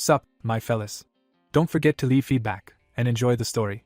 Sup, my fellas. Don't forget to leave feedback, and enjoy the story.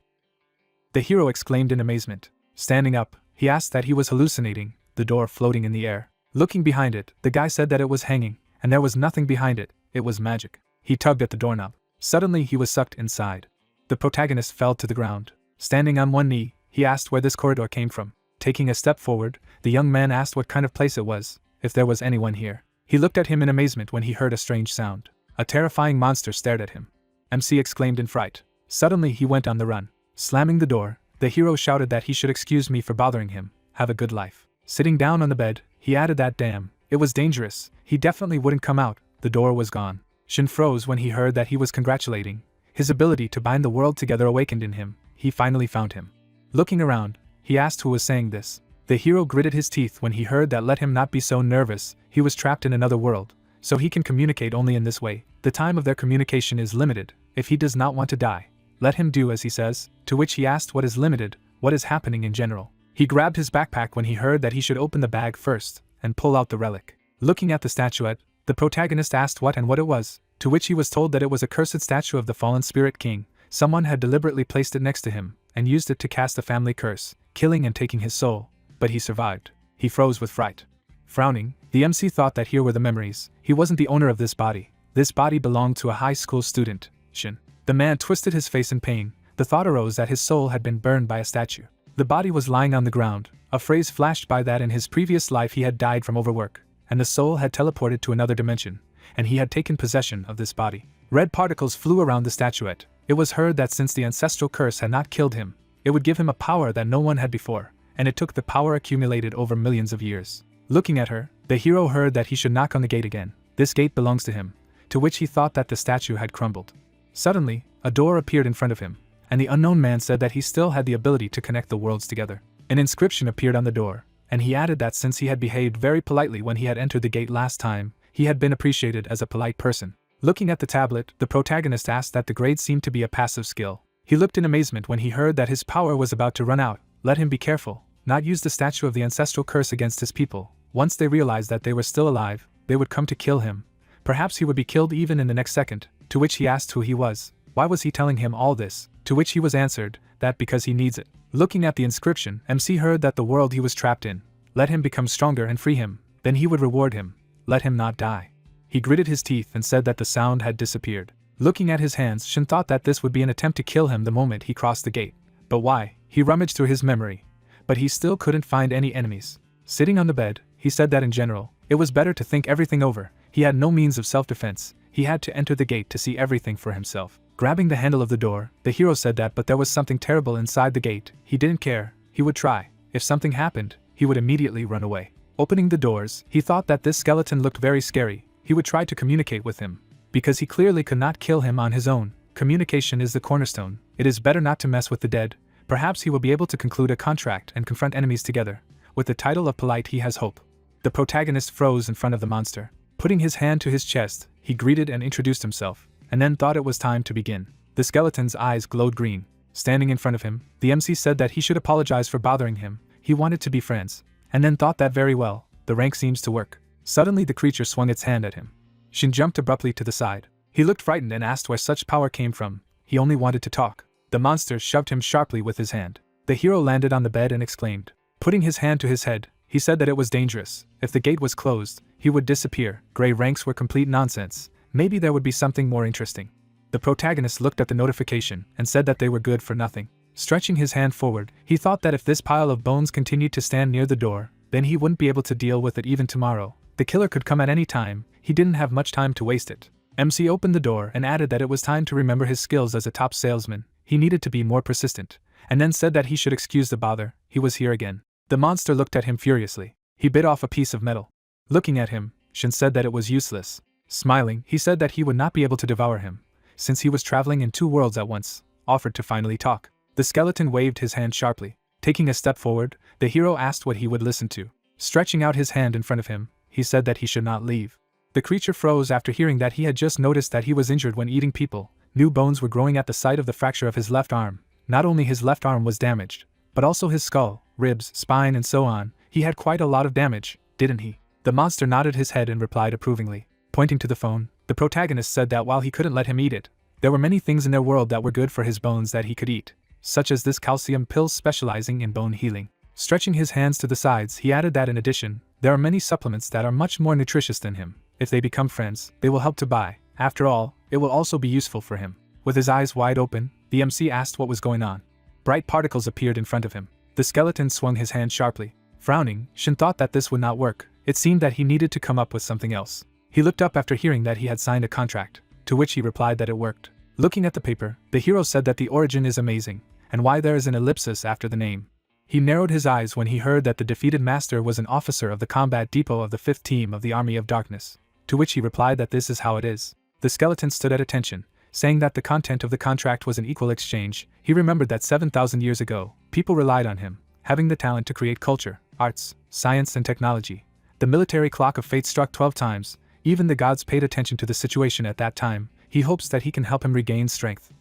The hero exclaimed in amazement. Standing up, he asked that he was hallucinating, the door floating in the air. Looking behind it, the guy said that it was hanging, and there was nothing behind it, it was magic. He tugged at the doorknob. Suddenly he was sucked inside. The protagonist fell to the ground. Standing on one knee, he asked where this corridor came from. Taking a step forward, the young man asked what kind of place it was, if there was anyone here. He looked at him in amazement when he heard a strange sound. A terrifying monster stared at him. MC exclaimed in fright. Suddenly he went on the run. Slamming the door, the hero shouted that he should excuse me for bothering him, have a good life. Sitting down on the bed, he added that damn, it was dangerous, he definitely wouldn't come out, the door was gone. Shin froze when he heard that he was congratulating. His ability to bind the world together awakened in him, he finally found him. Looking around, he asked who was saying this. The hero gritted his teeth when he heard that let him not be so nervous, he was trapped in another world, so he can communicate only in this way. The time of their communication is limited, if he does not want to die. Let him do as he says, to which he asked what is limited, what is happening in general. He grabbed his backpack when he heard that he should open the bag first, and pull out the relic. Looking at the statuette, the protagonist asked what it was, to which he was told that it was a cursed statue of the fallen spirit king. Someone had deliberately placed it next to him, and used it to cast a family curse, killing and taking his soul. But he survived. He froze with fright. Frowning, the MC thought that here were the memories. He wasn't the owner of this body. This body belonged to a high school student, Shin. The man twisted his face in pain. The thought arose that his soul had been burned by a statue. The body was lying on the ground. A phrase flashed by that in his previous life he had died from overwork, and the soul had teleported to another dimension, and he had taken possession of this body. Red particles flew around the statuette. It was heard that since the ancestral curse had not killed him, it would give him a power that no one had before, and it took the power accumulated over millions of years. Looking at her, the hero heard that he should knock on the gate again. This gate belongs to him, to which he thought that the statue had crumbled. Suddenly, a door appeared in front of him, and the unknown man said that he still had the ability to connect the worlds together. An inscription appeared on the door, and he added that since he had behaved very politely when he had entered the gate last time, he had been appreciated as a polite person. Looking at the tablet, the protagonist asked that the grade seemed to be a passive skill. He looked in amazement when he heard that his power was about to run out. Let him be careful, not use the statue of the ancestral curse against his people. Once they realized that they were still alive, they would come to kill him. Perhaps he would be killed even in the next second, to which he asked who he was. Why was he telling him all this? To which he was answered, that because he needs it. Looking at the inscription, MC heard that the world he was trapped in. Let him become stronger and free him, then he would reward him. Let him not die. He gritted his teeth and said that the sound had disappeared. Looking at his hands, Shin thought that this would be an attempt to kill him the moment he crossed the gate. But why? He rummaged through his memory, but he still couldn't find any enemies. Sitting on the bed, he said that in general, it was better to think everything over. He had no means of self-defense. He had to enter the gate to see everything for himself. Grabbing the handle of the door, the hero said that but there was something terrible inside the gate. He didn't care. He would try. If something happened, he would immediately run away. Opening the doors, he thought that this skeleton looked very scary. He would try to communicate with him, because he clearly could not kill him on his own. Communication is the cornerstone. It is better not to mess with the dead. Perhaps he will be able to conclude a contract and confront enemies together. With the title of polite, he has hope. The protagonist froze in front of the monster. Putting his hand to his chest, he greeted and introduced himself, and then thought it was time to begin. The skeleton's eyes glowed green. Standing in front of him, the MC said that he should apologize for bothering him. He wanted to be friends, and then thought that very well, the rank seems to work. Suddenly the creature swung its hand at him. Shin jumped abruptly to the side. He looked frightened and asked where such power came from. He only wanted to talk. The monster shoved him sharply with his hand. The hero landed on the bed and exclaimed. Putting his hand to his head, he said that it was dangerous. If the gate was closed, he would disappear. Gray ranks were complete nonsense. Maybe there would be something more interesting. The protagonist looked at the notification and said that they were good for nothing. Stretching his hand forward, he thought that if this pile of bones continued to stand near the door, then he wouldn't be able to deal with it even tomorrow. The killer could come at any time. He didn't have much time to waste it. MC opened the door and added that it was time to remember his skills as a top salesman. He needed to be more persistent, and then said that he should excuse the bother. He was here again. The monster looked at him furiously. He bit off a piece of metal. Looking at him, Shin said that it was useless. Smiling, he said that he would not be able to devour him, since he was traveling in two worlds at once, offered to finally talk. The skeleton waved his hand sharply. Taking a step forward, the hero asked what he would listen to. Stretching out his hand in front of him, he said that he should not leave. The creature froze after hearing that he had just noticed that he was injured when eating people. New bones were growing at the site of the fracture of his left arm. Not only his left arm was damaged, but also his skull, ribs, spine and so on. He had quite a lot of damage, didn't he? The monster nodded his head and replied approvingly. Pointing to the phone, The protagonist said that while he couldn't let him eat it, there were many things in their world that were good for his bones that he could eat, such as this calcium pill specializing in bone healing. Stretching his hands to the sides, he added that in addition, there are many supplements that are much more nutritious than him. If they become friends, they will help to buy. After all, it will also be useful for him. With his eyes wide open, the MC asked what was going on. Bright particles appeared in front of him. The skeleton swung his hand sharply. Frowning, Shin thought that this would not work. It seemed that he needed to come up with something else. He looked up after hearing that he had signed a contract, to which he replied that it worked. Looking at the paper, the hero said that the origin is amazing, and why there is an ellipsis after the name. He narrowed his eyes when he heard that the defeated master was an officer of the combat depot of the 5th team of the Army of Darkness, to which he replied that this is how it is. The skeleton stood at attention, saying that the content of the contract was an equal exchange. He remembered that 7,000 years ago, people relied on him, having the talent to create culture, arts, science and technology. The military clock of fate struck 12 times, even the gods paid attention to the situation at that time. He hopes that he can help him regain strength.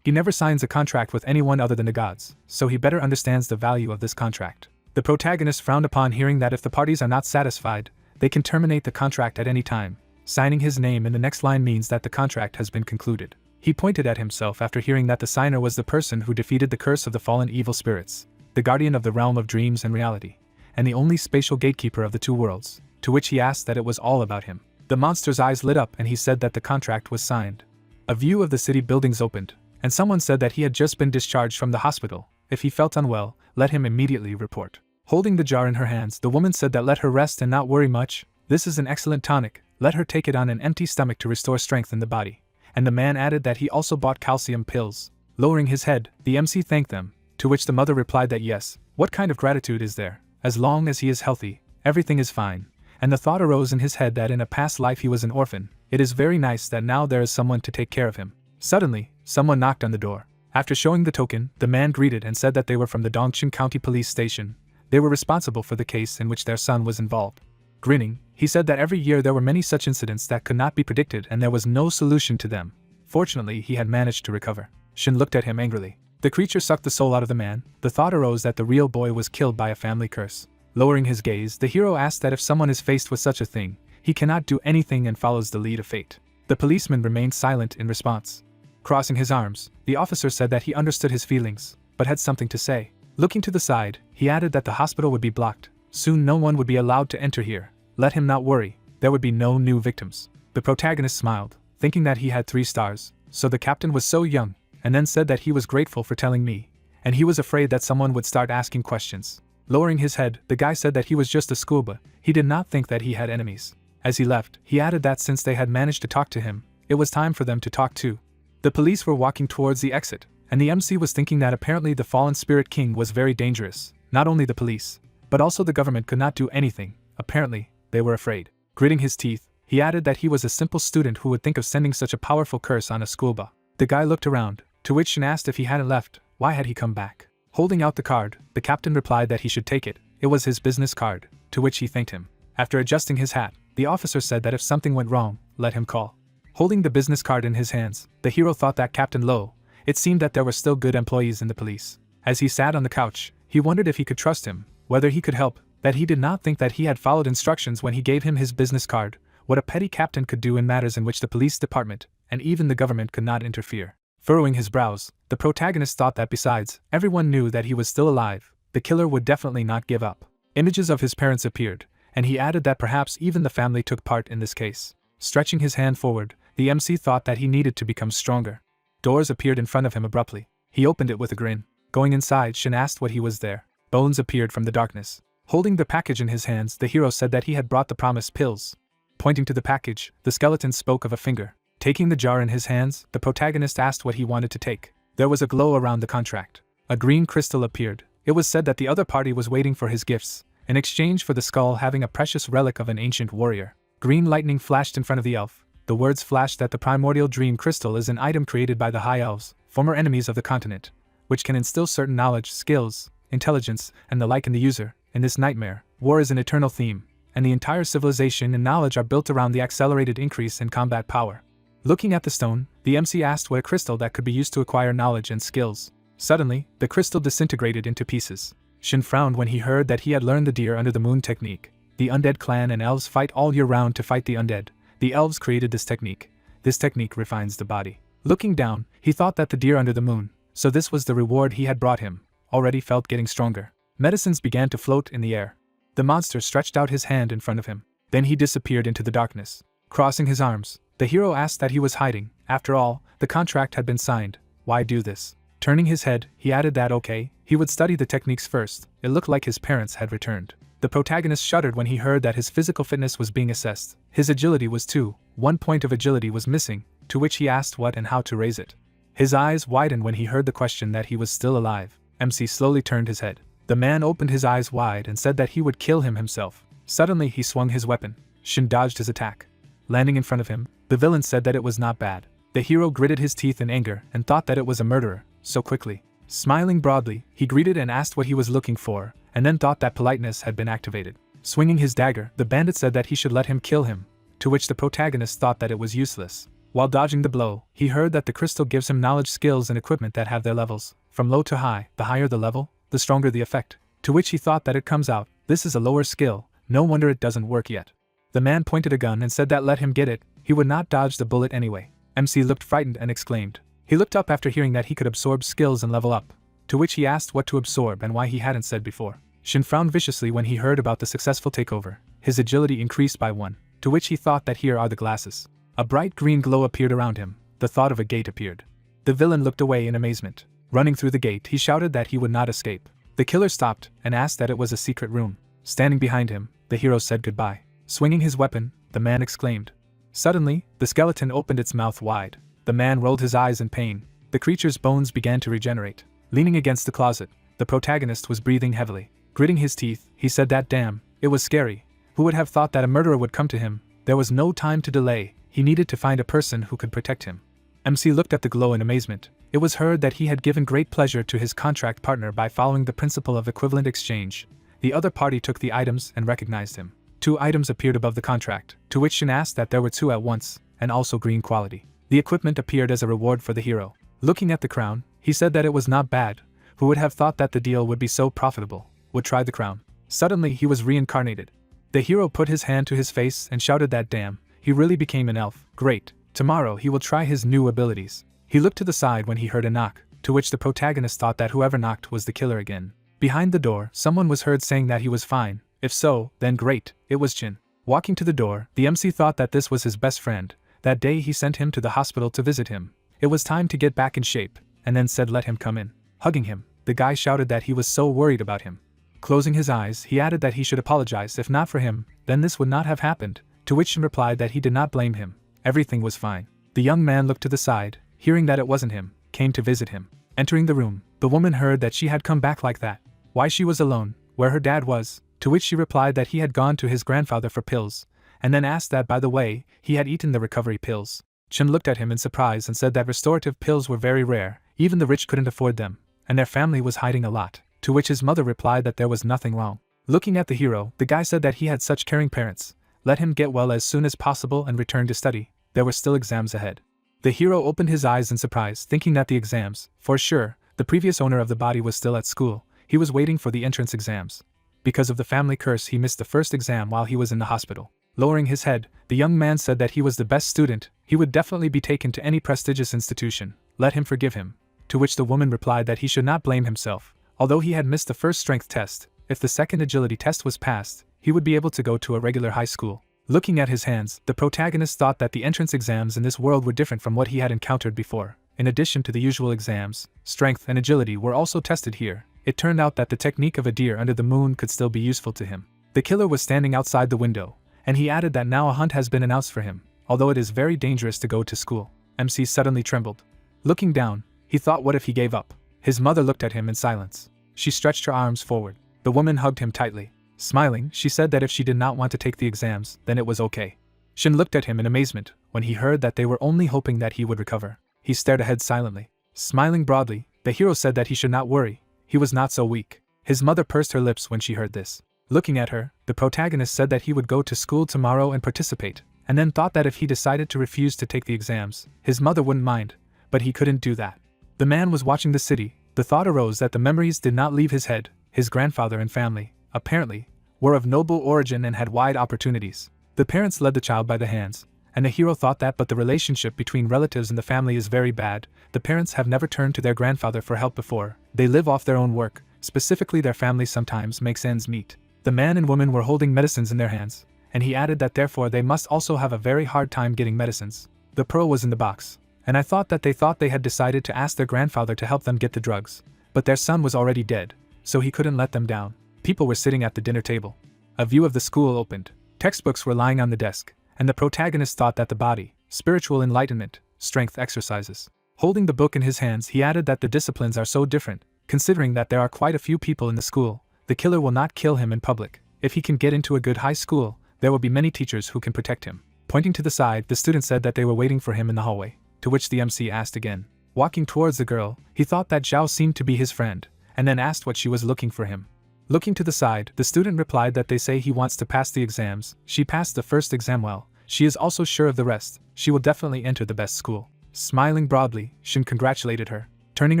He never signs a contract with anyone other than the gods, so he better understands the value of this contract. The protagonist frowned upon hearing that if the parties are not satisfied, they can terminate the contract at any time. Signing his name in the next line means that the contract has been concluded. He pointed at himself after hearing that the signer was the person who defeated the curse of the fallen evil spirits, the guardian of the realm of dreams and reality, and the only spatial gatekeeper of the two worlds, to which he asked that it was all about him. The monster's eyes lit up and he said that the contract was signed. A view of the city buildings opened, and someone said that he had just been discharged from the hospital. If he felt unwell, let him immediately report. Holding the jar in her hands, the woman said that let her rest and not worry much. This is an excellent tonic, let her take it on an empty stomach to restore strength in the body. And the man added that he also bought calcium pills. Lowering his head, the MC thanked them, to which the mother replied that yes, what kind of gratitude is there? As long as he is healthy, everything is fine. And the thought arose in his head that in a past life he was an orphan. It is very nice that now there is someone to take care of him. Suddenly, someone knocked on the door. After showing the token, the man greeted and said that they were from the Dongchun County Police Station. They were responsible for the case in which their son was involved. Grinning, he said that every year there were many such incidents that could not be predicted and there was no solution to them. Fortunately, he had managed to recover. Shin looked at him angrily. The creature sucked the soul out of the man. The thought arose that the real boy was killed by a family curse. Lowering his gaze, the hero asked that if someone is faced with such a thing, he cannot do anything and follows the lead of fate. The policeman remained silent in response. Crossing his arms, the officer said that he understood his feelings, but had something to say. Looking to the side, he added that the hospital would be blocked. Soon no one would be allowed to enter here. Let him not worry, there would be no new victims. The protagonist smiled, thinking that he had 3 stars, so the captain was so young, and then said that he was grateful for telling me, and he was afraid that someone would start asking questions. Lowering his head, the guy said that he was just a schoolboy. He did not think that he had enemies. As he left, he added that since they had managed to talk to him, it was time for them to talk too. The police were walking towards the exit, and the MC was thinking that apparently the fallen spirit king was very dangerous. Not only the police, but also the government could not do anything. Apparently, they were afraid. Gritting his teeth, he added that he was a simple student who would think of sending such a powerful curse on a schoolboy. The guy looked around, to which Shin asked if he hadn't left, why had he come back? Holding out the card, the captain replied that he should take it. It was his business card, to which he thanked him. After adjusting his hat, the officer said that if something went wrong, let him call. Holding the business card in his hands, the hero thought that Captain Low. It seemed that there were still good employees in the police. As he sat on the couch, he wondered if he could trust him, whether he could help, that he did not think that he had followed instructions when he gave him his business card, what a petty captain could do in matters in which the police department, and even the government could not interfere. Furrowing his brows, the protagonist thought that besides, everyone knew that he was still alive, the killer would definitely not give up. Images of his parents appeared, and he added that perhaps even the family took part in this case. Stretching his hand forward, the MC thought that he needed to become stronger. Doors appeared in front of him abruptly. He opened it with a grin. Going inside, Shin asked what he was there. Bones appeared from the darkness. Holding the package in his hands, the hero said that he had brought the promised pills. Pointing to the package, the skeleton spoke of a finger. Taking the jar in his hands, the protagonist asked what he wanted to take. There was a glow around the contract. A green crystal appeared. It was said that the other party was waiting for his gifts, in exchange for the skull having a precious relic of an ancient warrior. Green lightning flashed in front of the elf. The words flashed that the primordial dream crystal is an item created by the high elves, former enemies of the continent, which can instill certain knowledge, skills, intelligence, and the like in the user. In this nightmare, war is an eternal theme, and the entire civilization and knowledge are built around the accelerated increase in combat power. Looking at the stone, the MC asked what a crystal that could be used to acquire knowledge and skills. Suddenly, the crystal disintegrated into pieces. Shin frowned when he heard that he had learned the deer under the moon technique. The undead clan and elves fight all year round to fight the undead. The elves created this technique. This technique refines the body. Looking down, he thought that the deer under the moon, so this was the reward he had brought him, already felt getting stronger. Medicines began to float in the air. The monster stretched out his hand in front of him. Then he disappeared into the darkness. Crossing his arms, the hero asked that he was hiding. After all, the contract had been signed. Why do this? Turning his head, he added that okay, he would study the techniques first. It looked like his parents had returned. The protagonist shuddered when he heard that his physical fitness was being assessed. His agility was 2. 1 point of agility was missing, to which he asked what and how to raise it. His eyes widened when he heard the question that he was still alive. MC slowly turned his head. The man opened his eyes wide and said that he would kill him himself. Suddenly he swung his weapon. Shin dodged his attack. Landing in front of him, the villain said that it was not bad. The hero gritted his teeth in anger and thought that it was a murderer, so quickly. Smiling broadly, he greeted and asked what he was looking for, and then thought that politeness had been activated. Swinging his dagger, the bandit said that he should let him kill him, to which the protagonist thought that it was useless. While dodging the blow, he heard that the crystal gives him knowledge, skills and equipment that have their levels. From low to high, the higher the level, the stronger the effect. To which he thought that it comes out, this is a lower skill, no wonder it doesn't work yet. The man pointed a gun and said that let him get it, he would not dodge the bullet anyway. MC looked frightened and exclaimed. He looked up after hearing that he could absorb skills and level up, to which he asked what to absorb and why he hadn't said before. Shin frowned viciously when he heard about the successful takeover. His agility increased by 1, to which he thought that here are the glasses. A bright green glow appeared around him. The thought of a gate appeared. The villain looked away in amazement. Running through the gate, he shouted that he would not escape. The killer stopped and asked that it was a secret room. Standing behind him, the hero said goodbye. Swinging his weapon, the man exclaimed. Suddenly, the skeleton opened its mouth wide. The man rolled his eyes in pain. The creature's bones began to regenerate. Leaning against the closet, the protagonist was breathing heavily. Gritting his teeth, he said that damn, it was scary. Who would have thought that a murderer would come to him? There was no time to delay. He needed to find a person who could protect him. MC looked at the glow in amazement. It was heard that he had given great pleasure to his contract partner by following the principle of equivalent exchange. The other party took the items and recognized him. 2 items appeared above the contract, to which Shin asked that there were 2 at once, and also green quality. The equipment appeared as a reward for the hero. Looking at the crown, he said that it was not bad. Who would have thought that the deal would be so profitable? Would try the crown. Suddenly he was reincarnated. The hero put his hand to his face and shouted that damn, he really became an elf. Great. Tomorrow he will try his new abilities. He looked to the side when he heard a knock, to which the protagonist thought that whoever knocked was the killer again. Behind the door, someone was heard saying that he was fine. If so, then great, it was Jin. Walking to the door, the MC thought that this was his best friend. That day he sent him to the hospital to visit him. It was time to get back in shape, and then said let him come in. Hugging him, the guy shouted that he was so worried about him. Closing his eyes, he added that he should apologize. If not for him, then this would not have happened, to which Shin replied that he did not blame him. Everything was fine. The young man looked to the side, hearing that it wasn't him, came to visit him. Entering the room, the woman heard that she had come back like that. Why she was alone, where her dad was, to which she replied that he had gone to his grandfather for pills, and then asked that by the way, he had eaten the recovery pills. Shin looked at him in surprise and said that restorative pills were very rare, even the rich couldn't afford them, and their family was hiding a lot, to which his mother replied that there was nothing wrong. Looking at the hero, the guy said that he had such caring parents. Let him get well as soon as possible and return to study. There were still exams ahead. The hero opened his eyes in surprise, thinking that the exams, for sure, the previous owner of the body was still at school. He was waiting for the entrance exams. Because of the family curse, he missed the first exam while he was in the hospital. Lowering his head, the young man said that he was the best student, he would definitely be taken to any prestigious institution. Let him forgive him. To which the woman replied that he should not blame himself. Although he had missed the first strength test, if the second agility test was passed, he would be able to go to a regular high school. Looking at his hands, the protagonist thought that the entrance exams in this world were different from what he had encountered before. In addition to the usual exams, strength and agility were also tested here. It turned out that the technique of a deer under the moon could still be useful to him. The killer was standing outside the window, and he added that now a hunt has been announced for him, although it is very dangerous to go to school. MC suddenly trembled. Looking down, he thought what if he gave up? His mother looked at him in silence. She stretched her arms forward. The woman hugged him tightly. Smiling, she said that if she did not want to take the exams, then it was okay. Shin looked at him in amazement when he heard that they were only hoping that he would recover. He stared ahead silently. Smiling broadly, the hero said that he should not worry. He was not so weak. His mother pursed her lips when she heard this. Looking at her, the protagonist said that he would go to school tomorrow and participate, and then thought that if he decided to refuse to take the exams, his mother wouldn't mind, but he couldn't do that. The man was watching the city. The thought arose that the memories did not leave his head. His grandfather and family, apparently, were of noble origin and had wide opportunities. The parents led the child by the hands, and the hero thought that but the relationship between relatives in the family is very bad. The parents have never turned to their grandfather for help before. They live off their own work, specifically their family sometimes makes ends meet. The man and woman were holding medicines in their hands, and he added that therefore they must also have a very hard time getting medicines. The pearl was in the box, and I thought that they had decided to ask their grandfather to help them get the drugs, but their son was already dead, so he couldn't let them down. People were sitting at the dinner table. A view of the school opened. Textbooks were lying on the desk, and the protagonist thought that the body, spiritual enlightenment, strength exercises. Holding the book in his hands, he added that the disciplines are so different, considering that there are quite a few people in the school. The killer will not kill him in public. If he can get into a good high school, there will be many teachers who can protect him. Pointing to the side, the student said that they were waiting for him in the hallway, to which the MC asked again. Walking towards the girl, he thought that Zhao seemed to be his friend, and then asked what she was looking for him. Looking to the side, the student replied that they say he wants to pass the exams. She passed the first exam well. She is also sure of the rest. She will definitely enter the best school. Smiling broadly, Shin congratulated her. Turning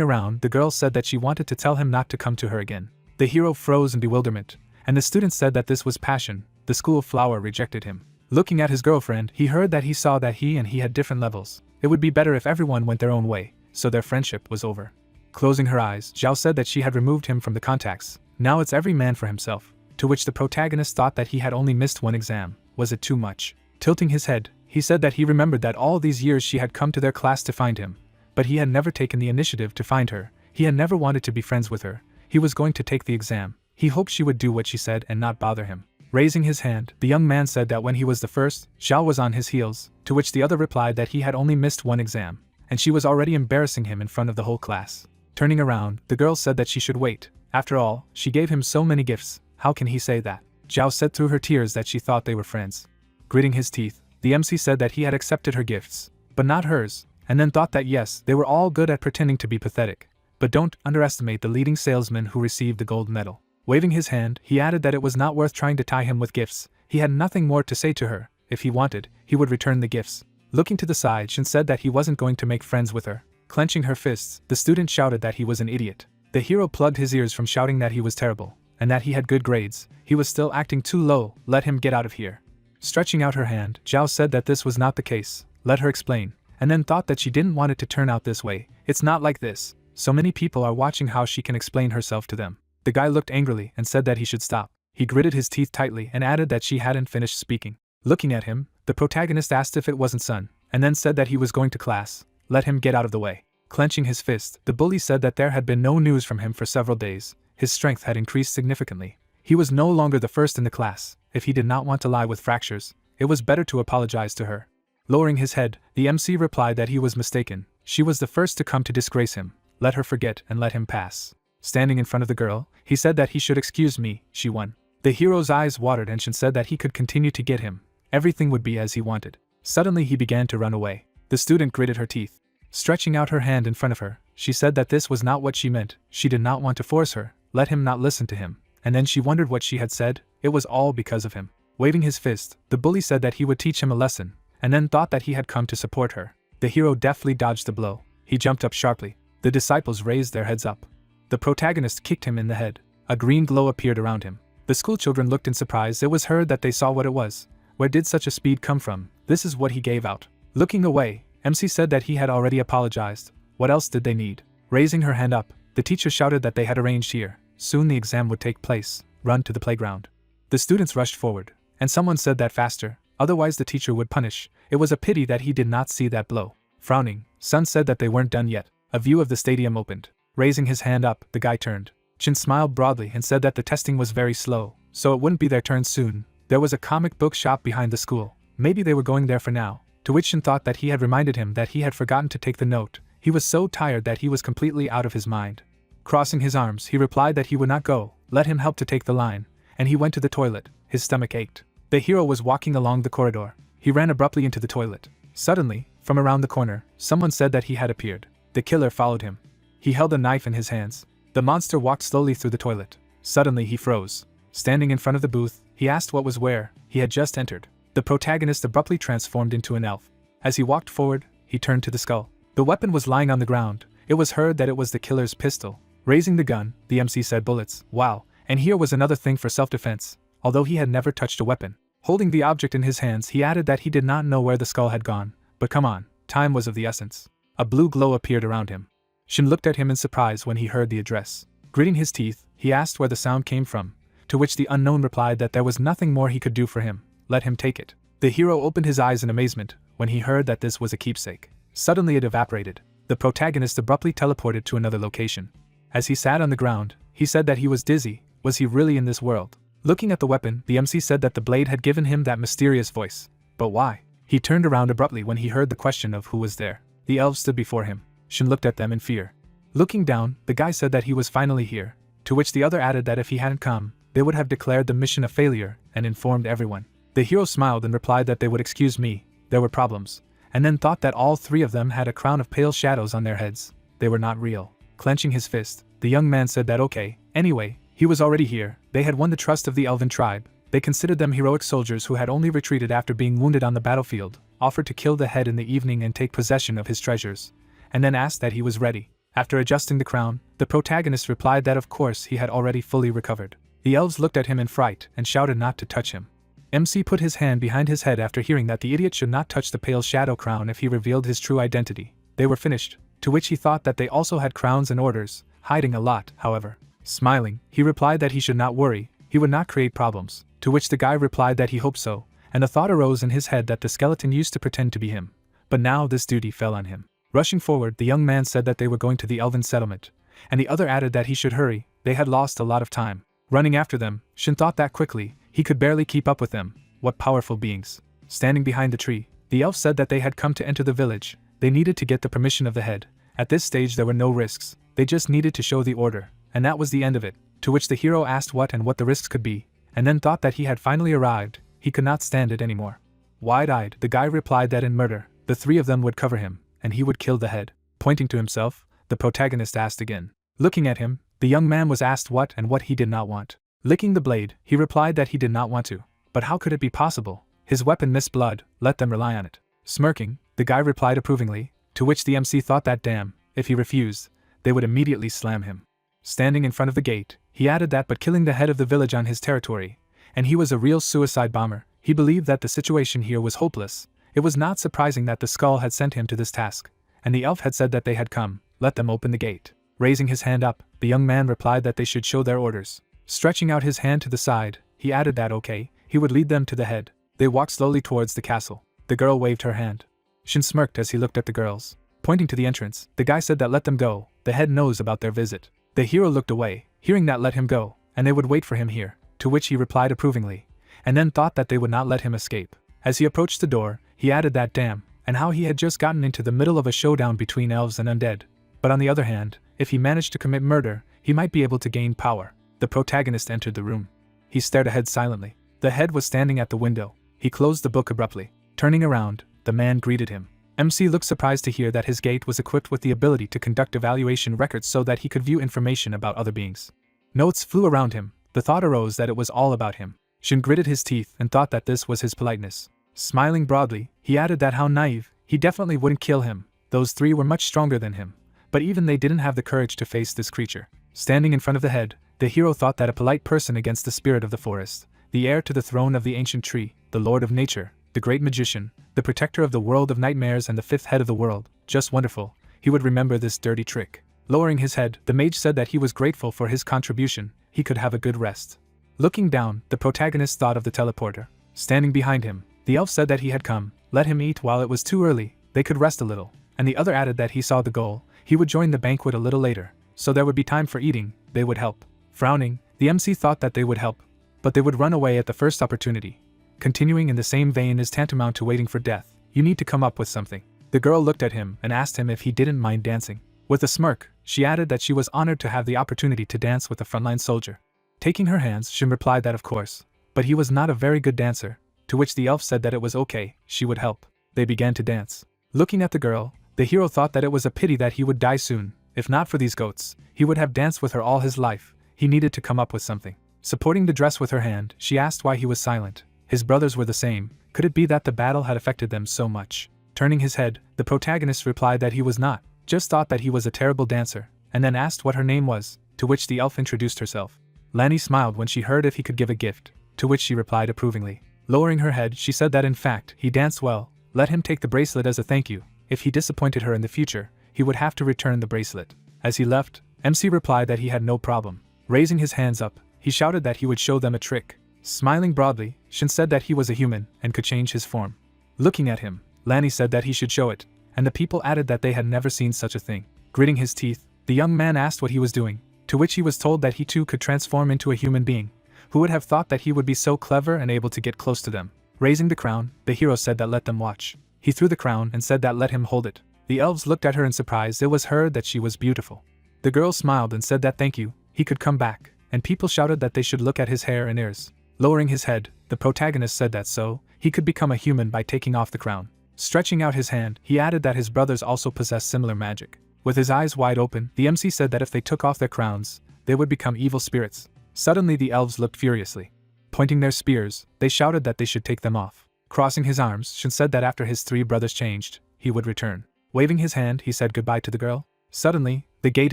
around, the girl said that she wanted to tell him not to come to her again. The hero froze in bewilderment, and the student said that this was passion. The school flower rejected him. Looking at his girlfriend, he heard that he saw that he and he had different levels. It would be better if everyone went their own way, so their friendship was over. Closing her eyes, Zhao said that she had removed him from the contacts. Now it's every man for himself, to which the protagonist thought that he had only missed one exam. Was it too much? Tilting his head, he said that he remembered that all these years she had come to their class to find him, but he had never taken the initiative to find her. He had never wanted to be friends with her. He was going to take the exam. He hoped she would do what she said and not bother him. Raising his hand, the young man said that when he was the first, Zhao was on his heels, to which the other replied that he had only missed one exam, and she was already embarrassing him in front of the whole class. Turning around, the girl said that she should wait. After all, she gave him so many gifts, how can he say that? Zhao said through her tears that she thought they were friends. Gritting his teeth, the MC said that he had accepted her gifts, but not hers, and then thought that yes, they were all good at pretending to be pathetic. But don't underestimate the leading salesman who received the gold medal. Waving his hand, he added that it was not worth trying to tie him with gifts. He had nothing more to say to her. If he wanted, he would return the gifts. Looking to the side, Shin said that he wasn't going to make friends with her. Clenching her fists, the student shouted that he was an idiot. The hero plugged his ears from shouting that he was terrible, and that he had good grades. He was still acting too low. Let him get out of here. Stretching out her hand, Zhao said that this was not the case. Let her explain, and then thought that she didn't want it to turn out this way. It's not like this. So many people are watching how she can explain herself to them. The guy looked angrily and said that he should stop. He gritted his teeth tightly and added that she hadn't finished speaking. Looking at him, the protagonist asked if it wasn't son, and then said that he was going to class. Let him get out of the way. Clenching his fist, the bully said that there had been no news from him for several days. His strength had increased significantly. He was no longer the first in the class. If he did not want to lie with fractures, it was better to apologize to her. Lowering his head, the MC replied that he was mistaken. She was the first to come to disgrace him. Let her forget and let him pass. Standing in front of the girl, he said that he should excuse me. She won. The hero's eyes watered and Shin said that he could continue to get him. Everything would be as he wanted. Suddenly he began to run away. The student gritted her teeth. Stretching out her hand in front of her, she said that this was not what she meant. She did not want to force her. Let him not listen to him. And then she wondered what she had said. It was all because of him. Waving his fist, the bully said that he would teach him a lesson, and then thought that he had come to support her. The hero deftly dodged the blow. He jumped up sharply. The disciples raised their heads up. The protagonist kicked him in the head. A green glow appeared around him. The schoolchildren looked in surprise. It was heard that they saw what it was. Where did such a speed come from? This is what he gave out. Looking away, MC said that he had already apologized. What else did they need? Raising her hand up, the teacher shouted that they had arranged here. Soon the exam would take place. Run to the playground. The students rushed forward, and someone said that faster, otherwise the teacher would punish. It was a pity that he did not see that blow. Frowning, Sun said that they weren't done yet. A view of the stadium opened. Raising his hand up, the guy turned. Chin smiled broadly and said that the testing was very slow, so it wouldn't be their turn soon. There was a comic book shop behind the school. Maybe they were going there for now. To which Shin thought that he had reminded him that he had forgotten to take the note. He was so tired that he was completely out of his mind. Crossing his arms, he replied that he would not go. Let him help to take the line. And he went to the toilet. His stomach ached. The hero was walking along the corridor. He ran abruptly into the toilet. Suddenly, from around the corner, someone said that he had appeared. The killer followed him. He held a knife in his hands. The monster walked slowly through the toilet. Suddenly he froze. Standing in front of the booth, he asked what was where. He had just entered. The protagonist abruptly transformed into an elf. As he walked forward, he turned to the skull. The weapon was lying on the ground. It was heard that it was the killer's pistol. Raising the gun, the MC said bullets. Wow, and here was another thing for self-defense. Although he had never touched a weapon, Holding the object in his hands, he added that he did not know where the skull had gone, but come on, time was of the essence. A blue glow appeared around him. Shin looked at him in surprise when he heard the address. Gritting his teeth, he asked where the sound came from, to which the unknown replied that there was nothing more he could do for him, let him take it. The hero opened his eyes in amazement when he heard that this was a keepsake. Suddenly it evaporated. The protagonist abruptly teleported to another location. As he sat on the ground, he said that he was dizzy. Was he really in this world? Looking at the weapon, the MC said that the blade had given him that mysterious voice. But why? He turned around abruptly when he heard the question of who was there. The elves stood before him. Shin looked at them in fear. Looking down, the guy said that he was finally here, to which the other added that if he hadn't come, they would have declared the mission a failure and informed everyone. The hero smiled and replied that they would excuse me, there were problems, and then thought that all three of them had a crown of pale shadows on their heads. They were not real. Clenching his fist, the young man said that okay, anyway, he was already here, they had won the trust of the elven tribe, they considered them heroic soldiers who had only retreated after being wounded on the battlefield, offered to kill the head in the evening and take possession of his treasures, and then asked that he was ready. After adjusting the crown, the protagonist replied that of course he had already fully recovered. The elves looked at him in fright and shouted not to touch him. MC put his hand behind his head after hearing that the idiot should not touch the pale shadow crown if he revealed his true identity. They were finished, to which he thought that they also had crowns and orders, hiding a lot, however. Smiling, he replied that he should not worry, he would not create problems, to which the guy replied that he hoped so, and the thought arose in his head that the skeleton used to pretend to be him. But now this duty fell on him. Rushing forward, the young man said that they were going to the elven settlement, and the other added that he should hurry, they had lost a lot of time. Running after them, Shin thought that quickly, he could barely keep up with them. What powerful beings. Standing behind the tree, the elf said that they had come to enter the village, they needed to get the permission of the head. At this stage there were no risks, they just needed to show the order, and that was the end of it, to which the hero asked what the risks could be, and then thought that he had finally arrived, he could not stand it anymore. Wide-eyed, the guy replied that in murder, the three of them would cover him, and he would kill the head. Pointing to himself, the protagonist asked again. Looking at him, the young man was asked what he did not want. Licking the blade, he replied that he did not want to. But how could it be possible? His weapon missed blood, let them rely on it. Smirking, the guy replied approvingly, to which the MC thought that damn, if he refused, they would immediately slam him. Standing in front of the gate, he added that but killing the head of the village on his territory, and he was a real suicide bomber, he believed that the situation here was hopeless. It was not surprising that the skull had sent him to this task, and the elf had said that they had come, let them open the gate. Raising his hand up, the young man replied that they should show their orders. Stretching out his hand to the side, he added that okay, he would lead them to the head. They walked slowly towards the castle. The girl waved her hand. Shin smirked as he looked at the girls. Pointing to the entrance, the guy said that let them go, the head knows about their visit. The hero looked away, hearing that let him go, and they would wait for him here, to which he replied approvingly, and then thought that they would not let him escape. As he approached the door, he added that damn, and how he had just gotten into the middle of a showdown between elves and undead. But on the other hand, if he managed to commit murder, he might be able to gain power. The protagonist entered the room. He stared ahead silently. The head was standing at the window. He closed the book abruptly. Turning around, the man greeted him. MC looked surprised to hear that his gate was equipped with the ability to conduct evaluation records so that he could view information about other beings. Notes flew around him. The thought arose that it was all about him. Shin gritted his teeth and thought that this was his politeness. Smiling broadly, he added that how naive, he definitely wouldn't kill him. Those three were much stronger than him. But even they didn't have the courage to face this creature. Standing in front of the head, the hero thought that a polite person against the spirit of the forest, the heir to the throne of the ancient tree, the lord of nature, the great magician, the protector of the world of nightmares and the fifth head of the world, just wonderful, he would remember this dirty trick. Lowering his head, the mage said that he was grateful for his contribution, he could have a good rest. Looking down, the protagonist thought of the teleporter. Standing behind him, the elf said that he had come, let him eat while it was too early, they could rest a little, and the other added that he saw the goal, he would join the banquet a little later, so there would be time for eating, they would help. Frowning, the MC thought that they would help, but they would run away at the first opportunity. Continuing in the same vein is tantamount to waiting for death, you need to come up with something. The girl looked at him and asked him if he didn't mind dancing. With a smirk, she added that she was honored to have the opportunity to dance with a frontline soldier. Taking her hands, Shin replied that of course, but he was not a very good dancer, to which the elf said that it was okay, she would help. They began to dance. Looking at the girl, the hero thought that it was a pity that he would die soon. If not for these goats, he would have danced with her all his life. He needed to come up with something. Supporting the dress with her hand, she asked why he was silent. His brothers were the same. Could it be that the battle had affected them so much? Turning his head, the protagonist replied that he was not, just thought that he was a terrible dancer, and then asked what her name was, to which the elf introduced herself. Lani smiled when she heard if he could give a gift, to which she replied approvingly. Lowering her head, she said that in fact, he danced well, let him take the bracelet as a thank you. If he disappointed her in the future, he would have to return the bracelet. As he left, MC replied that he had no problem. Raising his hands up, he shouted that he would show them a trick. Smiling broadly, Shin said that he was a human and could change his form. Looking at him, Lanny said that he should show it, and the people added that they had never seen such a thing. Gritting his teeth, the young man asked what he was doing, to which he was told that he too could transform into a human being. Who would have thought that he would be so clever and able to get close to them? Raising the crown, the hero said that let them watch. He threw the crown and said that let him hold it. The elves looked at her in surprise. It was heard that she was beautiful. The girl smiled and said that thank you, he could come back, and people shouted that they should look at his hair and ears. Lowering his head, the protagonist said that so, he could become a human by taking off the crown. Stretching out his hand, he added that his brothers also possessed similar magic. With his eyes wide open, the MC said that if they took off their crowns, they would become evil spirits. Suddenly the elves looked furiously. Pointing their spears, they shouted that they should take them off. Crossing his arms, Shin said that after his 3 brothers changed, he would return. Waving his hand, he said goodbye to the girl. Suddenly, the gate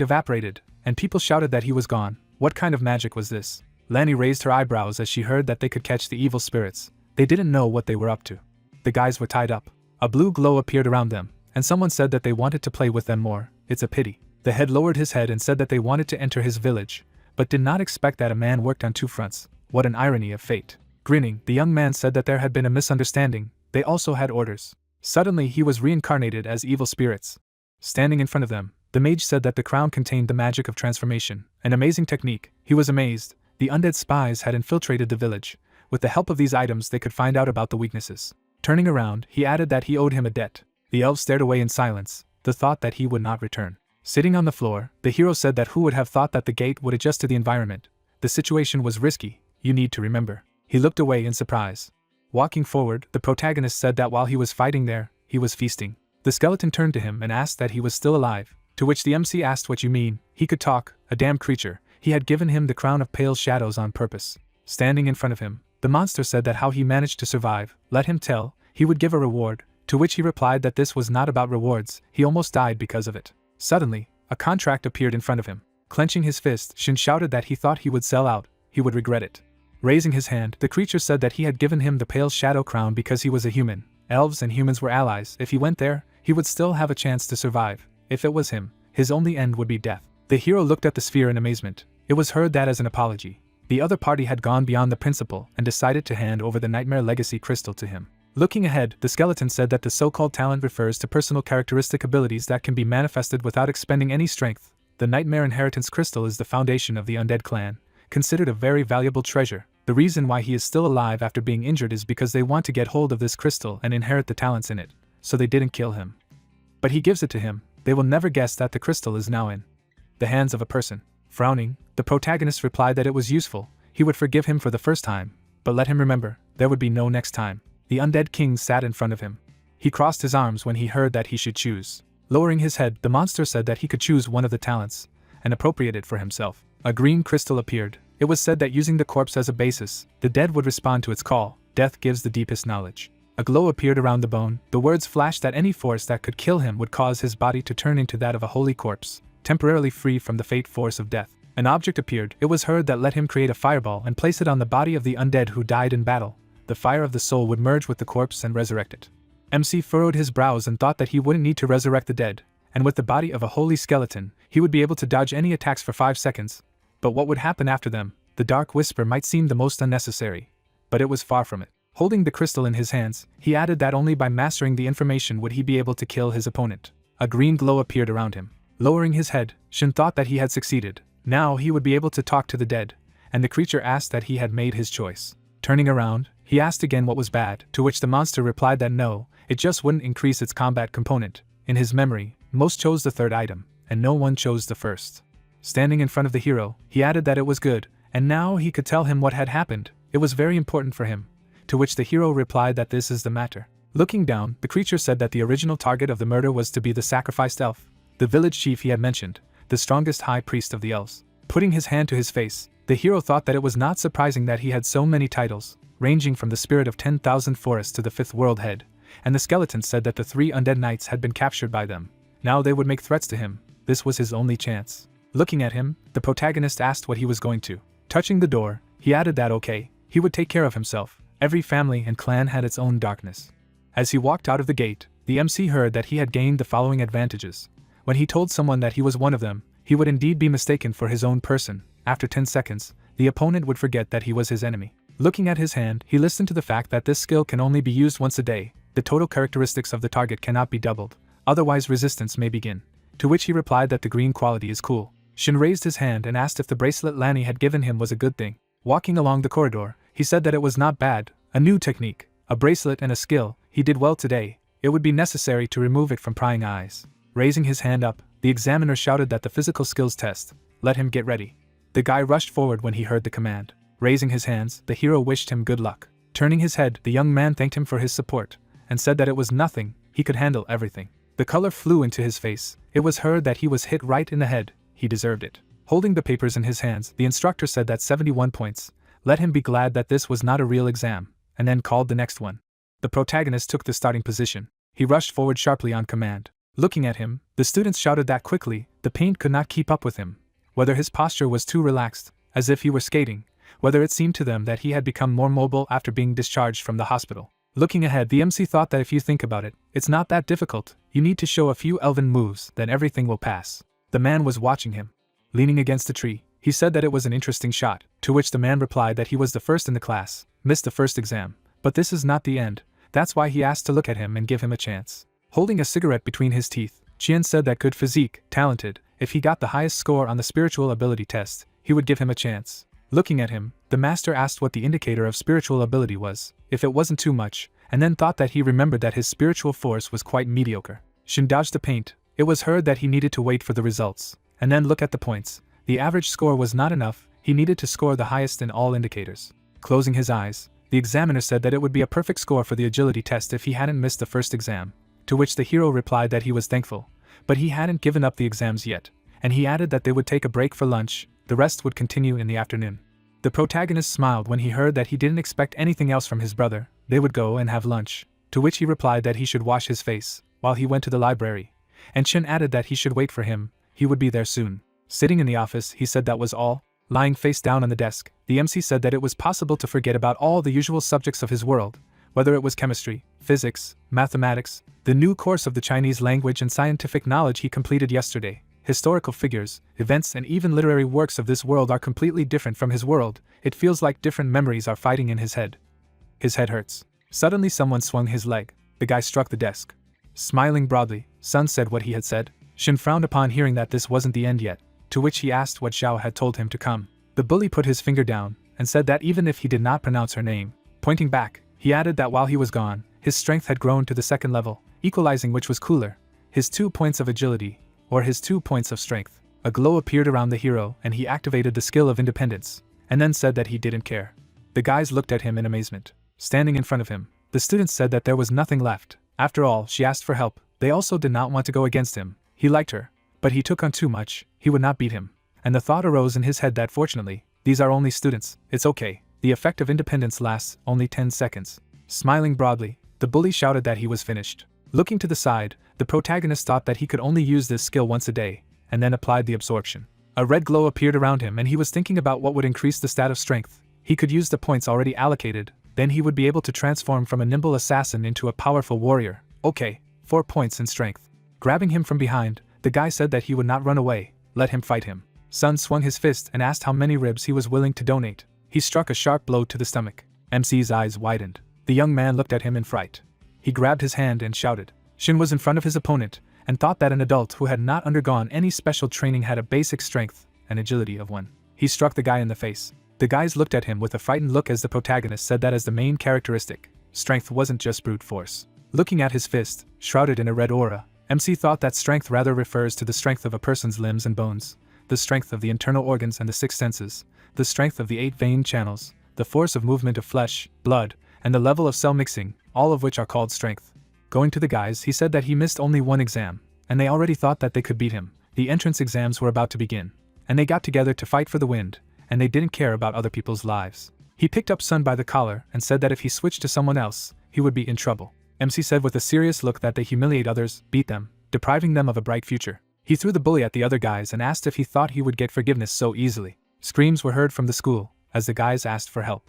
evaporated, and people shouted that he was gone. What kind of magic was this? Lanny raised her eyebrows as she heard that they could catch the evil spirits. They didn't know what they were up to. The guys were tied up. A blue glow appeared around them, and someone said that they wanted to play with them more. It's a pity. The head lowered his head and said that they wanted to enter his village, but did not expect that a man worked on 2 fronts. What an irony of fate. Grinning, the young man said that there had been a misunderstanding. They also had orders. Suddenly he was reincarnated as evil spirits. Standing in front of them, the mage said that the crown contained the magic of transformation, an amazing technique. He was amazed. The undead spies had infiltrated the village. With the help of these items they could find out about the weaknesses. Turning around, he added that he owed him a debt. The elves stared away in silence, the thought that he would not return. Sitting on the floor, the hero said that who would have thought that the gate would adjust to the environment. The situation was risky, you need to remember. He looked away in surprise. Walking forward, the protagonist said that while he was fighting there, he was feasting. The skeleton turned to him and asked that he was still alive, to which the MC asked what you mean. He could talk, a damn creature. He had given him the crown of pale shadows on purpose. Standing in front of him, the monster said that how he managed to survive, let him tell, he would give a reward, to which he replied that this was not about rewards, he almost died because of it. Suddenly, a contract appeared in front of him. Clenching his fist, Shin shouted that he thought he would sell out, he would regret it. Raising his hand, the creature said that he had given him the pale shadow crown because he was a human. Elves and humans were allies. If he went there, he would still have a chance to survive. If it was him, his only end would be death. The hero looked at the sphere in amazement. It was heard that as an apology, the other party had gone beyond the principle and decided to hand over the Nightmare Legacy crystal to him. Looking ahead, the skeleton said that the so-called talent refers to personal characteristic abilities that can be manifested without expending any strength. The Nightmare Inheritance Crystal is the foundation of the undead clan, considered a very valuable treasure. The reason why he is still alive after being injured is because they want to get hold of this crystal and inherit the talents in it, so they didn't kill him. But he gives it to him. They will never guess that the crystal is now in the hands of a person. Frowning, the protagonist replied that it was useful, he would forgive him for the first time, but let him remember, there would be no next time. The undead king sat in front of him. He crossed his arms when he heard that he should choose. Lowering his head, the monster said that he could choose one of the talents, and appropriate it for himself. A green crystal appeared. It was said that using the corpse as a basis, the dead would respond to its call. Death gives the deepest knowledge. A glow appeared around the bone. The words flashed that any force that could kill him would cause his body to turn into that of a holy corpse, temporarily free from the fate force of death. An object appeared. It was heard that let him create a fireball and place it on the body of the undead who died in battle. The fire of the soul would merge with the corpse and resurrect it. MC furrowed his brows and thought that he wouldn't need to resurrect the dead, and with the body of a holy skeleton, he would be able to dodge any attacks for 5 seconds. But what would happen after them? The dark whisper might seem the most unnecessary, but it was far from it. Holding the crystal in his hands, he added that only by mastering the information would he be able to kill his opponent. A green glow appeared around him. Lowering his head, Shin thought that he had succeeded. Now he would be able to talk to the dead, and the creature asked that he had made his choice. Turning around, he asked again what was bad, to which the monster replied that no, it just wouldn't increase its combat component. In his memory, most chose the third item, and no one chose the first. Standing in front of the hero, he added that it was good, and now he could tell him what had happened. It was very important for him. To which the hero replied that this is the matter. Looking down, the creature said that the original target of the murder was to be the sacrificed elf, the village chief he had mentioned, the strongest high priest of the elves. Putting his hand to his face, the hero thought that it was not surprising that he had so many titles, ranging from the spirit of 10,000 forests to the 5th world head, and the skeleton said that the 3 undead knights had been captured by them. Now they would make threats to him. This was his only chance. Looking at him, the protagonist asked what he was going to. Touching the door, he added that okay, he would take care of himself. Every family and clan had its own darkness. As he walked out of the gate, the MC heard that he had gained the following advantages. When he told someone that he was one of them, he would indeed be mistaken for his own person. After 10 seconds, the opponent would forget that he was his enemy. Looking at his hand, he listened to the fact that this skill can only be used once a day. The total characteristics of the target cannot be doubled, otherwise resistance may begin. To which he replied that the green quality is cool. Shin raised his hand and asked if the bracelet Lanny had given him was a good thing. Walking along the corridor, he said that it was not bad, a new technique, a bracelet and a skill. He did well today. It would be necessary to remove it from prying eyes. Raising his hand up, the examiner shouted that the physical skills test. Let him get ready. The guy rushed forward when he heard the command. Raising his hands, the hero wished him good luck. Turning his head, the young man thanked him for his support, and said that it was nothing, he could handle everything. The color flew into his face. It was heard that he was hit right in the head. He deserved it. Holding the papers in his hands, the instructor said that 71 points. Let him be glad that this was not a real exam, and then called the next one. The protagonist took the starting position. He rushed forward sharply on command. Looking at him, the students shouted that quickly, the paint could not keep up with him. Whether his posture was too relaxed, as if he were skating, whether it seemed to them that he had become more mobile after being discharged from the hospital. Looking ahead, the MC thought that if you think about it, it's not that difficult. You need to show a few elven moves, then everything will pass. The man was watching him. Leaning against a tree, he said that it was an interesting shot, to which the man replied that he was the first in the class, missed the first exam, but this is not the end. That's why he asked to look at him and give him a chance. Holding a cigarette between his teeth, Chien said that good physique, talented, if he got the highest score on the spiritual ability test, he would give him a chance. Looking at him, the master asked what the indicator of spiritual ability was, if it wasn't too much, and then thought that he remembered that his spiritual force was quite mediocre. Shin dodged the paint. It was heard that he needed to wait for the results, and then look at the points. The average score was not enough, he needed to score the highest in all indicators. Closing his eyes, the examiner said that it would be a perfect score for the agility test if he hadn't missed the first exam, to which the hero replied that he was thankful, but he hadn't given up the exams yet, and he added that they would take a break for lunch, the rest would continue in the afternoon. The protagonist smiled when he heard that he didn't expect anything else from his brother. They would go and have lunch, to which he replied that he should wash his face, while he went to the library, and Shin added that he should wait for him, he would be there soon. Sitting in the office, he said that was all. Lying face down on the desk, the MC said that it was possible to forget about all the usual subjects of his world, whether it was chemistry, physics, mathematics, the new course of the Chinese language and scientific knowledge he completed yesterday. Historical figures, events and even literary works of this world are completely different from his world. It feels like different memories are fighting in his head. His head hurts. Suddenly someone swung his leg. The guy struck the desk. Smiling broadly, Sun said what he had said. Shin frowned upon hearing that this wasn't the end yet, to which he asked what Xiao had told him to come. The bully put his finger down, and said that even if he did not pronounce her name, pointing back, he added that while he was gone, his strength had grown to the second level, equalizing which was cooler. His 2 points of agility, or his 2 points of strength. A glow appeared around the hero and he activated the skill of independence, and then said that he didn't care. The guys looked at him in amazement. Standing in front of him, the students said that there was nothing left. After all, she asked for help. They also did not want to go against him. He liked her, but he took on too much, he would not beat him. And the thought arose in his head that fortunately, these are only students, it's okay. The effect of independence lasts only 10 seconds. Smiling broadly, the bully shouted that he was finished. Looking to the side, the protagonist thought that he could only use this skill once a day, and then applied the absorption. A red glow appeared around him and he was thinking about what would increase the stat of strength. He could use the points already allocated, then he would be able to transform from a nimble assassin into a powerful warrior. Okay, 4 points in strength. Grabbing him from behind, the guy said that he would not run away, let him fight him. Sun swung his fist and asked how many ribs he was willing to donate. He struck a sharp blow to the stomach. MC's eyes widened. The young man looked at him in fright. He grabbed his hand and shouted. Shin was in front of his opponent, and thought that an adult who had not undergone any special training had a basic strength and agility of one. He struck the guy in the face. The guys looked at him with a frightened look as the protagonist said that as the main characteristic, strength wasn't just brute force. Looking at his fist, shrouded in a red aura, MC thought that strength rather refers to the strength of a person's limbs and bones, the strength of the internal organs and the 6 senses, the strength of the 8 vein channels, the force of movement of flesh, blood, and the level of cell mixing, all of which are called strength. Going to the guys, he said that he missed only one exam, and they already thought that they could beat him. The entrance exams were about to begin, and they got together to fight for the wind, and they didn't care about other people's lives. He picked up Sun by the collar and said that if he switched to someone else, he would be in trouble. MC said with a serious look that they humiliate others, beat them, depriving them of a bright future. He threw the bully at the other guys and asked if he thought he would get forgiveness so easily. Screams were heard from the school, as the guys asked for help.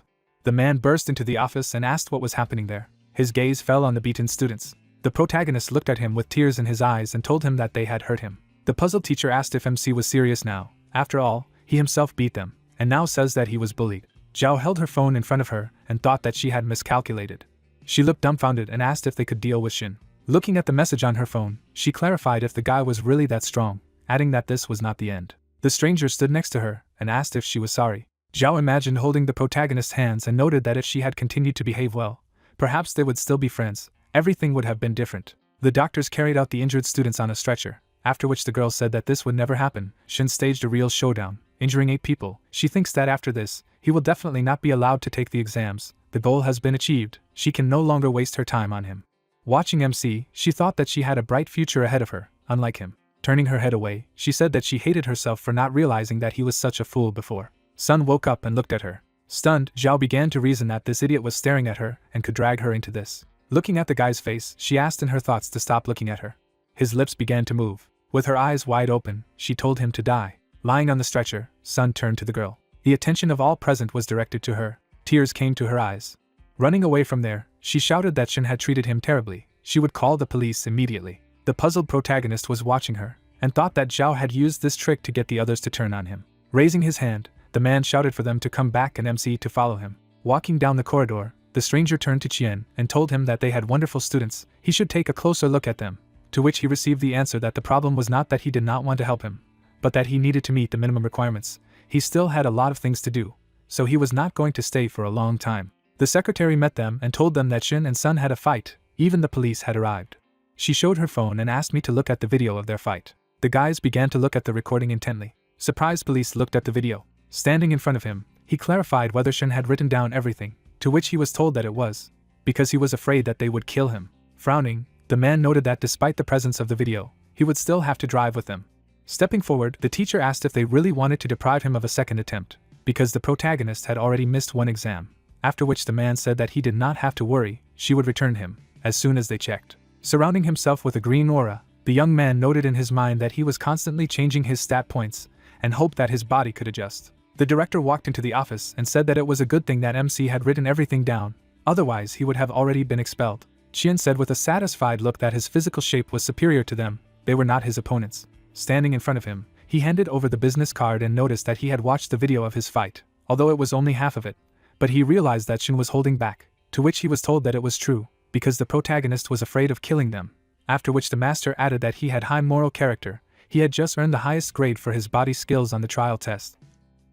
The man burst into the office and asked what was happening there. His gaze fell on the beaten students. The protagonist looked at him with tears in his eyes and told him that they had hurt him. The puzzled teacher asked if MC was serious now. After all, he himself beat them, and now says that he was bullied. Zhao held her phone in front of her and thought that she had miscalculated. She looked dumbfounded and asked if they could deal with Shin. Looking at the message on her phone, she clarified if the guy was really that strong, adding that this was not the end. The stranger stood next to her and asked if she was sorry. Zhao imagined holding the protagonist's hands and noted that if she had continued to behave well, perhaps they would still be friends. Everything would have been different. The doctors carried out the injured students on a stretcher, after which the girl said that this would never happen. Shin staged a real showdown, injuring 8 people. She thinks that after this, he will definitely not be allowed to take the exams. The goal has been achieved. She can no longer waste her time on him. Watching MC, she thought that she had a bright future ahead of her, unlike him. Turning her head away, she said that she hated herself for not realizing that he was such a fool before. Sun woke up and looked at her. Stunned, Zhao began to reason that this idiot was staring at her and could drag her into this. Looking at the guy's face, she asked in her thoughts to stop looking at her. His lips began to move. With her eyes wide open, she told him to die. Lying on the stretcher, Sun turned to the girl. The attention of all present was directed to her. Tears came to her eyes. Running away from there, she shouted that Shin had treated him terribly. She would call the police immediately. The puzzled protagonist was watching her, and thought that Zhao had used this trick to get the others to turn on him. Raising his hand, the man shouted for them to come back and MC to follow him. Walking down the corridor, the stranger turned to Chien and told him that they had wonderful students, he should take a closer look at them, to which he received the answer that the problem was not that he did not want to help him, but that he needed to meet the minimum requirements. He still had a lot of things to do, so he was not going to stay for a long time. The secretary met them and told them that Shin and Sun had a fight. Even the police had arrived. She showed her phone and asked me to look at the video of their fight. The guys began to look at the recording intently. Surprised police looked at the video. Standing in front of him, he clarified whether Shin had written down everything, to which he was told that it was, because he was afraid that they would kill him. Frowning, the man noted that despite the presence of the video, he would still have to drive with them. Stepping forward, the teacher asked if they really wanted to deprive him of a second attempt, because the protagonist had already missed one exam, after which the man said that he did not have to worry, she would return him, as soon as they checked. Surrounding himself with a green aura, the young man noted in his mind that he was constantly changing his stat points, and hoped that his body could adjust. The director walked into the office and said that it was a good thing that MC had written everything down, otherwise he would have already been expelled. Chien said with a satisfied look that his physical shape was superior to them, they were not his opponents. Standing in front of him, he handed over the business card and noticed that he had watched the video of his fight, although it was only half of it, but he realized that Shin was holding back, to which he was told that it was true, because the protagonist was afraid of killing them, after which the master added that he had high moral character. He had just earned the highest grade for his body skills on the trial test,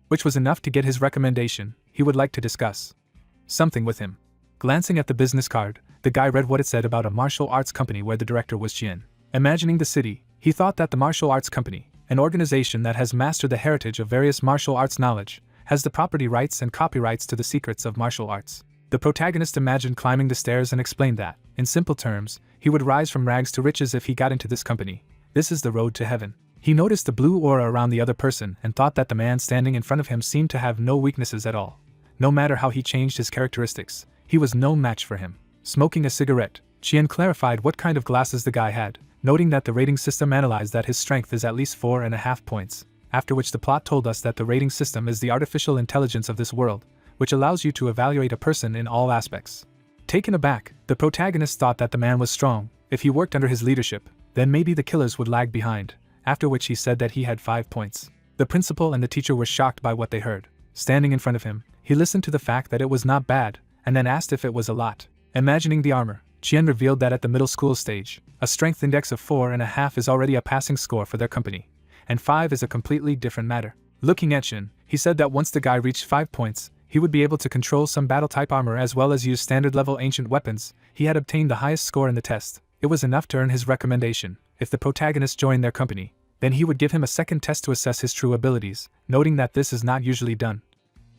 which was enough to get his recommendation. He would like to discuss something with him. Glancing at the business card, the guy read what it said about a martial arts company where the director was Chien. Imagining the city, he thought that the martial arts company, an organization that has mastered the heritage of various martial arts knowledge, has the property rights and copyrights to the secrets of martial arts. The protagonist imagined climbing the stairs and explained that, in simple terms, he would rise from rags to riches if he got into this company. This is the road to heaven. He noticed the blue aura around the other person and thought that the man standing in front of him seemed to have no weaknesses at all. No matter how he changed his characteristics, he was no match for him. Smoking a cigarette, Chien clarified what kind of glasses the guy had, noting that the rating system analyzed that his strength is at least 4.5 points, after which the plot told us that the rating system is the artificial intelligence of this world, which allows you to evaluate a person in all aspects. Taken aback, the protagonist thought that the man was strong. If he worked under his leadership, then maybe the killers would lag behind, after which he said that he had 5 points. The principal and the teacher were shocked by what they heard. Standing in front of him, he listened to the fact that it was not bad, and then asked if it was a lot. Imagining the armor, Chien revealed that at the middle school stage, a strength index of 4.5 is already a passing score for their company, and 5 is a completely different matter. Looking at Shin, he said that once the guy reached 5 points, he would be able to control some battle-type armor as well as use standard-level ancient weapons. He had obtained the highest score in the test. It was enough to earn his recommendation. If the protagonist joined their company, then he would give him a second test to assess his true abilities, noting that this is not usually done.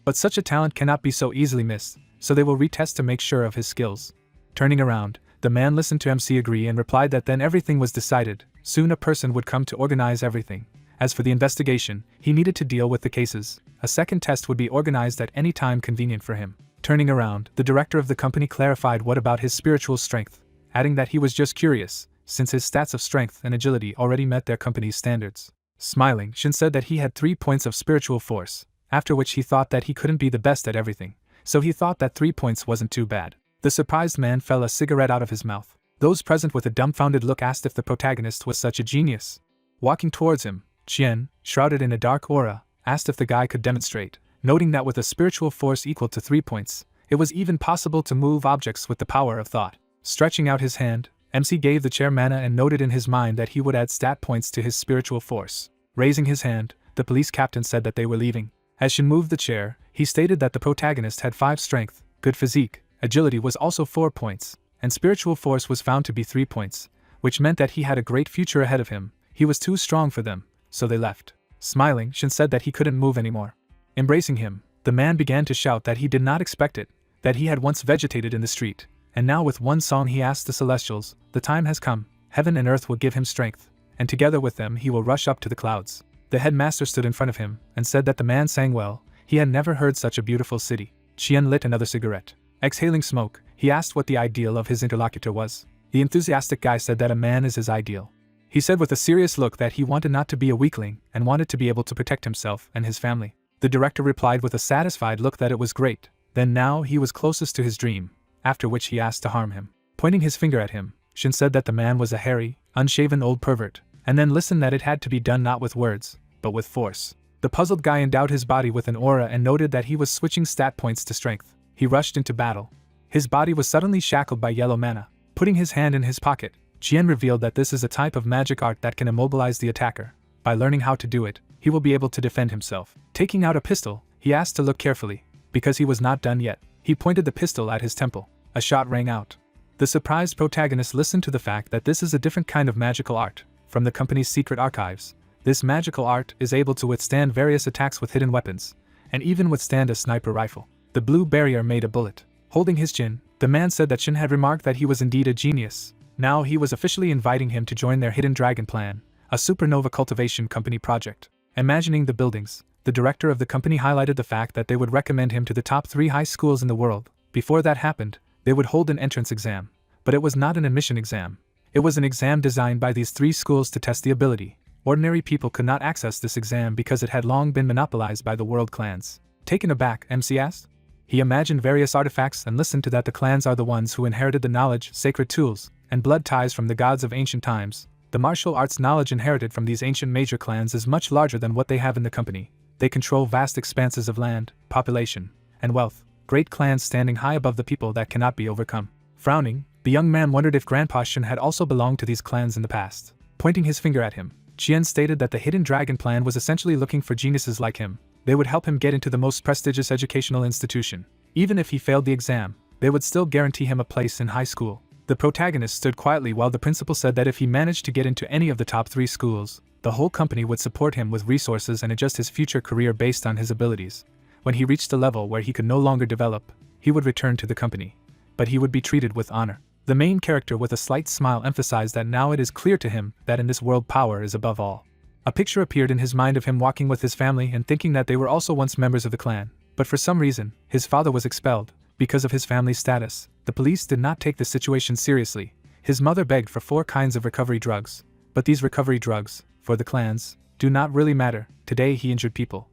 But such a talent cannot be so easily missed, so they will retest to make sure of his skills. Turning around, the man listened to MC agree and replied that then everything was decided. Soon a person would come to organize everything. As for the investigation, he needed to deal with the cases. A second test would be organized at any time convenient for him. Turning around, the director of the company clarified what about his spiritual strength, adding that he was just curious, since his stats of strength and agility already met their company's standards. Smiling, Shin said that he had 3 points of spiritual force, after which he thought that he couldn't be the best at everything, so he thought that 3 points wasn't too bad. The surprised man fell a cigarette out of his mouth. Those present with a dumbfounded look asked if the protagonist was such a genius. Walking towards him, Qian, shrouded in a dark aura, asked if the guy could demonstrate, noting that with a spiritual force equal to 3 points, it was even possible to move objects with the power of thought. Stretching out his hand, MC gave the chair mana and noted in his mind that he would add stat points to his spiritual force. Raising his hand, the police captain said that they were leaving. As Shin moved the chair, he stated that the protagonist had 5 strength, good physique, agility was also 4 points, and spiritual force was found to be 3 points, which meant that he had a great future ahead of him. He was too strong for them, so they left. Smiling, Shin said that he couldn't move anymore. Embracing him, the man began to shout that he did not expect it, that he had once vegetated in the street, and now with one song he asked the celestials, the time has come, heaven and earth will give him strength, and together with them he will rush up to the clouds. The headmaster stood in front of him, and said that the man sang well, he had never heard such a beautiful city. Qian lit another cigarette. Exhaling smoke, he asked what the ideal of his interlocutor was. The enthusiastic guy said that a man is his ideal. He said with a serious look that he wanted not to be a weakling, and wanted to be able to protect himself and his family. The director replied with a satisfied look that it was great, then now he was closest to his dream, after which he asked to harm him. Pointing his finger at him, Shin said that the man was a hairy, unshaven old pervert, and then listened that it had to be done not with words, but with force. The puzzled guy endowed his body with an aura and noted that he was switching stat points to strength. He rushed into battle. His body was suddenly shackled by yellow mana. Putting his hand in his pocket, Qian revealed that this is a type of magic art that can immobilize the attacker. By learning how to do it, he will be able to defend himself. Taking out a pistol, he asked to look carefully, because he was not done yet. He pointed the pistol at his temple. A shot rang out. The surprised protagonist listened to the fact that this is a different kind of magical art, from the company's secret archives. This magical art is able to withstand various attacks with hidden weapons, and even withstand a sniper rifle. The blue barrier made a bullet. Holding his chin, the man said that Shin had remarked that he was indeed a genius. Now he was officially inviting him to join their hidden dragon plan, a supernova cultivation company project. Imagining the buildings, the director of the company highlighted the fact that they would recommend him to the top 3 high schools in the world. Before that happened, they would hold an entrance exam, but it was not an admission exam. It was an exam designed by these 3 schools to test the ability. Ordinary people could not access this exam because it had long been monopolized by the world clans. Taken aback, MC asked. He imagined various artifacts and listened to that the clans are the ones who inherited the knowledge, sacred tools, and blood ties from the gods of ancient times. The martial arts knowledge inherited from these ancient major clans is much larger than what they have in the company. They control vast expanses of land, population, and wealth, great clans standing high above the people that cannot be overcome. Frowning, the young man wondered if Grandpa Shin had also belonged to these clans in the past. Pointing his finger at him, Qian stated that the Hidden Dragon plan was essentially looking for geniuses like him. They would help him get into the most prestigious educational institution. Even if he failed the exam, they would still guarantee him a place in high school. The protagonist stood quietly while the principal said that if he managed to get into any of the top 3 schools, the whole company would support him with resources and adjust his future career based on his abilities. When he reached a level where he could no longer develop, he would return to the company. But he would be treated with honor. The main character with a slight smile emphasized that now it is clear to him that in this world power is above all. A picture appeared in his mind of him walking with his family and thinking that they were also once members of the clan, but for some reason, his father was expelled. Because of his family's status, the police did not take the situation seriously. His mother begged for 4 kinds of recovery drugs, but these recovery drugs, for the clans, do not really matter. Today he injured people.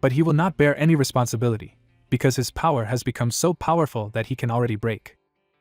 But he will not bear any responsibility, because his power has become so powerful that he can already break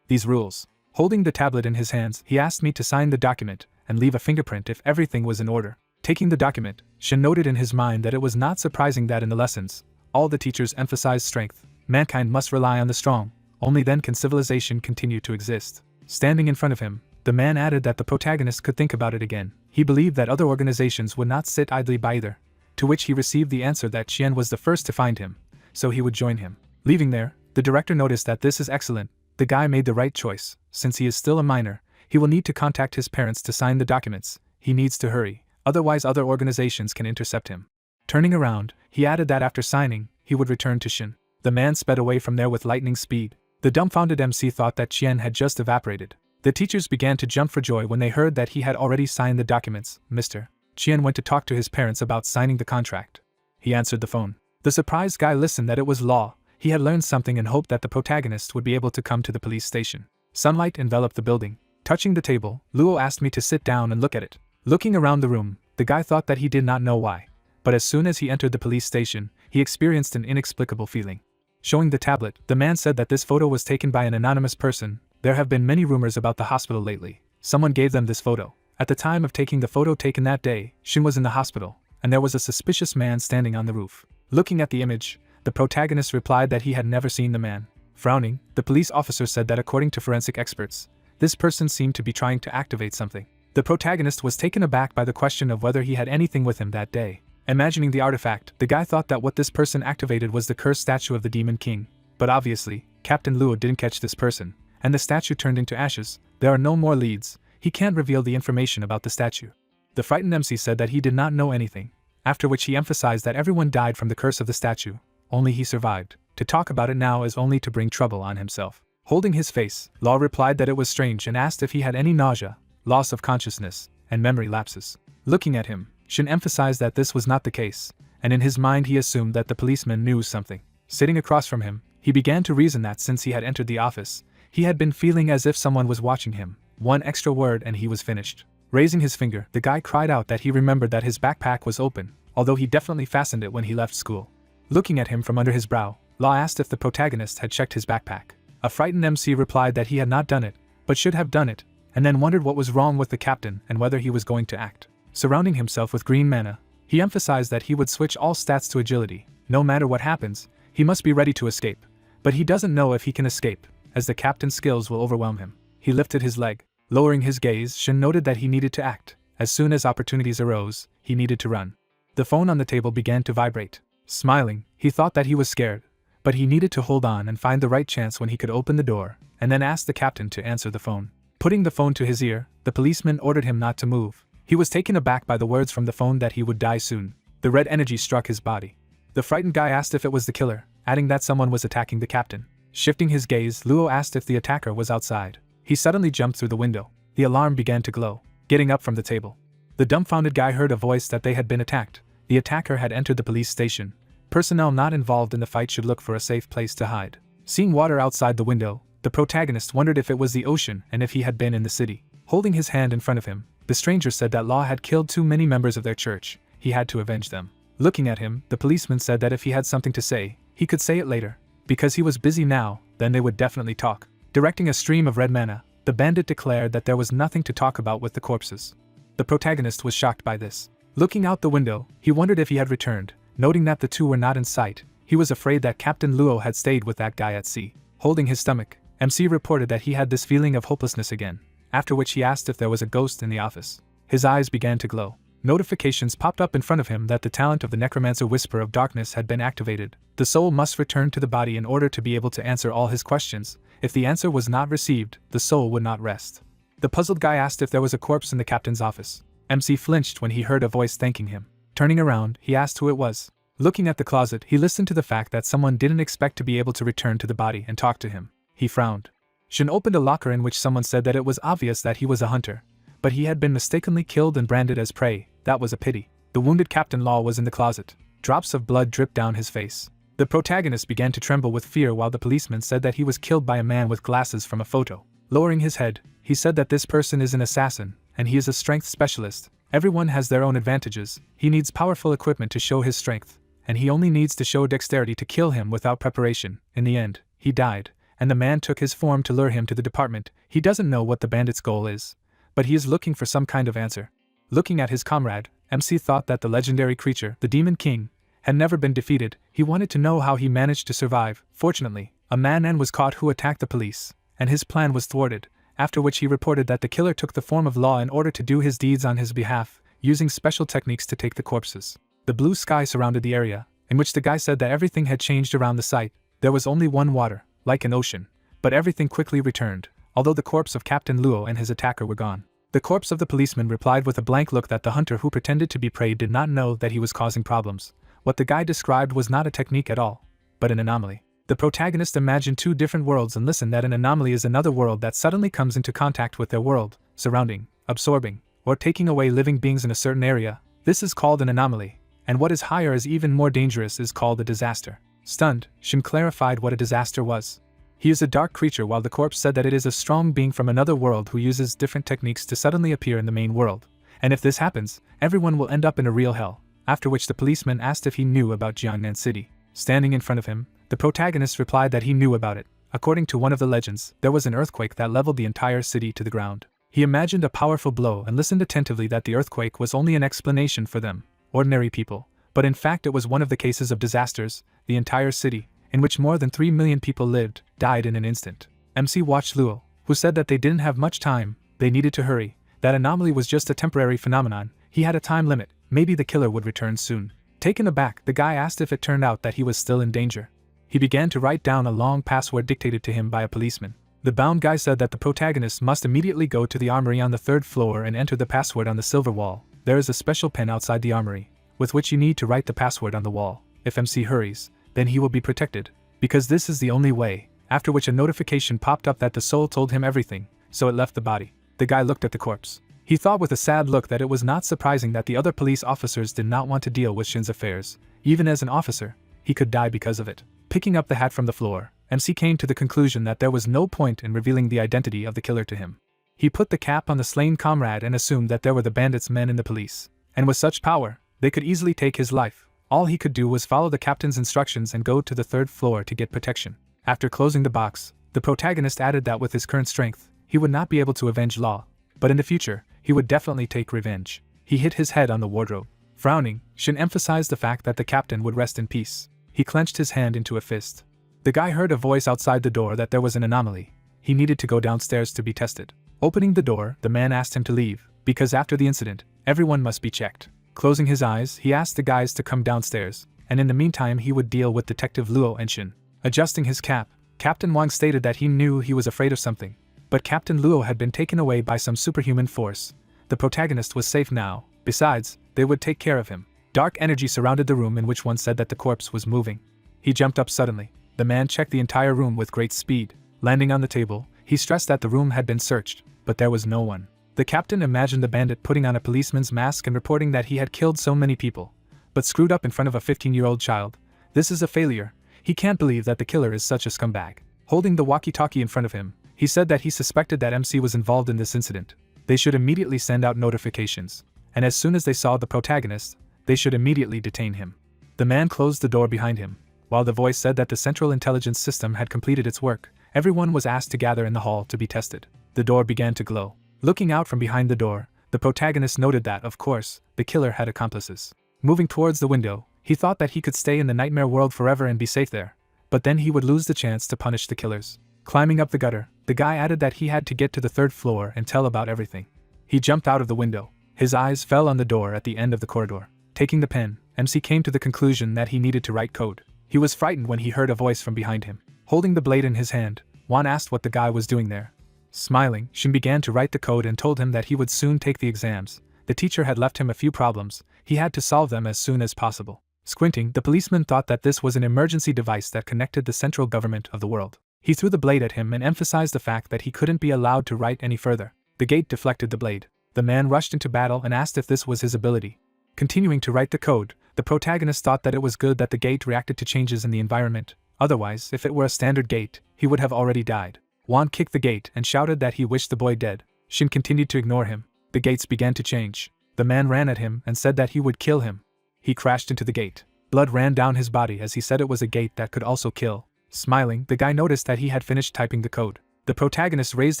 these rules. Holding the tablet in his hands, he asked me to sign the document and leave a fingerprint if everything was in order. Taking the document, Shin noted in his mind that it was not surprising that in the lessons, all the teachers emphasized strength. Mankind must rely on the strong, only then can civilization continue to exist. Standing in front of him, the man added that the protagonist could think about it again. He believed that other organizations would not sit idly by either, to which he received the answer that Qian was the first to find him, so he would join him. Leaving there, the director noticed that this is excellent. The guy made the right choice. Since he is still a minor, he will need to contact his parents to sign the documents. He needs to hurry, otherwise other organizations can intercept him. Turning around, he added that after signing, he would return to Shin. The man sped away from there with lightning speed. The dumbfounded MC thought that Qian had just evaporated. The teachers began to jump for joy when they heard that he had already signed the documents. Mr. Qian went to talk to his parents about signing the contract. He answered the phone. The surprised guy listened that it was Law. He had learned something and hoped that the protagonist would be able to come to the police station. Sunlight enveloped the building. Touching the table, Luo asked me to sit down and look at it. Looking around the room, the guy thought that he did not know why. But as soon as he entered the police station, he experienced an inexplicable feeling. Showing the tablet, the man said that this photo was taken by an anonymous person. There have been many rumors about the hospital lately. Someone gave them this photo. At the time of taking the photo taken that day, Shin was in the hospital, and there was a suspicious man standing on the roof. Looking at the image, the protagonist replied that he had never seen the man. Frowning, the police officer said that according to forensic experts, this person seemed to be trying to activate something. The protagonist was taken aback by the question of whether he had anything with him that day. Imagining the artifact, the guy thought that what this person activated was the cursed statue of the Demon King. But obviously, Captain Luo didn't catch this person, and the statue turned into ashes. There are no more leads. He can't reveal the information about the statue. The frightened MC said that he did not know anything, after which he emphasized that everyone died from the curse of the statue, only he survived. To talk about it now is only to bring trouble on himself. Holding his face, Law replied that it was strange and asked if he had any nausea, loss of consciousness, and memory lapses. Looking at him, Shin emphasized that this was not the case, and in his mind he assumed that the policeman knew something. Sitting across from him, he began to reason that since he had entered the office, he had been feeling as if someone was watching him. One extra word and he was finished. Raising his finger, the guy cried out that he remembered that his backpack was open, although he definitely fastened it when he left school. Looking at him from under his brow, Law asked if the protagonist had checked his backpack. A frightened MC replied that he had not done it, but should have done it, and then wondered what was wrong with the captain and whether he was going to act. Surrounding himself with green mana, he emphasized that he would switch all stats to agility. No matter what happens, he must be ready to escape. But he doesn't know if he can escape, as the captain's skills will overwhelm him. He lifted his leg. Lowering his gaze, Shin noted that he needed to act. As soon as opportunities arose, he needed to run. The phone on the table began to vibrate. Smiling, he thought that he was scared, but he needed to hold on and find the right chance when he could open the door, and then ask the captain to answer the phone. Putting the phone to his ear, the policeman ordered him not to move. He was taken aback by the words from the phone that he would die soon. The red energy struck his body. The frightened guy asked if it was the killer, adding that someone was attacking the captain. Shifting his gaze, Luo asked if the attacker was outside. He suddenly jumped through the window. The alarm began to glow. Getting up from the table, the dumbfounded guy heard a voice that they had been attacked. The attacker had entered the police station. Personnel not involved in the fight should look for a safe place to hide. Seeing water outside the window, the protagonist wondered if it was the ocean and if he had been in the city. Holding his hand in front of him, the stranger said that Law had killed too many members of their church. He had to avenge them. Looking at him, the policeman said that if he had something to say, he could say it later. Because he was busy now, then they would definitely talk. Directing a stream of red mana, the bandit declared that there was nothing to talk about with the corpses. The protagonist was shocked by this. Looking out the window, he wondered if he had returned. Noting that the two were not in sight, he was afraid that Captain Luo had stayed with that guy at sea. Holding his stomach, MC reported that he had this feeling of hopelessness again, after which he asked if there was a ghost in the office. His eyes began to glow. Notifications popped up in front of him that the talent of the necromancer Whisper of Darkness had been activated. The soul must return to the body in order to be able to answer all his questions. If the answer was not received, the soul would not rest. The puzzled guy asked if there was a corpse in the captain's office. MC flinched when he heard a voice thanking him. Turning around, he asked who it was. Looking at the closet, he listened to the fact that someone didn't expect to be able to return to the body and talk to him. He frowned. Shin opened a locker in which someone said that it was obvious that he was a hunter, but he had been mistakenly killed and branded as prey. That was a pity. The wounded Captain Law was in the closet. Drops of blood dripped down his face. The protagonist began to tremble with fear while the policeman said that he was killed by a man with glasses from a photo. Lowering his head, he said that this person is an assassin, and he is a strength specialist. Everyone has their own advantages. He needs powerful equipment to show his strength, and he only needs to show dexterity to kill him without preparation. In the end, he died, and the man took his form to lure him to the department. He doesn't know what the bandit's goal is, but he is looking for some kind of answer. Looking at his comrade, MC thought that the legendary creature, the Demon King, had never been defeated. He wanted to know how he managed to survive. Fortunately, a man was caught who attacked the police, and his plan was thwarted, after which he reported that the killer took the form of Law in order to do his deeds on his behalf, using special techniques to take the corpses. The blue sky surrounded the area, in which the guy said that everything had changed around the site. There was only one water, like an ocean, but everything quickly returned, although the corpse of Captain Luo and his attacker were gone. The corpse of the policeman replied with a blank look that the hunter who pretended to be prey did not know that he was causing problems. What the guy described was not a technique at all, but an anomaly. The protagonist imagined two different worlds and listened that an anomaly is another world that suddenly comes into contact with their world, surrounding, absorbing, or taking away living beings in a certain area. This is called an anomaly, and what is higher is even more dangerous is called a disaster. Stunned, Shin clarified what a disaster was. He is a dark creature while the corpse said that it is a strong being from another world who uses different techniques to suddenly appear in the main world. And if this happens, everyone will end up in a real hell. After which the policeman asked if he knew about Jiangnan City. Standing in front of him, The protagonist replied that he knew about it. According to one of the legends, there was an earthquake that leveled the entire city to the ground. He imagined a powerful blow and listened attentively that the earthquake was only an explanation for them, ordinary people, but in fact it was one of the cases of disasters. The entire city, in which more than 3 million people lived, died in an instant. MC watched Luo, who said that they didn't have much time, they needed to hurry, that anomaly was just a temporary phenomenon, he had a time limit, maybe the killer would return soon. Taken aback, the guy asked if it turned out that he was still in danger. He began to write down a long password dictated to him by a policeman. The bound guy said that the protagonist must immediately go to the armory on the 3rd floor and enter the password on the silver wall. There is a special pen outside the armory, with which you need to write the password on the wall. If MC hurries, then he will be protected, because this is the only way, after which a notification popped up that the soul told him everything, so it left the body. The guy looked at the corpse. He thought with a sad look that it was not surprising that the other police officers did not want to deal with Shin's affairs. Even as an officer, he could die because of it. Picking up the hat from the floor, MC came to the conclusion that there was no point in revealing the identity of the killer to him. He put the cap on the slain comrade and assumed that there were the bandits' men in the police. And with such power, they could easily take his life. All he could do was follow the captain's instructions and go to the 3rd floor to get protection. After closing the box, the protagonist added that with his current strength, he would not be able to avenge Law, but in the future, he would definitely take revenge. He hit his head on the wardrobe. Frowning, Shin emphasized the fact that the captain would rest in peace. He clenched his hand into a fist. The guy heard a voice outside the door that there was an anomaly. He needed to go downstairs to be tested. Opening the door, the man asked him to leave, because after the incident, everyone must be checked. Closing his eyes, he asked the guys to come downstairs, and in the meantime he would deal with Detective Luo and Shin. Adjusting his cap, Captain Wang stated that he knew he was afraid of something, but Captain Luo had been taken away by some superhuman force. The protagonist was safe now. Besides, they would take care of him. Dark energy surrounded the room in which one said that the corpse was moving. He jumped up suddenly. The man checked the entire room with great speed. Landing on the table, he stressed that the room had been searched, but there was no one. The captain imagined the bandit putting on a policeman's mask and reporting that he had killed so many people, but screwed up in front of a 15-year-old child. This is a failure. He can't believe that the killer is such a scumbag. Holding the walkie-talkie in front of him, he said that he suspected that MC was involved in this incident. They should immediately send out notifications, and as soon as they saw the protagonist, they should immediately detain him. The man closed the door behind him. While the voice said that the central intelligence system had completed its work, everyone was asked to gather in the hall to be tested. The door began to glow. Looking out from behind the door, the protagonist noted that, of course, the killer had accomplices. Moving towards the window, he thought that he could stay in the nightmare world forever and be safe there, but then he would lose the chance to punish the killers. Climbing up the gutter, the guy added that he had to get to the 3rd floor and tell about everything. He jumped out of the window. His eyes fell on the door at the end of the corridor. Taking the pen, MC came to the conclusion that he needed to write code. He was frightened when he heard a voice from behind him. Holding the blade in his hand, Juan asked what the guy was doing there. Smiling, Shin began to write the code and told him that he would soon take the exams. The teacher had left him a few problems. He had to solve them as soon as possible. Squinting, the policeman thought that this was an emergency device that connected the central government of the world. He threw the blade at him and emphasized the fact that he couldn't be allowed to write any further. The gate deflected the blade. The man rushed into battle and asked if this was his ability. Continuing to write the code, the protagonist thought that it was good that the gate reacted to changes in the environment. Otherwise, if it were a standard gate, he would have already died. Juan kicked the gate and shouted that he wished the boy dead. Shin continued to ignore him. The gates began to change. The man ran at him and said that he would kill him. He crashed into the gate. Blood ran down his body as he said it was a gate that could also kill. Smiling, the guy noticed that he had finished typing the code. The protagonist raised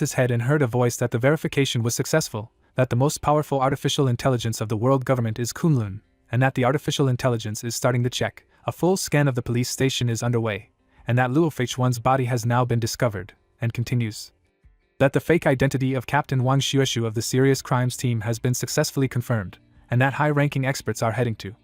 his head and heard a voice that the verification was successful, that the most powerful artificial intelligence of the world government is Kunlun, and that the artificial intelligence is starting the check. A full scan of the police station is underway, and that Luo Feichuan's body has now been discovered, and continues. That the fake identity of Captain Wang Xiueshu of the Serious Crimes team has been successfully confirmed, and that high-ranking experts are heading to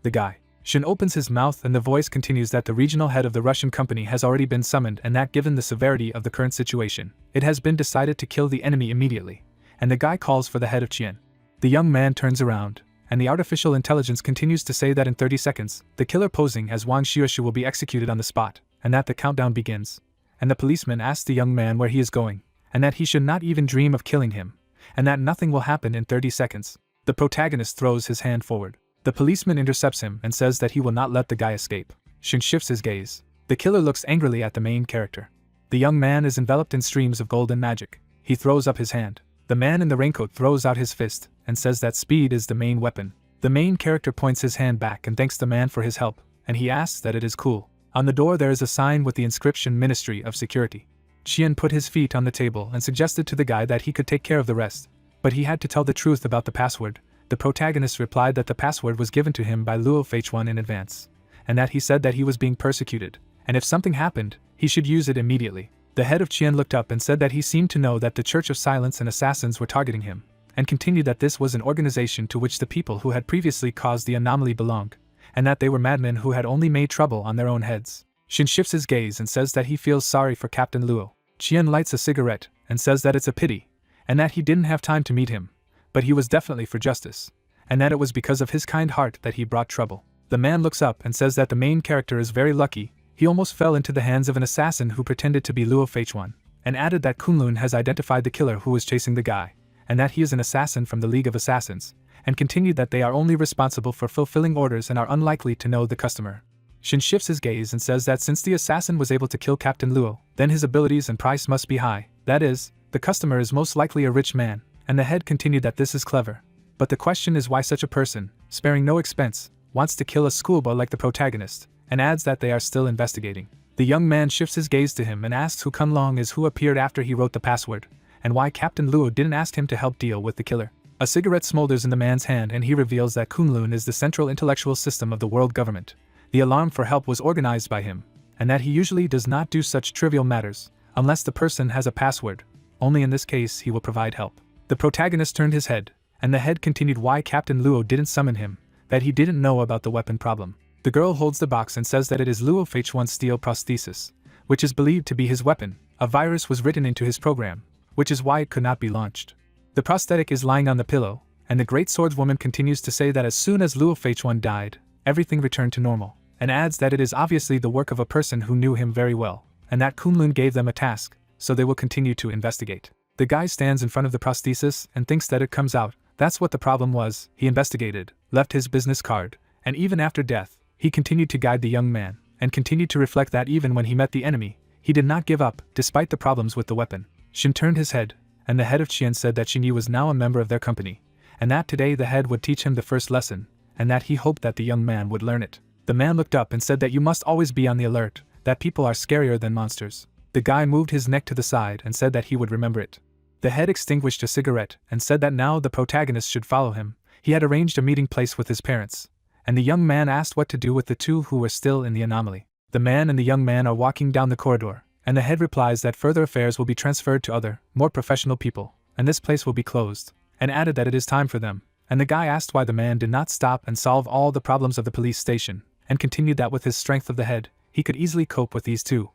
the guy. Shin opens his mouth and the voice continues that the regional head of the Russian company has already been summoned and that given the severity of the current situation, it has been decided to kill the enemy immediately, and the guy calls for the head of Qian. The young man turns around, and the artificial intelligence continues to say that in 30 seconds, the killer posing as Wang Xiueshu will be executed on the spot, and that the countdown begins. And the policeman asks the young man where he is going, and that he should not even dream of killing him, and that nothing will happen in 30 seconds. The protagonist throws his hand forward. The policeman intercepts him and says that he will not let the guy escape. Shin shifts his gaze. The killer looks angrily at the main character. The young man is enveloped in streams of golden magic. He throws up his hand. The man in the raincoat throws out his fist and says that speed is the main weapon. The main character points his hand back and thanks the man for his help, and he asks that it is cool. On the door there is a sign with the inscription Ministry of Security. Qian put his feet on the table and suggested to the guy that he could take care of the rest, but he had to tell the truth about the password. The protagonist replied that the password was given to him by Luo Feichuan in advance, and that he said that he was being persecuted, and if something happened, he should use it immediately. The head of Qian looked up and said that he seemed to know that the Church of Silence and assassins were targeting him, and continued that this was an organization to which the people who had previously caused the anomaly belonged, and that they were madmen who had only made trouble on their own heads. Shin shifts his gaze and says that he feels sorry for Captain Luo. Qian lights a cigarette and says that it's a pity, and that he didn't have time to meet him, but he was definitely for justice, and that it was because of his kind heart that he brought trouble. The man looks up and says that the main character is very lucky, he almost fell into the hands of an assassin who pretended to be Luo Feichuan, and added that Kunlun has identified the killer who was chasing the guy, and that he is an assassin from the League of Assassins, and continued that they are only responsible for fulfilling orders and are unlikely to know the customer. Shin shifts his gaze and says that since the assassin was able to kill Captain Luo, then his abilities and price must be high, that is, the customer is most likely a rich man, and the head continued that this is clever. But the question is why such a person, sparing no expense, wants to kill a schoolboy like the protagonist, and adds that they are still investigating. The young man shifts his gaze to him and asks who Kunlong is, who appeared after he wrote the password, and why Captain Luo didn't ask him to help deal with the killer. A cigarette smolders in the man's hand and he reveals that Kunlun is the central intellectual system of the world government. The alarm for help was organized by him, and that he usually does not do such trivial matters, unless the person has a password. Only in this case he will provide help. The protagonist turned his head, and the head continued why Captain Luo didn't summon him, that he didn't know about the weapon problem. The girl holds the box and says that it is Luo Feichuan's steel prosthesis, which is believed to be his weapon. A virus was written into his program, which is why it could not be launched. The prosthetic is lying on the pillow, and the great swordswoman continues to say that as soon as Luo Feichuan died, everything returned to normal, and adds that it is obviously the work of a person who knew him very well, and that Kunlun gave them a task, so they will continue to investigate. The guy stands in front of the prosthesis and thinks that it comes out. That's what the problem was. He investigated, left his business card, and even after death, he continued to guide the young man, and continued to reflect that even when he met the enemy, he did not give up, despite the problems with the weapon. Shin turned his head, and the head of Qian said that Shinyi was now a member of their company, and that today the head would teach him the first lesson, and that he hoped that the young man would learn it. The man looked up and said that you must always be on the alert, that people are scarier than monsters. The guy moved his neck to the side and said that he would remember it. The head extinguished a cigarette and said that now the protagonist should follow him. He had arranged a meeting place with his parents, and the young man asked what to do with the two who were still in the anomaly. The man and the young man are walking down the corridor, and the head replies that further affairs will be transferred to other, more professional people, and this place will be closed, and added that it is time for them. And the guy asked why the man did not stop and solve all the problems of the police station, and continued that with his strength of the head, he could easily cope with these two.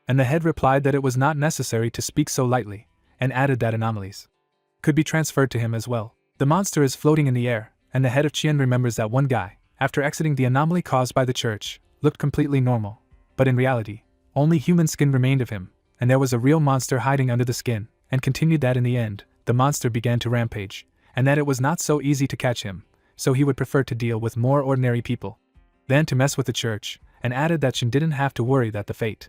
And the head replied that it was not necessary to speak so lightly, and added that anomalies could be transferred to him as well. The monster is floating in the air, and the head of Qian remembers that one guy, after exiting the anomaly caused by the church, looked completely normal, but in reality, only human skin remained of him, and there was a real monster hiding under the skin, and continued that in the end, the monster began to rampage, and that it was not so easy to catch him, so he would prefer to deal with more ordinary people than to mess with the church, and added that Shin didn't have to worry that the fate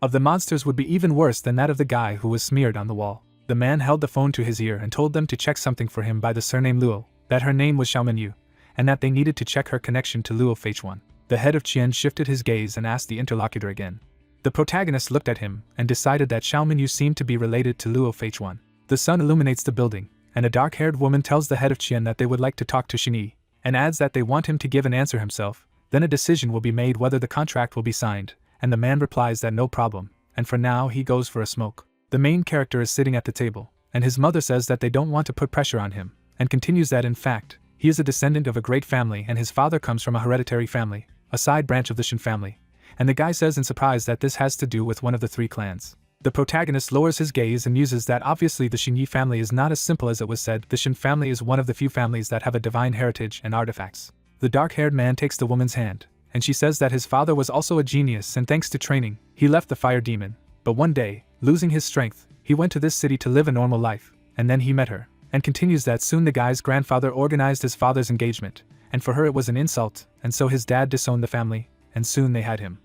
of the monsters would be even worse than that of the guy who was smeared on the wall. The man held the phone to his ear and told them to check something for him by the surname Luo, that her name was Xiaominyu, and that they needed to check her connection to Luo Feichuan. The head of Qian shifted his gaze and asked the interlocutor again. The protagonist looked at him and decided that Xiaominyu seemed to be related to Luo Feichuan. The sun illuminates the building, and a dark-haired woman tells the head of Qian that they would like to talk to Shinyi, and adds that they want him to give an answer himself, then a decision will be made whether the contract will be signed, and the man replies that no problem, and for now he goes for a smoke. The main character is sitting at the table, and his mother says that they don't want to put pressure on him, and continues that in fact, he is a descendant of a great family and his father comes from a hereditary family, a side branch of the Shin family, and the guy says in surprise that this has to do with one of the three clans. The protagonist lowers his gaze and muses that obviously the Shinyi family is not as simple as it was said. The Shin family is one of the few families that have a divine heritage and artifacts. The dark-haired man takes the woman's hand, and she says that his father was also a genius and thanks to training, he left the fire demon, but one day, losing his strength, he went to this city to live a normal life, and then he met her, and continues that soon the guy's grandfather organized his father's engagement, and for her it was an insult, and so his dad disowned the family, and soon they had him.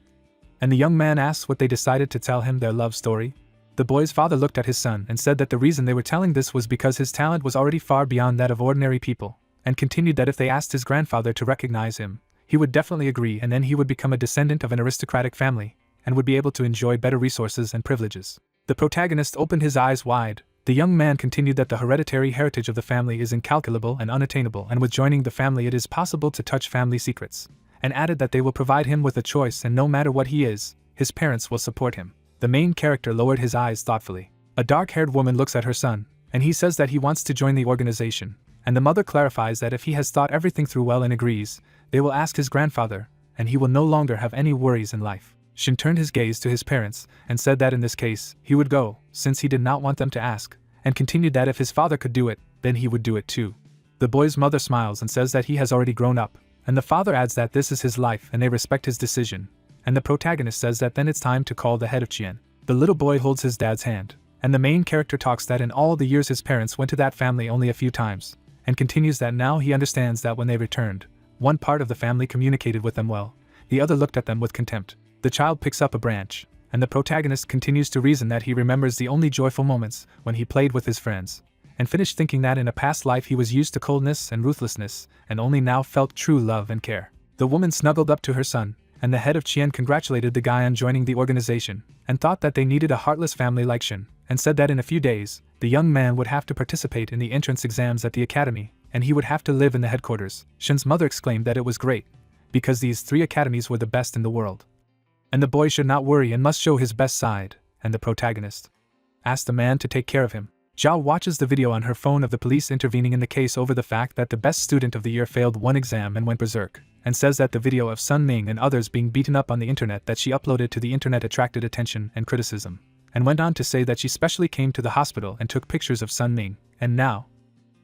And the young man asks what they decided to tell him their love story. The boy's father looked at his son and said that the reason they were telling this was because his talent was already far beyond that of ordinary people, and continued that if they asked his grandfather to recognize him, he would definitely agree, and then he would become a descendant of an aristocratic family, and would be able to enjoy better resources and privileges. The protagonist opened his eyes wide. The young man continued that the hereditary heritage of the family is incalculable and unattainable, and with joining the family it is possible to touch family secrets, and added that they will provide him with a choice, and no matter what he is, his parents will support him. The main character lowered his eyes thoughtfully. A dark-haired woman looks at her son, and he says that he wants to join the organization, and the mother clarifies that if he has thought everything through well and agrees, they will ask his grandfather, and he will no longer have any worries in life. Shin turned his gaze to his parents, and said that in this case, he would go, since he did not want them to ask, and continued that if his father could do it, then he would do it too. The boy's mother smiles and says that he has already grown up, and the father adds that this is his life and they respect his decision, and the protagonist says that then it's time to call the head of Chien. The little boy holds his dad's hand, and the main character talks that in all the years his parents went to that family only a few times, and continues that now he understands that when they returned, one part of the family communicated with them well, the other looked at them with contempt. The child picks up a branch, and the protagonist continues to reason that he remembers the only joyful moments when he played with his friends, and finished thinking that in a past life he was used to coldness and ruthlessness, and only now felt true love and care. The woman snuggled up to her son, and the head of Chien congratulated the guy on joining the organization, and thought that they needed a heartless family like Shin, and said that in a few days, the young man would have to participate in the entrance exams at the academy, and he would have to live in the headquarters. Shin's mother exclaimed that it was great, because these 3 academies were the best in the world, and the boy should not worry and must show his best side, and the protagonist asked the man to take care of him. Zhao watches the video on her phone of the police intervening in the case over the fact that the best student of the year failed one exam and went berserk, and says that the video of Sun Ming and others being beaten up on the internet that she uploaded to the internet attracted attention and criticism, and went on to say that she specially came to the hospital and took pictures of Sun Ming, and now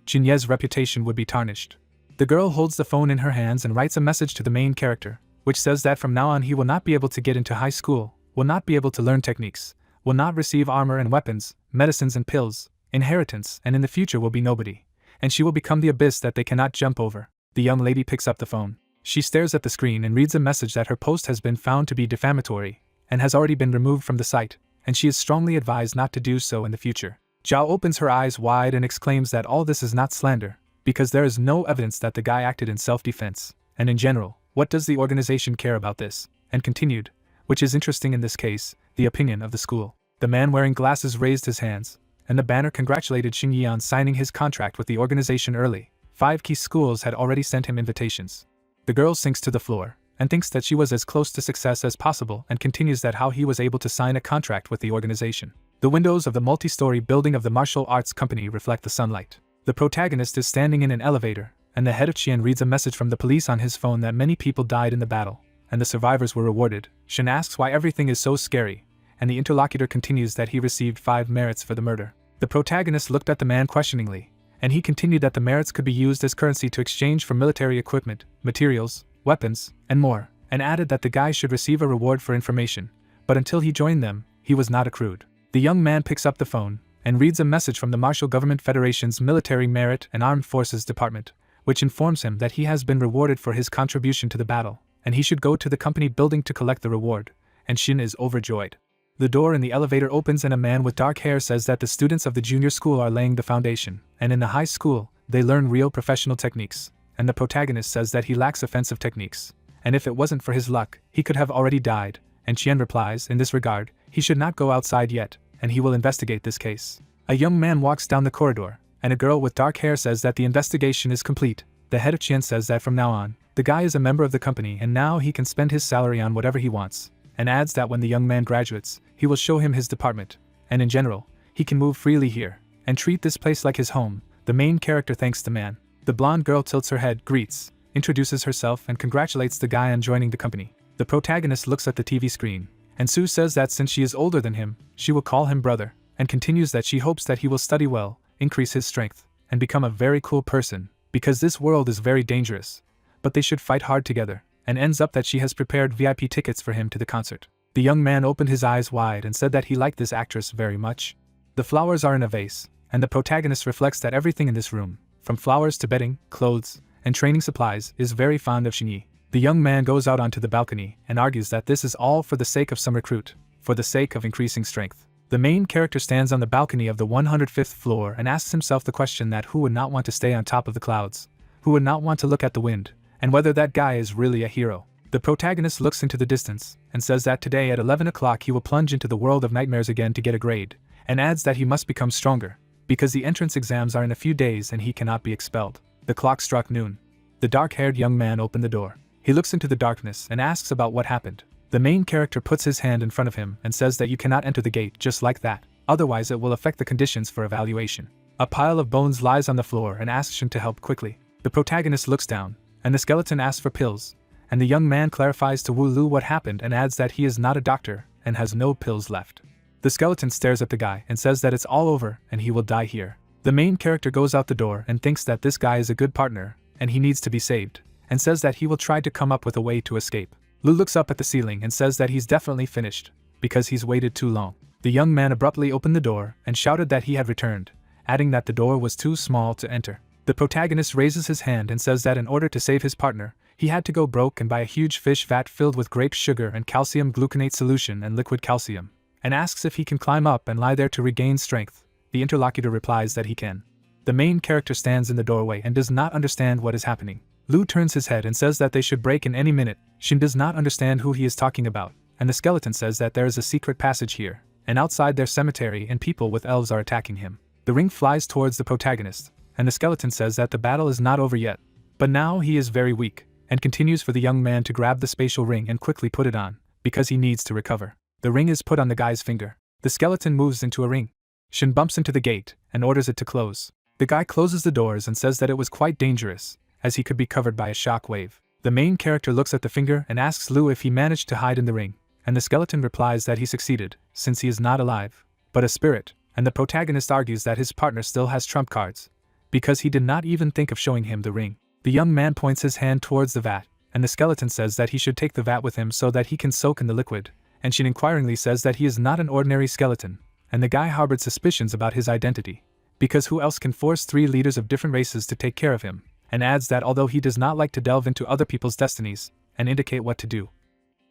Jinye's reputation would be tarnished. The girl holds the phone in her hands and writes a message to the main character, which says that from now on he will not be able to get into high school, will not be able to learn techniques, will not receive armor and weapons, medicines and pills, inheritance, and in the future will be nobody, and she will become the abyss that they cannot jump over. The young lady picks up the phone. She stares at the screen and reads a message that her post has been found to be defamatory, and has already been removed from the site, and she is strongly advised not to do so in the future. Zhao opens her eyes wide and exclaims that all this is not slander, because there is no evidence that the guy acted in self-defense, and in general, what does the organization care about this? And continued, which is interesting in this case, the opinion of the school. The man wearing glasses raised his hands, and the banner congratulated Xingyi on signing his contract with the organization early. 5 key schools had already sent him invitations. The girl sinks to the floor, and thinks that she was as close to success as possible, and continues that how he was able to sign a contract with the organization. The windows of the multi-story building of the martial arts company reflect the sunlight. The protagonist is standing in an elevator, and the head of Chien reads a message from the police on his phone that many people died in the battle, and the survivors were rewarded. Shin asks why everything is so scary, and the interlocutor continues that he received 5 merits for the murder. The protagonist looked at the man questioningly, and he continued that the merits could be used as currency to exchange for military equipment, materials, weapons, and more, and added that the guy should receive a reward for information, but until he joined them, he was not accrued. The young man picks up the phone, and reads a message from the Martial Government Federation's Military Merit and Armed Forces Department, which informs him that he has been rewarded for his contribution to the battle, and he should go to the company building to collect the reward, and Shin is overjoyed. The door in the elevator opens and a man with dark hair says that the students of the junior school are laying the foundation, and in the high school, they learn real professional techniques, and the protagonist says that he lacks offensive techniques, and if it wasn't for his luck, he could have already died, and Chien replies, in this regard, he should not go outside yet, and he will investigate this case. A young man walks down the corridor, and a girl with dark hair says that the investigation is complete. The head of Chien says that from now on, the guy is a member of the company and now he can spend his salary on whatever he wants, and adds that when the young man graduates, he will show him his department, and in general, he can move freely here, and treat this place like his home. The main character thanks the man. The blonde girl tilts her head, greets, introduces herself and congratulates the guy on joining the company. The protagonist looks at the TV screen, and Sue says that since she is older than him, she will call him brother, and continues that she hopes that he will study well, increase his strength, and become a very cool person, because this world is very dangerous, but they should fight hard together, and ends up that she has prepared VIP tickets for him to the concert. The young man opened his eyes wide and said that he liked this actress very much. The flowers are in a vase, and the protagonist reflects that everything in this room, from flowers to bedding, clothes, and training supplies, is very fond of Xingyi. The young man goes out onto the balcony and argues that this is all for the sake of some recruit, for the sake of increasing strength. The main character stands on the balcony of the 105th floor and asks himself the question that who would not want to stay on top of the clouds, who would not want to look at the wind, and whether that guy is really a hero. The protagonist looks into the distance, and says that today at 11 o'clock he will plunge into the world of nightmares again to get a grade, and adds that he must become stronger, because the entrance exams are in a few days and he cannot be expelled. The clock struck noon. The dark-haired young man opened the door. He looks into the darkness and asks about what happened. The main character puts his hand in front of him and says that you cannot enter the gate just like that, otherwise it will affect the conditions for evaluation. A pile of bones lies on the floor and asks him to help quickly. The protagonist looks down, and the skeleton asks for pills, and the young man clarifies to Wu Lu what happened and adds that he is not a doctor and has no pills left. The skeleton stares at the guy and says that it's all over and he will die here. The main character goes out the door and thinks that this guy is a good partner and he needs to be saved, and says that he will try to come up with a way to escape. Lu looks up at the ceiling and says that he's definitely finished, because he's waited too long. The young man abruptly opened the door and shouted that he had returned, adding that the door was too small to enter. The protagonist raises his hand and says that in order to save his partner, he had to go broke and buy a huge fish vat filled with grape sugar and calcium gluconate solution and liquid calcium, and asks if he can climb up and lie there to regain strength. The interlocutor replies that he can. The main character stands in the doorway and does not understand what is happening. Lu turns his head and says that they should break in any minute. Shin does not understand who he is talking about, and the skeleton says that there is a secret passage here, and outside their cemetery and people with elves are attacking him. The ring flies towards the protagonist, and the skeleton says that the battle is not over yet, but now he is very weak, and continues for the young man to grab the spatial ring and quickly put it on, because he needs to recover. The ring is put on the guy's finger. The skeleton moves into a ring. Shin bumps into the gate and orders it to close. The guy closes the doors and says that it was quite dangerous, as he could be covered by a shock wave. The main character looks at the finger and asks Lu if he managed to hide in the ring, and the skeleton replies that he succeeded, since he is not alive, but a spirit, and the protagonist argues that his partner still has trump cards, because he did not even think of showing him the ring. The young man points his hand towards the vat, and the skeleton says that he should take the vat with him so that he can soak in the liquid, and Shin inquiringly says that he is not an ordinary skeleton, and the guy harbored suspicions about his identity, because who else can force 3 leaders of different races to take care of him, and adds that although he does not like to delve into other people's destinies and indicate what to do,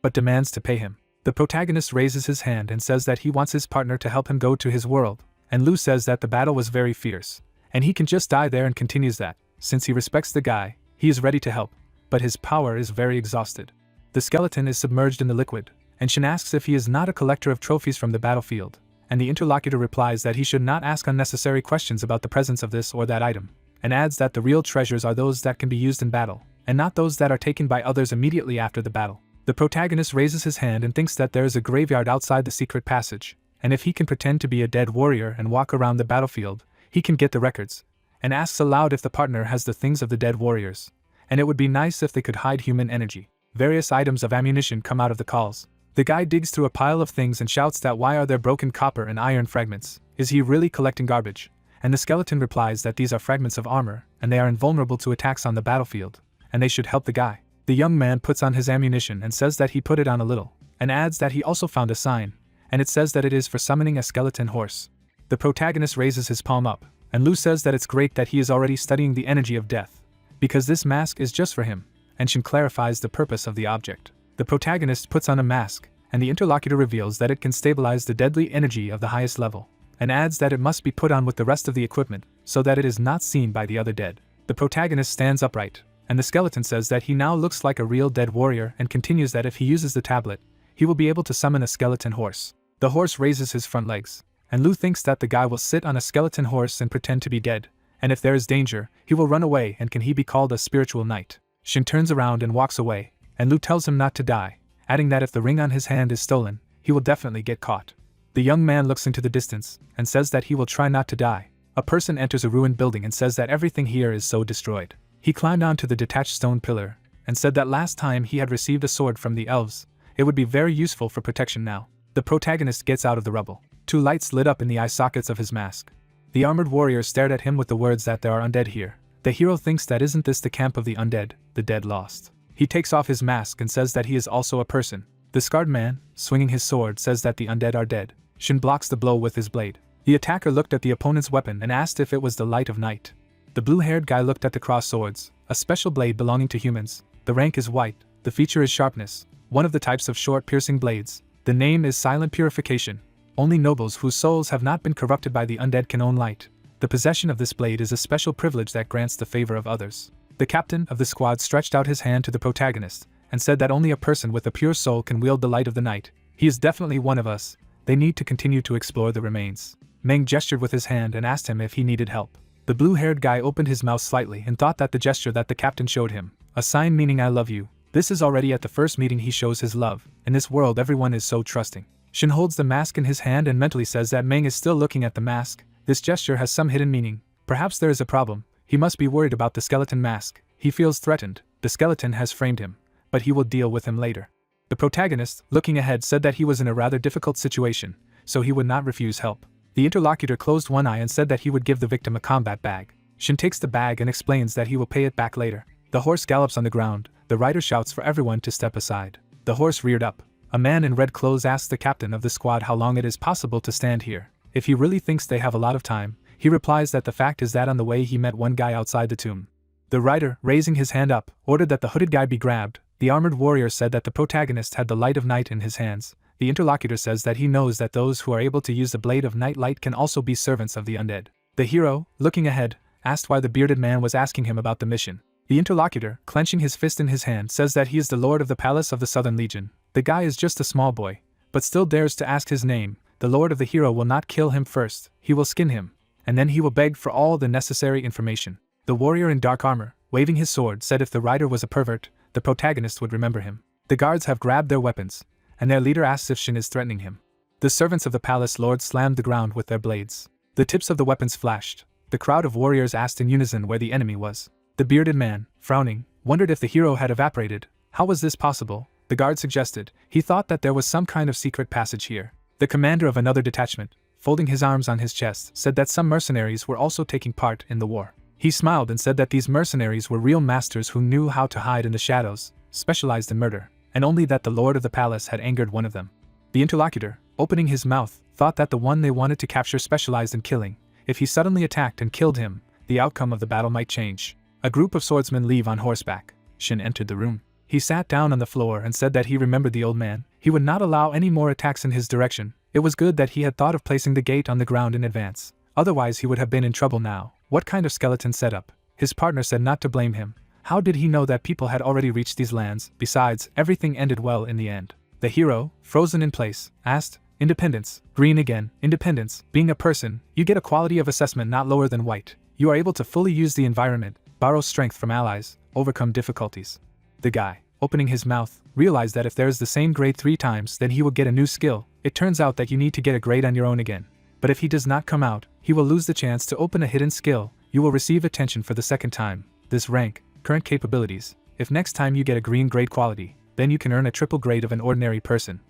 but demands to pay him. The protagonist raises his hand and says that he wants his partner to help him go to his world, and Lu says that the battle was very fierce, and he can just die there, and continues that, since he respects the guy, he is ready to help, but his power is very exhausted. The skeleton is submerged in the liquid, and Shin asks if he is not a collector of trophies from the battlefield, and the interlocutor replies that he should not ask unnecessary questions about the presence of this or that item, and adds that the real treasures are those that can be used in battle, and not those that are taken by others immediately after the battle. The protagonist raises his hand and thinks that there is a graveyard outside the secret passage, and if he can pretend to be a dead warrior and walk around the battlefield, he can get the records, and asks aloud if the partner has the things of the dead warriors, and it would be nice if they could hide human energy. Various items of ammunition come out of the calls. The guy digs through a pile of things and shouts that why are there broken copper and iron fragments? Is he really collecting garbage? And the skeleton replies that these are fragments of armor, and they are invulnerable to attacks on the battlefield, and they should help the guy. The young man puts on his ammunition and says that he put it on a little, and adds that he also found a sign, and it says that it is for summoning a skeleton horse. The protagonist raises his palm up, and Lu says that it's great that he is already studying the energy of death, because this mask is just for him, and Shin clarifies the purpose of the object. The protagonist puts on a mask, and the interlocutor reveals that it can stabilize the deadly energy of the highest level, and adds that it must be put on with the rest of the equipment, so that it is not seen by the other dead. The protagonist stands upright, and the skeleton says that he now looks like a real dead warrior and continues that if he uses the tablet, he will be able to summon a skeleton horse. The horse raises his front legs, and Lu thinks that the guy will sit on a skeleton horse and pretend to be dead, and if there is danger, he will run away, and can he be called a spiritual knight. Shin turns around and walks away, and Lu tells him not to die, adding that if the ring on his hand is stolen, he will definitely get caught. The young man looks into the distance, and says that he will try not to die. A person enters a ruined building and says that everything here is so destroyed. He climbed onto the detached stone pillar, and said that last time he had received a sword from the elves, it would be very useful for protection now. The protagonist gets out of the rubble. 2 lights lit up in the eye sockets of his mask. The armored warrior stared at him with the words that there are undead here. The hero thinks that isn't this the camp of the undead, the dead lost. He takes off his mask and says that he is also a person. The scarred man, swinging his sword, says that the undead are dead. Shin blocks the blow with his blade. The attacker looked at the opponent's weapon and asked if it was the light of night. The blue-haired guy looked at the cross swords, a special blade belonging to humans. The rank is white, the feature is sharpness, one of the types of short piercing blades. The name is silent purification. Only nobles whose souls have not been corrupted by the undead can own light. The possession of this blade is a special privilege that grants the favor of others. The captain of the squad stretched out his hand to the protagonist, and said that only a person with a pure soul can wield the light of the night. He is definitely one of us. They need to continue to explore the remains. Meng gestured with his hand and asked him if he needed help. The blue-haired guy opened his mouth slightly and thought that the gesture that the captain showed him, a sign meaning I love you. This is already at the first meeting he shows his love. In this world everyone is so trusting. Shin holds the mask in his hand and mentally says that Meng is still looking at the mask. This gesture has some hidden meaning. Perhaps there is a problem. He must be worried about the skeleton mask. He feels threatened. The skeleton has framed him, but he will deal with him later. The protagonist, looking ahead, said that he was in a rather difficult situation, so he would not refuse help. The interlocutor closed one eye and said that he would give the victim a combat bag. Shin takes the bag and explains that he will pay it back later. The horse gallops on the ground. The rider shouts for everyone to step aside. The horse reared up. A man in red clothes asks the captain of the squad how long it is possible to stand here. If he really thinks they have a lot of time, he replies that the fact is that on the way he met one guy outside the tomb. The rider, raising his hand up, ordered that the hooded guy be grabbed. The armored warrior said that the protagonist had the light of night in his hands. The interlocutor says that he knows that those who are able to use the blade of night light can also be servants of the undead. The hero, looking ahead, asked why the bearded man was asking him about the mission. The interlocutor, clenching his fist in his hand, says that he is the lord of the palace of the Southern Legion. The guy is just a small boy, but still dares to ask his name. The lord of the hero will not kill him first, he will skin him, and then he will beg for all the necessary information. The warrior in dark armor, waving his sword, said if the rider was a pervert, the protagonist would remember him. The guards have grabbed their weapons, and their leader asks if Shin is threatening him. The servants of the palace lord slammed the ground with their blades. The tips of the weapons flashed. The crowd of warriors asked in unison where the enemy was. The bearded man, frowning, wondered if the hero had evaporated. How was this possible? The guard suggested. He thought that there was some kind of secret passage here. The commander of another detachment, folding his arms on his chest, said that some mercenaries were also taking part in the war. He smiled and said that these mercenaries were real masters who knew how to hide in the shadows, specialized in murder, and only that the lord of the palace had angered one of them. The interlocutor, opening his mouth, thought that the one they wanted to capture specialized in killing. If he suddenly attacked and killed him, the outcome of the battle might change. A group of swordsmen leave on horseback. Shin entered the room. He sat down on the floor and said that he remembered the old man. He would not allow any more attacks in his direction. It was good that he had thought of placing the gate on the ground in advance. Otherwise he would have been in trouble now. What kind of skeleton setup? His partner said not to blame him. How did he know that people had already reached these lands? Besides, everything ended well in the end. The hero, frozen in place, asked, Independence. Green again. Independence. Being a person, you get a quality of assessment not lower than white. You are able to fully use the environment, borrow strength from allies, overcome difficulties. The guy, opening his mouth, realized that if there is the same grade 3 times, then he will get a new skill. It turns out that you need to get a grade on your own again. But if he does not come out, he will lose the chance to open a hidden skill. You will receive attention for the second time. This rank, current capabilities. If next time you get a green grade quality, then you can earn a triple grade of an ordinary person.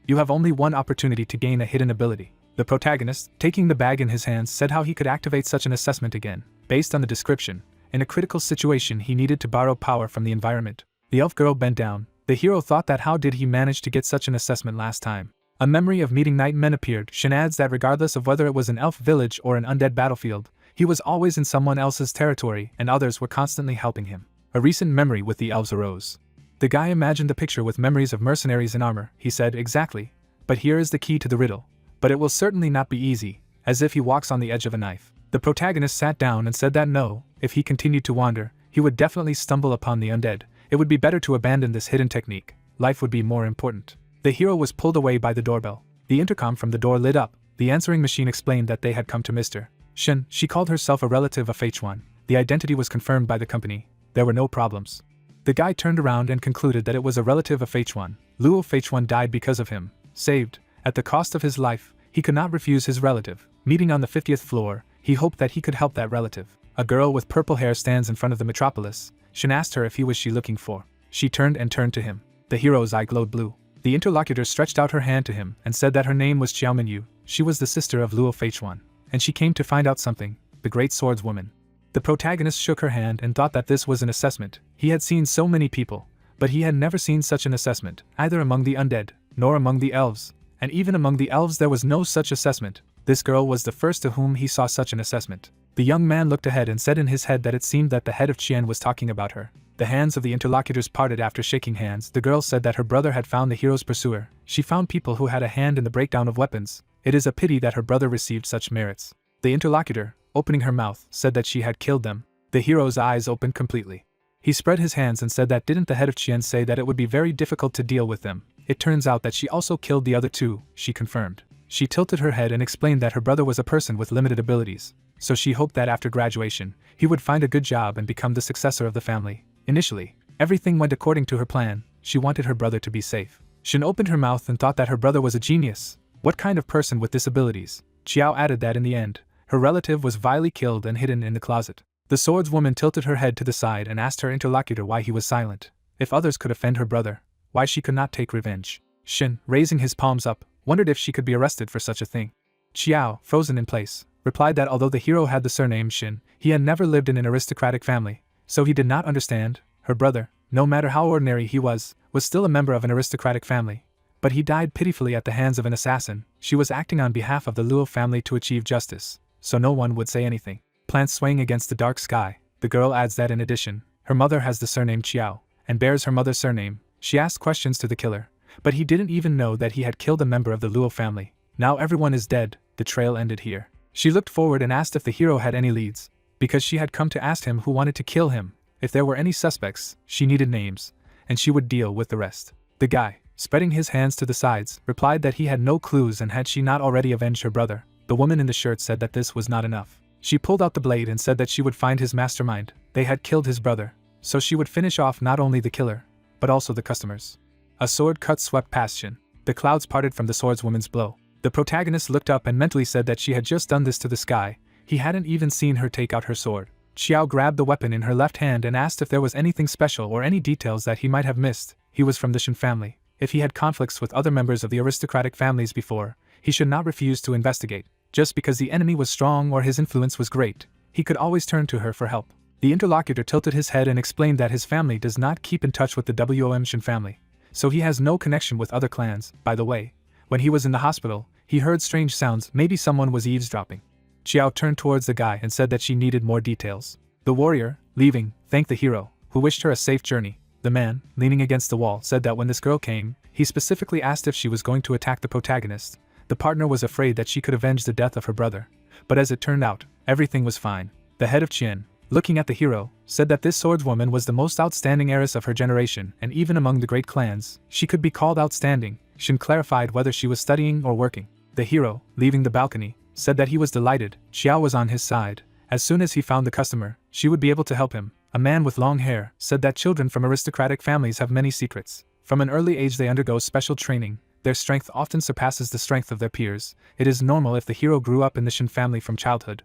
You have only one opportunity to gain a hidden ability. The protagonist, taking the bag in his hands, said how he could activate such an assessment again. Based on the description, in a critical situation he needed to borrow power from the environment. The elf girl bent down. The hero thought that how did he manage to get such an assessment last time? A memory of meeting nightmen appeared. Shin adds that regardless of whether it was an elf village or an undead battlefield, he was always in someone else's territory and others were constantly helping him. A recent memory with the elves arose. The guy imagined the picture with memories of mercenaries in armor. He said, exactly. But here is the key to the riddle. But it will certainly not be easy, as if he walks on the edge of a knife. The protagonist sat down and said that no, if he continued to wander, he would definitely stumble upon the undead. It would be better to abandon this hidden technique. Life would be more important. The hero was pulled away by the doorbell. The intercom from the door lit up. The answering machine explained that they had come to Mr. Shin. She called herself a relative of H1. The identity was confirmed by the company. There were no problems. The guy turned around and concluded that it was a relative of H1. Luo of H1 died because of him. Saved, at the cost of his life, he could not refuse his relative. Meeting on the 50th floor, he hoped that he could help that relative. A girl with purple hair stands in front of the metropolis. Shin asked her if he was she looking for. She turned to him. The hero's eye glowed blue. The interlocutor stretched out her hand to him and said that her name was Xiaominyu. She was the sister of Luo of H1, and she came to find out something, the great swordswoman. The protagonist shook her hand and thought that this was an assessment. He had seen so many people, but he had never seen such an assessment, either among the undead, nor among the elves. And even among the elves there was no such assessment. This girl was the first to whom he saw such an assessment. The young man looked ahead and said in his head that it seemed that the head of Qian was talking about her. The hands of the interlocutors parted after shaking hands. The girl said that her brother had found the hero's pursuer. She found people who had a hand in the breakdown of weapons. It is a pity that her brother received such merits. The interlocutor, opening her mouth, said that she had killed them. The hero's eyes opened completely. He spread his hands and said that didn't the head of Qian say that it would be very difficult to deal with them. It turns out that she also killed the other two, she confirmed. She tilted her head and explained that her brother was a person with limited abilities, so she hoped that after graduation, he would find a good job and become the successor of the family. Initially, everything went according to her plan. She wanted her brother to be safe. Shin opened her mouth and thought that her brother was a genius. What kind of person with disabilities? Qiao added that in the end, her relative was vilely killed and hidden in the closet. The swordswoman tilted her head to the side and asked her interlocutor why he was silent. If others could offend her brother, why she could not take revenge. Shin, raising his palms up, wondered if she could be arrested for such a thing. Qiao, frozen in place, replied that although the hero had the surname Shin, he had never lived in an aristocratic family, so he did not understand. Her brother, no matter how ordinary he was still a member of an aristocratic family. But he died pitifully at the hands of an assassin. She was acting on behalf of the Luo family to achieve justice, so no one would say anything. Plants swaying against the dark sky. The girl adds that in addition, her mother has the surname Qiao, and bears her mother's surname. She asked questions to the killer, but he didn't even know that he had killed a member of the Luo family. Now everyone is dead. The trail ended here. She looked forward and asked if the hero had any leads, because she had come to ask him who wanted to kill him. If there were any suspects, she needed names, and she would deal with the rest. The guy, spreading his hands to the sides, replied that he had no clues and had she not already avenged her brother. The woman in the shirt said that this was not enough. She pulled out the blade and said that she would find his mastermind. They had killed his brother, so she would finish off not only the killer, but also the customers. A sword cut swept past Shin. The clouds parted from the swordswoman's blow. The protagonist looked up and mentally said that she had just done this to the sky. He hadn't even seen her take out her sword. Qiao grabbed the weapon in her left hand and asked if there was anything special or any details that he might have missed. He was from the Shin family. If he had conflicts with other members of the aristocratic families before, he should not refuse to investigate. Just because the enemy was strong or his influence was great, he could always turn to her for help. The interlocutor tilted his head and explained that his family does not keep in touch with the WOM Shin family, so he has no connection with other clans. By the way, when he was in the hospital, he heard strange sounds. Maybe someone was eavesdropping. Qiao turned towards the guy and said that she needed more details. The warrior, leaving, thanked the hero, who wished her a safe journey. The man, leaning against the wall, said that when this girl came, he specifically asked if she was going to attack the protagonist. The partner was afraid that she could avenge the death of her brother, but as it turned out, everything was fine. The head of Qian, looking at the hero, said that this swordswoman was the most outstanding heiress of her generation, and even among the great clans, she could be called outstanding. Shin clarified whether she was studying or working. The hero, leaving the balcony, said that he was delighted. Qiao was on his side. As soon as he found the customer, she would be able to help him. A man with long hair said that children from aristocratic families have many secrets. From an early age they undergo special training. Their strength often surpasses the strength of their peers. It is normal if the hero grew up in the Shin family from childhood.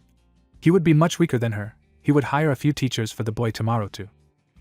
He would be much weaker than her. He would hire a few teachers for the boy tomorrow to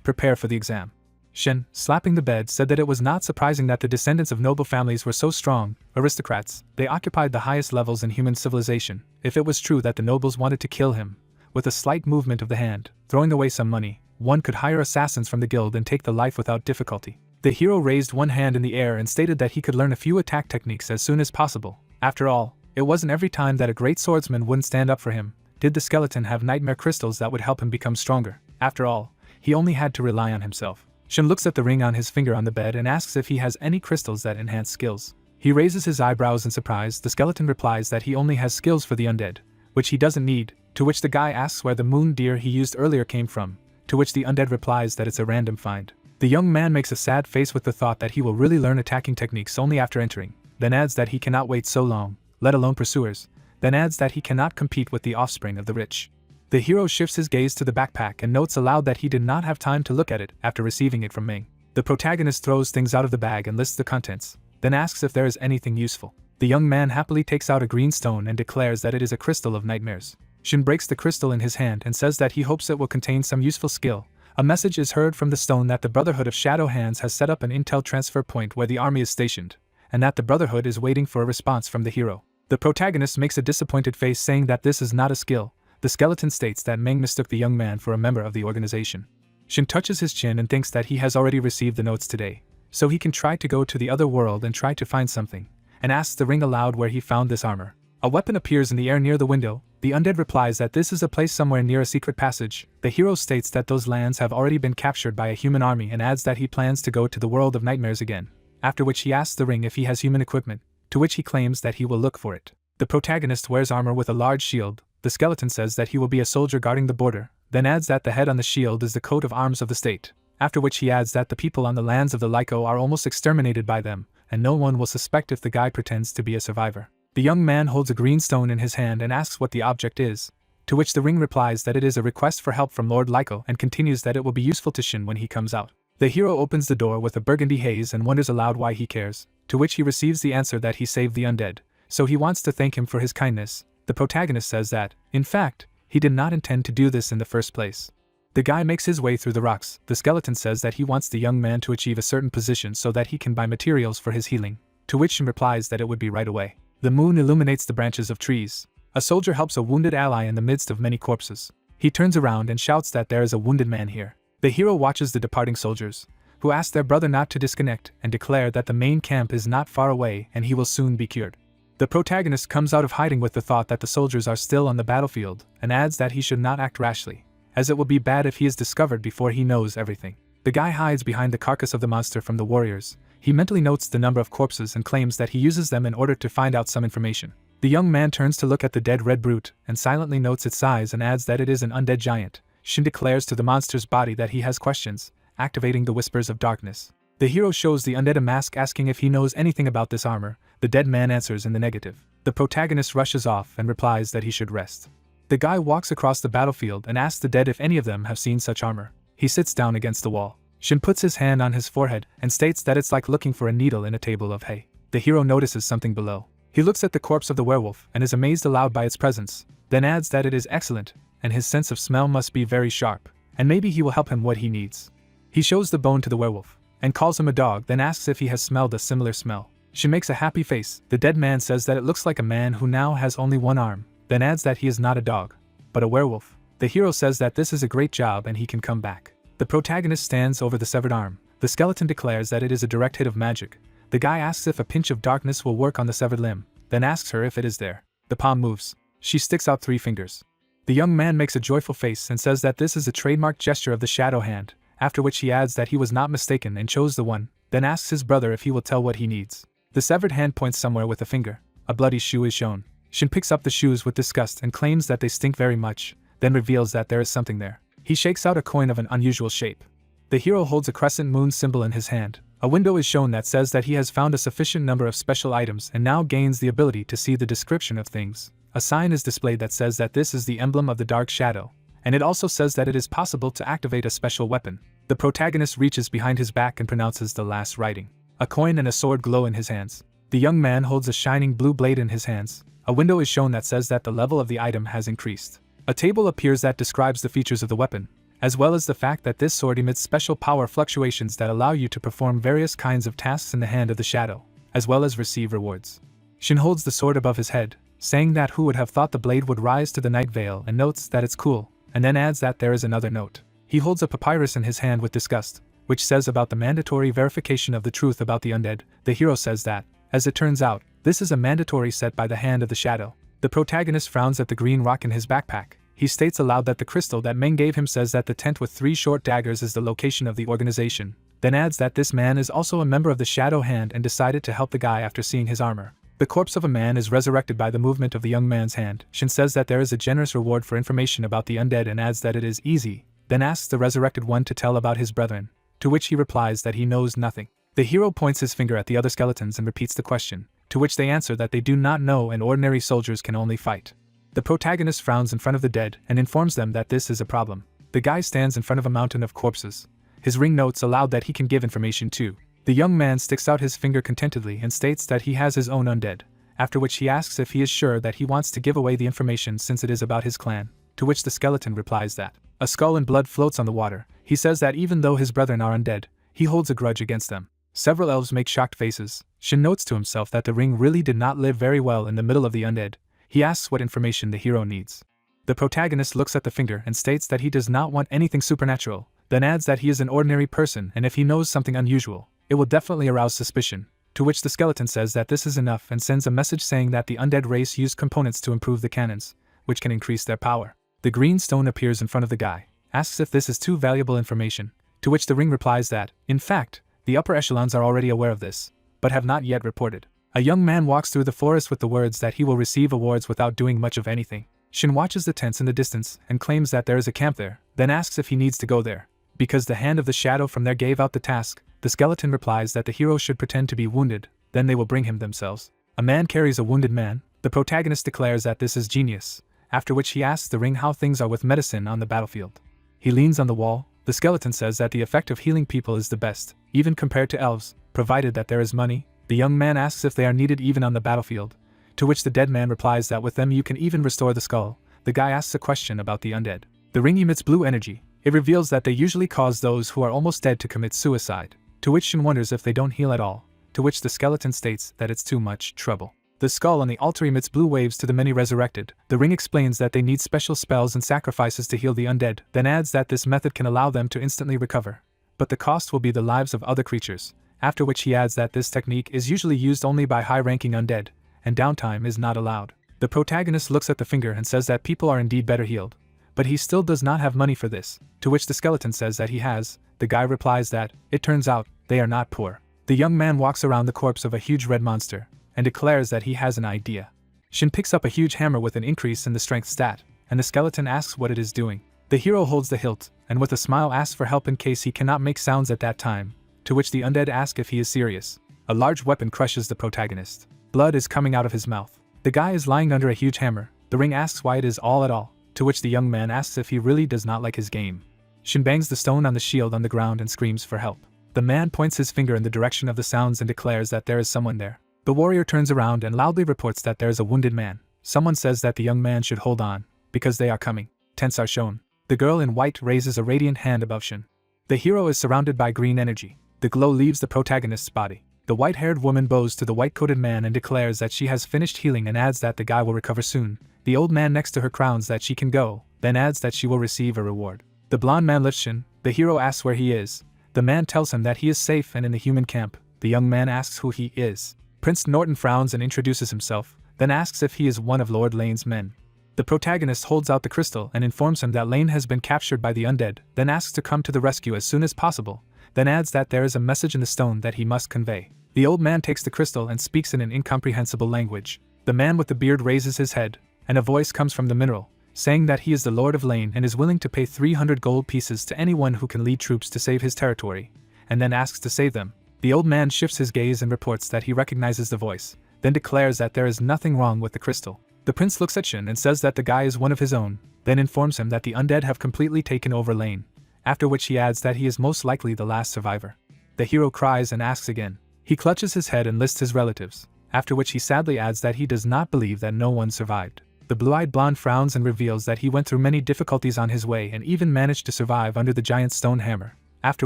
prepare for the exam. Shin, slapping the bed, said that it was not surprising that the descendants of noble families were so strong. Aristocrats, they occupied the highest levels in human civilization. If it was true that the nobles wanted to kill him, with a slight movement of the hand, throwing away some money, one could hire assassins from the guild and take the life without difficulty. The hero raised one hand in the air and stated that he could learn a few attack techniques as soon as possible. After all, it wasn't every time that a great swordsman wouldn't stand up for him. Did the skeleton have nightmare crystals that would help him become stronger? After all, he only had to rely on himself. Shin looks at the ring on his finger on the bed and asks if he has any crystals that enhance skills. He raises his eyebrows in surprise. The skeleton replies that he only has skills for the undead, which he doesn't need, to which the guy asks where the moon deer he used earlier came from, to which the undead replies that it's a random find. The young man makes a sad face with the thought that he will really learn attacking techniques only after entering, then adds that he cannot wait so long, let alone pursuers, then adds that he cannot compete with the offspring of the rich. The hero shifts his gaze to the backpack and notes aloud that he did not have time to look at it after receiving it from Ming. The protagonist throws things out of the bag and lists the contents, then asks if there is anything useful. The young man happily takes out a green stone and declares that it is a crystal of nightmares. Shin breaks the crystal in his hand and says that he hopes it will contain some useful skill. A message is heard from the stone that the Brotherhood of Shadow Hands has set up an intel transfer point where the army is stationed, and that the Brotherhood is waiting for a response from the hero. The protagonist makes a disappointed face saying that this is not a skill. The skeleton states that Meng mistook the young man for a member of the organization. Shin touches his chin and thinks that he has already received the notes today, so he can try to go to the other world and try to find something, and asks the ring aloud where he found this armor. A weapon appears in the air near the window. The undead replies that this is a place somewhere near a secret passage. The hero states that those lands have already been captured by a human army and adds that he plans to go to the world of nightmares again, after which he asks the ring if he has human equipment, to which he claims that he will look for it. The protagonist wears armor with a large shield. The skeleton says that he will be a soldier guarding the border. then adds that the head on the shield is the coat of arms of the state, after which he adds that the people on the lands of the Lyco are almost exterminated by them, and no one will suspect if the guy pretends to be a survivor. The young man holds a green stone in his hand and asks what the object is, to which the ring replies that it is a request for help from Lord Lyco and continues that it will be useful to Shin when he comes out. The hero opens the door with a burgundy haze and wonders aloud why he cares, to which he receives the answer that he saved the undead, so he wants to thank him for his kindness. The protagonist says that, in fact, he did not intend to do this in the first place. The guy makes his way through the rocks. The skeleton says that he wants the young man to achieve a certain position so that he can buy materials for his healing, to which Shin replies that it would be right away. The moon illuminates the branches of trees. A soldier helps a wounded ally in the midst of many corpses. He turns around and shouts that there is a wounded man here. The hero watches the departing soldiers, who ask their brother not to disconnect and declare that the main camp is not far away and he will soon be cured. The protagonist comes out of hiding with the thought that the soldiers are still on the battlefield and adds that he should not act rashly, as it will be bad if he is discovered before he knows everything. The guy hides behind the carcass of the monster from the warriors. He mentally notes the number of corpses and claims that he uses them in order to find out some information. The young man turns to look at the dead red brute and silently notes its size and adds that it is an undead giant. Shin declares to the monster's body that he has questions, activating the whispers of darkness. The hero shows the undead a mask asking if he knows anything about this armor. The dead man answers in the negative. The protagonist rushes off and replies that he should rest. The guy walks across the battlefield and asks the dead if any of them have seen such armor. He sits down against the wall. Shin puts his hand on his forehead and states that it's like looking for a needle in a table of hay. The hero notices something below. He looks at the corpse of the werewolf and is amazed aloud by its presence, then adds that it is excellent, and his sense of smell must be very sharp, and maybe he will help him what he needs. He shows the bone to the werewolf, and calls him a dog, then asks if he has smelled a similar smell. She makes a happy face. The dead man says that it looks like a man who now has only one arm, then adds that he is not a dog, but a werewolf. The hero says that this is a great job and he can come back. The protagonist stands over the severed arm. The skeleton declares that it is a direct hit of magic. The guy asks if a pinch of darkness will work on the severed limb, then asks her if it is there. The palm moves. She sticks out 3 fingers. The young man makes a joyful face and says that this is a trademark gesture of the shadow hand, after which he adds that he was not mistaken and chose the one, then asks his brother if he will tell what he needs. The severed hand points somewhere with a finger. A bloody shoe is shown. Shin picks up the shoes with disgust and claims that they stink very much, then reveals that there is something there. He shakes out a coin of an unusual shape. The hero holds a crescent moon symbol in his hand. A window is shown that says that he has found a sufficient number of special items and now gains the ability to see the description of things. A sign is displayed that says that this is the emblem of the dark shadow, and it also says that it is possible to activate a special weapon. The protagonist reaches behind his back and pronounces the last writing. A coin and a sword glow in his hands. The young man holds a shining blue blade in his hands. A window is shown that says that the level of the item has increased. A table appears that describes the features of the weapon, as well as the fact that this sword emits special power fluctuations that allow you to perform various kinds of tasks in the hand of the shadow, as well as receive rewards. Shin holds the sword above his head, saying that who would have thought the blade would rise to the night veil, and notes that it's cool, and then adds that there is another note. He holds a papyrus in his hand with disgust, which says about the mandatory verification of the truth about the undead. The hero says that, as it turns out, this is a mandatory set by the hand of the shadow. The protagonist frowns at the green rock in his backpack. He states aloud that the crystal that Meng gave him says that the tent with 3 short daggers is the location of the organization, then adds that this man is also a member of the Shadow Hand and decided to help the guy after seeing his armor. The corpse of a man is resurrected by the movement of the young man's hand. Shin says that there is a generous reward for information about the undead and adds that it is easy, then asks the resurrected one to tell about his brethren, to which he replies that he knows nothing. The hero points his finger at the other skeletons and repeats the question, to which they answer that they do not know and ordinary soldiers can only fight. The protagonist frowns in front of the dead and informs them that this is a problem. The guy stands in front of a mountain of corpses. His ring notes aloud that he can give information too. The young man sticks out his finger contentedly and states that he has his own undead, after which he asks if he is sure that he wants to give away the information since it is about his clan, to which the skeleton replies that a skull and blood floats on the water. He says that even though his brethren are undead, he holds a grudge against them. Several elves make shocked faces. Shin notes to himself that the ring really did not live very well in the middle of the undead. He asks what information the hero needs. The protagonist looks at the finger and states that he does not want anything supernatural, then adds that he is an ordinary person and if he knows something unusual, it will definitely arouse suspicion, to which the skeleton says that this is enough and sends a message saying that the undead race use components to improve the cannons, which can increase their power. The green stone appears in front of the guy, asks if this is too valuable information, to which the ring replies that, in fact, the upper echelons are already aware of this, but have not yet reported. A young man walks through the forest with the words that he will receive awards without doing much of anything. Shin watches the tents in the distance and claims that there is a camp there, then asks if he needs to go there. Because the hand of the shadow from there gave out the task, the skeleton replies that the hero should pretend to be wounded, then they will bring him themselves. A man carries a wounded man. The protagonist declares that this is genius, after which he asks the ring how things are with medicine on the battlefield. He leans on the wall. The skeleton says that the effect of healing people is the best, even compared to elves, provided that there is money. The young man asks if they are needed even on the battlefield, to which the dead man replies that with them you can even restore the skull. The guy asks a question about the undead. The ring emits blue energy. It reveals that they usually cause those who are almost dead to commit suicide, to which Shin wonders if they don't heal at all, to which the skeleton states that it's too much trouble. The skull on the altar emits blue waves to the many resurrected. The ring explains that they need special spells and sacrifices to heal the undead, then adds that this method can allow them to instantly recover, but the cost will be the lives of other creatures, after which he adds that this technique is usually used only by high-ranking undead, and downtime is not allowed. The protagonist looks at the finger and says that people are indeed better healed, but he still does not have money for this, to which the skeleton says that he has. The guy replies that, it turns out, they are not poor. The young man walks around the corpse of a huge red monster, and declares that he has an idea. Shin picks up a huge hammer with an increase in the strength stat, and the skeleton asks what it is doing. The hero holds the hilt, and with a smile asks for help in case he cannot make sounds at that time, to which the undead ask if he is serious. A large weapon crushes the protagonist. Blood is coming out of his mouth. The guy is lying under a huge hammer. The ring asks why it is all at all, to which the young man asks if he really does not like his game. Shin bangs the stone on the shield on the ground and screams for help. The man points his finger in the direction of the sounds and declares that there is someone there. The warrior turns around and loudly reports that there is a wounded man. Someone says that the young man should hold on, because they are coming. Tents are shown. The girl in white raises a radiant hand above Shin. The hero is surrounded by green energy. The glow leaves the protagonist's body. The white-haired woman bows to the white-coated man and declares that she has finished healing and adds that the guy will recover soon. The old man next to her crowns that she can go, then adds that she will receive a reward. The blonde man lifts Shin. The hero asks where he is. The man tells him that he is safe and in the human camp. The young man asks who he is. Prince Norton frowns and introduces himself, then asks if he is one of Lord Lane's men. The protagonist holds out the crystal and informs him that Lane has been captured by the undead, then asks to come to the rescue as soon as possible, then adds that there is a message in the stone that he must convey. The old man takes the crystal and speaks in an incomprehensible language. The man with the beard raises his head, and a voice comes from the mineral, saying that he is the Lord of Lane and is willing to pay 300 gold pieces to anyone who can lead troops to save his territory, and then asks to save them. The old man shifts his gaze and reports that he recognizes the voice, then declares that there is nothing wrong with the crystal. The prince looks at Shin and says that the guy is one of his own, then informs him that the undead have completely taken over Lane, after which he adds that he is most likely the last survivor. The hero cries and asks again. He clutches his head and lists his relatives, after which he sadly adds that he does not believe that no one survived. The blue-eyed blonde frowns and reveals that he went through many difficulties on his way and even managed to survive under the giant stone hammer, after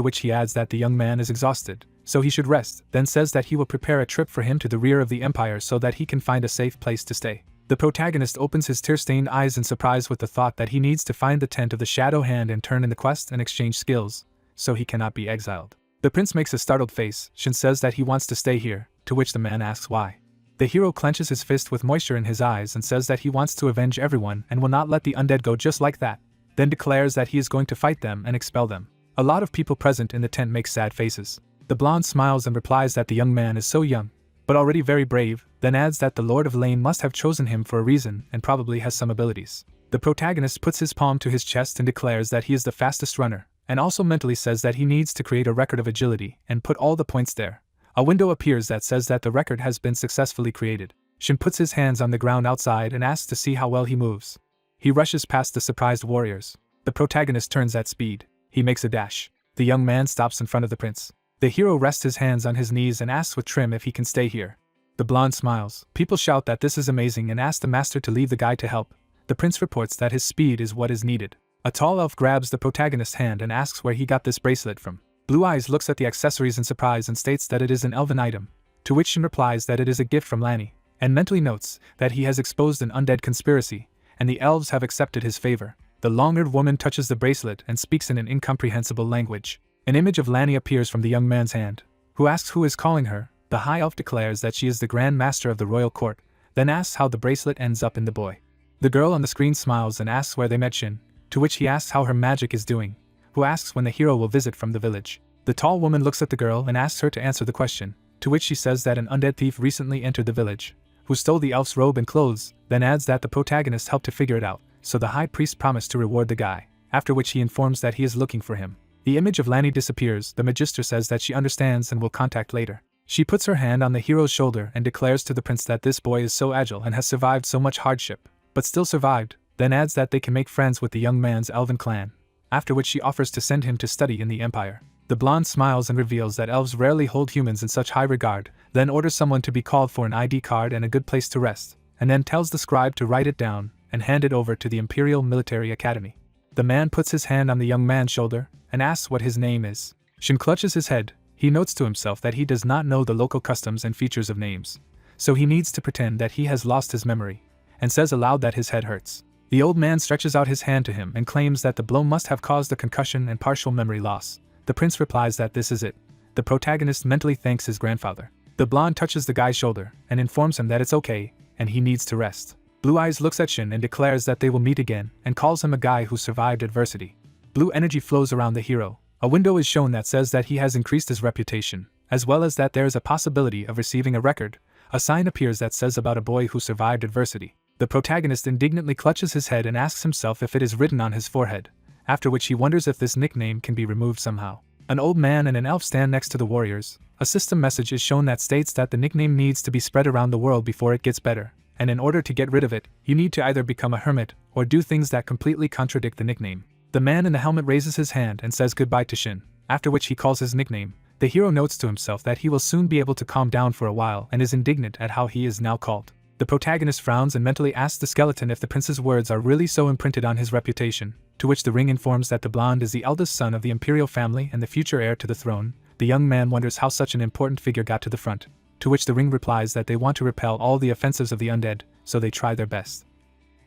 which he adds that the young man is exhausted, so he should rest, then says that he will prepare a trip for him to the rear of the empire so that he can find a safe place to stay. The protagonist opens his tear-stained eyes in surprise with the thought that he needs to find the tent of the Shadow Hand and turn in the quest and exchange skills, so he cannot be exiled. The prince makes a startled face. Shin says that he wants to stay here, to which the man asks why. The hero clenches his fist with moisture in his eyes and says that he wants to avenge everyone and will not let the undead go just like that, then declares that he is going to fight them and expel them. A lot of people present in the tent make sad faces. The blonde smiles and replies that the young man is so young, but already very brave, then adds that the Lord of Lane must have chosen him for a reason and probably has some abilities. The protagonist puts his palm to his chest and declares that he is the fastest runner, and also mentally says that he needs to create a record of agility and put all the points there. A window appears that says that the record has been successfully created. Shin puts his hands on the ground outside and asks to see how well he moves. He rushes past the surprised warriors. The protagonist turns at speed. He makes a dash. The young man stops in front of the prince. The hero rests his hands on his knees and asks with trim if he can stay here. The blonde smiles. People shout that this is amazing and ask the master to leave the guy to help. The prince reports that his speed is what is needed. A tall elf grabs the protagonist's hand and asks where he got this bracelet from. Blue Eyes looks at the accessories in surprise and states that it is an elven item, to which Shin replies that it is a gift from Lanny, and mentally notes that he has exposed an undead conspiracy, and the elves have accepted his favor. The long-haired woman touches the bracelet and speaks in an incomprehensible language. An image of Lanny appears from the young man's hand, who asks who is calling her. The high elf declares that she is the Grand Master of the royal court, then asks how the bracelet ends up in the boy. The girl on the screen smiles and asks where they met Shin, to which he asks how her magic is doing, who asks when the hero will visit from the village. The tall woman looks at the girl and asks her to answer the question, to which she says that an undead thief recently entered the village, who stole the elf's robe and clothes, then adds that the protagonist helped to figure it out, so the high priest promised to reward the guy, after which he informs that he is looking for him. The image of Lanny disappears. The magister says that she understands and will contact later. She puts her hand on the hero's shoulder and declares to the prince that this boy is so agile and has survived so much hardship, but still survived, then adds that they can make friends with the young man's elven clan, after which she offers to send him to study in the Empire. The blonde smiles and reveals that elves rarely hold humans in such high regard, then orders someone to be called for an ID card and a good place to rest, and then tells the scribe to write it down and hand it over to the Imperial Military Academy. The man puts his hand on the young man's shoulder and asks what his name is. Shin clutches his head. He notes to himself that he does not know the local customs and features of names, so he needs to pretend that he has lost his memory, and says aloud that his head hurts. The old man stretches out his hand to him and claims that the blow must have caused a concussion and partial memory loss. The prince replies that this is it. The protagonist mentally thanks his grandfather. The blonde touches the guy's shoulder and informs him that it's okay, and he needs to rest. Blue Eyes looks at Shin and declares that they will meet again, and calls him a guy who survived adversity. Blue energy flows around the hero. A window is shown that says that he has increased his reputation, as well as that there is a possibility of receiving a record. A sign appears that says about a boy who survived adversity. The protagonist indignantly clutches his head and asks himself if it is written on his forehead, after which he wonders if this nickname can be removed somehow. An old man and an elf stand next to the warriors. A system message is shown that states that the nickname needs to be spread around the world before it gets better, and in order to get rid of it, you need to either become a hermit or do things that completely contradict the nickname. The man in the helmet raises his hand and says goodbye to Shin, after which he calls his nickname. The hero notes to himself that he will soon be able to calm down for a while and is indignant at how he is now called. The protagonist frowns and mentally asks the skeleton if the prince's words are really so imprinted on his reputation, to which the ring informs that the blonde is the eldest son of the imperial family and the future heir to the throne. The young man wonders how such an important figure got to the front, to which the ring replies that they want to repel all the offensives of the undead, so they try their best.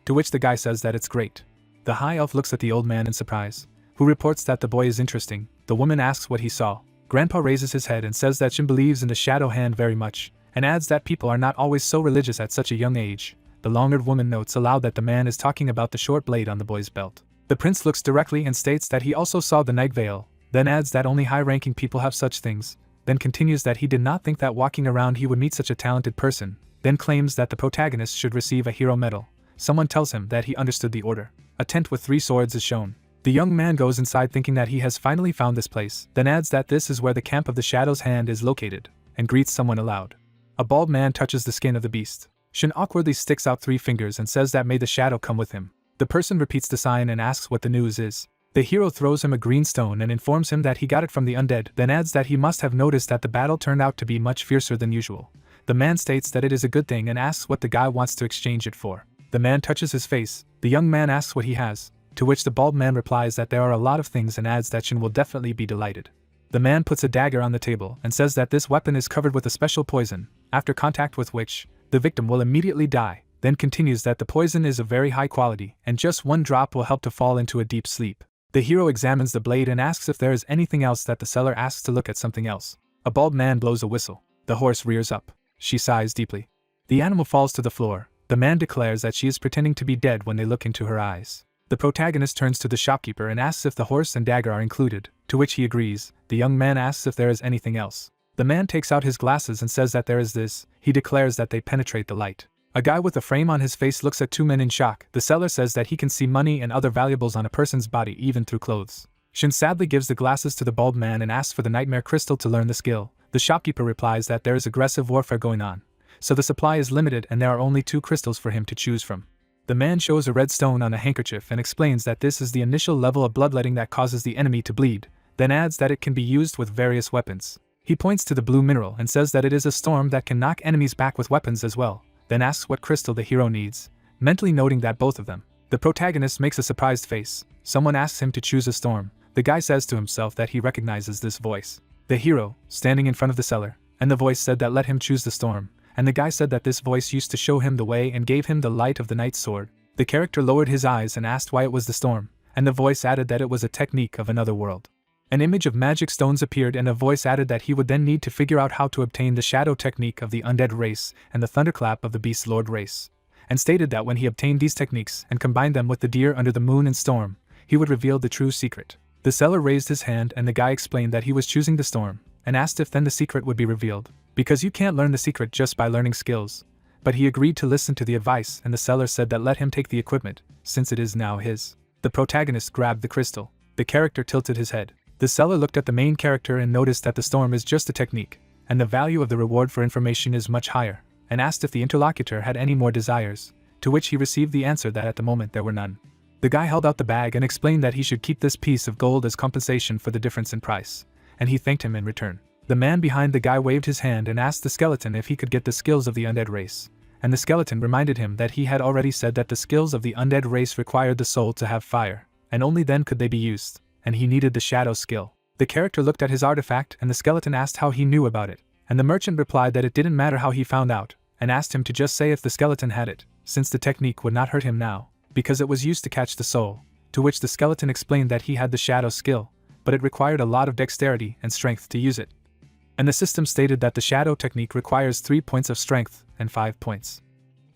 To which the guy says that it's great. The high elf looks at the old man in surprise, who reports that the boy is interesting. The woman asks what he saw. Grandpa raises his head and says that Shin believes in the shadow hand very much, and adds that people are not always so religious at such a young age. The long-haired woman notes aloud that the man is talking about the short blade on the boy's belt. The prince looks directly and states that he also saw the night veil, then adds that only high-ranking people have such things, then continues that he did not think that walking around he would meet such a talented person, then claims that the protagonist should receive a hero medal. Someone tells him that he understood the order. A tent with 3 swords is shown. The young man goes inside thinking that he has finally found this place, then adds that this is where the camp of the Shadow's Hand is located, and greets someone aloud. A bald man touches the skin of the beast. Shin awkwardly sticks out 3 fingers and says that may the shadow come with him. The person repeats the sign and asks what the news is. The hero throws him a green stone and informs him that he got it from the undead, then adds that he must have noticed that the battle turned out to be much fiercer than usual. The man states that it is a good thing and asks what the guy wants to exchange it for. The man touches his face. The young man asks what he has, to which the bald man replies that there are a lot of things and adds that Shin will definitely be delighted. The man puts a dagger on the table and says that this weapon is covered with a special poison, after contact with which, the victim will immediately die, then continues that the poison is of very high quality and just 1 drop will help to fall into a deep sleep. The hero examines the blade and asks if there is anything else that the seller asks to look at something else. A bald man blows a whistle. The horse rears up. She sighs deeply. The animal falls to the floor. The man declares that she is pretending to be dead when they look into her eyes. The protagonist turns to the shopkeeper and asks if the horse and dagger are included, to which he agrees. The young man asks if there is anything else. The man takes out his glasses and says that there is this. He declares that they penetrate the light. A guy with a frame on his face looks at 2 men in shock. The seller says that he can see money and other valuables on a person's body even through clothes. Shin sadly gives the glasses to the bald man and asks for the nightmare crystal to learn the skill. The shopkeeper replies that there is aggressive warfare going on, so the supply is limited and there are only 2 crystals for him to choose from. The man shows a red stone on a handkerchief and explains that this is the initial level of bloodletting that causes the enemy to bleed, then adds that it can be used with various weapons. He points to the blue mineral and says that it is a storm that can knock enemies back with weapons as well, then asks what crystal the hero needs, mentally noting that both of them. The protagonist makes a surprised face. Someone asks him to choose a storm. The guy says to himself that he recognizes this voice. The hero, standing in front of the seller, and the voice said that let him choose the storm, and the guy said that this voice used to show him the way and gave him the light of the knight's sword. The character lowered his eyes and asked why it was the storm, and the voice added that it was a technique of another world. An image of magic stones appeared and a voice added that he would then need to figure out how to obtain the shadow technique of the undead race and the thunderclap of the beast lord race, and stated that when he obtained these techniques and combined them with the deer under the moon and storm, he would reveal the true secret. The seller raised his hand and the guy explained that he was choosing the storm, and asked if then the secret would be revealed, because you can't learn the secret just by learning skills. but he agreed to listen to the advice, and the seller said that let him take the equipment, since it is now his. The protagonist grabbed the crystal. The character tilted his head. The seller looked at the main character and noticed that the storm is just a technique, and the value of the reward for information is much higher, and asked if the interlocutor had any more desires, to which he received the answer that at the moment there were none. The guy held out the bag and explained that he should keep this piece of gold as compensation for the difference in price, and he thanked him in return. The man behind the guy waved his hand and asked the skeleton if he could get the skills of the undead race, and the skeleton reminded him that he had already said that the skills of the undead race required the soul to have fire, and only then could they be used, and he needed the shadow skill. The character looked at his artifact and the skeleton asked how he knew about it, and the merchant replied that it didn't matter how he found out, and asked him to just say if the skeleton had it, since the technique would not hurt him now, because it was used to catch the soul, to which the skeleton explained that he had the shadow skill, but it required a lot of dexterity and strength to use it. And the system stated that the shadow technique requires 3 points of strength and 5 points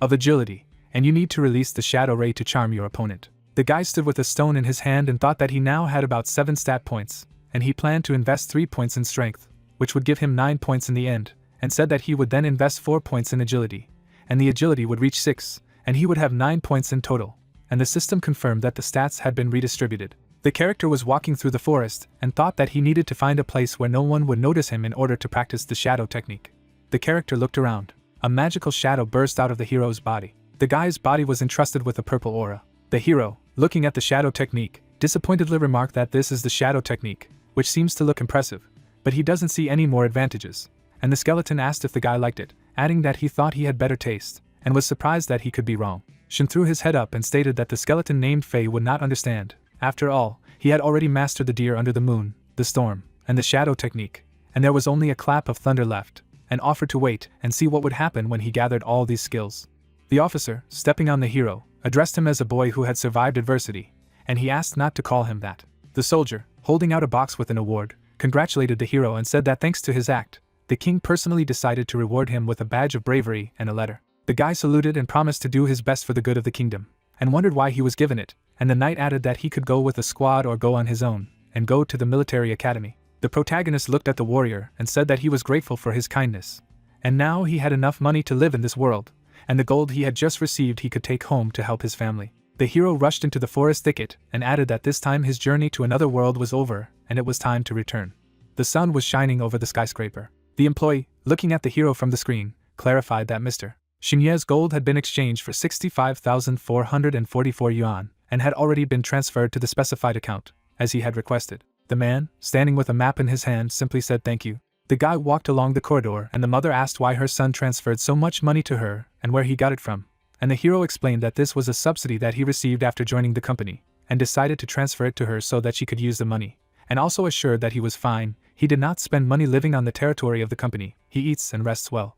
of agility, and you need to release the shadow ray to charm your opponent. The guy stood with a stone in his hand and thought that he now had about 7 stat points, and he planned to invest 3 points in strength, which would give him 9 points in the end, and said that he would then invest 4 points in agility, and the agility would reach 6, and he would have 9 points in total, and the system confirmed that the stats had been redistributed. The character was walking through the forest and thought that he needed to find a place where no one would notice him in order to practice the shadow technique. The character looked around. A magical shadow burst out of the hero's body. The guy's body was entrusted with a purple aura. The hero, looking at the shadow technique, disappointedly remarked that this is the shadow technique, which seems to look impressive, but he doesn't see any more advantages. And the skeleton asked if the guy liked it, adding that he thought he had better taste, and was surprised that he could be wrong. Shin threw his head up and stated that the skeleton named Faye would not understand. After all, he had already mastered the deer under the moon, the storm, and the shadow technique, and there was only a clap of thunder left, and offered to wait and see what would happen when he gathered all these skills. The officer, stepping on the hero, addressed him as a boy who had survived adversity, and he asked not to call him that. The soldier, holding out a box with an award, congratulated the hero and said that thanks to his act, the king personally decided to reward him with a badge of bravery and a letter. The guy saluted and promised to do his best for the good of the kingdom, and wondered why he was given it, and the knight added that he could go with a squad or go on his own, and go to the military academy. The protagonist looked at the warrior and said that he was grateful for his kindness, and now he had enough money to live in this world, and the gold he had just received he could take home to help his family. The hero rushed into the forest thicket and added that this time his journey to another world was over, and it was time to return. The sun was shining over the skyscraper. The employee, looking at the hero from the screen, clarified that Mr. Shinye's gold had been exchanged for 65,444 yuan, and had already been transferred to the specified account, as he had requested. The man, standing with a map in his hand, simply said thank you. The guy walked along the corridor and the mother asked why her son transferred so much money to her and where he got it from, and the hero explained that this was a subsidy that he received after joining the company, and decided to transfer it to her so that she could use the money, and also assured that he was fine, he did not spend money living on the territory of the company, he eats and rests well.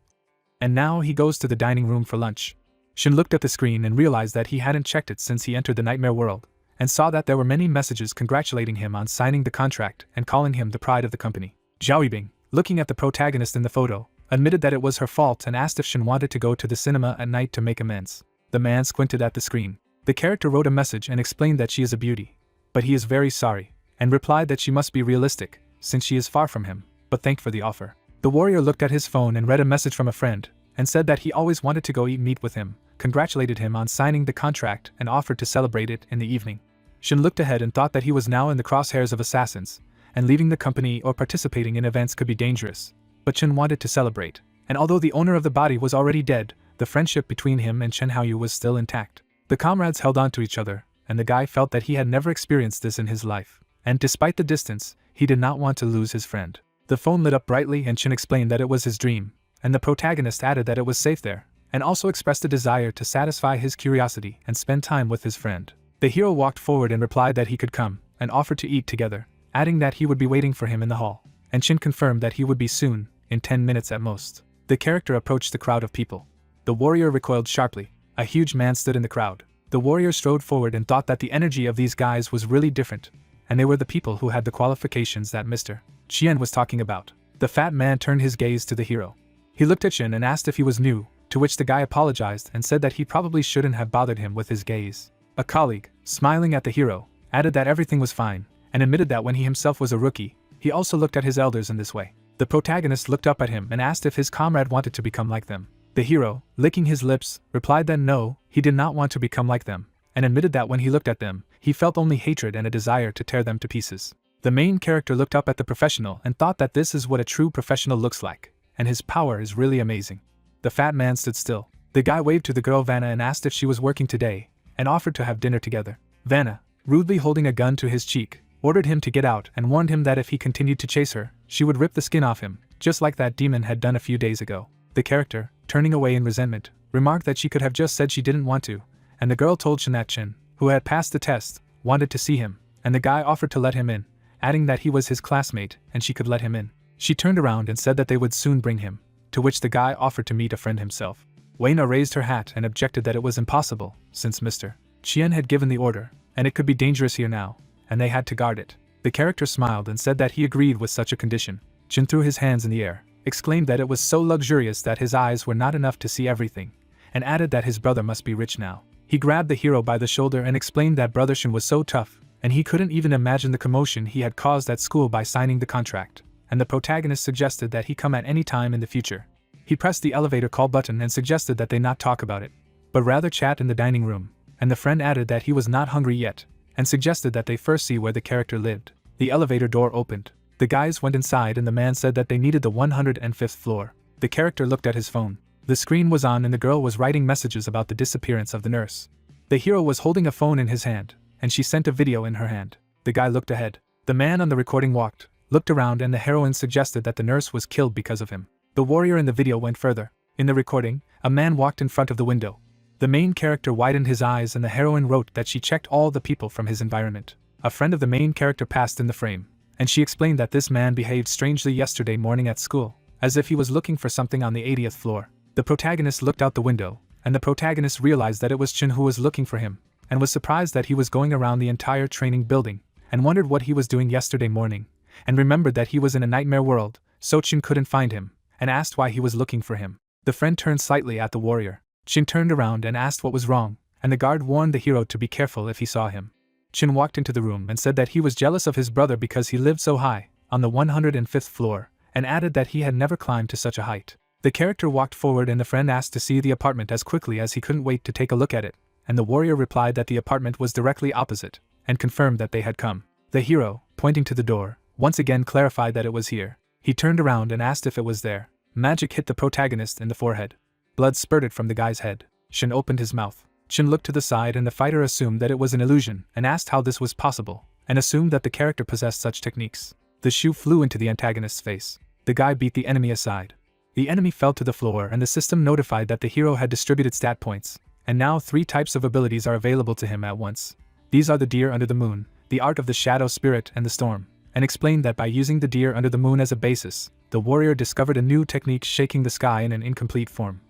And now he goes to the dining room for lunch. Shin looked at the screen and realized that he hadn't checked it since he entered the nightmare world, and saw that there were many messages congratulating him on signing the contract and calling him the pride of the company. Zhao Yibing, looking at the protagonist in the photo, admitted that it was her fault and asked if Shin wanted to go to the cinema at night to make amends. The man squinted at the screen. The character wrote a message and explained that she is a beauty, but he is very sorry, and replied that she must be realistic, since she is far from him, but thanked for the offer. The warrior looked at his phone and read a message from a friend, and said that he always wanted to go eat meat with him, congratulated him on signing the contract and offered to celebrate it in the evening. Shin looked ahead and thought that he was now in the crosshairs of assassins, and leaving the company or participating in events could be dangerous, but Shin wanted to celebrate, and although the owner of the body was already dead, the friendship between him and Chen Haoyu was still intact. The comrades held on to each other, and the guy felt that he had never experienced this in his life, and despite the distance, he did not want to lose his friend. The phone lit up brightly and Chen explained that it was his dream, and the protagonist added that it was safe there, and also expressed a desire to satisfy his curiosity and spend time with his friend. The hero walked forward and replied that he could come, and offered to eat together, adding that he would be waiting for him in the hall, and Shin confirmed that he would be soon, in 10 minutes at most. The character approached the crowd of people. The warrior recoiled sharply. A huge man stood in the crowd. The warrior strode forward and thought that the energy of these guys was really different, and they were the people who had the qualifications that Mr. Qian was talking about. The fat man turned his gaze to the hero. He looked at Shin and asked if he was new, to which the guy apologized and said that he probably shouldn't have bothered him with his gaze. A colleague, smiling at the hero, added that everything was fine, and admitted that when he himself was a rookie, he also looked at his elders in this way. The protagonist looked up at him and asked if his comrade wanted to become like them. The hero, licking his lips, replied that no, he did not want to become like them, and admitted that when he looked at them, he felt only hatred and a desire to tear them to pieces. The main character looked up at the professional and thought that this is what a true professional looks like, and his power is really amazing. The fat man stood still. The guy waved to the girl Vanna and asked if she was working today, and offered to have dinner together. Vanna, rudely holding a gun to his cheek, ordered him to get out and warned him that if he continued to chase her, she would rip the skin off him, just like that demon had done a few days ago. The character, turning away in resentment, remarked that she could have just said she didn't want to, and the girl told Chin that Chin, who had passed the test, wanted to see him, and the guy offered to let him in, adding that he was his classmate and she could let him in. She turned around and said that they would soon bring him, to which the guy offered to meet a friend himself. Weina raised her hat and objected that it was impossible, since Mr. Chien had given the order, and it could be dangerous here now, and they had to guard it. The character smiled and said that he agreed with such a condition. Chin threw his hands in the air, exclaimed that it was so luxurious that his eyes were not enough to see everything, and added that his brother must be rich now. He grabbed the hero by the shoulder and explained that Brother Shin was so tough, and he couldn't even imagine the commotion he had caused at school by signing the contract, and the protagonist suggested that he come at any time in the future. He pressed the elevator call button and suggested that they not talk about it, but rather chat in the dining room, and the friend added that he was not hungry yet, and suggested that they first see where the character lived. The elevator door opened. The guys went inside and the man said that they needed the 105th floor. The character looked at his phone. The screen was on and the girl was writing messages about the disappearance of the nurse. The hero was holding a phone in his hand, and she sent a video in her hand. The guy looked ahead. The man on the recording walked, looked around, and the heroine suggested that the nurse was killed because of him. The warrior in the video went further. In the recording, a man walked in front of the window. The main character widened his eyes and the heroine wrote that she checked all the people from his environment. A friend of the main character passed in the frame, and she explained that this man behaved strangely yesterday morning at school, as if he was looking for something on the 80th floor. The protagonist looked out the window, and the protagonist realized that it was Chin who was looking for him, and was surprised that he was going around the entire training building, and wondered what he was doing yesterday morning, and remembered that he was in a nightmare world, so Chin couldn't find him, and asked why he was looking for him. The friend turned slightly at the warrior. Chin turned around and asked what was wrong, and the guard warned the hero to be careful if he saw him. Chin walked into the room and said that he was jealous of his brother because he lived so high, on the 105th floor, and added that he had never climbed to such a height. The character walked forward and the friend asked to see the apartment as quickly as he couldn't wait to take a look at it, and the warrior replied that the apartment was directly opposite, and confirmed that they had come. The hero, pointing to the door, once again clarified that it was here. He turned around and asked if it was there. Magic hit the protagonist in the forehead. Blood spurted from the guy's head. Shin opened his mouth. Chin looked to the side and the fighter assumed that it was an illusion and asked how this was possible, and assumed that the character possessed such techniques. The shoe flew into the antagonist's face. The guy beat the enemy aside. The enemy fell to the floor and the system notified that the hero had distributed stat points, and now 3 types of abilities are available to him at once. These are the deer under the moon, the art of the shadow spirit and the storm, and explained that by using the deer under the moon as a basis, the warrior discovered a new technique shaking the sky in an incomplete form,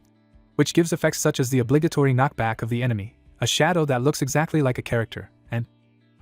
which gives effects such as the obligatory knockback of the enemy, a shadow that looks exactly like a character, and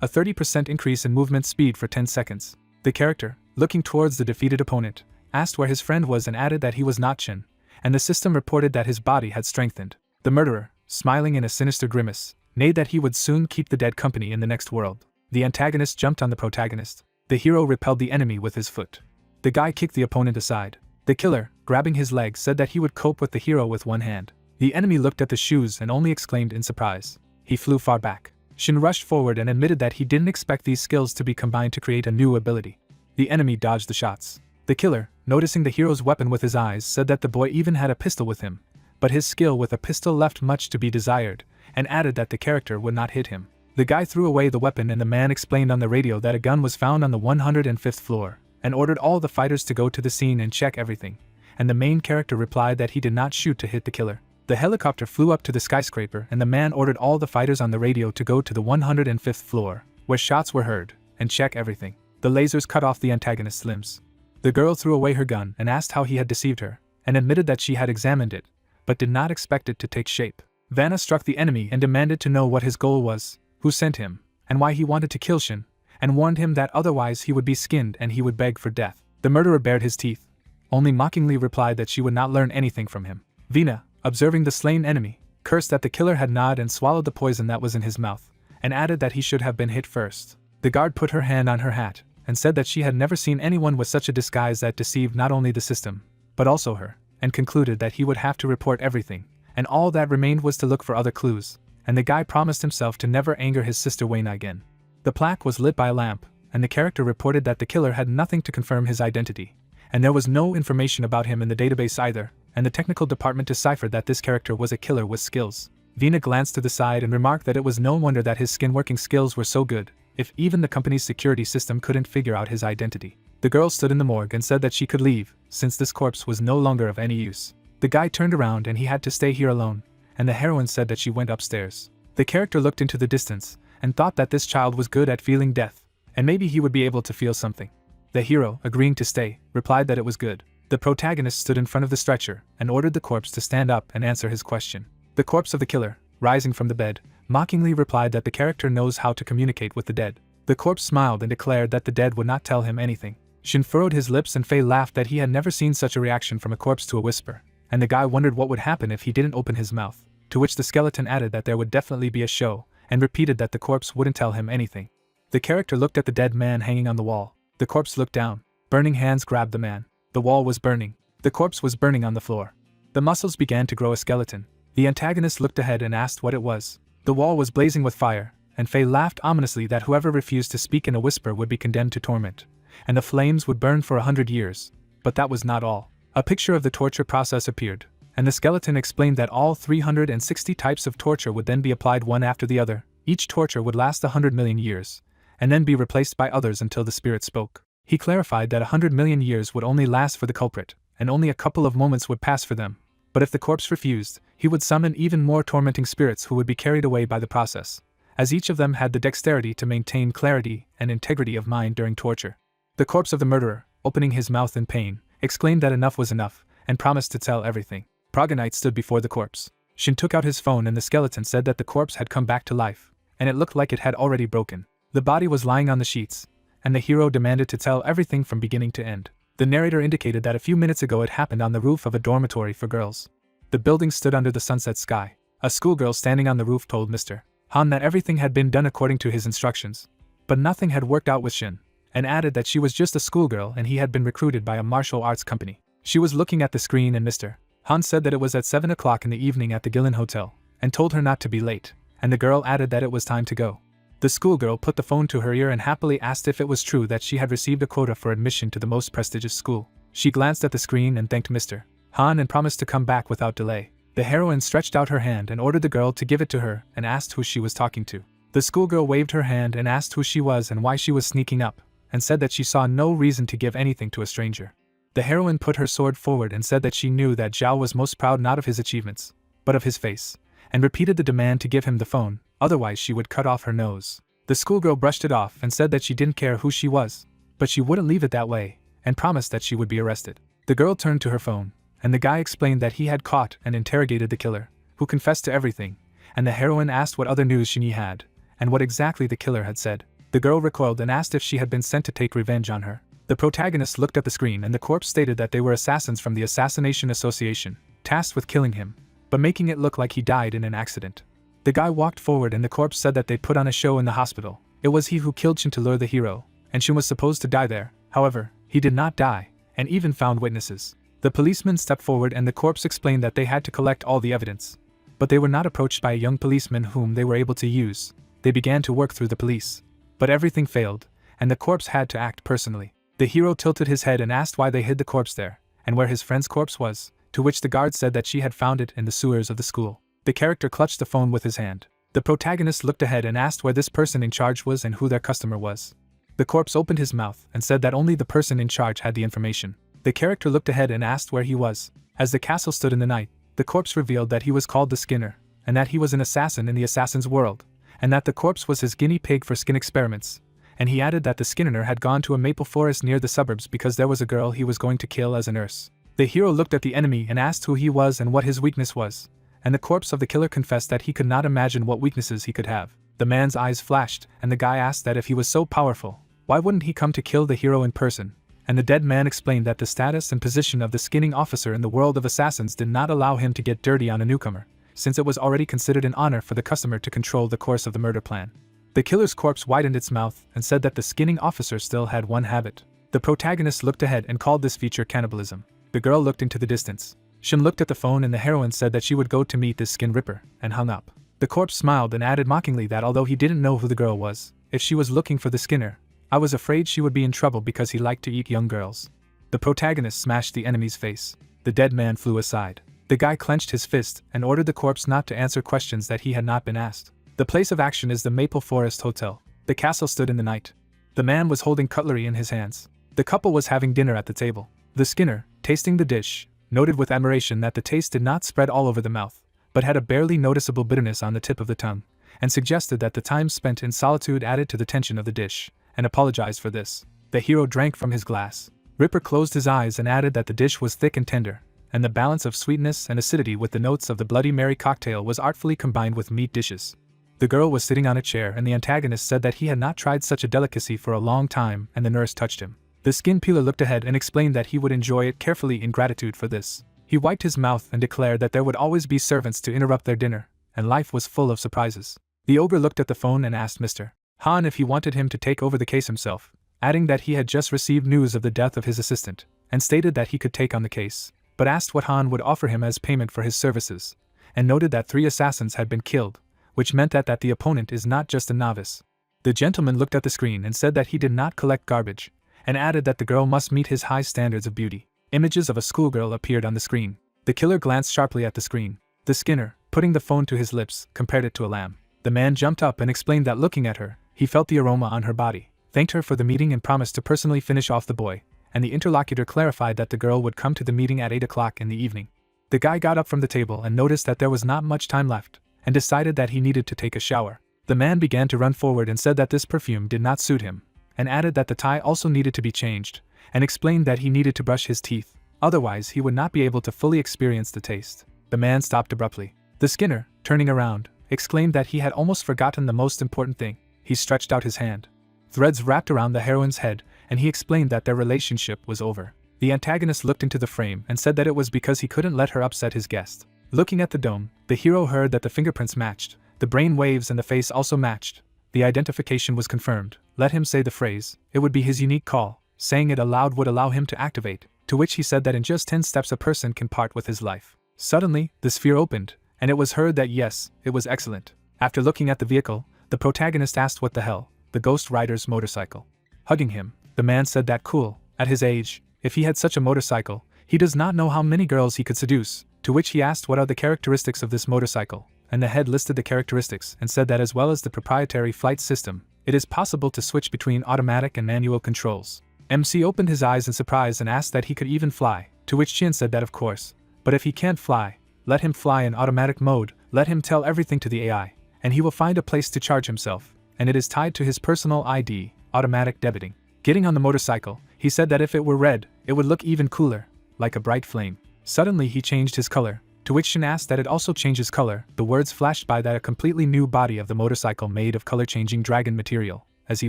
a 30% increase in movement speed for 10 seconds. The character, looking towards the defeated opponent, asked where his friend was and added that he was not Chin, and the system reported that his body had strengthened. The murderer, smiling in a sinister grimace, neighed that he would soon keep the dead company in the next world. The antagonist jumped on the protagonist. The hero repelled the enemy with his foot. The guy kicked the opponent aside. The killer, grabbing his leg, said that he would cope with the hero with one hand. The enemy looked at the shoes and only exclaimed in surprise. He flew far back. Shin rushed forward and admitted that he didn't expect these skills to be combined to create a new ability. The enemy dodged the shots. The killer, noticing the hero's weapon with his eyes, said that the boy even had a pistol with him, but his skill with a pistol left much to be desired, and added that the character would not hit him. The guy threw away the weapon and the man explained on the radio that a gun was found on the 105th floor, and ordered all the fighters to go to the scene and check everything, and the main character replied that he did not shoot to hit the killer. The helicopter flew up to the skyscraper and the man ordered all the fighters on the radio to go to the 105th floor, where shots were heard, and check everything. The lasers cut off the antagonist's limbs. The girl threw away her gun and asked how he had deceived her, and admitted that she had examined it, but did not expect it to take shape. Vanna struck the enemy and demanded to know what his goal was, who sent him, and why he wanted to kill Shin, and warned him that otherwise he would be skinned and he would beg for death. The murderer bared his teeth, only mockingly replied that she would not learn anything from him. Vina, observing the slain enemy, cursed that the killer had gnawed and swallowed the poison that was in his mouth, and added that he should have been hit first. The guard put her hand on her hat, and said that she had never seen anyone with such a disguise that deceived not only the system, but also her. and concluded that he would have to report everything, and all that remained was to look for other clues, and the guy promised himself to never anger his sister Wayne again. The plaque was lit by a lamp, and the character reported that the killer had nothing to confirm his identity, and there was no information about him in the database either, and the technical department deciphered that this character was a killer with skills. Vina glanced to the side and remarked that it was no wonder that his skin-working skills were so good, if even the company's security system couldn't figure out his identity. The girl stood in the morgue and said that she could leave, since this corpse was no longer of any use. The guy turned around and he had to stay here alone, and the heroine said that she went upstairs. The character looked into the distance, and thought that this child was good at feeling death, and maybe he would be able to feel something. The hero, agreeing to stay, replied that it was good. The protagonist stood in front of the stretcher, and ordered the corpse to stand up and answer his question. The corpse of the killer, rising from the bed, mockingly replied that the character knows how to communicate with the dead. The corpse smiled and declared that the dead would not tell him anything. Shin furrowed his lips and Faye laughed that he had never seen such a reaction from a corpse to a whisper, and the guy wondered what would happen if he didn't open his mouth, to which the skeleton added that there would definitely be a show, and repeated that the corpse wouldn't tell him anything. The character looked at the dead man hanging on the wall. The corpse looked down. Burning hands grabbed the man. The wall was burning. The corpse was burning on the floor. The muscles began to grow a skeleton. The antagonist looked ahead and asked what it was. The wall was blazing with fire, and Faye laughed ominously that whoever refused to speak in a whisper would be condemned to torment, and the flames would burn for 100 years. But that was not all. A picture of the torture process appeared, and the skeleton explained that all 360 types of torture would then be applied one after the other. Each torture would last 100 million years, and then be replaced by others until the spirit spoke. He clarified that 100 million years would only last for the culprit, and only a couple of moments would pass for them. But if the corpse refused, he would summon even more tormenting spirits who would be carried away by the process, as each of them had the dexterity to maintain clarity and integrity of mind during torture. The corpse of the murderer, opening his mouth in pain, exclaimed that enough was enough, and promised to tell everything. Progonite stood before the corpse. Shin took out his phone and the skeleton said that the corpse had come back to life, and it looked like it had already broken. The body was lying on the sheets, and the hero demanded to tell everything from beginning to end. The narrator indicated that a few minutes ago it happened on the roof of a dormitory for girls. The building stood under the sunset sky. A schoolgirl standing on the roof told Mr. Han that everything had been done according to his instructions, but nothing had worked out with Shin, and added that she was just a schoolgirl and he had been recruited by a martial arts company. She was looking at the screen and Mr. Han said that it was at 7 o'clock in the evening at the Gillen Hotel, and told her not to be late, and the girl added that it was time to go. The schoolgirl put the phone to her ear and happily asked if it was true that she had received a quota for admission to the most prestigious school. She glanced at the screen and thanked Mr. Han and promised to come back without delay. The heroine stretched out her hand and ordered the girl to give it to her and asked who she was talking to. The schoolgirl waved her hand and asked who she was and why she was sneaking up, and said that she saw no reason to give anything to a stranger. The heroine put her sword forward and said that she knew that Zhao was most proud not of his achievements, but of his face, and repeated the demand to give him the phone, otherwise she would cut off her nose. The schoolgirl brushed it off and said that she didn't care who she was, but she wouldn't leave it that way, and promised that she would be arrested. The girl turned to her phone, and the guy explained that he had caught and interrogated the killer, who confessed to everything, and the heroine asked what other news she had, and what exactly the killer had said. The girl recoiled and asked if she had been sent to take revenge on her. The protagonist looked at the screen and the corpse stated that they were assassins from the Assassination Association, tasked with killing him, but making it look like he died in an accident. The guy walked forward and the corpse said that they put on a show in the hospital. It was he who killed Shin to lure the hero, and Shin was supposed to die there. However, he did not die, and even found witnesses. The policeman stepped forward and the corpse explained that they had to collect all the evidence. But they were not approached by a young policeman whom they were able to use. They began to work through the police. But everything failed, and the corpse had to act personally. The hero tilted his head and asked why they hid the corpse there, and where his friend's corpse was, to which the guard said that she had found it in the sewers of the school. The character clutched the phone with his hand. The protagonist looked ahead and asked where this person in charge was and who their customer was. The corpse opened his mouth and said that only the person in charge had the information. The character looked ahead and asked where he was. As the castle stood in the night, the corpse revealed that he was called the Skinner, and that he was an assassin in the assassin's world, and that the corpse was his guinea pig for skin experiments. And he added that the Skinner had gone to a maple forest near the suburbs because there was a girl he was going to kill as a nurse. The hero looked at the enemy and asked who he was and what his weakness was, and the corpse of the killer confessed that he could not imagine what weaknesses he could have. The man's eyes flashed, and the guy asked that if he was so powerful, why wouldn't he come to kill the hero in person? And the dead man explained that the status and position of the skinning officer in the world of assassins did not allow him to get dirty on a newcomer, since it was already considered an honor for the customer to control the course of the murder plan. The killer's corpse widened its mouth and said that the skinning officer still had one habit. The protagonist looked ahead and called this feature cannibalism. The girl looked into the distance. Shin looked at the phone and the heroine said that she would go to meet this skin ripper, and hung up. The corpse smiled and added mockingly that although he didn't know who the girl was, if she was looking for the Skinner, I was afraid she would be in trouble because he liked to eat young girls. The protagonist smashed the enemy's face. The dead man flew aside. The guy clenched his fist and ordered the corpse not to answer questions that he had not been asked. The place of action is the Maple Forest Hotel. The castle stood in the night. The man was holding cutlery in his hands. The couple was having dinner at the table. The Skinner, tasting the dish, noted with admiration that the taste did not spread all over the mouth, but had a barely noticeable bitterness on the tip of the tongue, and suggested that the time spent in solitude added to the tension of the dish, and apologized for this. The hero drank from his glass. Ripper closed his eyes and added that the dish was thick and tender, and the balance of sweetness and acidity with the notes of the Bloody Mary cocktail was artfully combined with meat dishes. The girl was sitting on a chair and the antagonist said that he had not tried such a delicacy for a long time, and the nurse touched him. The skin peeler looked ahead and explained that he would enjoy it carefully in gratitude for this. He wiped his mouth and declared that there would always be servants to interrupt their dinner, and life was full of surprises. The ogre looked at the phone and asked Mr. Han if he wanted him to take over the case himself, adding that he had just received news of the death of his assistant, and stated that he could take on the case, but asked what Han would offer him as payment for his services, and noted that 3 assassins had been killed, which meant that the opponent is not just a novice. The gentleman looked at the screen and said that he did not collect garbage, and added that the girl must meet his high standards of beauty. Images of a schoolgirl appeared on the screen. The killer glanced sharply at the screen. The Skinner, putting the phone to his lips, compared it to a lamb. The man jumped up and explained that looking at her, he felt the aroma on her body, thanked her for the meeting and promised to personally finish off the boy, and the interlocutor clarified that the girl would come to the meeting at 8 o'clock in the evening. The guy got up from the table and noticed that there was not much time left, and decided that he needed to take a shower. The man began to run forward and said that this perfume did not suit him, and added that the tie also needed to be changed, and explained that he needed to brush his teeth, otherwise he would not be able to fully experience the taste. The man stopped abruptly. The Skinner, turning around, exclaimed that he had almost forgotten the most important thing. He stretched out his hand. Threads wrapped around the heroine's head, and he explained that their relationship was over. The antagonist looked into the frame and said that it was because he couldn't let her upset his guest. Looking at the dome, the hero heard that the fingerprints matched, the brain waves and the face also matched. The identification was confirmed. Let him say the phrase, it would be his unique call. Saying it aloud would allow him to activate, to which he said that in just 10 steps a person can part with his life. Suddenly, the sphere opened, and it was heard that yes, it was excellent. After looking at the vehicle, the protagonist asked what the hell, the Ghost Rider's motorcycle. Hugging him, the man said that cool, at his age, if he had such a motorcycle, he does not know how many girls he could seduce, to which he asked what are the characteristics of this motorcycle, and the head listed the characteristics and said that as well as the proprietary flight system, it is possible to switch between automatic and manual controls. MC opened his eyes in surprise and asked that he could even fly, to which Chin said that of course, but if he can't fly, let him fly in automatic mode, let him tell everything to the AI, and he will find a place to charge himself, and it is tied to his personal ID, automatic debiting. Getting on the motorcycle, he said that if it were red, it would look even cooler, like a bright flame. Suddenly he changed his color, to which Shin asked that it also changes color. The words flashed by that a completely new body of the motorcycle made of color-changing dragon material, as he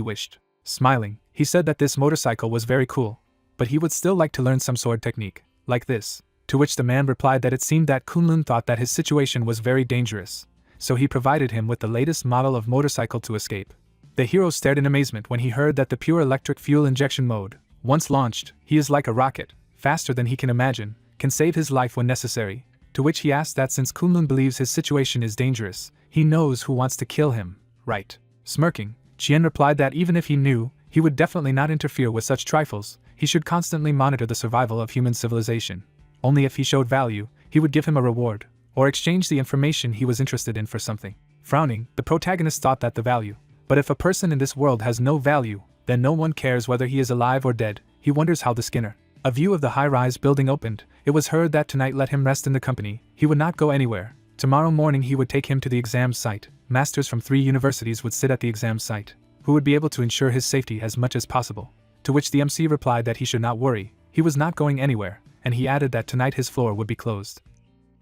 wished. Smiling, he said that this motorcycle was very cool, but he would still like to learn some sword technique, like this, to which the man replied that it seemed that Kunlun thought that his situation was very dangerous, so he provided him with the latest model of motorcycle to escape. The hero stared in amazement when he heard that the pure electric fuel injection mode, once launched, he is like a rocket, faster than he can imagine, can save his life when necessary, to which he asked that since Kunlun believes his situation is dangerous, he knows who wants to kill him, right? Smirking, Chien replied that even if he knew, he would definitely not interfere with such trifles. He should constantly monitor the survival of human civilization. Only if he showed value, he would give him a reward, or exchange the information he was interested in for something. Frowning, the protagonist thought that the value. But if a person in this world has no value, then no one cares whether he is alive or dead. He wonders how the Skinner. A view of the high-rise building opened. It was heard that tonight let him rest in the company. He would not go anywhere. Tomorrow morning he would take him to the exam site. Masters from 3 universities would sit at the exam site, who would be able to ensure his safety as much as possible. To which the MC replied that he should not worry, he was not going anywhere, and he added that tonight his floor would be closed.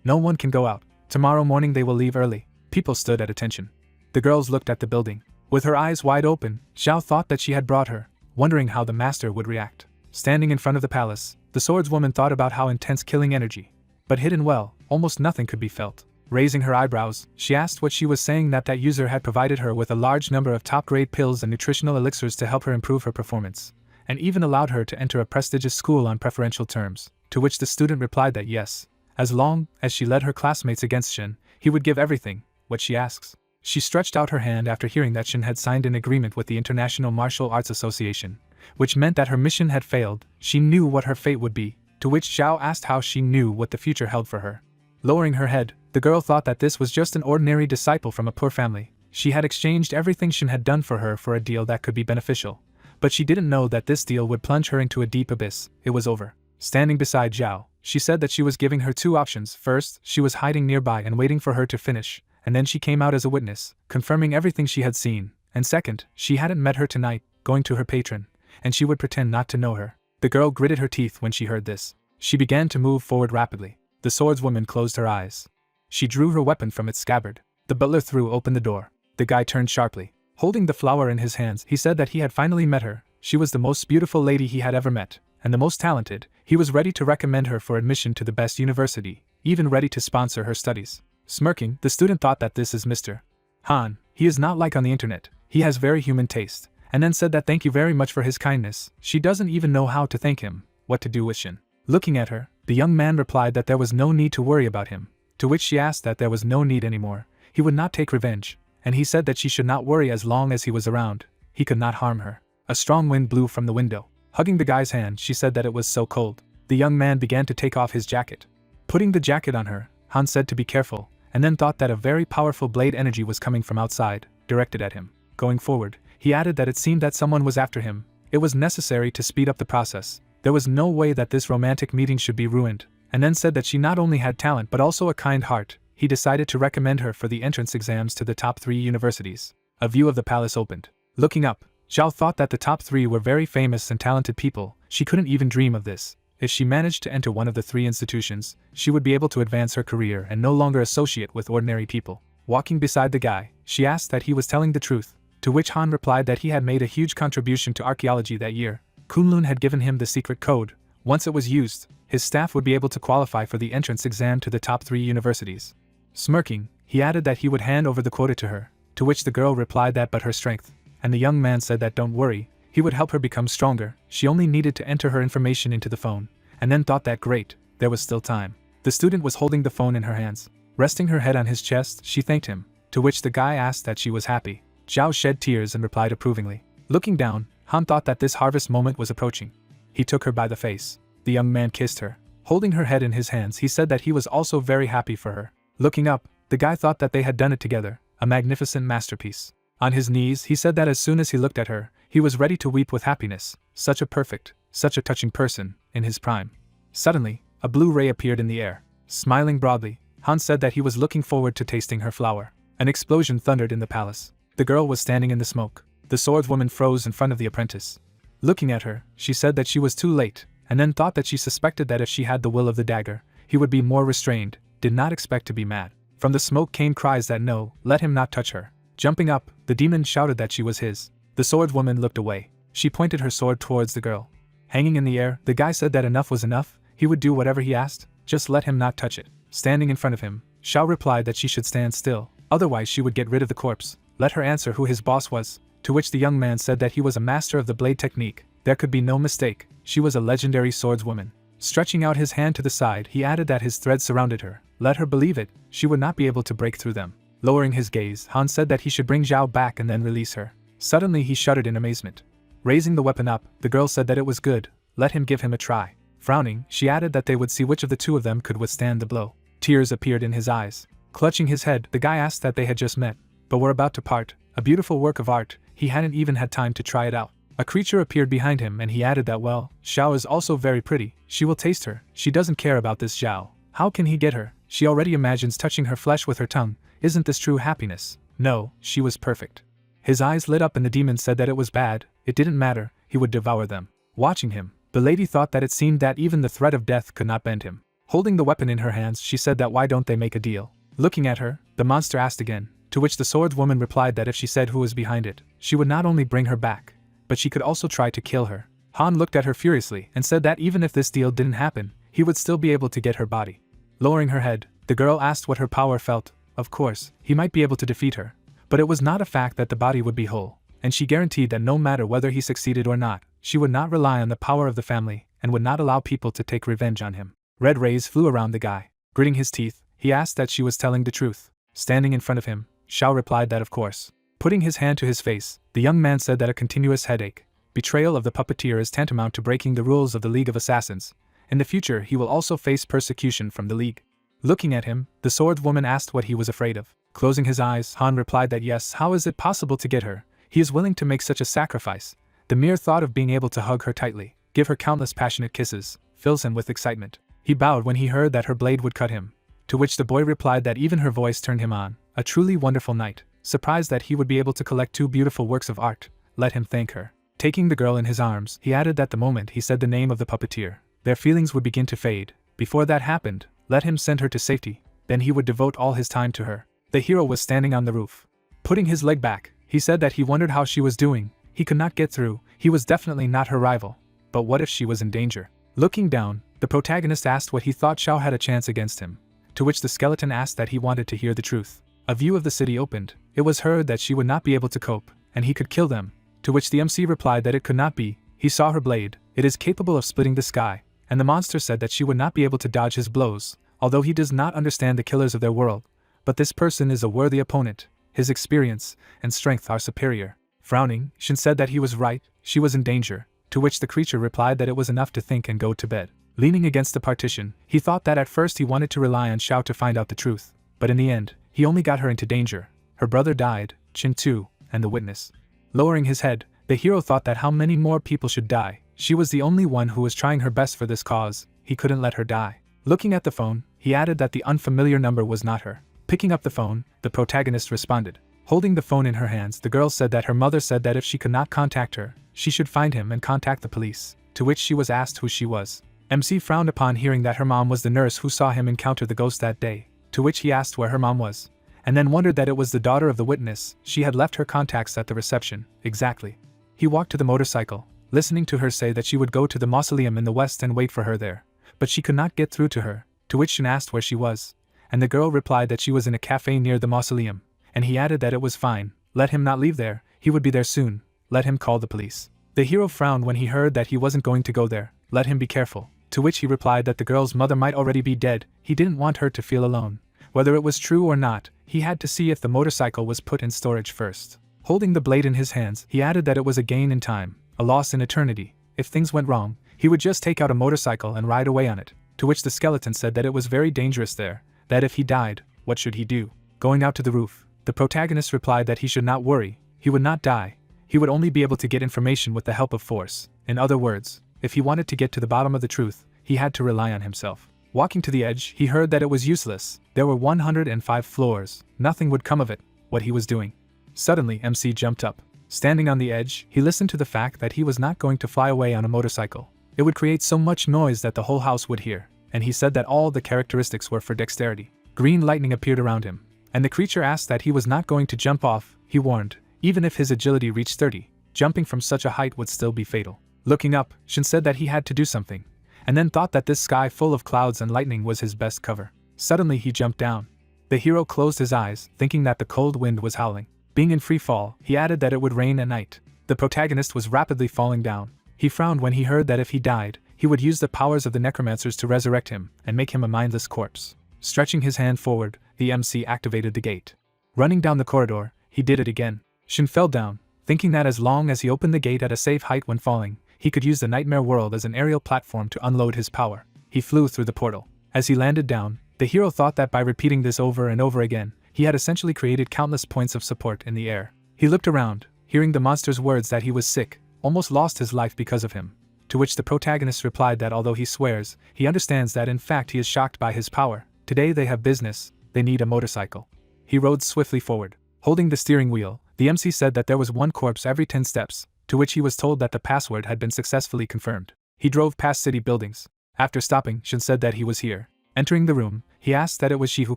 No one can go out. Tomorrow morning they will leave early. People stood at attention. The girls looked at the building. With her eyes wide open, Xiao thought that she had brought her, wondering how the master would react. Standing in front of the palace, the swordswoman thought about how intense killing energy, but hidden well, almost nothing could be felt. Raising her eyebrows, she asked what she was saying that user had provided her with a large number of top-grade pills and nutritional elixirs to help her improve her performance, and even allowed her to enter a prestigious school on preferential terms, to which the student replied that yes, As long as she led her classmates against Shin, he would give everything, what she asks. She stretched out her hand after hearing that Shin had signed an agreement with the International Martial Arts Association, which meant that her mission had failed. She knew what her fate would be, to which Zhao asked how she knew what the future held for her. Lowering her head, the girl thought that this was just an ordinary disciple from a poor family. She had exchanged everything Shin had done for her for a deal that could be beneficial. But she didn't know that this deal would plunge her into a deep abyss. It was over. Standing beside Zhao, she said that she was giving her two options. First, she was hiding nearby and waiting for her to finish, and then she came out as a witness, confirming everything she had seen. And second, she hadn't met her tonight, going to her patron, and she would pretend not to know her. The girl gritted her teeth when she heard this. She began to move forward rapidly. The swordswoman closed her eyes. She drew her weapon from its scabbard. The butler threw open the door. The guy turned sharply. Holding the flower in his hands, he said that he had finally met her. She was the most beautiful lady he had ever met, and the most talented. He was ready to recommend her for admission to the best university, even ready to sponsor her studies. Smirking, the student thought that this is Mr. Han. He is not like on the internet. He has very human taste. And then said that thank you very much for his kindness. She doesn't even know how to thank him, what to do with Shin. Looking at her, the young man replied that there was no need to worry about him, to which she asked that there was no need anymore. He would not take revenge, and he said that she should not worry as long as he was around. He could not harm her. A strong wind blew from the window. Hugging the guy's hand, she said that it was so cold. The young man began to take off his jacket. Putting the jacket on her, Han said to be careful, and then thought that a very powerful blade energy was coming from outside, directed at him. Going forward, he added that it seemed that someone was after him. It was necessary to speed up the process. There was no way that this romantic meeting should be ruined, and then said that she not only had talent but also a kind heart. He decided to recommend her for the entrance exams to the top 3 universities. A view of the palace opened. Looking up, Zhao thought that the top 3 were very famous and talented people. She couldn't even dream of this. If she managed to enter one of the 3 institutions, she would be able to advance her career and no longer associate with ordinary people. Walking beside the guy, she asked that he was telling the truth, to which Han replied that he had made a huge contribution to archaeology that year. Kunlun had given him the secret code. Once it was used, his staff would be able to qualify for the entrance exam to the top 3 universities. Smirking, he added that he would hand over the quota to her, to which the girl replied that but her strength, and the young man said that don't worry, he would help her become stronger. She only needed to enter her information into the phone, and then thought that great, there was still time. The student was holding the phone in her hands. Resting her head on his chest, she thanked him, to which the guy asked that she was happy. Zhao shed tears and replied approvingly. Looking down, Han thought that this harvest moment was approaching. He took her by the face. The young man kissed her. Holding her head in his hands, he said that he was also very happy for her. Looking up, the guy thought that they had done it together, a magnificent masterpiece. On his knees, he said that as soon as he looked at her, he was ready to weep with happiness. Such a perfect, such a touching person, in his prime. Suddenly, a blue ray appeared in the air. Smiling broadly, Han said that he was looking forward to tasting her flower. An explosion thundered in the palace. The girl was standing in the smoke. The swordswoman froze in front of the apprentice. Looking at her, she said that she was too late, and then thought that she suspected that if she had the will of the dagger, he would be more restrained, did not expect to be mad. From the smoke came cries that no, let him not touch her. Jumping up, the demon shouted that she was his. The swordswoman looked away. She pointed her sword towards the girl. Hanging in the air, the guy said that enough was enough, he would do whatever he asked, just let him not touch it. Standing in front of him, Shao replied that she should stand still, otherwise she would get rid of the corpse. Let her answer who his boss was, to which the young man said that he was a master of the blade technique. There could be no mistake, she was a legendary swordswoman. Stretching out his hand to the side, he added that his threads surrounded her. Let her believe it, she would not be able to break through them. Lowering his gaze, Han said that he should bring Zhao back and then release her. Suddenly he shuddered in amazement. Raising the weapon up, the girl said that it was good, let him give him a try. Frowning, she added that they would see which of the two of them could withstand the blow. Tears appeared in his eyes. Clutching his head, the guy asked that they had just met, but were about to part. A beautiful work of art, he hadn't even had time to try it out. A creature appeared behind him and he added that well, Xiao is also very pretty, she will taste her, she doesn't care about this Zhao. How can he get her? She already imagines touching her flesh with her tongue. Isn't this true happiness? No, she was perfect. His eyes lit up and the demon said that it was bad, it didn't matter, he would devour them. Watching him, the lady thought that it seemed that even the threat of death could not bend him. Holding the weapon in her hands, she said that why don't they make a deal? Looking at her, the monster asked again, to which the swordswoman replied that if she said who was behind it, she would not only bring her back, but she could also try to kill her. Han looked at her furiously and said that even if this deal didn't happen, he would still be able to get her body. Lowering her head, the girl asked what her power felt. Of course, he might be able to defeat her, but it was not a fact that the body would be whole, and she guaranteed that no matter whether he succeeded or not, she would not rely on the power of the family and would not allow people to take revenge on him. Red rays flew around the guy. Gritting his teeth, he asked that she was telling the truth. Standing in front of him, Xiao replied that of course. Putting his hand to his face, the young man said that a continuous headache, betrayal of the puppeteer is tantamount to breaking the rules of the League of Assassins. In the future he will also face persecution from the League. Looking at him, the swordswoman asked what he was afraid of. Closing his eyes, Han replied that yes, how is it possible to get her? He is willing to make such a sacrifice. The mere thought of being able to hug her tightly, give her countless passionate kisses, fills him with excitement. He bowed when he heard that her blade would cut him. To which the boy replied that even her voice turned him on. A truly wonderful night. Surprised that he would be able to collect 2 beautiful works of art, let him thank her. Taking the girl in his arms, he added that the moment he said the name of the puppeteer, their feelings would begin to fade. Before that happened, let him send her to safety, then he would devote all his time to her. The hero was standing on the roof. Putting his leg back, he said that he wondered how she was doing. He could not get through, he was definitely not her rival. But what if she was in danger? Looking down, the protagonist asked what he thought Xiao had a chance against him. To which the skeleton asked that he wanted to hear the truth. A view of the city opened. It was heard that she would not be able to cope, and he could kill them. To which the MC replied that it could not be. He saw her blade, it is capable of splitting the sky, and the monster said that she would not be able to dodge his blows, although he does not understand the killers of their world. But this person is a worthy opponent, his experience and strength are superior. Frowning, Shin said that he was right, she was in danger, to which the creature replied that it was enough to think and go to bed. Leaning against the partition, he thought that at first he wanted to rely on Xiao to find out the truth, but in the end, he only got her into danger. Her brother died, Chin too, and the witness. Lowering his head, the hero thought that how many more people should die. She was the only one who was trying her best for this cause, he couldn't let her die. Looking at the phone, he added that the unfamiliar number was not her. Picking up the phone, the protagonist responded. Holding the phone in her hands, the girl said that her mother said that if she could not contact her, she should find him and contact the police, to which she was asked who she was. MC frowned upon hearing that her mom was the nurse who saw him encounter the ghost that day, to which he asked where her mom was, and then wondered that it was the daughter of the witness. She had left her contacts at the reception. Exactly. He walked to the motorcycle, listening to her say that she would go to the mausoleum in the west and wait for her there, but she could not get through to her, to which Shin asked where she was, and the girl replied that she was in a cafe near the mausoleum, and he added that it was fine, let him not leave there, he would be there soon, let him call the police. The hero frowned when he heard that he wasn't going to go there, let him be careful, to which he replied that the girl's mother might already be dead, he didn't want her to feel alone. Whether it was true or not, he had to see if the motorcycle was put in storage first. Holding the blade in his hands, he added that it was a gain in time, a loss in eternity. If things went wrong, he would just take out a motorcycle and ride away on it, to which the skeleton said that it was very dangerous there, that if he died, what should he do? Going out to the roof, the protagonist replied that he should not worry, he would not die, he would only be able to get information with the help of force. In other words, if he wanted to get to the bottom of the truth, he had to rely on himself. Walking to the edge, he heard that it was useless. There were 105 floors, nothing would come of it, what he was doing. Suddenly MC jumped up. Standing on the edge, he listened to the fact that he was not going to fly away on a motorcycle. It would create so much noise that the whole house would hear, and he said that all the characteristics were for dexterity. Green lightning appeared around him, and the creature asked that he was not going to jump off. He warned, even if his agility reached 30, jumping from such a height would still be fatal. Looking up, Shin said that he had to do something, and then thought that this sky full of clouds and lightning was his best cover. Suddenly he jumped down. The hero closed his eyes, thinking that the cold wind was howling. Being in free fall, he added that it would rain at night. The protagonist was rapidly falling down. He frowned when he heard that if he died, he would use the powers of the necromancers to resurrect him and make him a mindless corpse. Stretching his hand forward, the MC activated the gate. Running down the corridor, he did it again. Shin fell down, thinking that as long as he opened the gate at a safe height when falling, he could use the nightmare world as an aerial platform to unload his power. He flew through the portal. As he landed down, the hero thought that by repeating this over and over again, he had essentially created countless points of support in the air. He looked around, hearing the monster's words that he was sick, almost lost his life because of him. To which the protagonist replied that although he swears, he understands that in fact he is shocked by his power. Today they have business, they need a motorcycle. He rode swiftly forward. Holding the steering wheel, the MC said that there was one corpse every 10 steps, to which he was told that the password had been successfully confirmed. He drove past city buildings. After stopping, Shin said that he was here. Entering the room, he asked that it was she who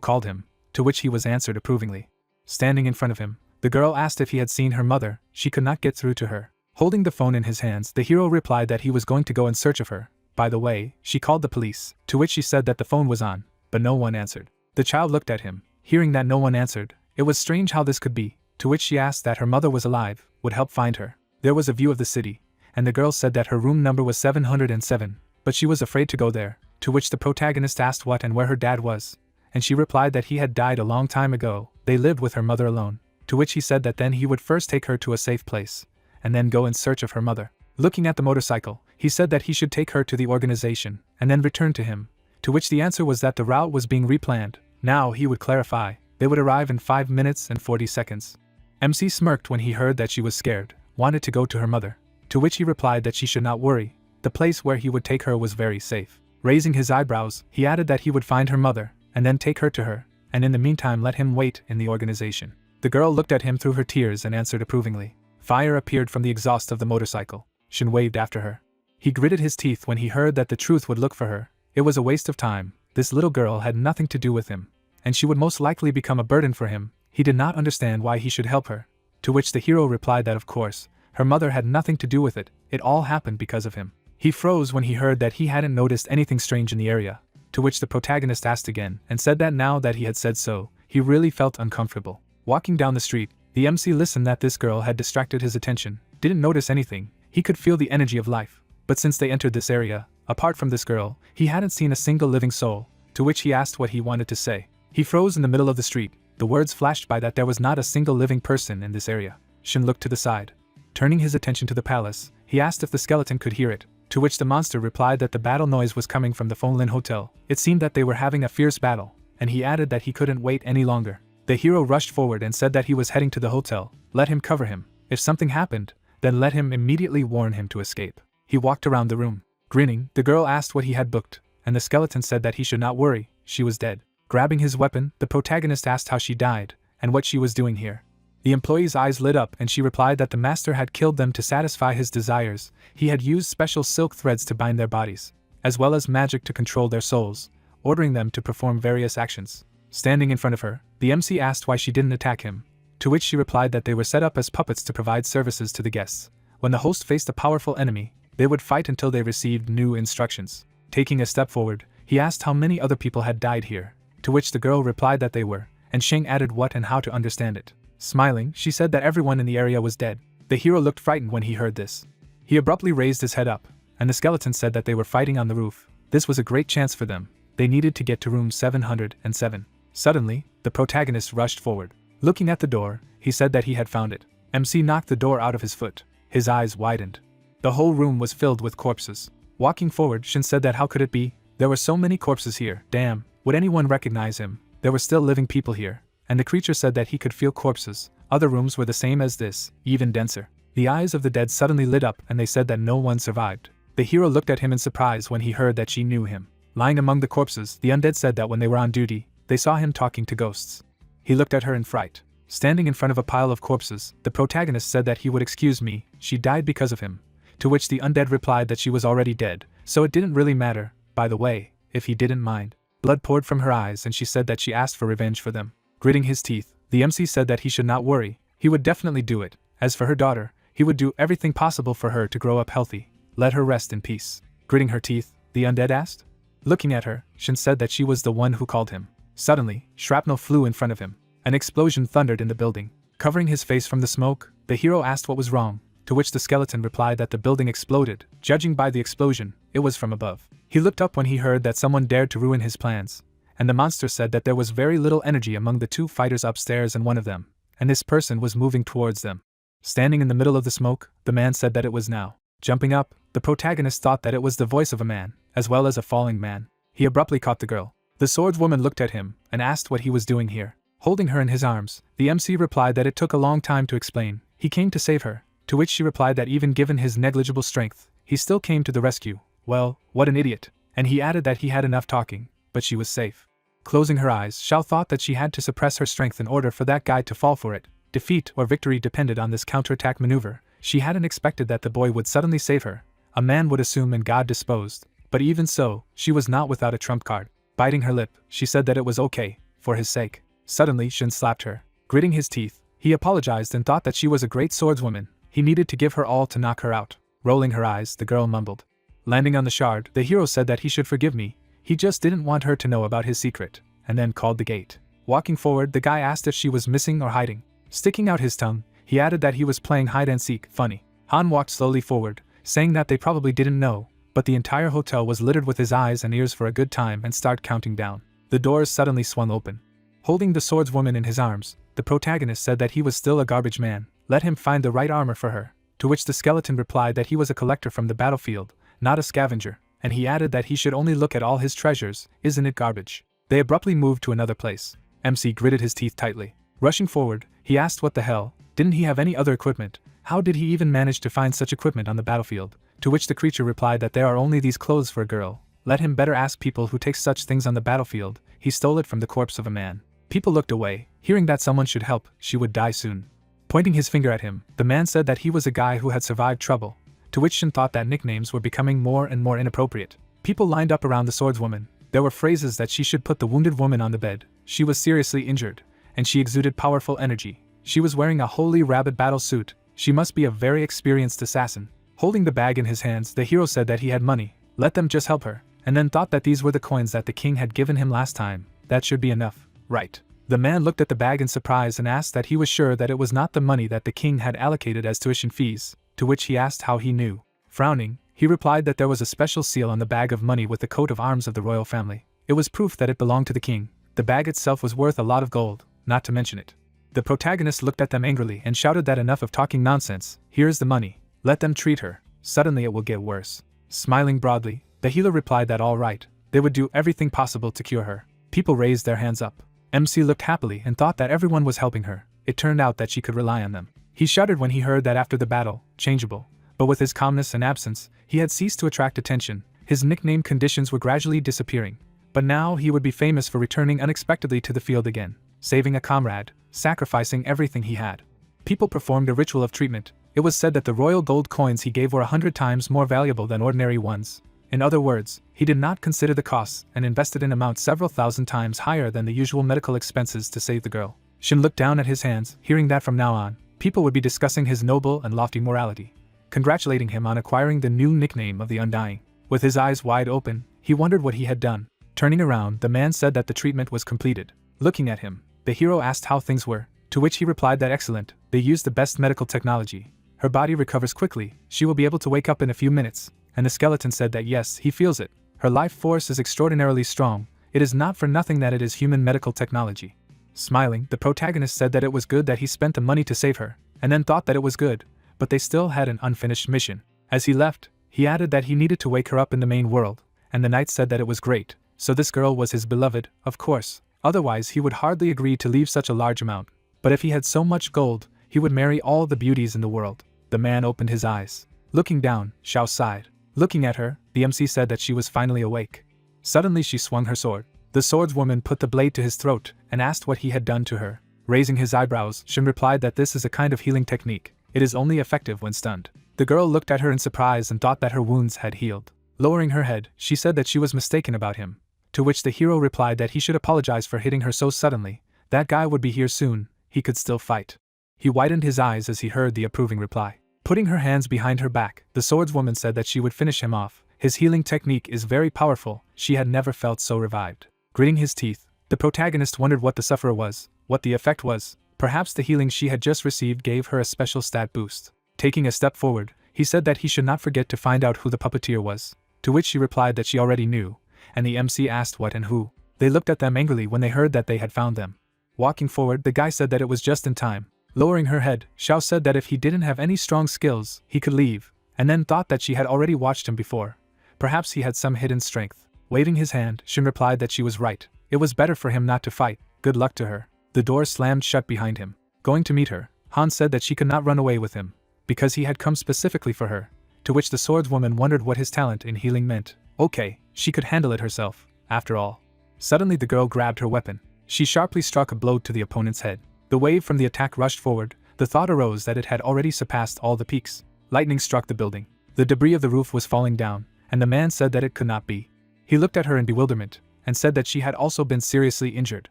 called him, to which he was answered approvingly. Standing in front of him, the girl asked if he had seen her mother. She could not get through to her. Holding the phone in his hands, the hero replied that he was going to go in search of her. By the way, she called the police, to which she said that the phone was on, but no one answered. The child looked at him, hearing that no one answered. It was strange how this could be, to which she asked that her mother was alive, would help find her. There was a view of the city, and the girl said that her room number was 707, but she was afraid to go there, to which the protagonist asked what and where her dad was, and she replied that he had died a long time ago. They lived with her mother alone, to which he said that then he would first take her to a safe place, and then go in search of her mother. Looking at the motorcycle, he said that he should take her to the organization, and then return to him, to which the answer was that the route was being replanned. Now he would clarify, they would arrive in 5 minutes and 40 seconds. MC smirked when he heard that she was scared, wanted to go to her mother, to which he replied that she should not worry, the place where he would take her was very safe. Raising his eyebrows, he added that he would find her mother, and then take her to her, and in the meantime let him wait in the organization. The girl looked at him through her tears and answered approvingly. Fire appeared from the exhaust of the motorcycle. Shin waved after her. He gritted his teeth when he heard that the truth would look for her. It was a waste of time. This little girl had nothing to do with him, and she would most likely become a burden for him. He did not understand why he should help her, to which the hero replied that of course, her mother had nothing to do with it, it all happened because of him. He froze when he heard that he hadn't noticed anything strange in the area, to which the protagonist asked again and said that now that he had said so, he really felt uncomfortable. Walking down the street, the MC listened that this girl had distracted his attention, didn't notice anything, he could feel the energy of life, but since they entered this area, apart from this girl, he hadn't seen a single living soul, to which he asked what he wanted to say. He froze in the middle of the street, the words flashed by that there was not a single living person in this area. Shin looked to the side. Turning his attention to the palace, he asked if the skeleton could hear it, to which the monster replied that the battle noise was coming from the Fonlin Hotel. It seemed that they were having a fierce battle, and he added that he couldn't wait any longer. The hero rushed forward and said that he was heading to the hotel. Let him cover him. If something happened, then let him immediately warn him to escape. He walked around the room. Grinning, the girl asked what he had booked, and the skeleton said that he should not worry, she was dead. Grabbing his weapon, the protagonist asked how she died, and what she was doing here. The employee's eyes lit up and she replied that the master had killed them to satisfy his desires. He had used special silk threads to bind their bodies, as well as magic to control their souls, ordering them to perform various actions. Standing in front of her, the MC asked why she didn't attack him, to which she replied that they were set up as puppets to provide services to the guests. When the host faced a powerful enemy, they would fight until they received new instructions. Taking a step forward, he asked how many other people had died here, to which the girl replied that they were, and Sheng added what and how to understand it. Smiling, she said that everyone in the area was dead. The hero looked frightened when he heard this. He abruptly raised his head up, and the skeleton said that they were fighting on the roof. This was a great chance for them. They needed to get to room 707. Suddenly, the protagonist rushed forward. Looking at the door, he said that he had found it. MC knocked the door out of his foot. His eyes widened. The whole room was filled with corpses. Walking forward, Shin said that how could it be? There were so many corpses here. Damn, would anyone recognize him? There were still living people here. And the creature said that he could feel corpses. Other rooms were the same as this, even denser. The eyes of the dead suddenly lit up and they said that no one survived. The hero looked at him in surprise when he heard that she knew him. Lying among the corpses, the undead said that when they were on duty, they saw him talking to ghosts. He looked at her in fright. Standing in front of a pile of corpses, the protagonist said that he would excuse me, she died because of him. To which the undead replied that she was already dead, so it didn't really matter, by the way, if he didn't mind. Blood poured from her eyes and she said that she asked for revenge for them. Gritting his teeth, the MC said that he should not worry, he would definitely do it. As for her daughter, he would do everything possible for her to grow up healthy. Let her rest in peace. Gritting her teeth, the undead asked. Looking at her, Shin said that she was the one who called him. Suddenly, shrapnel flew in front of him. An explosion thundered in the building. Covering his face from the smoke, the hero asked what was wrong, to which the skeleton replied that the building exploded. Judging by the explosion, it was from above. He looked up when he heard that someone dared to ruin his plans, and the monster said that there was very little energy among the two fighters upstairs and one of them, and this person was moving towards them. Standing in the middle of the smoke, the man said that it was now. Jumping up, the protagonist thought that it was the voice of a man, as well as a falling man. He abruptly caught the girl. The swordswoman looked at him and asked what he was doing here. Holding her in his arms, the MC replied that it took a long time to explain. He came to save her, to which she replied that even given his negligible strength, he still came to the rescue. Well, what an idiot. And he added that he had enough talking, but she was safe. Closing her eyes, Xiao thought that she had to suppress her strength in order for that guy to fall for it. Defeat or victory depended on this counterattack maneuver. She hadn't expected that the boy would suddenly save her. A man would assume and God disposed. But even so, she was not without a trump card. Biting her lip, she said that it was okay, for his sake. Suddenly, Shin slapped her. Gritting his teeth, he apologized and thought that she was a great swordswoman. He needed to give her all to knock her out. Rolling her eyes, the girl mumbled. Landing on the shard, the hero said that he should forgive me. He just didn't want her to know about his secret, and then called the gate. Walking forward, the guy asked if she was missing or hiding. Sticking out his tongue, he added that he was playing hide and seek. Funny. Han walked slowly forward, saying that they probably didn't know, but the entire hotel was littered with his eyes and ears for a good time and started counting down. The doors suddenly swung open. Holding the swordswoman in his arms, the protagonist said that he was still a garbage man, let him find the right armor for her, to which the skeleton replied that he was a collector from the battlefield, not a scavenger, and he added that he should only look at all his treasures, isn't it garbage? They abruptly moved to another place. MC gritted his teeth tightly. Rushing forward, he asked what the hell, didn't he have any other equipment? How did he even manage to find such equipment on the battlefield? To which the creature replied that there are only these clothes for a girl. Let him better ask people who take such things on the battlefield. He stole it from the corpse of a man. People looked away, hearing that someone should help, she would die soon. Pointing his finger at him, the man said that he was a guy who had survived trouble, to which Shin thought that nicknames were becoming more and more inappropriate. People lined up around the swordswoman. There were phrases that she should put the wounded woman on the bed. She was seriously injured, and she exuded powerful energy. She was wearing a holy rabbit battle suit. She must be a very experienced assassin. Holding the bag in his hands, the hero said that he had money. Let them just help her, and then thought that these were the coins that the king had given him last time. That should be enough, right? The man looked at the bag in surprise and asked that he was sure that it was not the money that the king had allocated as tuition fees, to which he asked how he knew. Frowning, he replied that there was a special seal on the bag of money with the coat of arms of the royal family. It was proof that it belonged to the king. The bag itself was worth a lot of gold, not to mention it. The protagonist looked at them angrily and shouted that enough of talking nonsense, here's the money, let them treat her, suddenly it will get worse. Smiling broadly, the healer replied that all right, they would do everything possible to cure her. People raised their hands up. MC looked happily and thought that everyone was helping her. It turned out that she could rely on them. He shuddered when he heard that after the battle, changeable, but with his calmness and absence, he had ceased to attract attention. His nickname conditions were gradually disappearing, but now he would be famous for returning unexpectedly to the field again, saving a comrade, sacrificing everything he had. People performed a ritual of treatment. It was said that the royal gold coins he gave were 100 times more valuable than ordinary ones. In other words, he did not consider the costs and invested an amount several thousand times higher than the usual medical expenses to save the girl. Shin looked down at his hands, hearing that from now on, people would be discussing his noble and lofty morality, congratulating him on acquiring the new nickname of the Undying. With his eyes wide open, he wondered what he had done. Turning around, the man said that the treatment was completed. Looking at him, the hero asked how things were, to which he replied that excellent, they used the best medical technology. Her body recovers quickly, she will be able to wake up in a few minutes. And the skeleton said that yes, he feels it. Her life force is extraordinarily strong. It is not for nothing that it is human medical technology. Smiling, the protagonist said that it was good that he spent the money to save her, and then thought that it was good, but they still had an unfinished mission. As he left, he added that he needed to wake her up in the main world, and the knight said that it was great. So this girl was his beloved, of course, otherwise he would hardly agree to leave such a large amount. But if he had so much gold, he would marry all the beauties in the world. The man opened his eyes. Looking down, Xiao sighed. Looking at her, the MC said that she was finally awake. Suddenly she swung her sword. The swordswoman put the blade to his throat and asked what he had done to her. Raising his eyebrows, Shin replied that this is a kind of healing technique. It is only effective when stunned. The girl looked at her in surprise and thought that her wounds had healed. Lowering her head, she said that she was mistaken about him, to which the hero replied that he should apologize for hitting her so suddenly. That guy would be here soon, he could still fight. He widened his eyes as he heard the approving reply. Putting her hands behind her back, the swordswoman said that she would finish him off. His healing technique is very powerful, she had never felt so revived. Gritting his teeth, the protagonist wondered what the sufferer was, what the effect was. Perhaps the healing she had just received gave her a special stat boost. Taking a step forward, he said that he should not forget to find out who the puppeteer was, to which she replied that she already knew, and the MC asked what and who. They looked at them angrily when they heard that they had found them. Walking forward, the guy said that it was just in time. Lowering her head, Xiao said that if he didn't have any strong skills, he could leave, and then thought that she had already watched him before. Perhaps he had some hidden strength. Waving his hand, Shin replied that she was right. It was better for him not to fight. Good luck to her. The door slammed shut behind him. Going to meet her, Han said that she could not run away with him, because he had come specifically for her, to which the swordswoman wondered what his talent in healing meant. Okay, she could handle it herself, after all. Suddenly the girl grabbed her weapon. She sharply struck a blow to the opponent's head. The wave from the attack rushed forward. The thought arose that it had already surpassed all the peaks. Lightning struck the building. The debris of the roof was falling down, and the man said that it could not be. He looked at her in bewilderment, and said that she had also been seriously injured.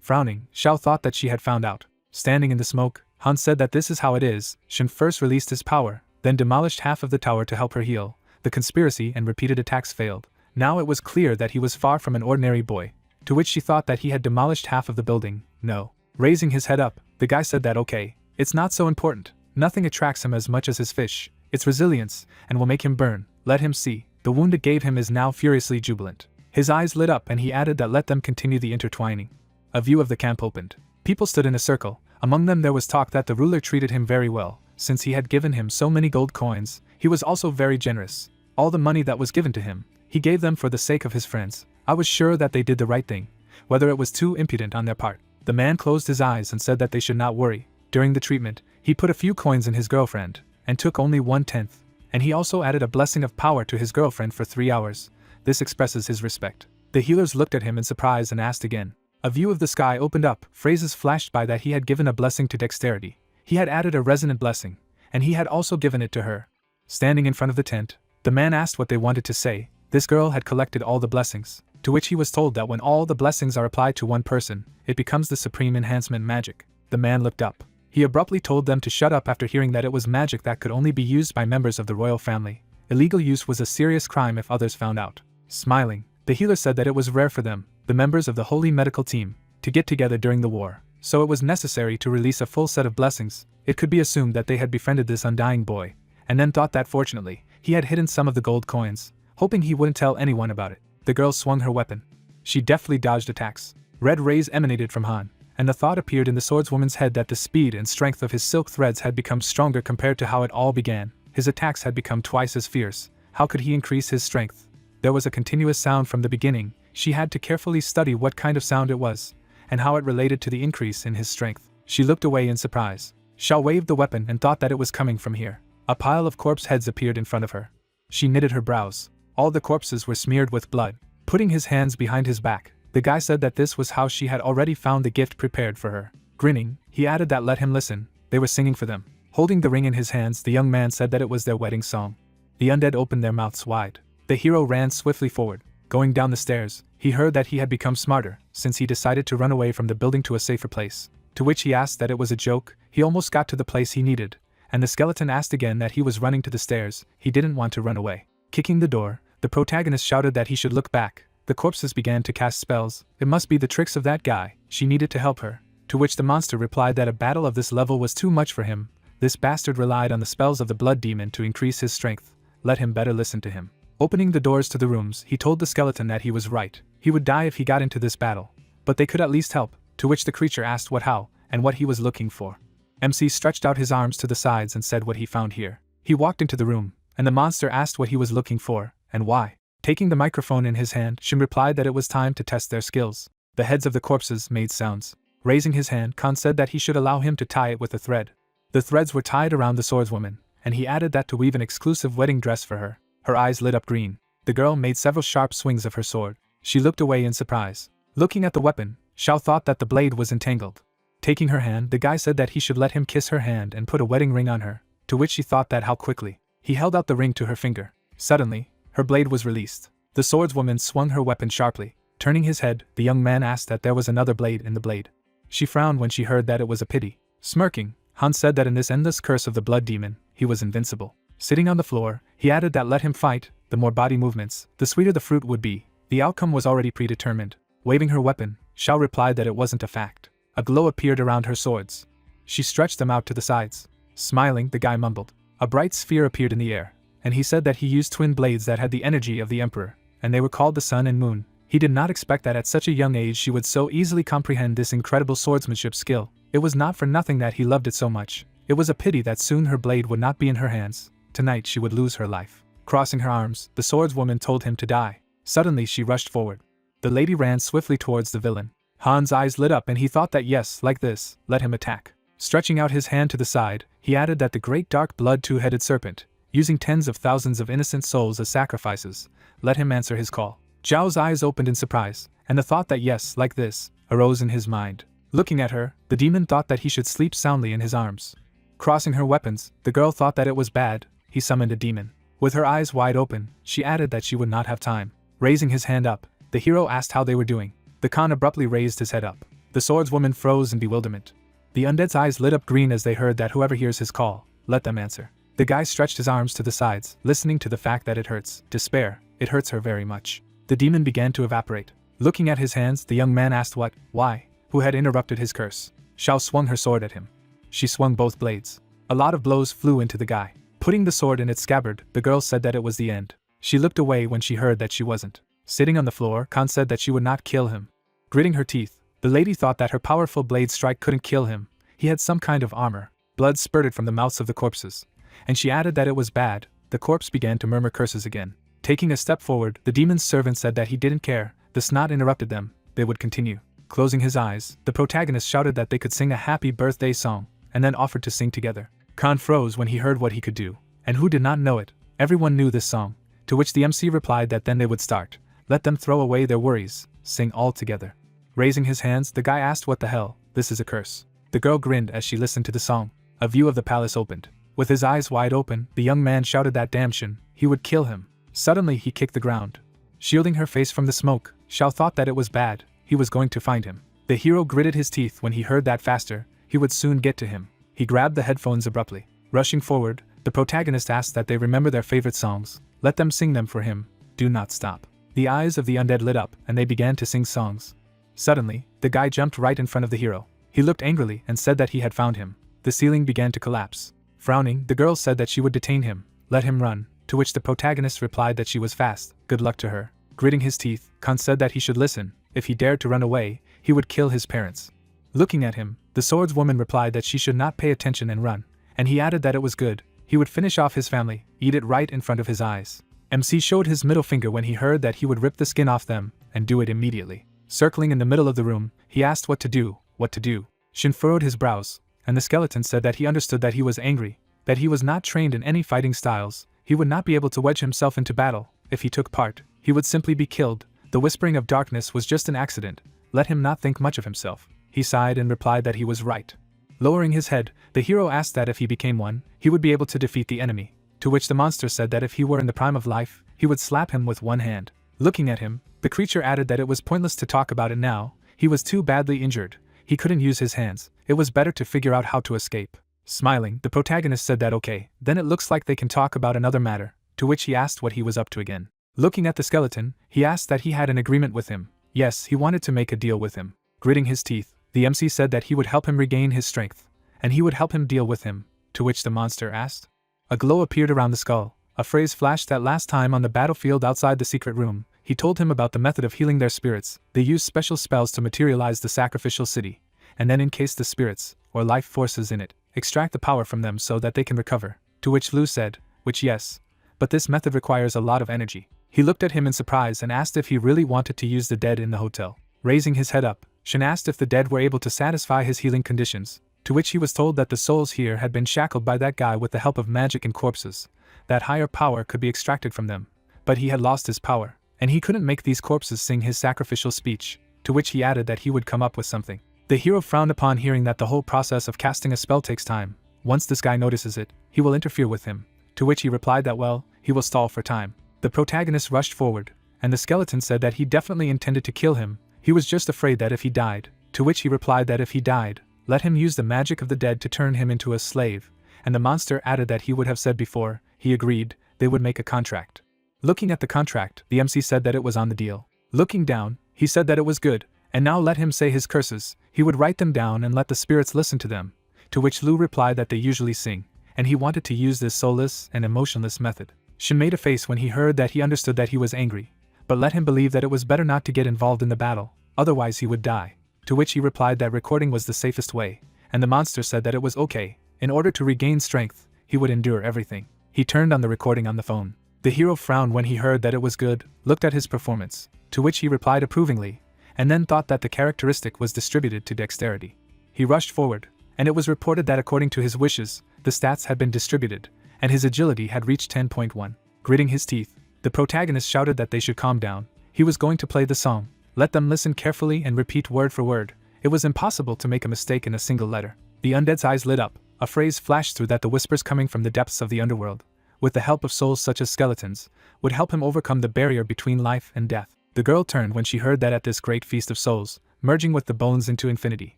Frowning, Xiao thought that she had found out. Standing in the smoke, Han said that this is how it is. Shin first released his power, then demolished half of the tower to help her heal. The conspiracy and repeated attacks failed. Now it was clear that he was far from an ordinary boy, to which she thought that he had demolished half of the building. No. Raising his head up, the guy said that okay, it's not so important. Nothing attracts him as much as his fish. It's resilience, and will make him burn. Let him see. the wound it gave him is now furiously jubilant. His eyes lit up and he added that let them continue the intertwining. A view of the camp opened. People stood in a circle. Among them there was talk that the ruler treated him very well, since he had given him so many gold coins. He was also very generous. All the money that was given to him, he gave them for the sake of his friends. I was sure that they did the right thing, whether it was too impudent on their part. The man closed his eyes and said that they should not worry. During the treatment, he put a few coins in his girlfriend, and took only 1/10, and he also added a blessing of power to his girlfriend for 3 hours. This expresses his respect. The healers looked at him in surprise and asked again. A view of the sky opened up, phrases flashed by that he had given a blessing to dexterity. He had added a resonant blessing, and he had also given it to her. Standing in front of the tent, the man asked what they wanted to say. This girl had collected all the blessings, to which he was told that when all the blessings are applied to one person, it becomes the supreme enhancement magic. The man looked up. He abruptly told them to shut up after hearing that it was magic that could only be used by members of the royal family. Illegal use was a serious crime if others found out. Smiling, the healer said that it was rare for them, the members of the holy medical team, to get together during the war, so it was necessary to release a full set of blessings. It could be assumed that they had befriended this undying boy, and then thought that fortunately, he had hidden some of the gold coins, hoping he wouldn't tell anyone about it. The girl swung her weapon. She deftly dodged attacks. Red rays emanated from Han, and the thought appeared in the swordswoman's head that the speed and strength of his silk threads had become stronger compared to how it all began. His attacks had become twice as fierce. How could he increase his strength? There was a continuous sound from the beginning. She had to carefully study what kind of sound it was, and how it related to the increase in his strength. She looked away in surprise. Shao waved the weapon and thought that it was coming from here. A pile of corpse heads appeared in front of her. She knitted her brows. All the corpses were smeared with blood. Putting his hands behind his back, the guy said that this was how she had already found the gift prepared for her. Grinning, he added that let him listen. They were singing for them. Holding the ring in his hands, the young man said that it was their wedding song. The undead opened their mouths wide. The hero ran swiftly forward. Going down the stairs, he heard that he had become smarter, since he decided to run away from the building to a safer place. To which he asked that it was a joke. He almost got to the place he needed, and the skeleton asked again that he was running to the stairs. He didn't want to run away. Kicking the door, the protagonist shouted that he should look back. The corpses began to cast spells. It must be the tricks of that guy. She needed to help her. To which the monster replied that a battle of this level was too much for him. This bastard relied on the spells of the blood demon to increase his strength. Let him better listen to him. Opening the doors to the rooms, he told the skeleton that he was right. He would die if he got into this battle, but they could at least help. To which the creature asked what, how, and what he was looking for. MC stretched out his arms to the sides and said what he found here. He walked into the room, and the monster asked what he was looking for, and why. Taking the microphone in his hand, Shin replied that it was time to test their skills. The heads of the corpses made sounds. Raising his hand, Khan said that he should allow him to tie it with a thread. The threads were tied around the swordswoman, and he added that to weave an exclusive wedding dress for her. Her eyes lit up green. The girl made several sharp swings of her sword. She looked away in surprise. Looking at the weapon, Shao thought that the blade was entangled. Taking her hand, the guy said that he should let him kiss her hand and put a wedding ring on her, to which she thought that how quickly. He held out the ring to her finger. Suddenly, her blade was released. The swordswoman swung her weapon sharply. Turning his head, the young man asked that there was another blade in the blade. She frowned when she heard that it was a pity. Smirking, Han said that in this endless curse of the blood demon, he was invincible. Sitting on the floor, he added that let him fight. The more body movements, the sweeter the fruit would be. The outcome was already predetermined. Waving her weapon, Shao replied that it wasn't a fact. A glow appeared around her swords. She stretched them out to the sides. Smiling, the guy mumbled. A bright sphere appeared in the air, and he said that he used twin blades that had the energy of the emperor, and they were called the sun and moon. He did not expect that at such a young age she would so easily comprehend this incredible swordsmanship skill. It was not for nothing that he loved it so much. It was a pity that soon her blade would not be in her hands. Tonight she would lose her life. Crossing her arms, the swordswoman told him to die. Suddenly she rushed forward. The lady ran swiftly towards the villain. Han's eyes lit up and he thought that yes, like this, let him attack. Stretching out his hand to the side, he added that the great dark blood two-headed serpent, using tens of thousands of innocent souls as sacrifices, let him answer his call. Zhao's eyes opened in surprise, and the thought that yes, like this, arose in his mind. Looking at her, the demon thought that he should sleep soundly in his arms. Crossing her weapons, the girl thought that it was bad. He summoned a demon. With her eyes wide open, she added that she would not have time. Raising his hand up, the hero asked how they were doing. The Khan abruptly raised his head up. The swordswoman froze in bewilderment. The undead's eyes lit up green as they heard that whoever hears his call, let them answer. The guy stretched his arms to the sides, listening to the fact that it hurts. Despair, it hurts her very much. The demon began to evaporate. Looking at his hands, the young man asked what, why, who had interrupted his curse. Shao swung her sword at him. She swung both blades. A lot of blows flew into the guy. Putting the sword in its scabbard, the girl said that it was the end. She looked away when she heard that she wasn't. Sitting on the floor, Khan said that she would not kill him. Gritting her teeth, the lady thought that her powerful blade strike couldn't kill him. He had some kind of armor. Blood spurted from the mouths of the corpses. And she added that it was bad. The corpse began to murmur curses again. Taking a step forward, the demon's servant said that he didn't care. The snot interrupted them. They would continue. Closing his eyes, the protagonist shouted that they could sing a happy birthday song, and then offered to sing together. Khan froze when he heard what he could do. And who did not know it? Everyone knew this song. To which the MC replied that then they would start. Let them throw away their worries. Sing all together. Raising his hands, the guy asked what the hell, this is a curse. The girl grinned as she listened to the song. A view of the palace opened. With his eyes wide open, the young man shouted that damn Shin, he would kill him. Suddenly he kicked the ground. Shielding her face from the smoke, Xiao thought that it was bad, he was going to find him. The hero gritted his teeth when he heard that faster, he would soon get to him. He grabbed the headphones abruptly. Rushing forward, the protagonist asked that they remember their favorite songs. Let them sing them for him. Do not stop. The eyes of the undead lit up and they began to sing songs. Suddenly, the guy jumped right in front of the hero. He looked angrily and said that he had found him. The ceiling began to collapse. Frowning, the girl said that she would detain him. Let him run, to which the protagonist replied that she was fast. Good luck to her. Gritting his teeth, Khan said that he should listen. If he dared to run away, he would kill his parents. Looking at him, the swordswoman replied that she should not pay attention and run, and he added that it was good. He would finish off his family, eat it right in front of his eyes. MC showed his middle finger when he heard that he would rip the skin off them, and do it immediately. Circling in the middle of the room, he asked what to do. Shin furrowed his brows, and the skeleton said that he understood that he was angry, that he was not trained in any fighting styles, he would not be able to wedge himself into battle. If he took part, he would simply be killed. The whispering of darkness was just an accident. Let him not think much of himself. He sighed and replied that he was right. Lowering his head, the hero asked that if he became one, he would be able to defeat the enemy, to which the monster said that if he were in the prime of life, he would slap him with one hand. Looking at him, the creature added that it was pointless to talk about it now, he was too badly injured, he couldn't use his hands, it was better to figure out how to escape. Smiling, the protagonist said that okay, then it looks like they can talk about another matter, to which he asked what he was up to again. Looking at the skeleton, he asked that he had an agreement with him. Yes, he wanted to make a deal with him. Gritting his teeth, the MC said that he would help him regain his strength, and he would help him deal with him, to which the monster asked. A glow appeared around the skull. A phrase flashed that last time on the battlefield outside the secret room. He told him about the method of healing their spirits. They used special spells to materialize the sacrificial city, and then encase the spirits, or life forces in it, extract the power from them so that they can recover. To which Lu said, which yes, but this method requires a lot of energy. He looked at him in surprise and asked if he really wanted to use the dead in the hotel. Raising his head up, Shin asked if the dead were able to satisfy his healing conditions, to which he was told that the souls here had been shackled by that guy with the help of magic and corpses, that higher power could be extracted from them, but he had lost his power, and he couldn't make these corpses sing his sacrificial speech, to which he added that he would come up with something. The hero frowned upon hearing that the whole process of casting a spell takes time. Once this guy notices it, he will interfere with him, to which he replied that well, he will stall for time. The protagonist rushed forward, and the skeleton said that he definitely intended to kill him, he was just afraid that if he died, to which he replied that if he died, let him use the magic of the dead to turn him into a slave, and the monster added that he would have said before, he agreed, they would make a contract. Looking at the contract, the MC said that it was on the deal. Looking down, he said that it was good, and now let him say his curses, he would write them down and let the spirits listen to them, to which Lu replied that they usually sing, and he wanted to use this soulless and emotionless method. Shin made a face when he heard that he understood that he was angry, but let him believe that it was better not to get involved in the battle, otherwise he would die, to which he replied that recording was the safest way, and the monster said that it was okay, in order to regain strength, he would endure everything. He turned on the recording on the phone. The hero frowned when he heard that it was good, looked at his performance, to which he replied approvingly, and then thought that the characteristic was distributed to dexterity. He rushed forward, and it was reported that according to his wishes, the stats had been distributed, and his agility had reached 10.1. Gritting his teeth, the protagonist shouted that they should calm down. He was going to play the song. Let them listen carefully and repeat word for word. It was impossible to make a mistake in a single letter. The undead's eyes lit up. A phrase flashed through that the whispers coming from the depths of the underworld, with the help of souls such as skeletons, would help him overcome the barrier between life and death. The girl turned when she heard that at this great feast of souls, merging with the bones into infinity,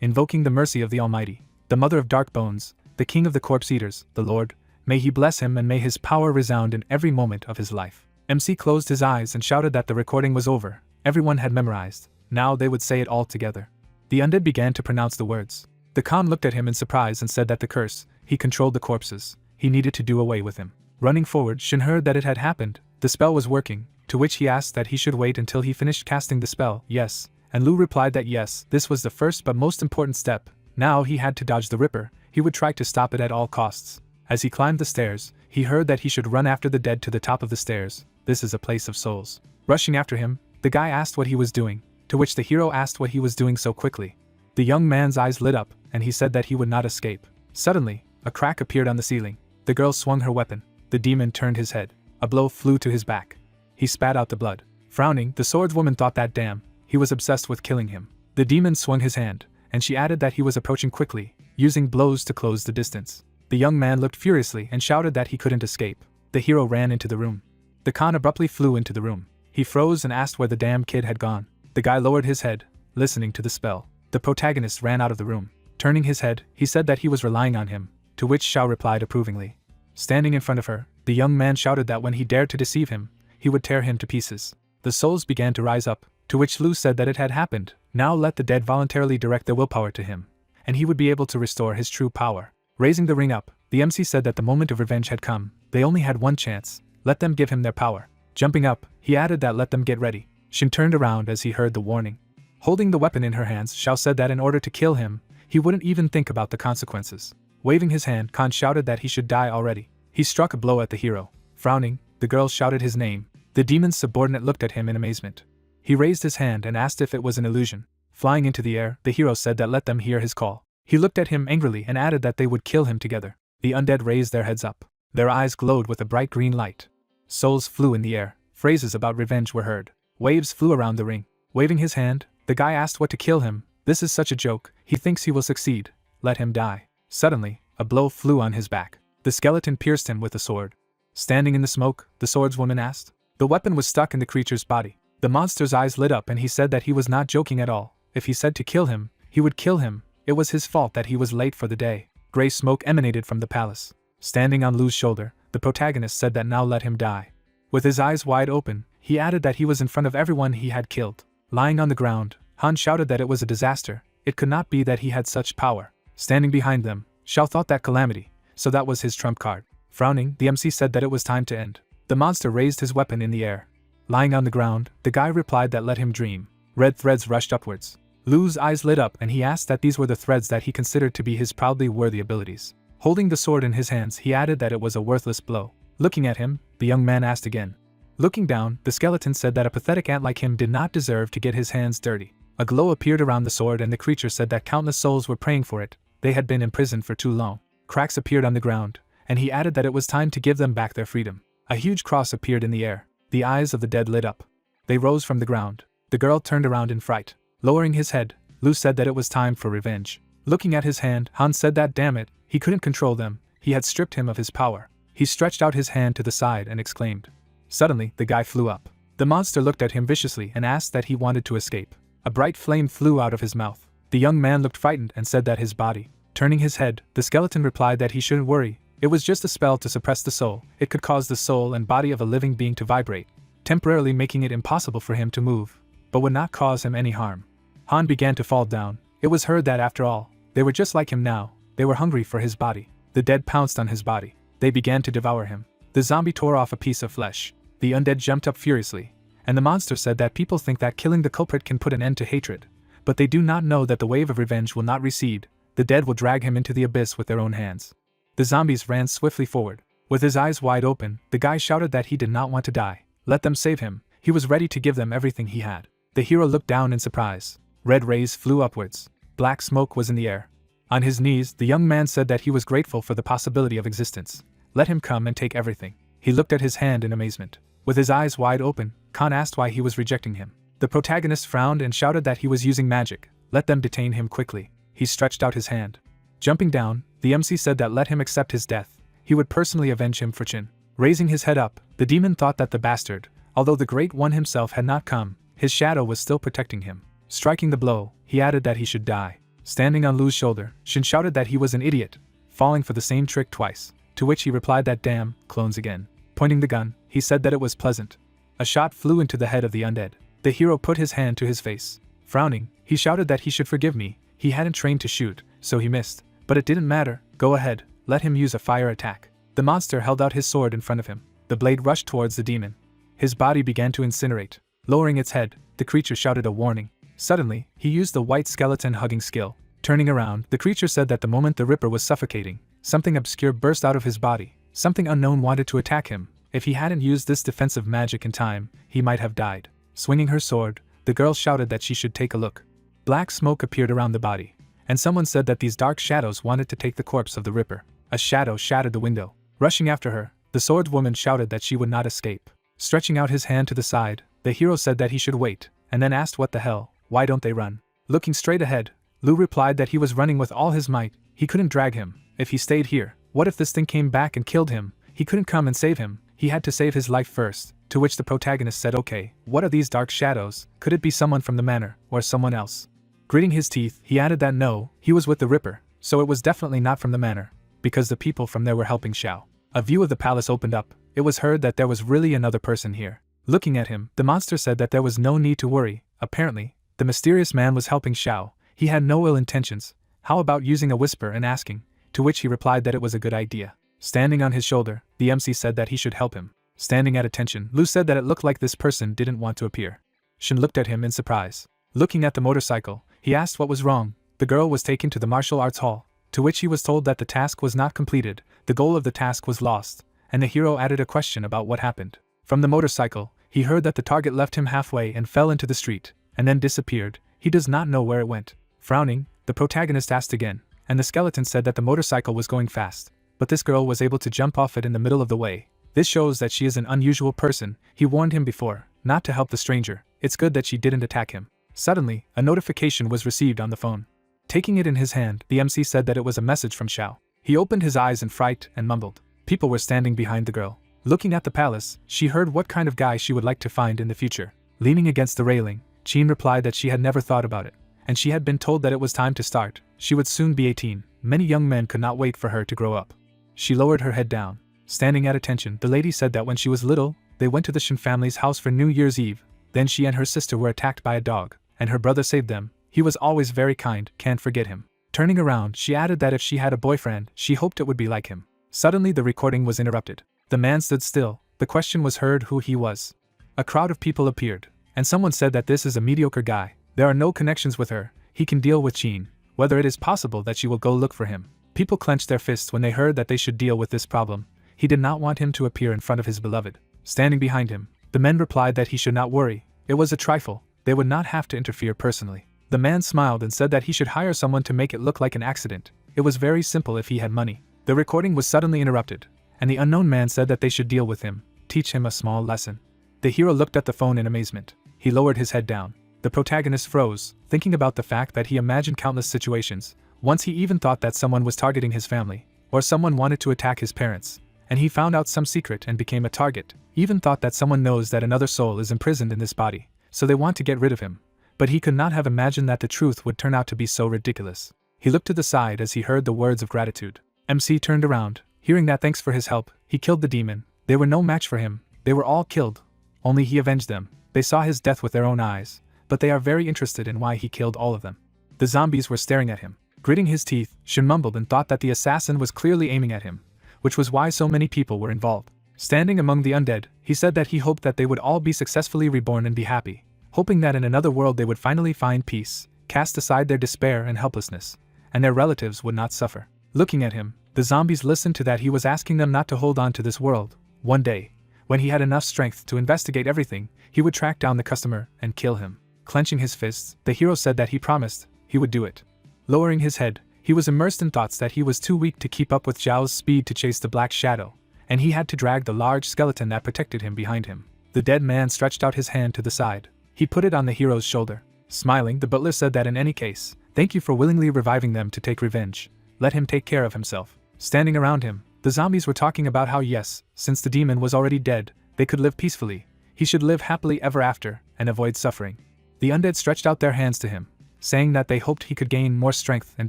invoking the mercy of the Almighty, the mother of dark bones, the king of the corpse eaters, the Lord, may he bless him and may his power resound in every moment of his life. MC closed his eyes and shouted that the recording was over. Everyone had memorized. Now they would say it all together. The undead began to pronounce the words. The Khan looked at him in surprise and said that the curse, he controlled the corpses, he needed to do away with him. Running forward, Shin heard that it had happened, The spell was working, to which he asked that he should wait until he finished casting the spell. Yes, and Lu replied that yes, this was the first but most important step. Now he had to dodge the Ripper. He would try to stop it at all costs. As he climbed the stairs, he heard that he should run after the dead to the top of the stairs. This is a place of souls. Rushing after him, the guy asked what he was doing, to which the hero asked what he was doing so quickly. The young man's eyes lit up, and he said that he would not escape. Suddenly, a crack appeared on the ceiling. The girl swung her weapon. The demon turned his head. A blow flew to his back. He spat out the blood. Frowning, the swordswoman thought that damn, he was obsessed with killing him. The demon swung his hand, and she added that he was approaching quickly, using blows to close the distance. The young man looked furiously and shouted that he couldn't escape. The hero ran into the room. The Khan abruptly flew into the room. He froze and asked where the damn kid had gone. The guy lowered his head, listening to the spell. The protagonist ran out of the room. Turning his head, he said that he was relying on him, to which Xiao replied approvingly. Standing in front of her, the young man shouted that when he dared to deceive him, he would tear him to pieces. The souls began to rise up, to which Lu said that it had happened. Now let the dead voluntarily direct their willpower to him, and he would be able to restore his true power. Raising the ring up, the MC said that the moment of revenge had come. They only had one chance. Let them give him their power. Jumping up, he added that let them get ready. Shin turned around as he heard the warning. Holding the weapon in her hands, Xiao said that in order to kill him, he wouldn't even think about the consequences. Waving his hand, Khan shouted that he should die already. He struck a blow at the hero. Frowning, the girl shouted his name. The demon's subordinate looked at him in amazement. He raised his hand and asked if it was an illusion. Flying into the air, the hero said that let them hear his call. He looked at him angrily and added that they would kill him together. The undead raised their heads up. Their eyes glowed with a bright green light. Souls flew in the air. Phrases about revenge were heard. Waves flew around the ring. Waving his hand, the guy asked what to kill him. This is such a joke. He thinks he will succeed. Let him die. Suddenly, a blow flew on his back. The skeleton pierced him with a sword. Standing in the smoke, the swordswoman asked. The weapon was stuck in the creature's body. The monster's eyes lit up and he said that he was not joking at all. If he said to kill him, he would kill him. It was his fault that he was late for the day. Gray smoke emanated from the palace. Standing on Lu's shoulder, the protagonist said that now let him die. With his eyes wide open, he added that he was in front of everyone he had killed. Lying on the ground, Han shouted that it was a disaster. It could not be that he had such power. Standing behind them, Xiao thought that calamity, so that was his trump card. Frowning, the MC said that it was time to end. The monster raised his weapon in the air. Lying on the ground, the guy replied that let him dream. Red threads rushed upwards. Lu's eyes lit up and he asked that these were the threads that he considered to be his proudly worthy abilities. Holding the sword in his hands, he added that it was a worthless blow. Looking at him, the young man asked again. Looking down, the skeleton said that a pathetic ant like him did not deserve to get his hands dirty. A glow appeared around the sword and the creature said that countless souls were praying for it. They had been imprisoned for too long. Cracks appeared on the ground, and he added that it was time to give them back their freedom. A huge cross appeared in the air. The eyes of the dead lit up. They rose from the ground. The girl turned around in fright. Lowering his head, Lu said that it was time for revenge. Looking at his hand, Han said that damn it, he couldn't control them. He had stripped him of his power. He stretched out his hand to the side and exclaimed. Suddenly, the guy flew up. The monster looked at him viciously and asked that he wanted to escape. A bright flame flew out of his mouth. The young man looked frightened and said that his body. Turning his head, the skeleton replied that he shouldn't worry. It was just a spell to suppress the soul. It could cause the soul and body of a living being to vibrate, temporarily making it impossible for him to move, but would not cause him any harm. Han began to fall down. It was heard that after all, they were just like him now. They were hungry for his body. The dead pounced on his body. They began to devour him. The zombie tore off a piece of flesh. The undead jumped up furiously, and the monster said that people think that killing the culprit can put an end to hatred, but they do not know that the wave of revenge will not recede. The dead will drag him into the abyss with their own hands. The zombies ran swiftly forward. With his eyes wide open, the guy shouted that he did not want to die. Let them save him. He was ready to give them everything he had. The hero looked down in surprise. Red rays flew upwards. Black smoke was in the air. On his knees, the young man said that he was grateful for the possibility of existence. Let him come and take everything. He looked at his hand in amazement. With his eyes wide open, Khan asked why he was rejecting him. The protagonist frowned and shouted that he was using magic. Let them detain him quickly. He stretched out his hand. Jumping down, the MC said that let him accept his death. He would personally avenge him for Chin. Raising his head up, the demon thought that the bastard, although the Great One himself had not come, his shadow was still protecting him. Striking the blow, he added that he should die. Standing on Lu's shoulder, Shin shouted that he was an idiot, falling for the same trick twice, to which he replied that damn, clones again. Pointing the gun, he said that it was pleasant. A shot flew into the head of the undead. The hero put his hand to his face. Frowning, he shouted that he should forgive me. He hadn't trained to shoot, so he missed. But it didn't matter. Go ahead, let him use a fire attack. The monster held out his sword in front of him. The blade rushed towards the demon. His body began to incinerate. Lowering its head, the creature shouted a warning. Suddenly, he used the white skeleton hugging skill. Turning around, the creature said that the moment the Ripper was suffocating, something obscure burst out of his body. Something unknown wanted to attack him. If he hadn't used this defensive magic in time, he might have died. Swinging her sword, the girl shouted that she should take a look. Black smoke appeared around the body, and someone said that these dark shadows wanted to take the corpse of the Ripper. A shadow shattered the window. Rushing after her, the swordswoman shouted that she would not escape. Stretching out his hand to the side, the hero said that he should wait, and then asked what the hell, why don't they run? Looking straight ahead, Lu replied that he was running with all his might. He couldn't drag him. If he stayed here, what if this thing came back and killed him? He couldn't come and save him. He had to save his life first. To which the protagonist said, okay, what are these dark shadows? Could it be someone from the manor, or someone else? Gritting his teeth, he added that no, he was with the Ripper, so it was definitely not from the manor, because the people from there were helping Xiao. A view of the palace opened up. It was heard that there was really another person here. Looking at him, the monster said that there was no need to worry. Apparently, the mysterious man was helping Xiao. He had no ill intentions. How about using a whisper and asking? To which he replied that it was a good idea. Standing on his shoulder, the MC said that he should help him. Standing at attention, Lu said that it looked like this person didn't want to appear. Shin looked at him in surprise. Looking at the motorcycle, he asked what was wrong. The girl was taken to the martial arts hall, to which he was told that the task was not completed, the goal of the task was lost, and the hero added a question about what happened. From the motorcycle, he heard that the target left him halfway and fell into the street, and then disappeared. He does not know where it went. Frowning, the protagonist asked again, and the skeleton said that the motorcycle was going fast, but this girl was able to jump off it in the middle of the way. This shows that she is an unusual person. He warned him before, not to help the stranger. It's good that she didn't attack him. Suddenly, a notification was received on the phone. Taking it in his hand, the MC said that it was a message from Xiao. He opened his eyes in fright and mumbled. People were standing behind the girl. Looking at the palace, she heard what kind of guy she would like to find in the future. Leaning against the railing, Chin replied that she had never thought about it, and she had been told that it was time to start. She would soon be 18. Many young men could not wait for her to grow up. She lowered her head down. Standing at attention, the lady said that when she was little, they went to the Shin family's house for New Year's Eve. Then she and her sister were attacked by a dog, and her brother saved them. He was always very kind, can't forget him. Turning around, she added that if she had a boyfriend, she hoped it would be like him. Suddenly the recording was interrupted. The man stood still. The question was heard who he was. A crowd of people appeared, and someone said that this is a mediocre guy. There are no connections with her. He can deal with Chin. Whether it is possible that she will go look for him. People clenched their fists when they heard that they should deal with this problem. He did not want him to appear in front of his beloved. Standing behind him, the men replied that he should not worry. It was a trifle. They would not have to interfere personally. The man smiled and said that he should hire someone to make it look like an accident. It was very simple if he had money. The recording was suddenly interrupted, and the unknown man said that they should deal with him, teach him a small lesson. The hero looked at the phone in amazement. He lowered his head down. The protagonist froze, thinking about the fact that he imagined countless situations. Once he even thought that someone was targeting his family, or someone wanted to attack his parents, and he found out some secret and became a target. Even thought that someone knows that another soul is imprisoned in this body, so they want to get rid of him. But he could not have imagined that the truth would turn out to be so ridiculous. He looked to the side as he heard the words of gratitude. MC turned around, hearing that thanks for his help, he killed the demon. They were no match for him. They were all killed. Only he avenged them. They saw his death with their own eyes, but they are very interested in why he killed all of them. The zombies were staring at him. Gritting his teeth, Shin mumbled and thought that the assassin was clearly aiming at him, which was why so many people were involved. Standing among the undead, he said that he hoped that they would all be successfully reborn and be happy, hoping that in another world they would finally find peace, cast aside their despair and helplessness, and their relatives would not suffer. Looking at him, the zombies listened to that he was asking them not to hold on to this world. One day, when he had enough strength to investigate everything, he would track down the customer and kill him. Clenching his fists, the hero said that he promised he would do it. Lowering his head, he was immersed in thoughts that he was too weak to keep up with Zhao's speed to chase the black shadow, and he had to drag the large skeleton that protected him behind him. The dead man stretched out his hand to the side. He put it on the hero's shoulder. Smiling, the butler said that in any case, thank you for willingly reviving them to take revenge. Let him take care of himself. Standing around him, the zombies were talking about how yes, since the demon was already dead, they could live peacefully. He should live happily ever after, and avoid suffering. The undead stretched out their hands to him, saying that they hoped he could gain more strength and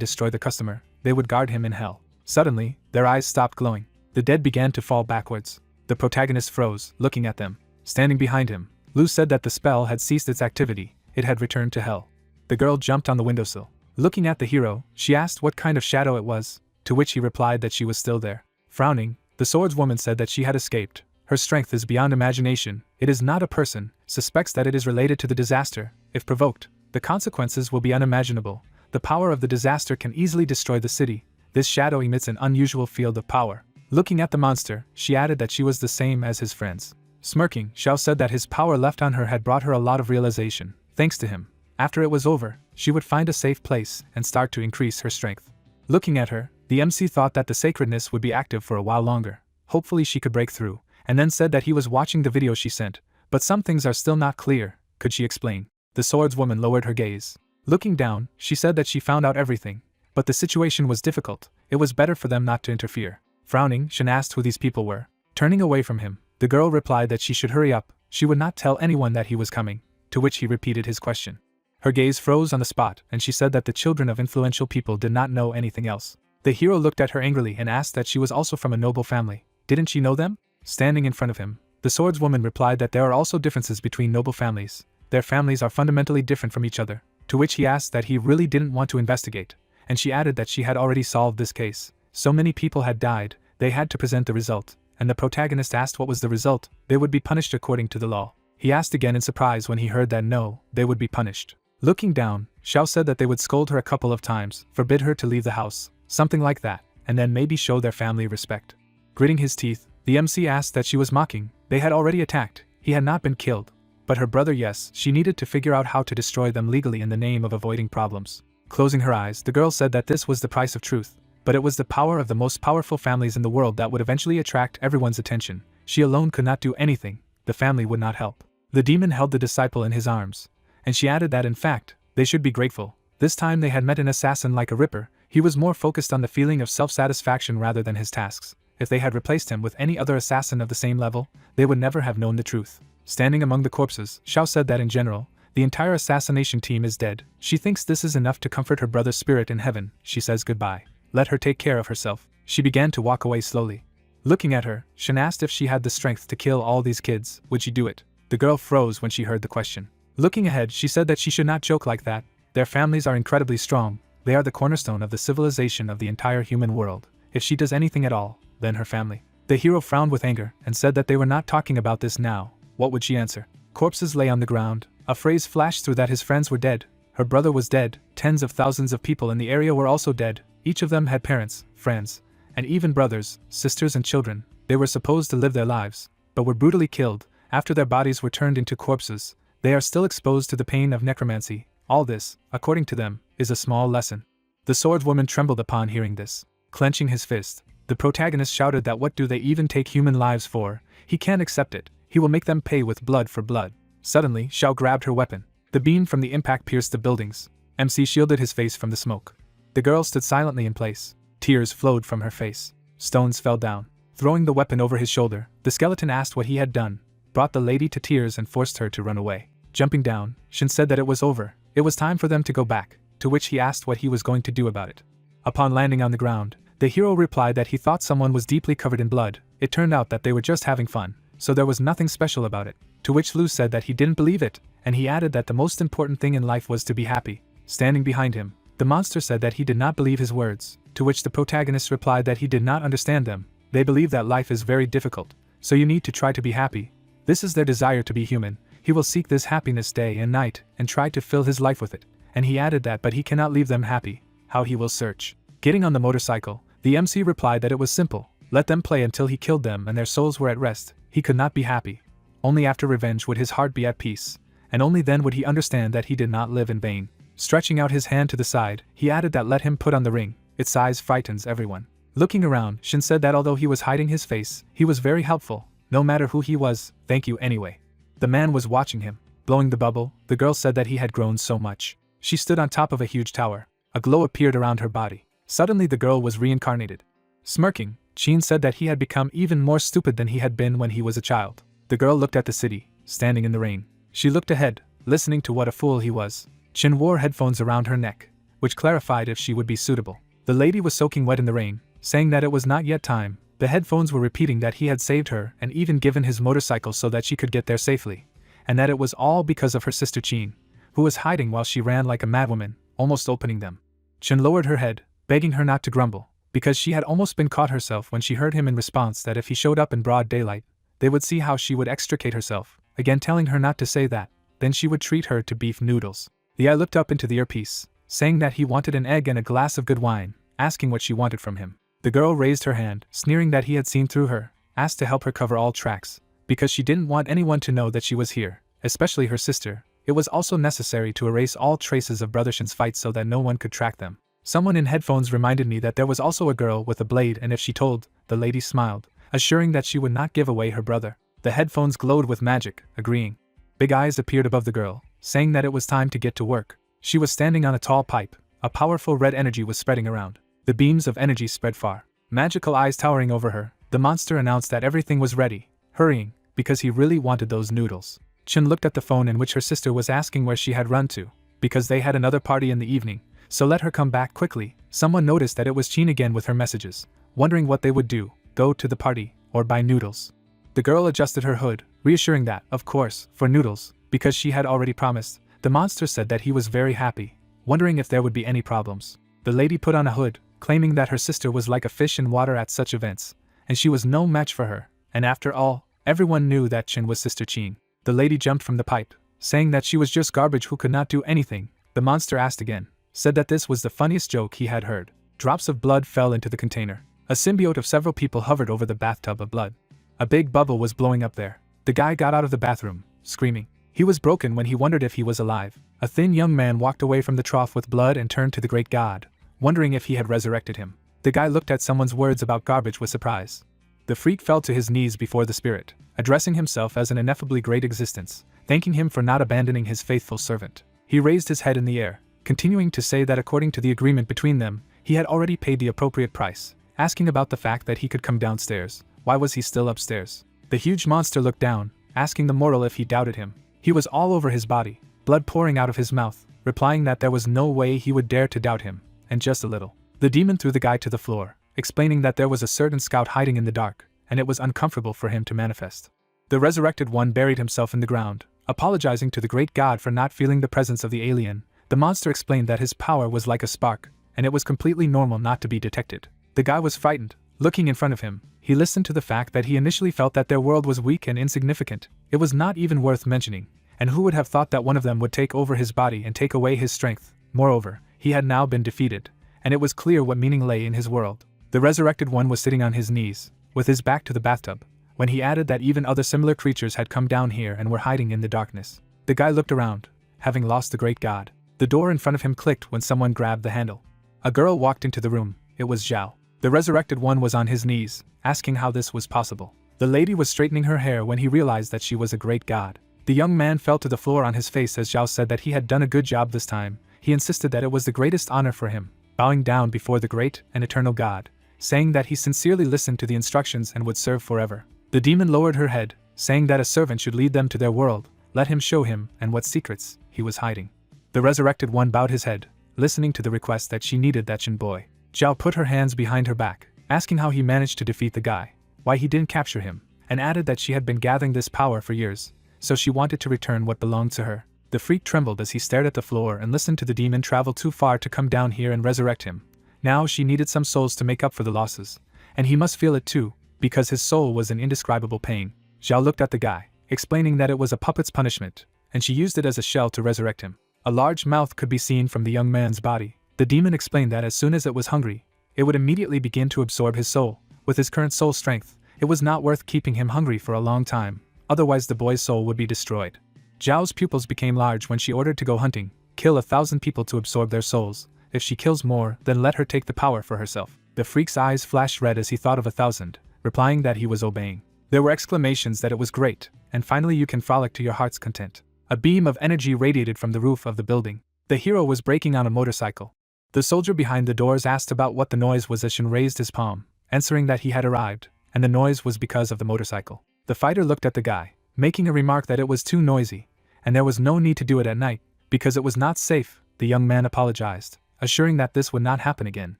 destroy the customer. They would guard him in hell. Suddenly, their eyes stopped glowing. The dead began to fall backwards. The protagonist froze, looking at them. Standing behind him, Lu said that the spell had ceased its activity. It had returned to hell. The girl jumped on the windowsill. Looking at the hero, she asked what kind of shadow it was, to which he replied that she was still there. Frowning, the swordswoman said that she had escaped. Her strength is beyond imagination, it is not a person, suspects that it is related to the disaster. If provoked, the consequences will be unimaginable. The power of the disaster can easily destroy the city. This shadow emits an unusual field of power. Looking at the monster, she added that she was the same as his friends. Smirking, Xiao said that his power left on her had brought her a lot of realization. Thanks to him, after it was over, she would find a safe place and start to increase her strength. Looking at her, the MC thought that the sacredness would be active for a while longer. Hopefully she could break through, and then said that he was watching the video she sent, but some things are still not clear. Could she explain? The swordswoman lowered her gaze. Looking down, she said that she found out everything, but the situation was difficult. It was better for them not to interfere. Frowning, Shin asked who these people were. Turning away from him, the girl replied that she should hurry up. She would not tell anyone that he was coming, to which he repeated his question. Her gaze froze on the spot, and she said that the children of influential people did not know anything else. The hero looked at her angrily and asked that she was also from a noble family. Didn't she know them? Standing in front of him, the swordswoman replied that there are also differences between noble families. Their families are fundamentally different from each other, to which he asked that he really didn't want to investigate, and she added that she had already solved this case. So many people had died, they had to present the result, and the protagonist asked what was the result. They would be punished according to the law. He asked again in surprise when he heard that no, they would be punished. Looking down, Xiao said that they would scold her a couple of times, forbid her to leave the house, something like that, and then maybe show their family respect. Gritting his teeth, the MC asked that she was mocking. They had already attacked, he had not been killed. But her brother, yes, she needed to figure out how to destroy them legally in the name of avoiding problems. Closing her eyes, the girl said that this was the price of truth, but it was the power of the most powerful families in the world that would eventually attract everyone's attention. She alone could not do anything, the family would not help. The demon held the disciple in his arms, and she added that in fact, they should be grateful. This time they had met an assassin like a ripper. He was more focused on the feeling of self-satisfaction rather than his tasks. If they had replaced him with any other assassin of the same level, they would never have known the truth. Standing among the corpses, Xiao said that in general, the entire assassination team is dead. She thinks this is enough to comfort her brother's spirit in heaven. She says goodbye. Let her take care of herself. She began to walk away slowly. Looking at her, Shin asked if she had the strength to kill all these kids. Would she do it? The girl froze when she heard the question. Looking ahead, she said that she should not joke like that. Their families are incredibly strong. They are the cornerstone of the civilization of the entire human world. If she does anything at all, then her family. The hero frowned with anger and said that they were not talking about this now. What would she answer? Corpses lay on the ground. A phrase flashed through that his friends were dead. Her brother was dead. Tens of thousands of people in the area were also dead. Each of them had parents, friends, and even brothers, sisters and children. They were supposed to live their lives, but were brutally killed. After their bodies were turned into corpses, they are still exposed to the pain of necromancy. All this, according to them, is a small lesson. The swordswoman trembled upon hearing this. Clenching his fist, the protagonist shouted that what do they even take human lives for? He can't accept it. He will make them pay with blood for blood. Suddenly, Xiao grabbed her weapon. The beam from the impact pierced the buildings. MC shielded his face from the smoke. The girl stood silently in place. Tears flowed from her face. Stones fell down. Throwing the weapon over his shoulder, the skeleton asked what he had done, brought the lady to tears and forced her to run away. Jumping down, Shin said that it was over. It was time for them to go back, to which he asked what he was going to do about it. Upon landing on the ground, the hero replied that he thought someone was deeply covered in blood. It turned out that they were just having fun, so there was nothing special about it. To which Lu said that he didn't believe it, and he added that the most important thing in life was to be happy. Standing behind him, the monster said that he did not believe his words, to which the protagonist replied that he did not understand them. They believe that life is very difficult, so you need to try to be happy. This is their desire to be human. He will seek this happiness day and night, and try to fill his life with it. And he added that but he cannot leave them happy. How he will search. Getting on the motorcycle, the MC replied that it was simple. Let them play until he killed them and their souls were at rest. He could not be happy. Only after revenge would his heart be at peace, and only then would he understand that he did not live in vain. Stretching out his hand to the side, he added that let him put on the ring. Its size frightens everyone. Looking around, Shin said that although he was hiding his face, he was very helpful. No matter who he was, thank you anyway. The man was watching him. Blowing the bubble, the girl said that he had grown so much. She stood on top of a huge tower. A glow appeared around her body. Suddenly the girl was reincarnated. Smirking, Chin said that he had become even more stupid than he had been when he was a child. The girl looked at the city, standing in the rain. She looked ahead, listening to what a fool he was. Chin wore headphones around her neck, which clarified if she would be suitable. The lady was soaking wet in the rain, saying that it was not yet time. The headphones were repeating that he had saved her and even given his motorcycle so that she could get there safely, and that it was all because of her sister Chin, who was hiding while she ran like a madwoman, almost opening them. Chin lowered her head, begging her not to grumble, because she had almost been caught herself when she heard him in response that if he showed up in broad daylight, they would see how she would extricate herself, again telling her not to say that, then she would treat her to beef noodles. The guy looked up into the earpiece, saying that he wanted an egg and a glass of good wine, asking what she wanted from him. The girl raised her hand, sneering that he had seen through her, asked to help her cover all tracks, because she didn't want anyone to know that she was here, especially her sister. It was also necessary to erase all traces of Brother Shin's fight so that no one could track them. Someone in headphones reminded me that there was also a girl with a blade, and if she told, the lady smiled, assuring that she would not give away her brother. The headphones glowed with magic, agreeing. Big eyes appeared above the girl, saying that it was time to get to work. She was standing on a tall pipe. A powerful red energy was spreading around. The beams of energy spread far. Magical eyes towering over her, the monster announced that everything was ready, hurrying, because he really wanted those noodles. Chin looked at the phone in which her sister was asking where she had run to, because they had another party in the evening, so let her come back quickly. Someone noticed that it was Chin again with her messages, wondering what they would do, go to the party, or buy noodles. The girl adjusted her hood, reassuring that, of course, for noodles, because she had already promised. The monster said that he was very happy, wondering if there would be any problems. The lady put on a hood, claiming that her sister was like a fish in water at such events, and she was no match for her, and after all, everyone knew that Chin was Sister Chin. The lady jumped from the pipe, saying that she was just garbage who could not do anything. The monster asked again, said that this was the funniest joke he had heard. Drops of blood fell into the container. A symbiote of several people hovered over the bathtub of blood. A big bubble was blowing up there. The guy got out of the bathroom, screaming. He was broken when he wondered if he was alive. A thin young man walked away from the trough with blood and turned to the great god, wondering if he had resurrected him. The guy looked at someone's words about garbage with surprise. The freak fell to his knees before the spirit, addressing himself as an ineffably great existence, thanking him for not abandoning his faithful servant. He raised his head in the air, continuing to say that according to the agreement between them, he had already paid the appropriate price, asking about the fact that he could come downstairs. Why was he still upstairs? The huge monster looked down, asking the mortal if he doubted him. He was all over his body, blood pouring out of his mouth, replying that there was no way he would dare to doubt him, and just a little. The demon threw the guy to the floor, explaining that there was a certain scout hiding in the dark, and it was uncomfortable for him to manifest. The resurrected one buried himself in the ground, apologizing to the great god for not feeling the presence of the alien. The monster explained that his power was like a spark, and it was completely normal not to be detected. The guy was frightened. Looking in front of him, he listened to the fact that he initially felt that their world was weak and insignificant. It was not even worth mentioning, and who would have thought that one of them would take over his body and take away his strength? Moreover, he had now been defeated, and it was clear what meaning lay in his world. The resurrected one was sitting on his knees, with his back to the bathtub, when he added that even other similar creatures had come down here and were hiding in the darkness. The guy looked around, having lost the great god. The door in front of him clicked when someone grabbed the handle. A girl walked into the room. It was Zhao. The resurrected one was on his knees, asking how this was possible. The lady was straightening her hair when he realized that she was a great god. The young man fell to the floor on his face as Zhao said that he had done a good job this time. He insisted that it was the greatest honor for him, bowing down before the great and eternal god, saying that he sincerely listened to the instructions and would serve forever. The demon lowered her head, saying that a servant should lead them to their world, let him show him and what secrets he was hiding. The resurrected one bowed his head, listening to the request that she needed that Chin boy. Zhao put her hands behind her back, asking how he managed to defeat the guy, why he didn't capture him, and added that she had been gathering this power for years, so she wanted to return what belonged to her. The freak trembled as he stared at the floor and listened to the demon travel too far to come down here and resurrect him. Now she needed some souls to make up for the losses, and he must feel it too, because his soul was in indescribable pain. Zhao looked at the guy, explaining that it was a puppet's punishment, and she used it as a shell to resurrect him. A large mouth could be seen from the young man's body. The demon explained that as soon as it was hungry, it would immediately begin to absorb his soul. With his current soul strength, it was not worth keeping him hungry for a long time, otherwise the boy's soul would be destroyed. Zhao's pupils became large when she ordered to go hunting, kill 1,000 people to absorb their souls. If she kills more, then let her take the power for herself. The freak's eyes flashed red as he thought of 1,000, replying that he was obeying. There were exclamations that it was great, and finally you can frolic to your heart's content. A beam of energy radiated from the roof of the building. The hero was braking on a motorcycle. The soldier behind the doors asked about what the noise was as Shin raised his palm, answering that he had arrived, and the noise was because of the motorcycle. The fighter looked at the guy, making a remark that it was too noisy, and there was no need to do it at night, because it was not safe. The young man apologized, assuring that this would not happen again.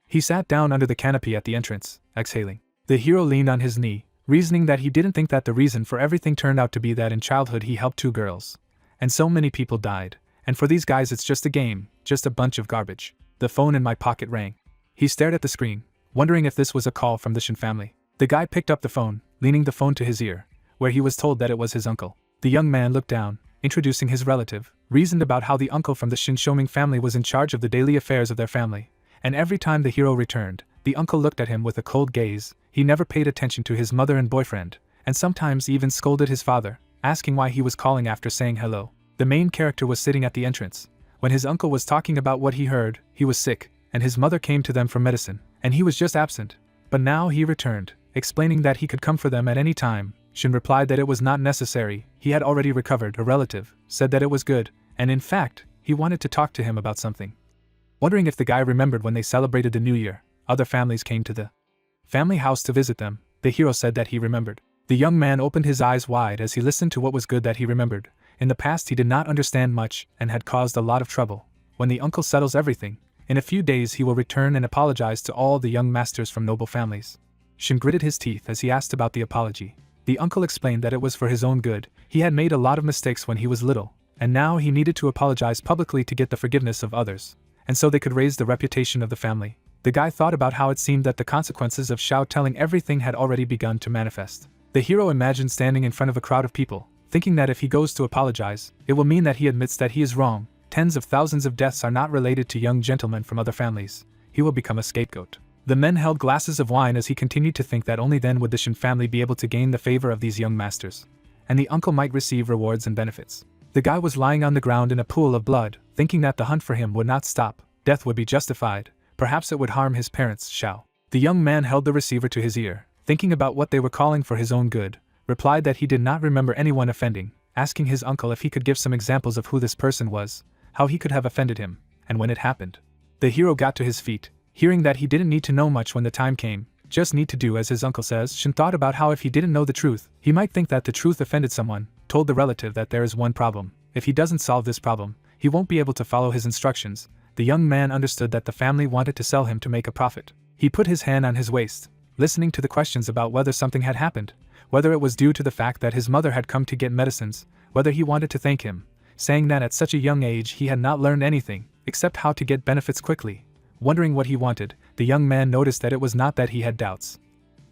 He sat down under the canopy at the entrance, exhaling. The hero leaned on his knee, reasoning that he didn't think that the reason for everything turned out to be that in childhood he helped 2 girls, and so many people died, and for these guys it's just a game, just a bunch of garbage. The phone in my pocket rang. He stared at the screen, wondering if this was a call from the Shin family. The guy picked up the phone, leaning the phone to his ear, where he was told that it was his uncle. The young man looked down, introducing his relative, reasoned about how the uncle from the Shinshouming family was in charge of the daily affairs of their family, and every time the hero returned, the uncle looked at him with a cold gaze. He never paid attention to his mother and boyfriend, and sometimes even scolded his father, asking why he was calling after saying hello. The main character was sitting at the entrance. When his uncle was talking about what he heard, he was sick, and his mother came to them for medicine, and he was just absent. But now he returned, explaining that he could come for them at any time. Shin replied that it was not necessary, he had already recovered. A relative said that it was good, and in fact, he wanted to talk to him about something. Wondering if the guy remembered when they celebrated the New Year, other families came to the family house to visit them. The hero said that he remembered. The young man opened his eyes wide as he listened to what was good that he remembered. In the past he did not understand much and had caused a lot of trouble. When the uncle settles everything, in a few days he will return and apologize to all the young masters from noble families. Shin gritted his teeth as he asked about the apology. The uncle explained that it was for his own good. He had made a lot of mistakes when he was little, and now he needed to apologize publicly to get the forgiveness of others, and so they could raise the reputation of the family. The guy thought about how it seemed that the consequences of Xiao telling everything had already begun to manifest. The hero imagined standing in front of a crowd of people, thinking that if he goes to apologize, it will mean that he admits that he is wrong. Tens of thousands of deaths are not related to young gentlemen from other families. He will become a scapegoat. The men held glasses of wine as he continued to think that only then would the Shin family be able to gain the favor of these young masters, and the uncle might receive rewards and benefits. The guy was lying on the ground in a pool of blood, thinking that the hunt for him would not stop. Death would be justified. Perhaps it would harm his parents, Xiao. The young man held the receiver to his ear, thinking about what they were calling for his own good, replied that he did not remember anyone offending, asking his uncle if he could give some examples of who this person was, how he could have offended him, and when it happened. The hero got to his feet, hearing that he didn't need to know much when the time came, just need to do as his uncle says. Shin thought about how if he didn't know the truth, he might think that the truth offended someone, told the relative that there is one problem. If he doesn't solve this problem, he won't be able to follow his instructions. The young man understood that the family wanted to sell him to make a profit. He put his hand on his waist, listening to the questions about whether something had happened, whether it was due to the fact that his mother had come to get medicines, whether he wanted to thank him, saying that at such a young age he had not learned anything, except how to get benefits quickly. Wondering what he wanted, the young man noticed that it was not that he had doubts.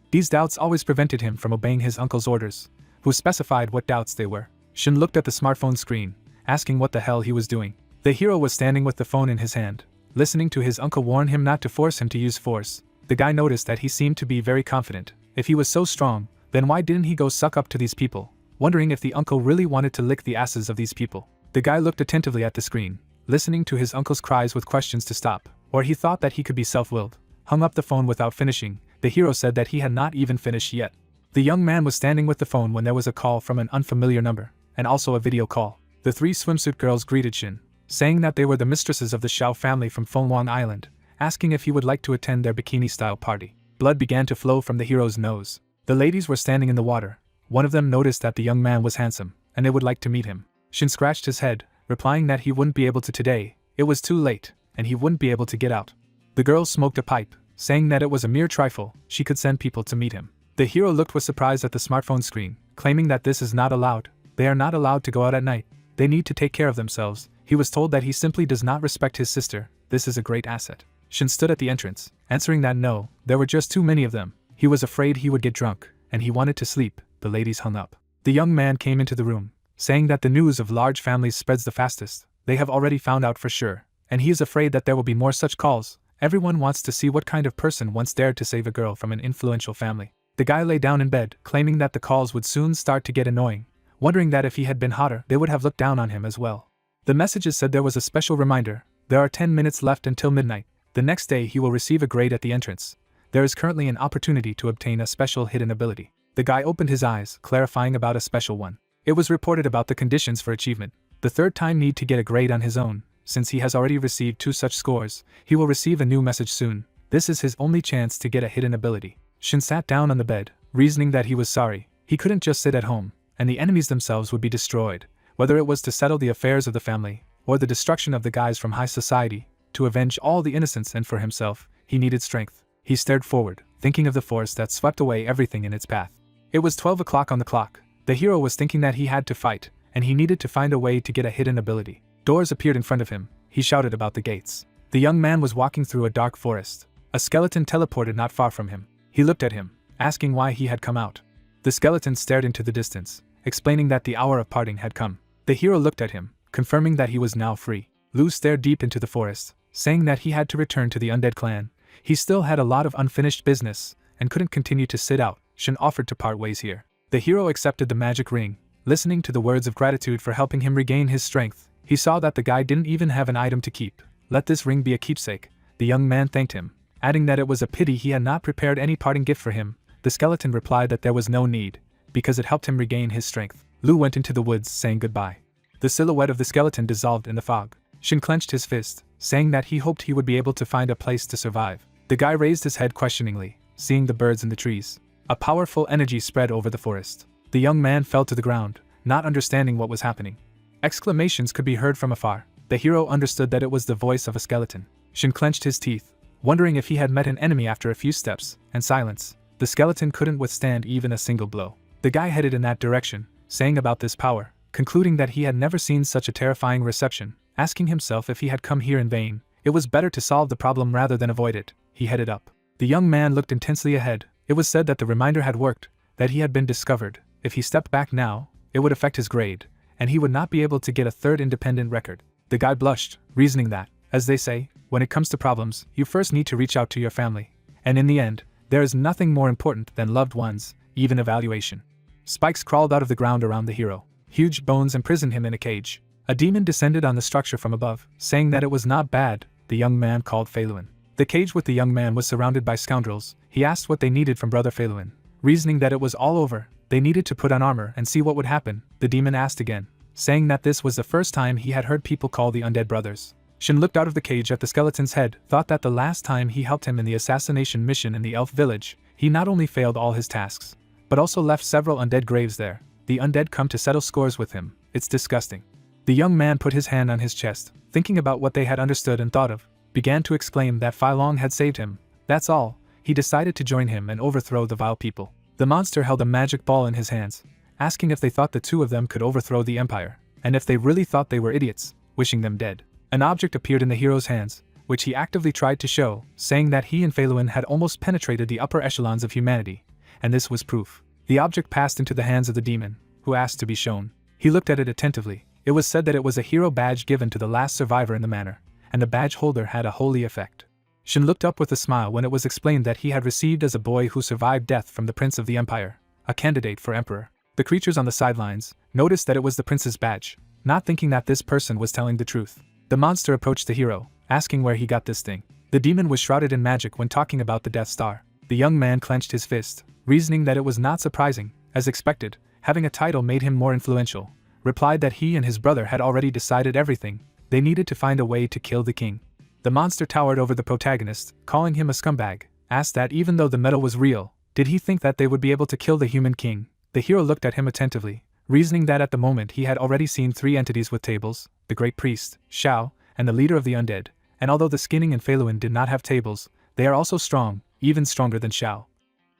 These doubts always prevented him from obeying his uncle's orders, who specified what doubts they were. Shin looked at the smartphone screen, asking what the hell he was doing. The hero was standing with the phone in his hand, listening to his uncle warn him not to force him to use force. The guy noticed that he seemed to be very confident. If he was so strong, then why didn't he go suck up to these people? Wondering if the uncle really wanted to lick the asses of these people. The guy looked attentively at the screen, listening to his uncle's cries with questions to stop, or he thought that he could be self-willed. Hung up the phone without finishing. The hero said that he had not even finished yet. The young man was standing with the phone when there was a call from an unfamiliar number, and also a video call. The three swimsuit girls greeted Shin, saying that they were the mistresses of the Xiao family from Fenghuang Island, asking if he would like to attend their bikini-style party. Blood began to flow from the hero's nose. The ladies were standing in the water. One of them noticed that the young man was handsome, and they would like to meet him. Shin scratched his head, replying that he wouldn't be able to today. It was too late, and he wouldn't be able to get out. The girl smoked a pipe, saying that it was a mere trifle, she could send people to meet him. The hero looked with surprise at the smartphone screen, claiming that this is not allowed. They are not allowed to go out at night. They need to take care of themselves. He was told that he simply does not respect his sister. This is a great asset. Shin stood at the entrance, answering that no, there were just too many of them. He was afraid he would get drunk, and he wanted to sleep. The ladies hung up. The young man came into the room, saying that the news of large families spreads the fastest. They have already found out for sure, and he is afraid that there will be more such calls. Everyone wants to see what kind of person once dared to save a girl from an influential family. The guy lay down in bed, claiming that the calls would soon start to get annoying, wondering that if he had been hotter, they would have looked down on him as well. The messages said there was a special reminder. There are 10 minutes left until midnight. The next day he will receive a grade at the entrance. There is currently an opportunity to obtain a special hidden ability. The guy opened his eyes, clarifying about a special one. It was reported about the conditions for achievement. The third time need to get a grade on his own. Since he has already received 2 such scores, he will receive a new message soon. This is his only chance to get a hidden ability. Shin sat down on the bed, reasoning that he was sorry. He couldn't just sit at home, and the enemies themselves would be destroyed. Whether it was to settle the affairs of the family, or the destruction of the guys from high society, to avenge all the innocents and for himself, he needed strength. He stared forward, thinking of the force that swept away everything in its path. It was 12 o'clock on the clock. The hero was thinking that he had to fight, and he needed to find a way to get a hidden ability. Doors appeared in front of him. He shouted about the gates. The young man was walking through a dark forest. A skeleton teleported not far from him. He looked at him, asking why he had come out. The skeleton stared into the distance, explaining that the hour of parting had come. The hero looked at him, confirming that he was now free. Lu stared deep into the forest, saying that he had to return to the undead clan. He still had a lot of unfinished business, and couldn't continue to sit out. Shin offered to part ways here. The hero accepted the magic ring, listening to the words of gratitude for helping him regain his strength. He saw that the guy didn't even have an item to keep. Let this ring be a keepsake. The young man thanked him, adding that it was a pity he had not prepared any parting gift for him. The skeleton replied that there was no need, because it helped him regain his strength. Lu went into the woods, saying goodbye. The silhouette of the skeleton dissolved in the fog. Shin clenched his fist, saying that he hoped he would be able to find a place to survive. The guy raised his head questioningly, seeing the birds in the trees. A powerful energy spread over the forest. The young man fell to the ground, not understanding what was happening. Exclamations could be heard from afar. The hero understood that it was the voice of a skeleton. Shin clenched his teeth, wondering if he had met an enemy after a few steps, and silence. The skeleton couldn't withstand even a single blow. The guy headed in that direction, saying about this power, concluding that he had never seen such a terrifying reception, asking himself if he had come here in vain. It was better to solve the problem rather than avoid it. He headed up. The young man looked intensely ahead. It was said that the reminder had worked, that he had been discovered. If he stepped back now, it would affect his grade, and he would not be able to get a third independent record. The guy blushed, reasoning that, as they say, when it comes to problems, you first need to reach out to your family. And in the end, there is nothing more important than loved ones, even evaluation. Spikes crawled out of the ground around the hero. Huge bones imprisoned him in a cage. A demon descended on the structure from above, saying that it was not bad. The young man called Feluin. The cage with the young man was surrounded by scoundrels. He asked what they needed from brother Feluin. Reasoning that it was all over, they needed to put on armor and see what would happen. The demon asked again, saying that this was the first time he had heard people call the undead brothers. Shin looked out of the cage at the skeleton's head, thought that the last time he helped him in the assassination mission in the elf village, he not only failed all his tasks, but also left several undead graves there. The undead come to settle scores with him. It's disgusting. The young man put his hand on his chest, thinking about what they had understood and thought of, began to exclaim that Fai Long had saved him. That's all. He decided to join him and overthrow the vile people. The monster held a magic ball in his hands, asking if they thought the two of them could overthrow the empire, and if they really thought they were idiots, wishing them dead. An object appeared in the hero's hands, which he actively tried to show, saying that he and Feluin had almost penetrated the upper echelons of humanity, and this was proof. The object passed into the hands of the demon, who asked to be shown. He looked at it attentively. It was said that it was a hero badge given to the last survivor in the manor, and the badge holder had a holy effect. Shin looked up with a smile when it was explained that he had received as a boy who survived death from the Prince of the Empire, a candidate for emperor. The creatures on the sidelines noticed that it was the prince's badge, not thinking that this person was telling the truth. The monster approached the hero, asking where he got this thing. The demon was shrouded in magic when talking about the Death Star. The young man clenched his fist, reasoning that it was not surprising. As expected, having a title made him more influential. Replied that he and his brother had already decided everything. They needed to find a way to kill the king. The monster towered over the protagonist, calling him a scumbag. Asked that even though the medal was real, did he think that they would be able to kill the human king? The hero looked at him attentively, reasoning that at the moment he had already seen 3 entities with tables, the great priest, Shao, and the leader of the undead, and although the Skinning and Feluin did not have tables, they are also strong, even stronger than Shao.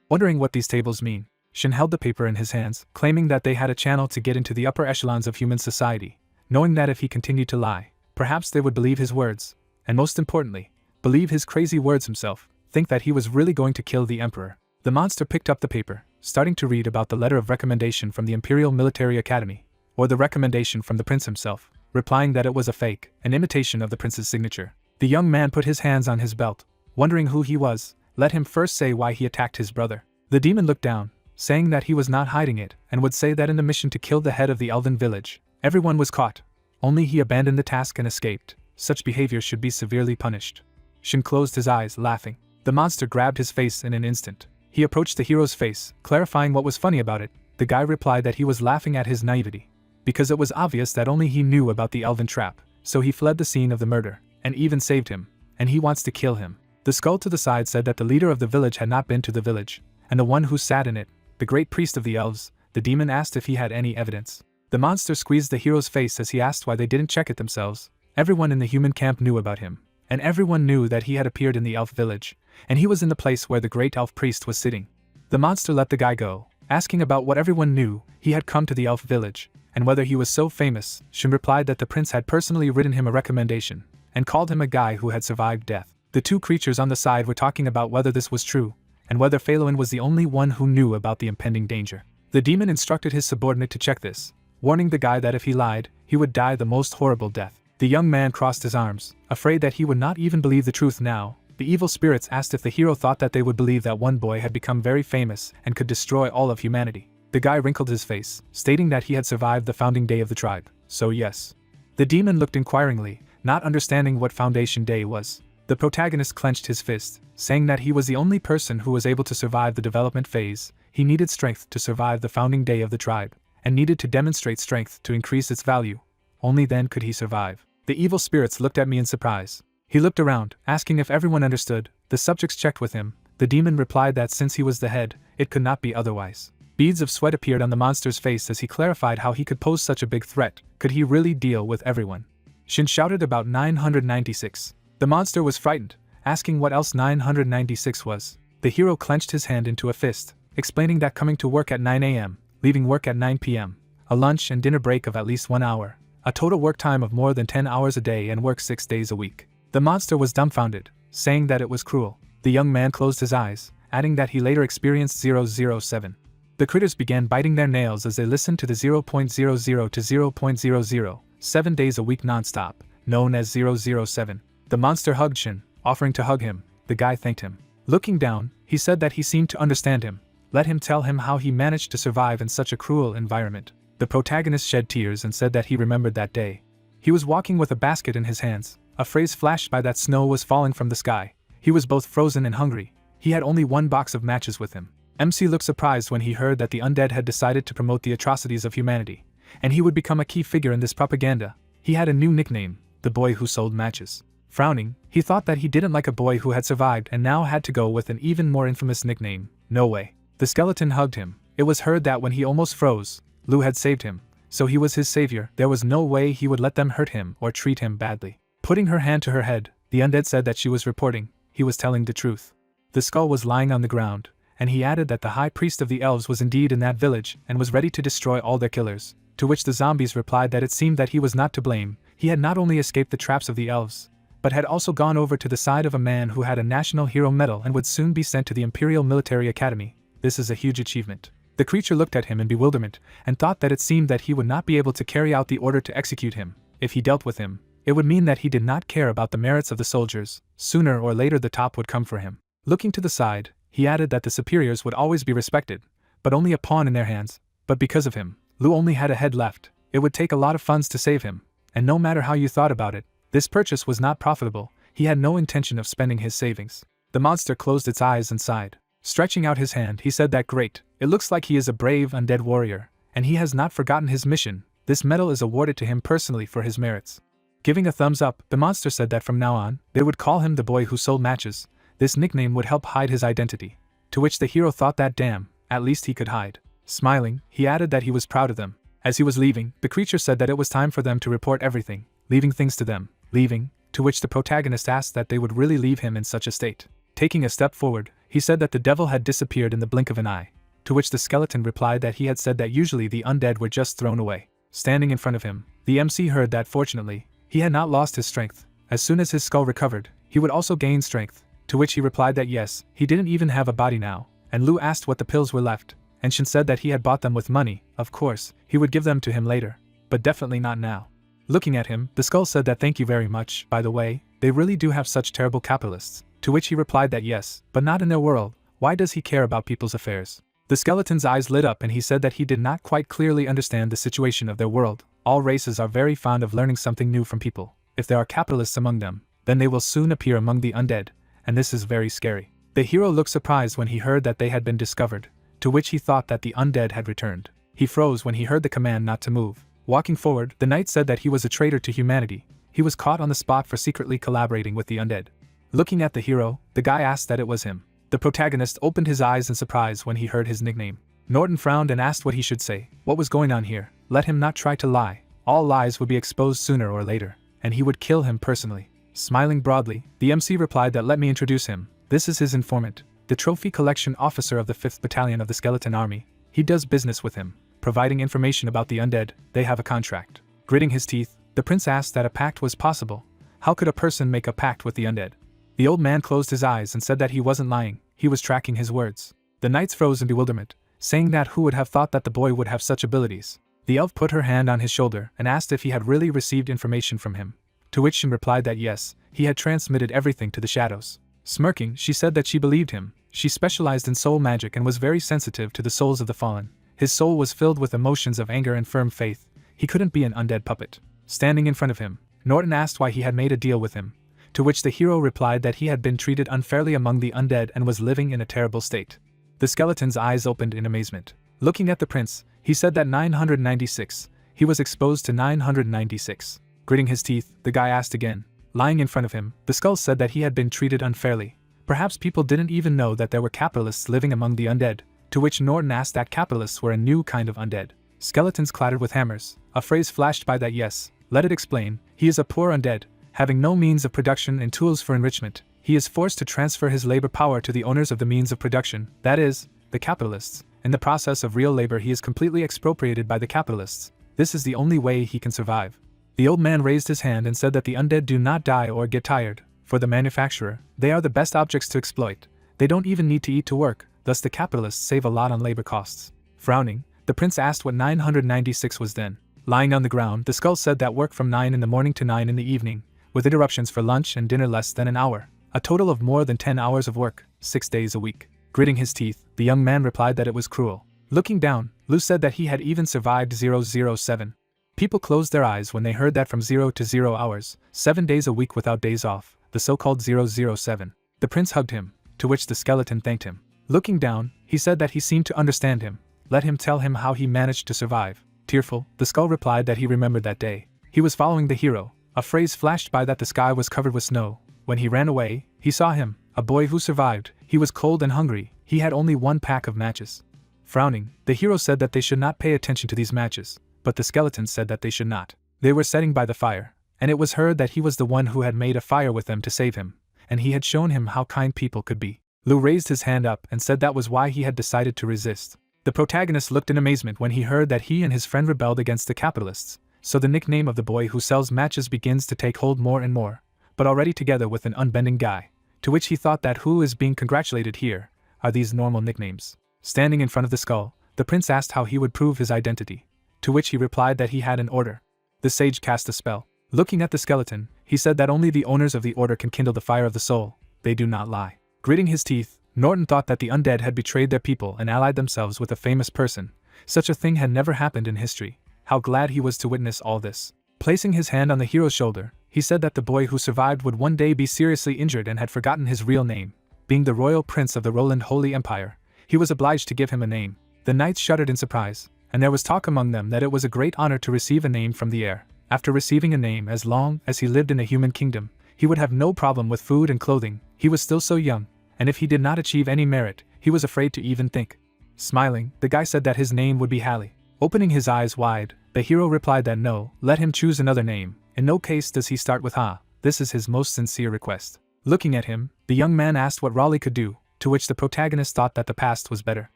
Wondering what these tables mean, Shin held the paper in his hands, claiming that they had a channel to get into the upper echelons of human society, knowing that if he continued to lie, perhaps they would believe his words, and most importantly, believe his crazy words himself, think that he was really going to kill the emperor. The monster picked up the paper, starting to read about the letter of recommendation from the Imperial Military Academy, or the recommendation from the prince himself, replying that it was a fake, an imitation of the prince's signature. The young man put his hands on his belt, wondering who he was. Let him first say why he attacked his brother. The demon looked down, saying that he was not hiding it, and would say that in the mission to kill the head of the elven village, everyone was caught. Only he abandoned the task and escaped. Such behavior should be severely punished. Shin closed his eyes, laughing. The monster grabbed his face in an instant. He approached the hero's face, clarifying what was funny about it. The guy replied that he was laughing at his naivety, because it was obvious that only he knew about the elven trap, so he fled the scene of the murder, and even saved him, and he wants to kill him. The skull to the side said that the leader of the village had not been to the village, and the one who sat in it, the great priest of the elves. The demon asked if he had any evidence. The monster squeezed the hero's face as he asked why they didn't check it themselves. Everyone in the human camp knew about him, and everyone knew that he had appeared in the elf village, and he was in the place where the great elf priest was sitting. The monster let the guy go, asking about what everyone knew. He had come to the elf village, and whether he was so famous. Shin replied that the prince had personally written him a recommendation, and called him a guy who had survived death. The two creatures on the side were talking about whether this was true, and whether Feluin was the only one who knew about the impending danger. The demon instructed his subordinate to check this, warning the guy that if he lied, he would die the most horrible death. The young man crossed his arms, afraid that he would not even believe the truth now. The evil spirits asked if the hero thought that they would believe that one boy had become very famous and could destroy all of humanity. The guy wrinkled his face, stating that he had survived the founding day of the tribe, so yes. The demon looked inquiringly, not understanding what foundation day was. The protagonist clenched his fist, saying that he was the only person who was able to survive the development phase. He needed strength to survive the founding day of the tribe, and needed to demonstrate strength to increase its value. Only then could he survive. The evil spirits looked at me in surprise. He looked around, asking if everyone understood. The subjects checked with him. The demon replied that since he was the head, it could not be otherwise. Beads of sweat appeared on the monster's face as he clarified how he could pose such a big threat. Could he really deal with everyone? Shin shouted about 996. The monster was frightened, asking what else 996 was. The hero clenched his hand into a fist, explaining that coming to work at 9 a.m., leaving work at 9 p.m., a lunch and dinner break of at least 1 hour, a total work time of more than 10 hours a day and work 6 days a week. The monster was dumbfounded, saying that it was cruel. The young man closed his eyes, adding that he later experienced 007. The critters began biting their nails as they listened to the 0.00 to 0.00, 7 days a week non-stop, known as 007. The monster hugged Shin, offering to hug him. The guy thanked him. Looking down, he said that he seemed to understand him. Let him tell him how he managed to survive in such a cruel environment. The protagonist shed tears and said that he remembered that day. He was walking with a basket in his hands. A phrase flashed by that snow was falling from the sky. He was both frozen and hungry. He had only 1 box of matches with him. MC looked surprised when he heard that the undead had decided to promote the atrocities of humanity, and he would become a key figure in this propaganda. He had a new nickname, the boy who sold matches. Frowning, he thought that he didn't like a boy who had survived and now had to go with an even more infamous nickname. No way. The skeleton hugged him. It was heard that when he almost froze, Lu had saved him, so he was his savior. There was no way he would let them hurt him or treat him badly. Putting her hand to her head, the undead said that she was reporting. He was telling the truth. The skull was lying on the ground, and he added that the high priest of the elves was indeed in that village and was ready to destroy all their killers, to which the zombies replied that it seemed that he was not to blame. He had not only escaped the traps of the elves, but had also gone over to the side of a man who had a national hero medal and would soon be sent to the Imperial Military Academy. This is a huge achievement. The creature looked at him in bewilderment and thought that it seemed that he would not be able to carry out the order to execute him. If he dealt with him, it would mean that he did not care about the merits of the soldiers. Sooner or later the top would come for him. Looking to the side, he added that the superiors would always be respected, but only a pawn in their hands. But because of him, Lu only had a head left. It would take a lot of funds to save him, and no matter how you thought about it, this purchase was not profitable. He had no intention of spending his savings. The monster closed its eyes and sighed. Stretching out his hand, he said that great. It looks like he is a brave undead warrior, and he has not forgotten his mission. This medal is awarded to him personally for his merits. Giving a thumbs up, the monster said that from now on, they would call him the boy who sold matches. This nickname would help hide his identity. To which the hero thought that damn, at least he could hide. Smiling, he added that he was proud of them. As he was leaving, the creature said that it was time for them to report everything, leaving things to them. Leaving, to which the protagonist asked that they would really leave him in such a state. Taking a step forward, he said that the devil had disappeared in the blink of an eye. To which the skeleton replied that he had said that usually the undead were just thrown away. Standing in front of him, the MC heard that fortunately, he had not lost his strength. As soon as his skull recovered, he would also gain strength. To which he replied that yes, he didn't even have a body now, and Lu asked what the pills were left, and Shin said that he had bought them with money. Of course, he would give them to him later, but definitely not now. Looking at him, the skull said that thank you very much. By the way, they really do have such terrible capitalists. To which he replied that yes, but not in their world. Why does he care about people's affairs? The skeleton's eyes lit up and he said that he did not quite clearly understand the situation of their world. All races are very fond of learning something new from people. If there are capitalists among them, then they will soon appear among the undead, and this is very scary. The hero looked surprised when he heard that they had been discovered, to which he thought that the undead had returned. He froze when he heard the command not to move. Walking forward, the knight said that he was a traitor to humanity. He was caught on the spot for secretly collaborating with the undead. Looking at the hero, the guy asked that it was him. The protagonist opened his eyes in surprise when he heard his nickname. Norton frowned and asked what he should say. What was going on here? Let him not try to lie. All lies would be exposed sooner or later, and he would kill him personally. Smiling broadly, the MC replied that let me introduce him. This is his informant, the trophy collection officer of the 5th Battalion of the Skeleton Army. He does business with him, providing information about the undead. They have a contract. Gritting his teeth, the prince asked that a pact was possible. How could a person make a pact with the undead? The old man closed his eyes and said that he wasn't lying, he was tracking his words. The knights froze in bewilderment, saying that who would have thought that the boy would have such abilities. The elf put her hand on his shoulder and asked if he had really received information from him, to which Shin replied that yes, he had transmitted everything to the shadows. Smirking, she said that she believed him. She specialized in soul magic and was very sensitive to the souls of the fallen. His soul was filled with emotions of anger and firm faith. He couldn't be an undead puppet. Standing in front of him, Norton asked why he had made a deal with him, to which the hero replied that he had been treated unfairly among the undead and was living in a terrible state. The skeleton's eyes opened in amazement. Looking at the prince, he said that 996, he was exposed to 996. Gritting his teeth, the guy asked again. Lying in front of him, the skull said that he had been treated unfairly. Perhaps people didn't even know that there were capitalists living among the undead, to which Norton asked that capitalists were a new kind of undead. Skeletons clattered with hammers. A phrase flashed by that yes, let it explain, he is a poor undead, having no means of production and tools for enrichment. He is forced to transfer his labor power to the owners of the means of production, that is, the capitalists. In the process of real labor he is completely expropriated by the capitalists. This is the only way he can survive. The old man raised his hand and said that the undead do not die or get tired. For the manufacturer, they are the best objects to exploit. They don't even need to eat to work, thus the capitalists save a lot on labor costs. Frowning, the prince asked what 996 was then. Lying on the ground, the skull said that work from 9 in the morning to 9 in the evening, with interruptions for lunch and dinner less than an hour. A total of more than 10 hours of work, 6 days a week. Gritting his teeth, the young man replied that it was cruel. Looking down, Lu said that he had even survived 007. People closed their eyes when they heard that from 0 to 0 hours, 7 days a week without days off, the so-called 007. The prince hugged him, to which the skeleton thanked him. Looking down, he said that he seemed to understand him. Let him tell him how he managed to survive. Tearful, the skull replied that he remembered that day. He was following the hero. A phrase flashed by that the sky was covered with snow. When he ran away, he saw him, a boy who survived. He was cold and hungry. He had only 1 pack of matches. Frowning, the hero said that they should not pay attention to these matches, but the skeleton said that they should not. They were setting by the fire, and it was heard that he was the one who had made a fire with them to save him, and he had shown him how kind people could be. Lu raised his hand up and said that was why he had decided to resist. The protagonist looked in amazement when he heard that he and his friend rebelled against the capitalists, so the nickname of the boy who sells matches begins to take hold more and more, but already together with an unbending guy, to which he thought that who is being congratulated here are these normal nicknames. Standing in front of the skull, the prince asked how he would prove his identity, to which he replied that he had an order. The sage cast a spell. Looking at the skeleton, he said that only the owners of the order can kindle the fire of the soul. They do not lie. Gritting his teeth, Norton thought that the undead had betrayed their people and allied themselves with a famous person. Such a thing had never happened in history. How glad he was to witness all this. Placing his hand on the hero's shoulder, he said that the boy who survived would one day be seriously injured and had forgotten his real name. Being the royal prince of the Roland Holy Empire, he was obliged to give him a name. The knights shuddered in surprise, and there was talk among them that it was a great honor to receive a name from the heir. After receiving a name, as long as he lived in a human kingdom, he would have no problem with food and clothing. He was still so young, and if he did not achieve any merit, he was afraid to even think. Smiling, the guy said that his name would be Hallie. Opening his eyes wide, the hero replied that no, let him choose another name. In no case does he start with Ha. This is his most sincere request. Looking at him, the young man asked what Raleigh could do, to which the protagonist thought that the past was better.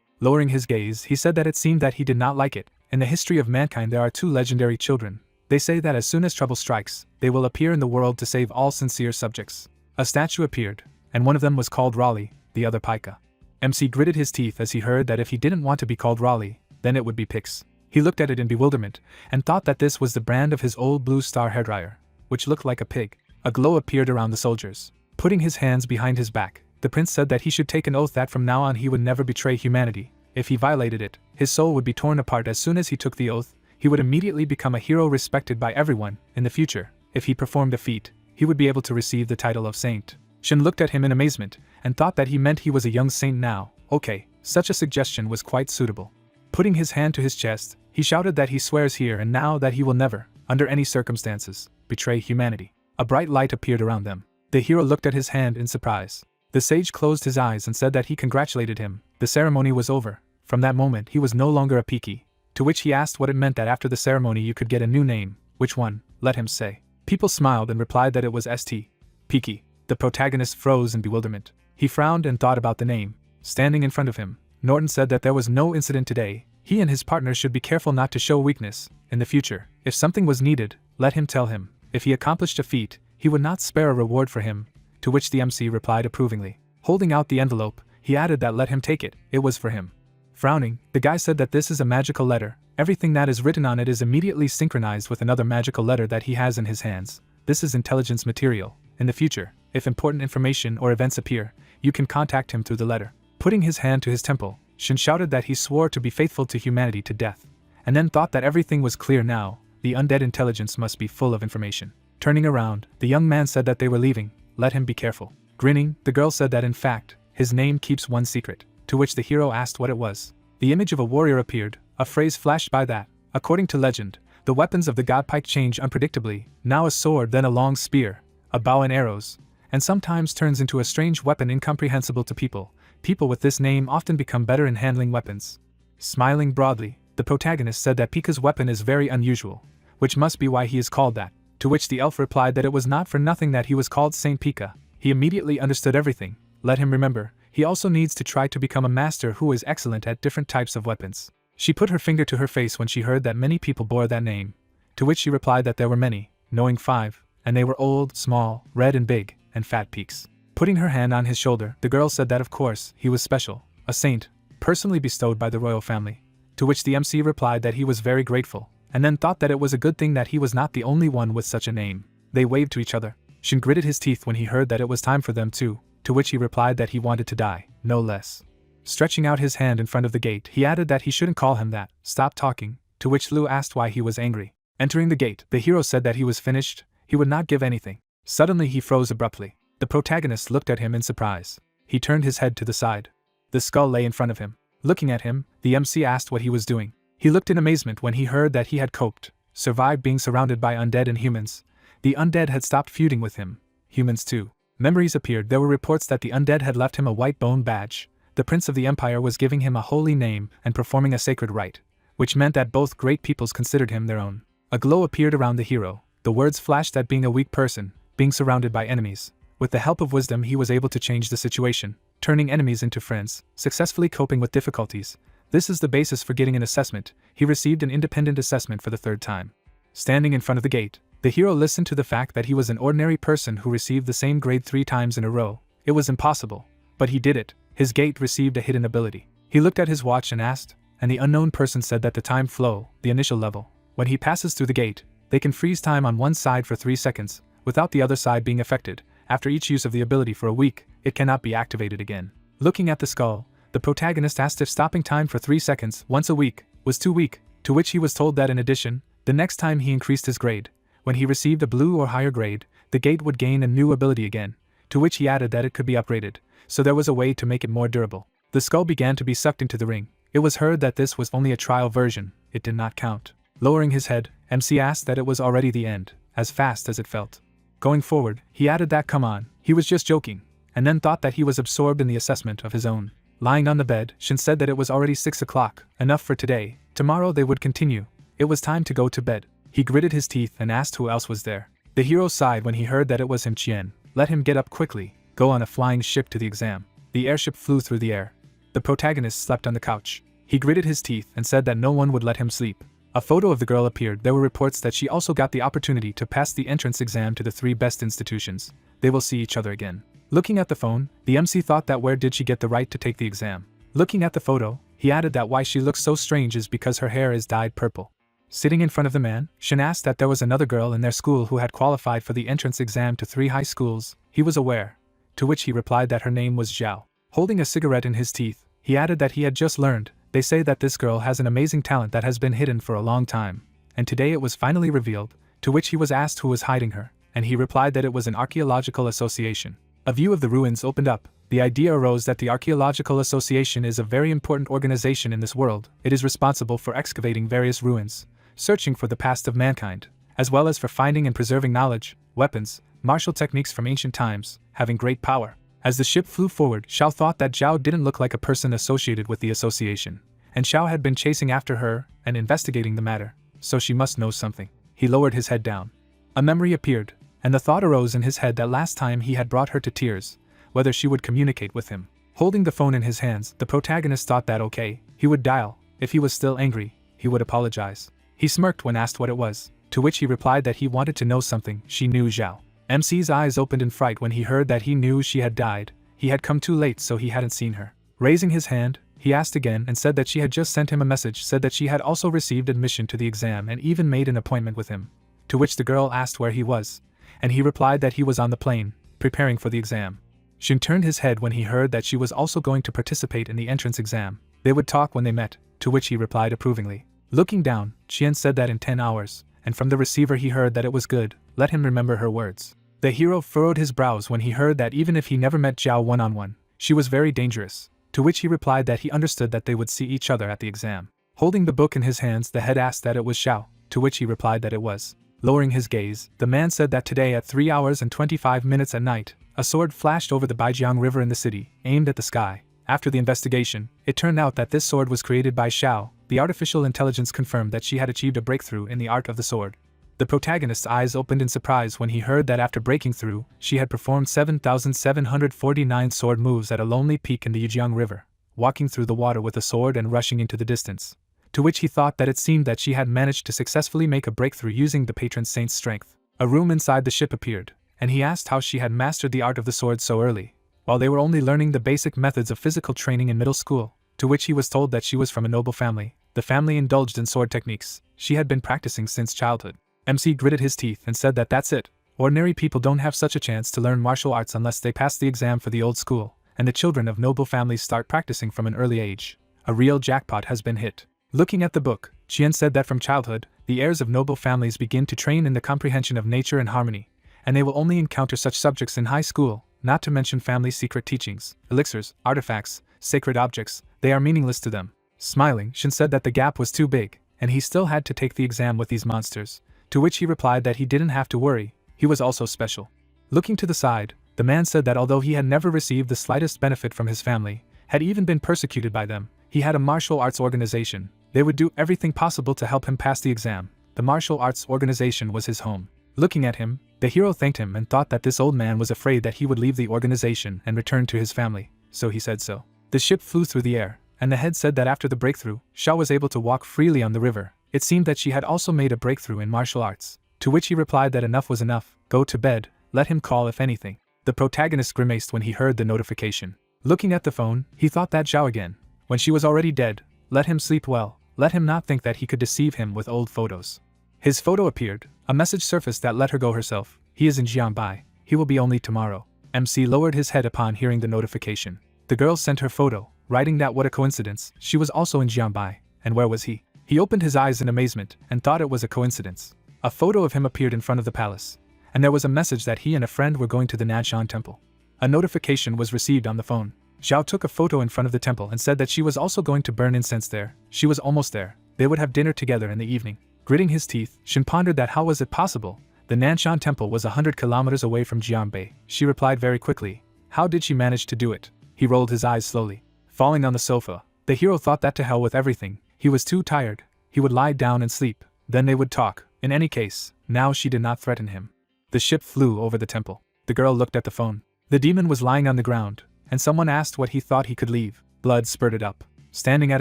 Lowering his gaze, he said that it seemed that he did not like it. In the history of mankind there are 2 legendary children. They say that as soon as trouble strikes, they will appear in the world to save all sincere subjects. A statue appeared, and one of them was called Raleigh, the other Pika. MC gritted his teeth as he heard that if he didn't want to be called Raleigh, then it would be Pix. He looked at it in bewilderment, and thought that this was the brand of his old Blue Star hairdryer, which looked like a pig. A glow appeared around the soldiers. Putting his hands behind his back, the prince said that he should take an oath that from now on he would never betray humanity. If he violated it, his soul would be torn apart. As soon as he took the oath, he would immediately become a hero respected by everyone. In the future, if he performed a feat, he would be able to receive the title of saint. Shin looked at him in amazement, and thought that he meant he was a young saint now. Okay, such a suggestion was quite suitable. Putting his hand to his chest, he shouted that he swears here and now that he will never, under any circumstances, betray humanity. A bright light appeared around them. The hero looked at his hand in surprise. The sage closed his eyes and said that he congratulated him. The ceremony was over. From that moment he was no longer a Piki, to which he asked what it meant that after the ceremony you could get a new name. Which one? Let him say. People smiled and replied that it was St. Piki. The protagonist froze in bewilderment. He frowned and thought about the name. Standing in front of him, Norton said that there was no incident today. He and his partner should be careful not to show weakness. In the future, if something was needed, let him tell him. If he accomplished a feat, he would not spare a reward for him, to which the MC replied approvingly. Holding out the envelope, he added that let him take it, it was for him. Frowning, the guy said that this is a magical letter. Everything that is written on it is immediately synchronized with another magical letter that he has in his hands. This is intelligence material. In the future, if important information or events appear, you can contact him through the letter. Putting his hand to his temple, Shin shouted that he swore to be faithful to humanity to death, and then thought that everything was clear now. The undead intelligence must be full of information. Turning around, the young man said that they were leaving. Let him be careful. Grinning, the girl said that in fact, his name keeps one secret, to which the hero asked what it was. The image of a warrior appeared, a phrase flashed by that, according to legend, the weapons of the god pike change unpredictably, now a sword then a long spear, a bow and arrows, and sometimes turns into a strange weapon incomprehensible to people. People with this name often become better in handling weapons. Smiling broadly, the protagonist said that Pika's weapon is very unusual, which must be why he is called that, to which the elf replied that it was not for nothing that he was called Saint Pika. He immediately understood everything. Let him remember, he also needs to try to become a master who is excellent at different types of weapons. She put her finger to her face when she heard that many people bore that name, to which she replied that there were many, knowing 5, and they were old, small, red and big, and fat peaks. Putting her hand on his shoulder, the girl said that of course, he was special, a saint, personally bestowed by the royal family, to which the MC replied that he was very grateful, and then thought that it was a good thing that he was not the only one with such a name. They waved to each other. Shin gritted his teeth when he heard that it was time for them too, to which he replied that he wanted to die, no less. Stretching out his hand in front of the gate, he added that he shouldn't call him that. Stop talking, to which Lu asked why he was angry. Entering the gate, the hero said that he was finished, he would not give anything. Suddenly he froze abruptly. The protagonist looked at him in surprise. He turned his head to the side. The skull lay in front of him. Looking at him, the MC asked what he was doing. He looked in amazement when he heard that he had coped, survived being surrounded by undead and humans. The undead had stopped feuding with him. Humans too. Memories appeared. There were reports that the undead had left him a white bone badge. The prince of the empire was giving him a holy name and performing a sacred rite, which meant that both great peoples considered him their own. A glow appeared around the hero. The words flashed that being a weak person, being surrounded by enemies, with the help of wisdom he was able to change the situation, turning enemies into friends, successfully coping with difficulties. This is the basis for getting an assessment. He received an independent assessment for the 3rd time. Standing in front of the gate, the hero listened to the fact that he was an ordinary person who received the same grade 3 times in a row. It was impossible, but he did it. His gate received a hidden ability. He looked at his watch and asked, and the unknown person said that the time flow, the initial level, when he passes through the gate, they can freeze time on one side for 3 seconds, without the other side being affected. After each use of the ability for a week, it cannot be activated again. Looking at the skull, the protagonist asked if stopping time for 3 seconds once a week was too weak, to which he was told that in addition, the next time he increased his grade, when he received a blue or higher grade, the gate would gain a new ability again, to which he added that it could be upgraded, so there was a way to make it more durable. The skull began to be sucked into the ring. It was heard that this was only a trial version, it did not count. Lowering his head, MC asked that it was already the end, as fast as it felt. Going forward, he added that come on, he was just joking, and then thought that he was absorbed in the assessment of his own. Lying on the bed, Shin said that it was already 6 o'clock, enough for today. Tomorrow they would continue. It was time to go to bed. He gritted his teeth and asked who else was there. The hero sighed when he heard that it was him. Chien. Let him get up quickly, go on a flying ship to the exam. The airship flew through the air. The protagonist slept on the couch. He gritted his teeth and said that no one would let him sleep. A photo of the girl appeared. There were reports that she also got the opportunity to pass the entrance exam to the 3 best institutions. They will see each other again. Looking at the phone, the MC thought that where did she get the right to take the exam? Looking at the photo, he added that why she looks so strange is because her hair is dyed purple. Sitting in front of the man, Shin asked that there was another girl in their school who had qualified for the entrance exam to 3 high schools. He was aware, to which he replied that her name was Zhao. Holding a cigarette in his teeth, he added that he had just learned, they say that this girl has an amazing talent that has been hidden for a long time, and today it was finally revealed, to which he was asked who was hiding her, and he replied that it was an archaeological association. A view of the ruins opened up. The idea arose that the Archaeological Association is a very important organization in this world. It is responsible for excavating various ruins, searching for the past of mankind, as well as for finding and preserving knowledge, weapons, martial techniques from ancient times, having great power. As the ship flew forward, Xiao thought that Zhao didn't look like a person associated with the association, and Xiao had been chasing after her and investigating the matter, so she must know something. He lowered his head down. A memory appeared, and the thought arose in his head that last time he had brought her to tears, whether she would communicate with him. Holding the phone in his hands, the protagonist thought that okay, he would dial. If he was still angry, he would apologize. He smirked when asked what it was, to which he replied that he wanted to know something. She knew Zhao. MC's eyes opened in fright when he heard that he knew she had died. He had come too late, so he hadn't seen her. Raising his hand, He asked again and said that she had just sent him a message, said that she had also received admission to the exam and even made an appointment with him. To which the girl asked where he was, and he replied that he was on the plane, preparing for the exam. Shin turned his head when he heard that she was also going to participate in the entrance exam. They would talk when they met, to which he replied approvingly. Looking down, Qian said that in 10 hours, and from the receiver he heard that it was good, let him remember her words. The hero furrowed his brows when he heard that even if he never met Zhao one-on-one, she was very dangerous, to which he replied that he understood that they would see each other at the exam. Holding the book in his hands, the head asked that it was Xiao, to which he replied that it was. Lowering his gaze, the man said that today at 3 hours and 25 minutes at night, a sword flashed over the Baijiang River in the city, aimed at the sky. After the investigation, it turned out that this sword was created by Xiao. The artificial intelligence confirmed that she had achieved a breakthrough in the art of the sword. The protagonist's eyes opened in surprise when he heard that after breaking through, she had performed 7,749 sword moves at a lonely peak in the Yujiang River, walking through the water with a sword and rushing into the distance. To which he thought that it seemed that she had managed to successfully make a breakthrough using the patron saint's strength. A room inside the ship appeared, and he asked how she had mastered the art of the sword so early, while they were only learning the basic methods of physical training in middle school. To which he was told that she was from a noble family. The family indulged in sword techniques she had been practicing since childhood. MC gritted his teeth and said that that's it. Ordinary people don't have such a chance to learn martial arts unless they pass the exam for the old school, and the children of noble families start practicing from an early age. A real jackpot has been hit. Looking at the book, Qian said that from childhood, the heirs of noble families begin to train in the comprehension of nature and harmony, and they will only encounter such subjects in high school, not to mention family secret teachings, elixirs, artifacts, sacred objects. They are meaningless to them. Smiling, Shin said that the gap was too big, and he still had to take the exam with these monsters, to which he replied that he didn't have to worry, he was also special. Looking to the side, the man said that although he had never received the slightest benefit from his family, had even been persecuted by them, he had a martial arts organization. They would do everything possible to help him pass the exam. The martial arts organization was his home. Looking at him, the hero thanked him and thought that this old man was afraid that he would leave the organization and return to his family, so he said so. The ship flew through the air, and the head said that after the breakthrough, Xiao was able to walk freely on the river. It seemed that she had also made a breakthrough in martial arts, to which he replied that enough was enough, go to bed, let him call if anything. The protagonist grimaced when he heard the notification. Looking at the phone, he thought that Zhao again. When she was already dead, let him sleep well, let him not think that he could deceive him with old photos. His photo appeared, a message surfaced that let her go herself. He is in Jiangbai, he will be only tomorrow. MC lowered his head upon hearing the notification. The girl sent her photo, writing that what a coincidence, she was also in Jiangbai, and where was he? He opened his eyes in amazement and thought it was a coincidence. A photo of him appeared in front of the palace, and there was a message that he and a friend were going to the Nanshan temple. A notification was received on the phone. Xiao took a photo in front of the temple and said that she was also going to burn incense there. She was almost there. They would have dinner together in the evening. Gritting his teeth, Shin pondered that how was it possible? The Nanshan temple was 100 kilometers away from Jiangbei. She replied very quickly. How did she manage to do it? He rolled his eyes slowly. Falling on the sofa, the hero thought that to hell with everything. He was too tired. He would lie down and sleep. Then they would talk. In any case, now she did not threaten him. The ship flew over the temple. The girl looked at the phone. The demon was lying on the ground, and someone asked what he thought he could leave. Blood spurted up. Standing at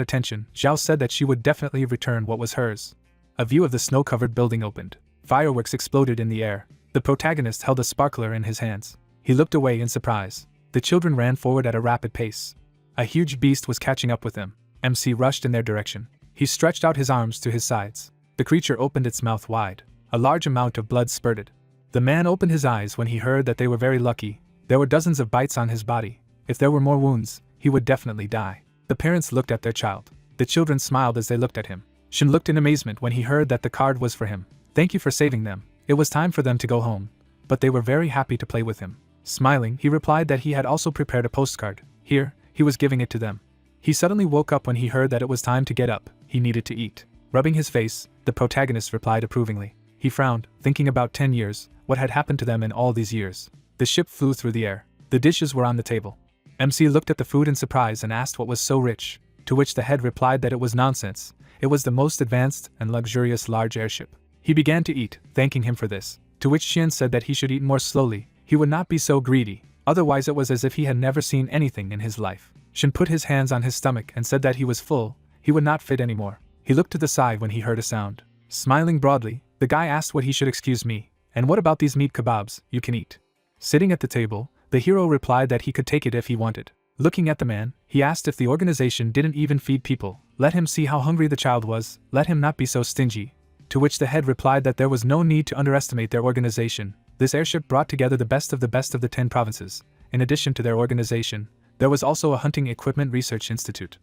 attention, Zhao said that she would definitely return what was hers. A view of the snow-covered building opened. Fireworks exploded in the air. The protagonist held a sparkler in his hands. He looked away in surprise. The children ran forward at a rapid pace. A huge beast was catching up with them. MC rushed in their direction. He stretched out his arms to his sides. The creature opened its mouth wide. A large amount of blood spurted. The man opened his eyes when he heard that they were very lucky. There were dozens of bites on his body. If there were more wounds, he would definitely die. The parents looked at their child. The children smiled as they looked at him. Shin looked in amazement when he heard that the card was for him. Thank you for saving them. It was time for them to go home. But they were very happy to play with him. Smiling, he replied that he had also prepared a postcard. Here, he was giving it to them. He suddenly woke up when he heard that it was time to get up. He needed to eat. Rubbing his face, the protagonist replied approvingly. He frowned, thinking about 10 years, what had happened to them in all these years. The ship flew through the air. The dishes were on the table. MC looked at the food in surprise and asked what was so rich, to which the head replied that it was nonsense. It was the most advanced and luxurious large airship. He began to eat, thanking him for this, to which Xian said that he should eat more slowly. He would not be so greedy, otherwise it was as if he had never seen anything in his life. Shin put his hands on his stomach and said that he was full, he would not fit anymore. He looked to the side when he heard a sound. Smiling broadly, the guy asked what he should excuse me, and what about these meat kebabs, you can eat. Sitting at the table, the hero replied that he could take it if he wanted. Looking at the man, he asked if the organization didn't even feed people, let him see how hungry the child was, let him not be so stingy. To which the head replied that there was no need to underestimate their organization. This airship brought together the best of the 10 provinces. In addition to their organization, there was also a hunting equipment research institute.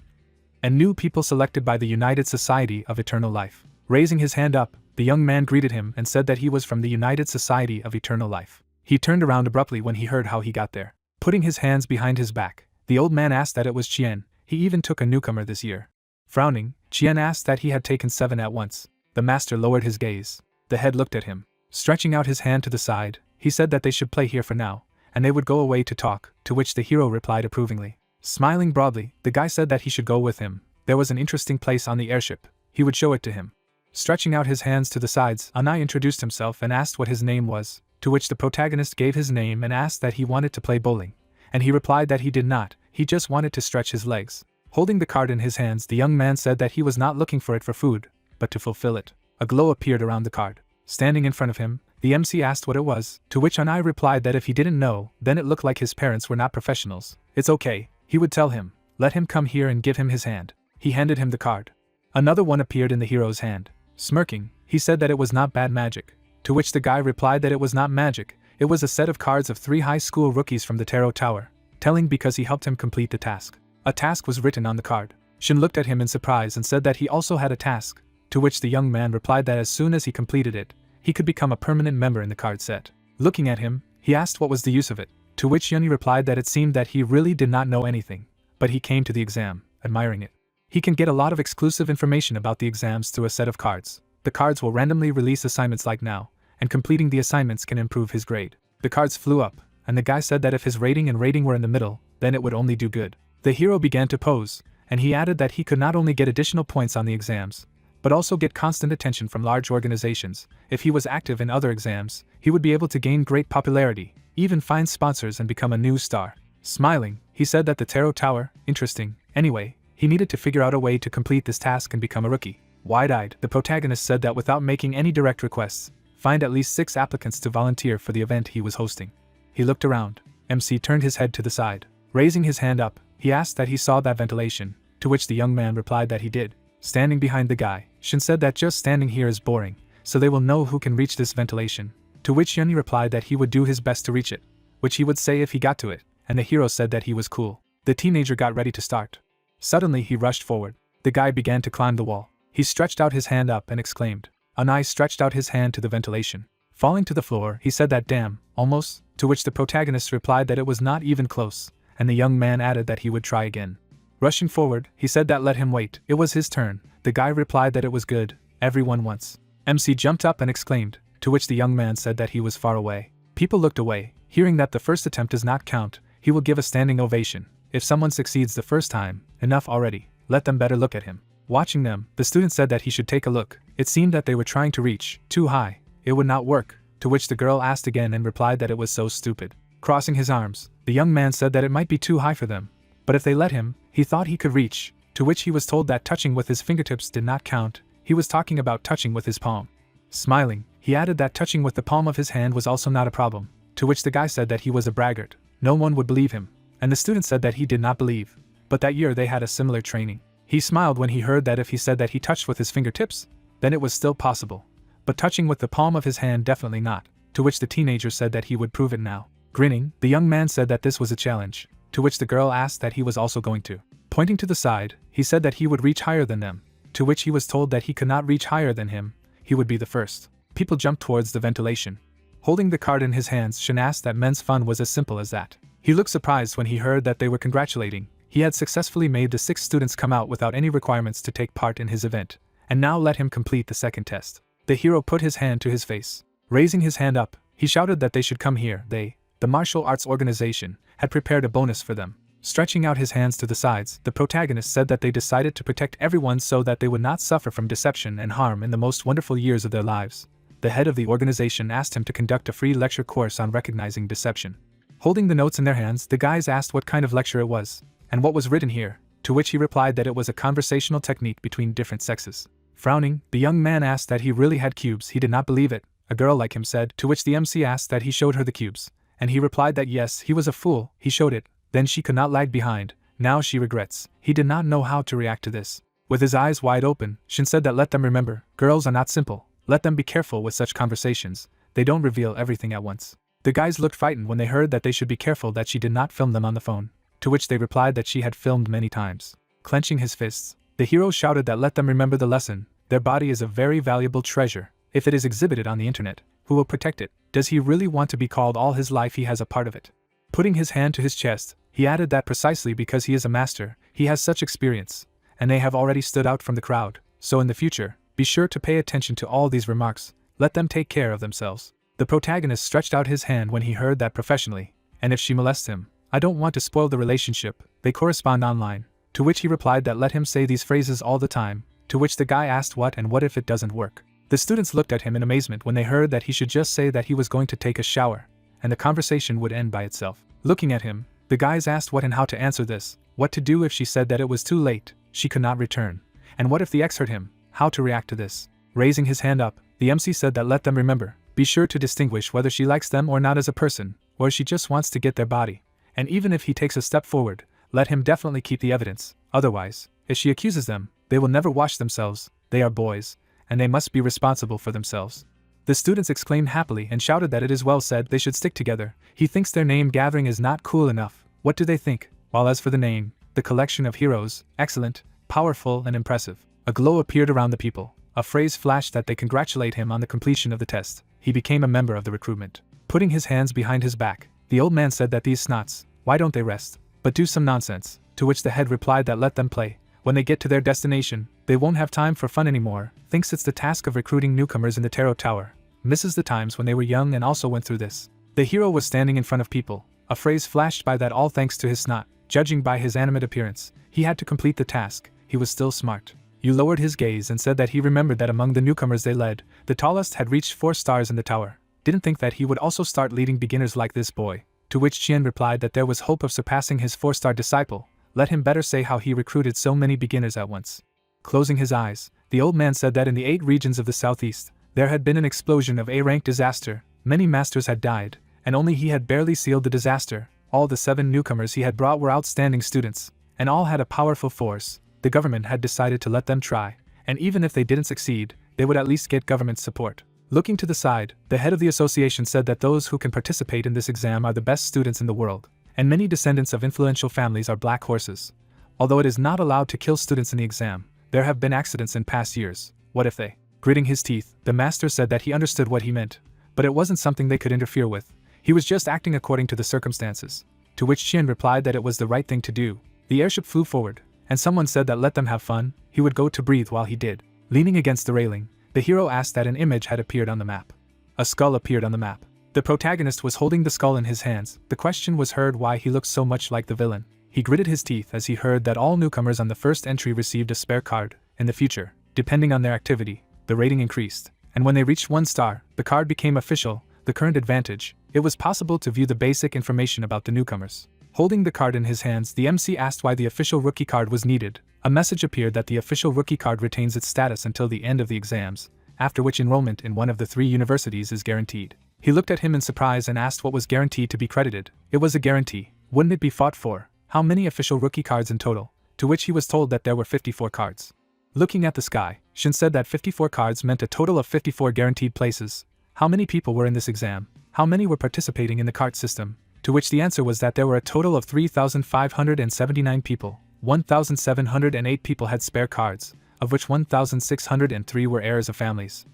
And new people selected by the United Society of Eternal Life. Raising his hand up, the young man greeted him and said that he was from the United Society of Eternal Life. He turned around abruptly when he heard how he got there. Putting his hands behind his back, the old man asked that it was Chien. He even took a newcomer this year. Frowning, Chien asked that he had taken 7 at once. The master lowered his gaze. The head looked at him. Stretching out his hand to the side, he said that they should play here for now, and they would go away to talk, to which the hero replied approvingly. Smiling broadly, the guy said that he should go with him. There was an interesting place on the airship. He would show it to him. Stretching out his hands to the sides, Anai introduced himself and asked what his name was, to which the protagonist gave his name and asked that he wanted to play bowling. And he replied that he did not, he just wanted to stretch his legs. Holding the card in his hands, the young man said that he was not looking for it for food, but to fulfill it. A glow appeared around the card. Standing in front of him, the MC asked what it was, to which Anai replied that if he didn't know, then it looked like his parents were not professionals. It's okay, he would tell him. Let him come here and give him his hand. He handed him the card. Another one appeared in the hero's hand. Smirking, he said that it was not bad magic, to which the guy replied that it was not magic, it was a set of cards of 3 high school rookies from the Tarot Tower, telling because he helped him complete the task. A task was written on the card. Shin looked at him in surprise and said that he also had a task, to which the young man replied that as soon as he completed it, he could become a permanent member in the card set. Looking at him, he asked what was the use of it, to which Yuni replied that it seemed that he really did not know anything, but he came to the exam, admiring it. He can get a lot of exclusive information about the exams through a set of cards. The cards will randomly release assignments like now, and completing the assignments can improve his grade. The cards flew up, and the guy said that if his rating and rating were in the middle, then it would only do good. The hero began to pose, and he added that he could not only get additional points on the exams, but also get constant attention from large organizations. If he was active in other exams, he would be able to gain great popularity, even find sponsors and become a new star. Smiling, he said that the Tarot Tower, interesting. Anyway, he needed to figure out a way to complete this task and become a rookie. Wide-eyed, the protagonist said that without making any direct requests, find at least 6 applicants to volunteer for the event he was hosting. He looked around. MC turned his head to the side. Raising his hand up, he asked that he saw that ventilation, to which the young man replied that he did. Standing behind the guy, Shin said that just standing here is boring, so they will know who can reach this ventilation, to which Yuni replied that he would do his best to reach it, which he would say if he got to it, and the hero said that he was cool. The teenager got ready to start. Suddenly he rushed forward. The guy began to climb the wall. He stretched out his hand up and exclaimed. Anai stretched out his hand to the ventilation. Falling to the floor, he said that damn, almost, to which the protagonist replied that it was not even close, and the young man added that he would try again. Rushing forward, he said that let him wait, it was his turn. The guy replied that it was good, everyone once. MC jumped up and exclaimed, to which the young man said that he was far away. People looked away. Hearing that the first attempt does not count, he will give a standing ovation. If someone succeeds the first time, enough already, let them better look at him. Watching them, the student said that he should take a look. It seemed that they were trying to reach too high. It would not work, to which the girl asked again and replied that it was so stupid. Crossing his arms, the young man said that it might be too high for them, but if they let him, he thought he could reach, to which he was told that touching with his fingertips did not count. He was talking about touching with his palm. Smiling, he added that touching with the palm of his hand was also not a problem, to which the guy said that he was a braggart. No one would believe him, and the student said that he did not believe, but that year they had a similar training. He smiled when he heard that if he said that he touched with his fingertips, then it was still possible, but touching with the palm of his hand definitely not, to which the teenager said that he would prove it now. Grinning, the young man said that this was a challenge, to which the girl asked that he was also going to. Pointing to the side, he said that he would reach higher than them, to which he was told that he could not reach higher than him, he would be the first. People jumped towards the ventilation. Holding the card in his hands, Shin asked that men's fun was as simple as that. He looked surprised when he heard that they were congratulating. He had successfully made the 6 students come out without any requirements to take part in his event, and now let him complete the second test. The hero put his hand to his face. Raising his hand up, he shouted that they should come here. They, the martial arts organization, had prepared a bonus for them. Stretching out his hands to the sides, the protagonist said that they decided to protect everyone so that they would not suffer from deception and harm in the most wonderful years of their lives. The head of the organization asked him to conduct a free lecture course on recognizing deception. Holding the notes in their hands, the guys asked what kind of lecture it was, and what was written here, to which he replied that it was a conversational technique between different sexes. Frowning, the young man asked that he really had cubes. He did not believe it, a girl like him said, to which the MC asked that he showed her the cubes, and he replied that yes, he was a fool, he showed it, then she could not lag behind. Now she regrets. He did not know how to react to this. With his eyes wide open, Shin said that let them remember, girls are not simple. Let them be careful with such conversations. They don't reveal everything at once. The guys looked frightened when they heard that they should be careful that she did not film them on the phone, to which they replied that she had filmed many times. Clenching his fists, the hero shouted that let them remember the lesson. Their body is a very valuable treasure. If it is exhibited on the internet, who will protect it? Does he really want to be called all his life he has a part of it? Putting his hand to his chest, he added that precisely because he is a master, he has such experience, and they have already stood out from the crowd, so in the future, be sure to pay attention to all these remarks, let them take care of themselves. The protagonist stretched out his hand when he heard that professionally, and if she molests him, I don't want to spoil the relationship, they correspond online, to which he replied that let him say these phrases all the time, to which the guy asked what and what if it doesn't work. The students looked at him in amazement when they heard that he should just say that he was going to take a shower, and the conversation would end by itself. Looking at him, the guys asked what and how to answer this, what to do if she said that it was too late, she could not return, and what if the ex hurt him, how to react to this. Raising his hand up, the MC said that let them remember, be sure to distinguish whether she likes them or not as a person, or she just wants to get their body, and even if he takes a step forward, let him definitely keep the evidence, otherwise, if she accuses them, they will never wash themselves, they are boys, and they must be responsible for themselves. The students exclaimed happily and shouted that it is well said they should stick together. He thinks their name gathering is not cool enough. What do they think? While as for the name, the collection of heroes, excellent, powerful and impressive. A glow appeared around the people. A phrase flashed that they congratulate him on the completion of the test. He became a member of the recruitment. Putting his hands behind his back, the old man said that these snots, why don't they rest, but do some nonsense, to which the head replied that let them play. When they get to their destination, they won't have time for fun anymore, thinks it's the task of recruiting newcomers in the Tarot Tower, misses the times when they were young and also went through this. The hero was standing in front of people, a phrase flashed by that all thanks to his snot, judging by his animate appearance, he had to complete the task, he was still smart. You lowered his gaze and said that he remembered that among the newcomers they led, the tallest had reached 4 stars in the tower, didn't think that he would also start leading beginners like this boy, to which Chien replied that there was hope of surpassing his 4-star disciple. Let him better say how he recruited so many beginners at once. Closing his eyes, the old man said that in the 8 regions of the southeast, there had been an explosion of A-rank disaster, many masters had died, and only he had barely sealed the disaster. All the 7 newcomers he had brought were outstanding students, and all had a powerful force. The government had decided to let them try, and even if they didn't succeed, they would at least get government support. Looking to the side, the head of the association said that those who can participate in this exam are the best students in the world, and many descendants of influential families are black horses. Although it is not allowed to kill students in the exam, there have been accidents in past years. What if they? Gritting his teeth, the master said that he understood what he meant, but it wasn't something they could interfere with. He was just acting according to the circumstances. To which Chien replied that it was the right thing to do. The airship flew forward, and someone said that let them have fun, he would go to breathe while he did. Leaning against the railing, the hero asked that an image had appeared on the map. A skull appeared on the map. The protagonist was holding the skull in his hands. The question was heard why he looked so much like the villain. He gritted his teeth as he heard that all newcomers on the first entry received a spare card. In the future, depending on their activity, the rating increased, and when they reached 1 star, the card became official. The current advantage, it was possible to view the basic information about the newcomers. Holding the card in his hands, the MC asked why the official rookie card was needed. A message appeared that the official rookie card retains its status until the end of the exams, after which enrollment in one of the 3 universities is guaranteed. He looked at him in surprise and asked what was guaranteed to be credited. It was a guarantee. Wouldn't it be fought for? How many official rookie cards in total? To which he was told that there were 54 cards. Looking at the sky, Shin said that 54 cards meant a total of 54 guaranteed places. How many people were in this exam? How many were participating in the card system? To which the answer was that there were a total of 3,579 people. 1,708 people had spare cards, of which 1,603 were heirs of families.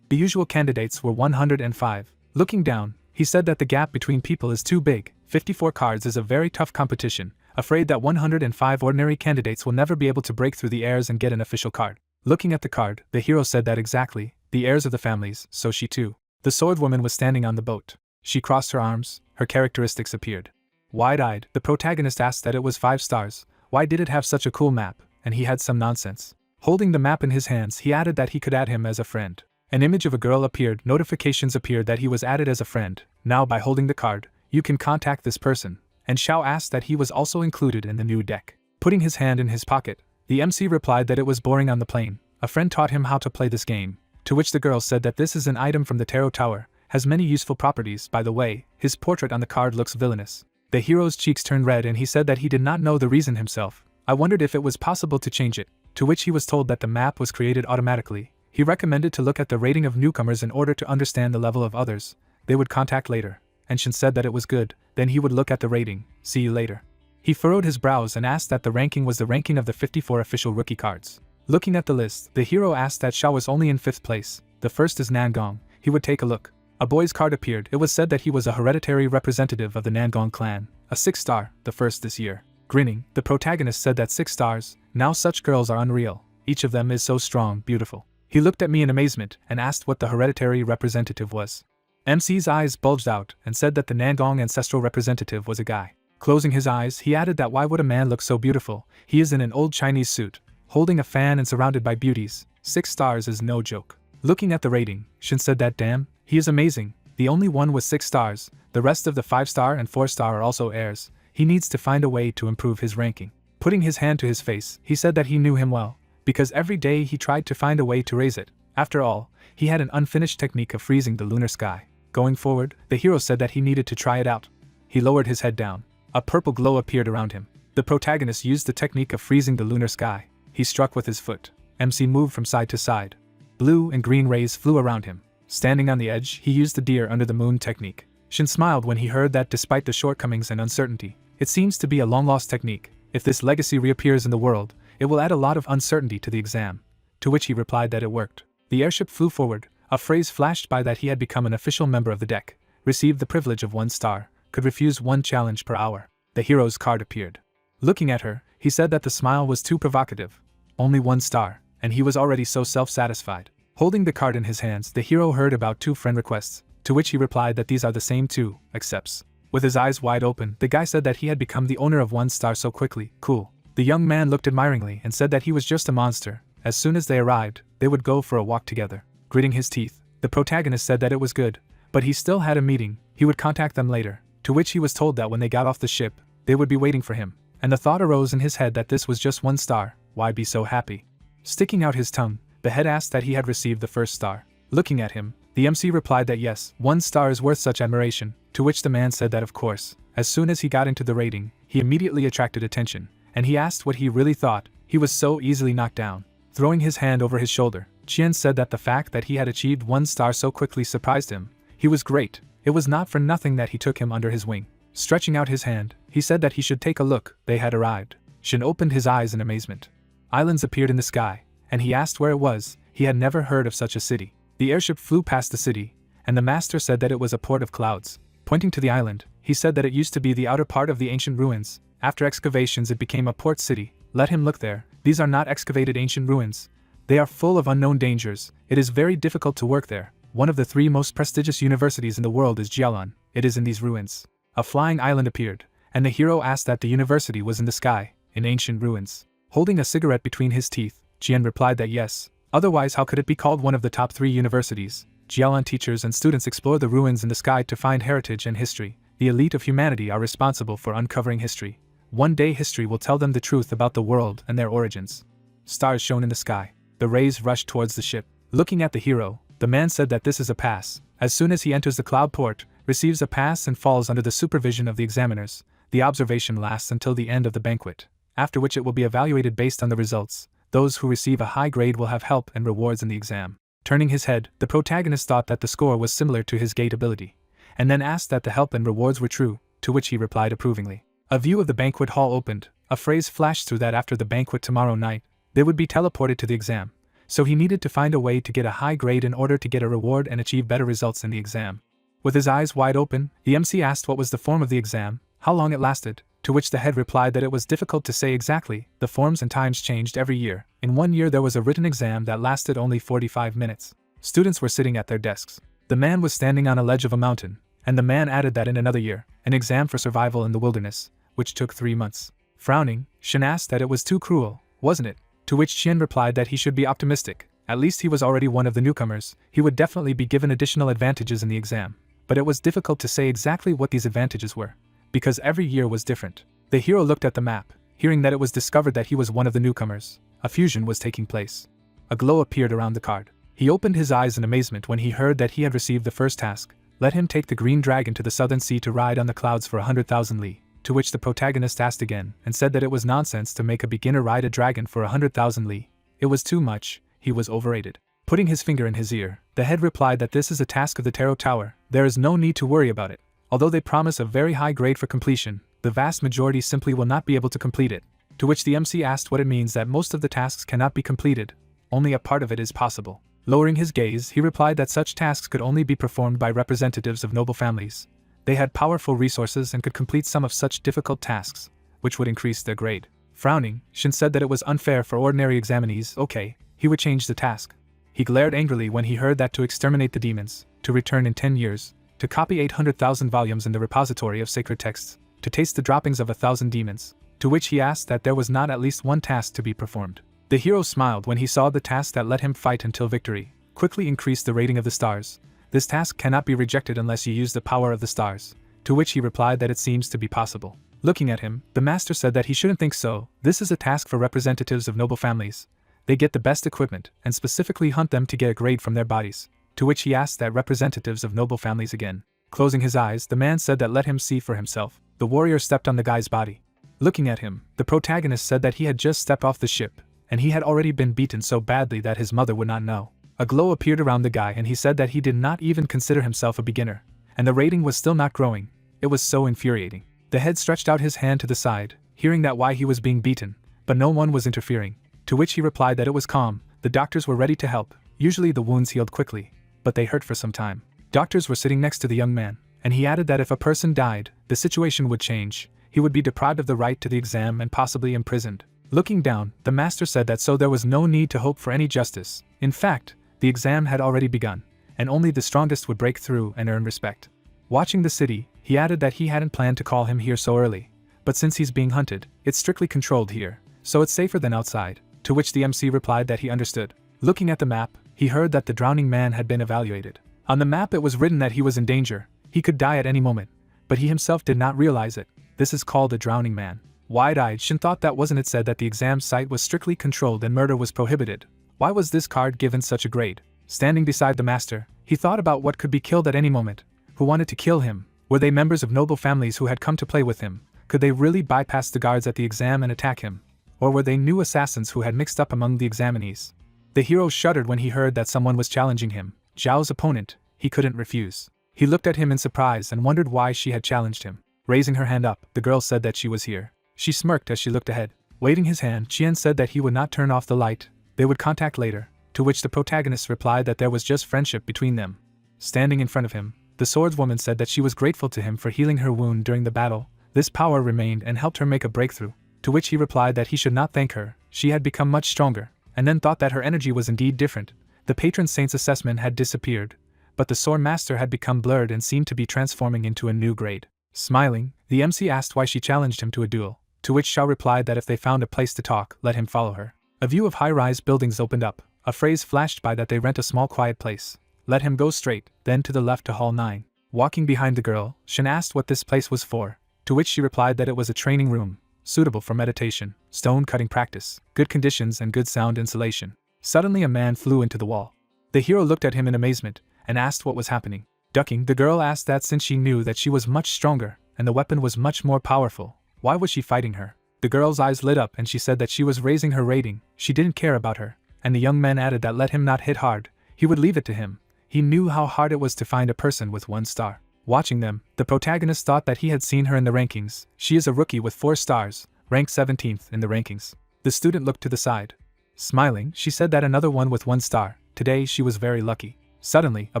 The usual candidates were 105. Looking down, he said that the gap between people is too big. 54 cards is a very tough competition, afraid that 105 ordinary candidates will never be able to break through the heirs and get an official card. Looking at the card, the hero said that exactly, the heirs of the families, so she too. The sword woman was standing on the boat. She crossed her arms, her characteristics appeared. Wide-eyed, the protagonist asked that it was 5 stars, why did it have such a cool map, and he had some nonsense. Holding the map in his hands, he added that he could add him as a friend. An image of a girl appeared, notifications appeared that he was added as a friend. Now by holding the card, you can contact this person, and Xiao asked that he was also included in the new deck. Putting his hand in his pocket, the MC replied that it was boring on the plane. A friend taught him how to play this game, to which the girl said that this is an item from the Tarot Tower, has many useful properties. By the way, his portrait on the card looks villainous. The hero's cheeks turned red and he said that he did not know the reason himself. I wondered if it was possible to change it, to which he was told that the map was created automatically. He recommended to look at the rating of newcomers in order to understand the level of others they would contact later. And Shin said that it was good, then he would look at the rating, see you later. He furrowed his brows and asked that the ranking was the ranking of the 54 official rookie cards. Looking at the list, the hero asked that Xiao was only in 5th place. The first is Nangong. He would take a look. A boy's card appeared. It was said that he was a hereditary representative of the Nangong clan, a 6-star, the first this year. Grinning, the protagonist said that 6 stars, now such girls are unreal. Each of them is so strong, beautiful. He looked at me in amazement and asked what the hereditary representative was. MC's eyes bulged out and said that the Nangong ancestral representative was a guy. Closing his eyes, he added that why would a man look so beautiful? He is in an old Chinese suit, holding a fan and surrounded by beauties. 6 stars is no joke. Looking at the rating, Shin said that damn, he is amazing. The only one with 6 stars, the rest of the 5-star and 4-star are also heirs. He needs to find a way to improve his ranking. Putting his hand to his face, he said that he knew him well, because every day he tried to find a way to raise it. After all, he had an unfinished technique of freezing the lunar sky. Going forward, the hero said that he needed to try it out. He lowered his head down. A purple glow appeared around him. The protagonist used the technique of freezing the lunar sky. He struck with his foot. MC moved from side to side. Blue and green rays flew around him. Standing on the edge, he used the deer under the moon technique. Shin smiled when he heard that despite the shortcomings and uncertainty, it seems to be a long-lost technique. If this legacy reappears in the world, it will add a lot of uncertainty to the exam. To which he replied that it worked. The airship flew forward. A phrase flashed by that he had become an official member of the deck, received the privilege of 1 star, could refuse 1 challenge per hour. The hero's card appeared. Looking at her, he said that the smile was too provocative. Only 1 star, and he was already so self-satisfied. Holding the card in his hands, the hero heard about 2 friend requests, to which he replied that these are the same 2 accepts. With his eyes wide open, the guy said that he had become the owner of 1 star so quickly. Cool. The young man looked admiringly and said that he was just a monster. As soon as they arrived, they would go for a walk together. Gritting his teeth, the protagonist said that it was good, but he still had a meeting. He would contact them later, to which he was told that when they got off the ship, they would be waiting for him, and the thought arose in his head that this was just 1 star, why be so happy? Sticking out his tongue, the head asked that he had received the 1st star. Looking at him, the MC replied that yes, 1 star is worth such admiration, to which the man said that of course. As soon as he got into the rating, he immediately attracted attention, and he asked what he really thought. He was so easily knocked down. Throwing his hand over his shoulder, Chien said that the fact that he had achieved 1 star so quickly surprised him. He was great. It was not for nothing that he took him under his wing. Stretching out his hand, he said that he should take a look. They had arrived. Shin opened his eyes in amazement. Islands appeared in the sky, and he asked where it was. He had never heard of such a city. The airship flew past the city, and the master said that it was a port of clouds. Pointing to the island, he said that it used to be the outer part of the ancient ruins. After excavations it became a port city. Let him look there. These are not excavated ancient ruins. They are full of unknown dangers. It is very difficult to work there. One of the 3 most prestigious universities in the world is Jialan. It is in these ruins. A flying island appeared, and the hero asked that the university was in the sky, in ancient ruins. Holding a cigarette between his teeth, Jian replied that yes, otherwise how could it be called one of the top 3 universities? Jialan teachers and students explore the ruins in the sky to find heritage and history. The elite of humanity are responsible for uncovering history. One day history will tell them the truth about the world and their origins. Stars shone in the sky. The rays rushed towards the ship. Looking at the hero, the man said that this is a pass. As soon as he enters the cloud port, receives a pass and falls under the supervision of the examiners. The observation lasts until the end of the banquet, after which it will be evaluated based on the results. Those who receive a high grade will have help and rewards in the exam. Turning his head, the protagonist thought that the score was similar to his gate ability, and then asked that the help and rewards were true, to which he replied approvingly. A view of the banquet hall opened. A phrase flashed through that after the banquet tomorrow night, they would be teleported to the exam, so he needed to find a way to get a high grade in order to get a reward and achieve better results in the exam. With his eyes wide open, the MC asked what was the form of the exam, how long it lasted, to which the head replied that it was difficult to say exactly. The forms and times changed every year. In 1 year there was a written exam that lasted only 45 minutes. Students were sitting at their desks. The man was standing on a ledge of a mountain, and the man added that in another year, an exam for survival in the wilderness, which took 3 months. Frowning, Shin asked that it was too cruel, wasn't it? To which Shin replied that he should be optimistic. At least he was already one of the newcomers. He would definitely be given additional advantages in the exam. But it was difficult to say exactly what these advantages were, because every year was different. The hero looked at the map, hearing that it was discovered that he was one of the newcomers. A fusion was taking place. A glow appeared around the card. He opened his eyes in amazement when he heard that he had received the first task. Let him take the green dragon to the southern sea to ride on the clouds for 100,000 li. to which the protagonist asked again and said that it was nonsense to make a beginner ride a dragon for 100,000 li. It was too much, he was overrated. Putting his finger in his ear, the head replied that this is a task of the Tarot Tower, there is no need to worry about it. Although they promise a very high grade for completion, the vast majority simply will not be able to complete it. To which the MC asked what it means that most of the tasks cannot be completed, only a part of it is possible. Lowering his gaze, he replied that such tasks could only be performed by representatives of noble families. They had powerful resources and could complete some of such difficult tasks, which would increase their grade. Frowning, Shin said that it was unfair for ordinary examinees. Okay, he would change the task. He glared angrily when he heard that to exterminate the demons, to return in 10 years, to copy 800,000 volumes in the repository of sacred texts, to taste the droppings of 1,000 demons, to which he asked that there was not at least one task to be performed. The hero smiled when he saw the task that let him fight until victory, quickly increased the rating of the stars. This task cannot be rejected unless you use the power of the stars, to which he replied that it seems to be possible. Looking at him, the master said that he shouldn't think so. This is a task for representatives of noble families. They get the best equipment and specifically hunt them to get a grade from their bodies, to which he asked that representatives of noble families again. Closing his eyes, the man said that let him see for himself. The warrior stepped on the guy's body. Looking at him, the protagonist said that he had just stepped off the ship, and he had already been beaten so badly that his mother would not know. A glow appeared around the guy and he said that he did not even consider himself a beginner, and the rating was still not growing. It was so infuriating. The head stretched out his hand to the side, hearing that why he was being beaten, but no one was interfering, to which he replied that it was calm, the doctors were ready to help. Usually the wounds healed quickly, but they hurt for some time. Doctors were sitting next to the young man, and he added that if a person died, the situation would change. He would be deprived of the right to the exam and possibly imprisoned. Looking down, the master said that so there was no need to hope for any justice. In fact, the exam had already begun, and only the strongest would break through and earn respect. Watching the city, he added that he hadn't planned to call him here so early, but since he's being hunted, it's strictly controlled here, so it's safer than outside, to which the MC replied that he understood. Looking at the map, he heard that the drowning man had been evaluated. On the map it was written that he was in danger, he could die at any moment, but he himself did not realize it. This is called a drowning man. Wide-eyed, Shin thought that wasn't it said that the exam site was strictly controlled and murder was prohibited. Why was this card given such a grade? Standing beside the master, he thought about what could be killed at any moment. Who wanted to kill him? Were they members of noble families who had come to play with him? Could they really bypass the guards at the exam and attack him? Or were they new assassins who had mixed up among the examinees? The hero shuddered when he heard that someone was challenging him. Zhao's opponent, he couldn't refuse. He looked at him in surprise and wondered why she had challenged him. Raising her hand up, the girl said that she was here. She smirked as she looked ahead. Waving his hand, Qian said that he would not turn off the light. They would contact later, to which the protagonist replied that there was just friendship between them. Standing in front of him, the swordswoman said that she was grateful to him for healing her wound during the battle. This power remained and helped her make a breakthrough, to which he replied that he should not thank her, she had become much stronger, and then thought that her energy was indeed different. The patron saint's assessment had disappeared, but the sword master had become blurred and seemed to be transforming into a new grade. Smiling, the MC asked why she challenged him to a duel, to which Xiao replied that if they found a place to talk, let him follow her. A view of high-rise buildings opened up, a phrase flashed by that they rent a small quiet place. Let him go straight, then to the left to Hall 9. Walking behind the girl, Shin asked what this place was for, to which she replied that it was a training room, suitable for meditation, stone-cutting practice, good conditions and good sound insulation. Suddenly a man flew into the wall. The hero looked at him in amazement, and asked what was happening. Ducking, the girl asked that since she knew that she was much stronger, and the weapon was much more powerful, why was she fighting her? The girl's eyes lit up and she said that she was raising her rating, she didn't care about her, and the young man added that let him not hit hard, he would leave it to him. He knew how hard it was to find a person with 1 star. Watching them, the protagonist thought that he had seen her in the rankings. She is a rookie with 4 stars, ranked 17th in the rankings. The student looked to the side. Smiling, she said that another one with 1 star. Today she was very lucky. Suddenly, a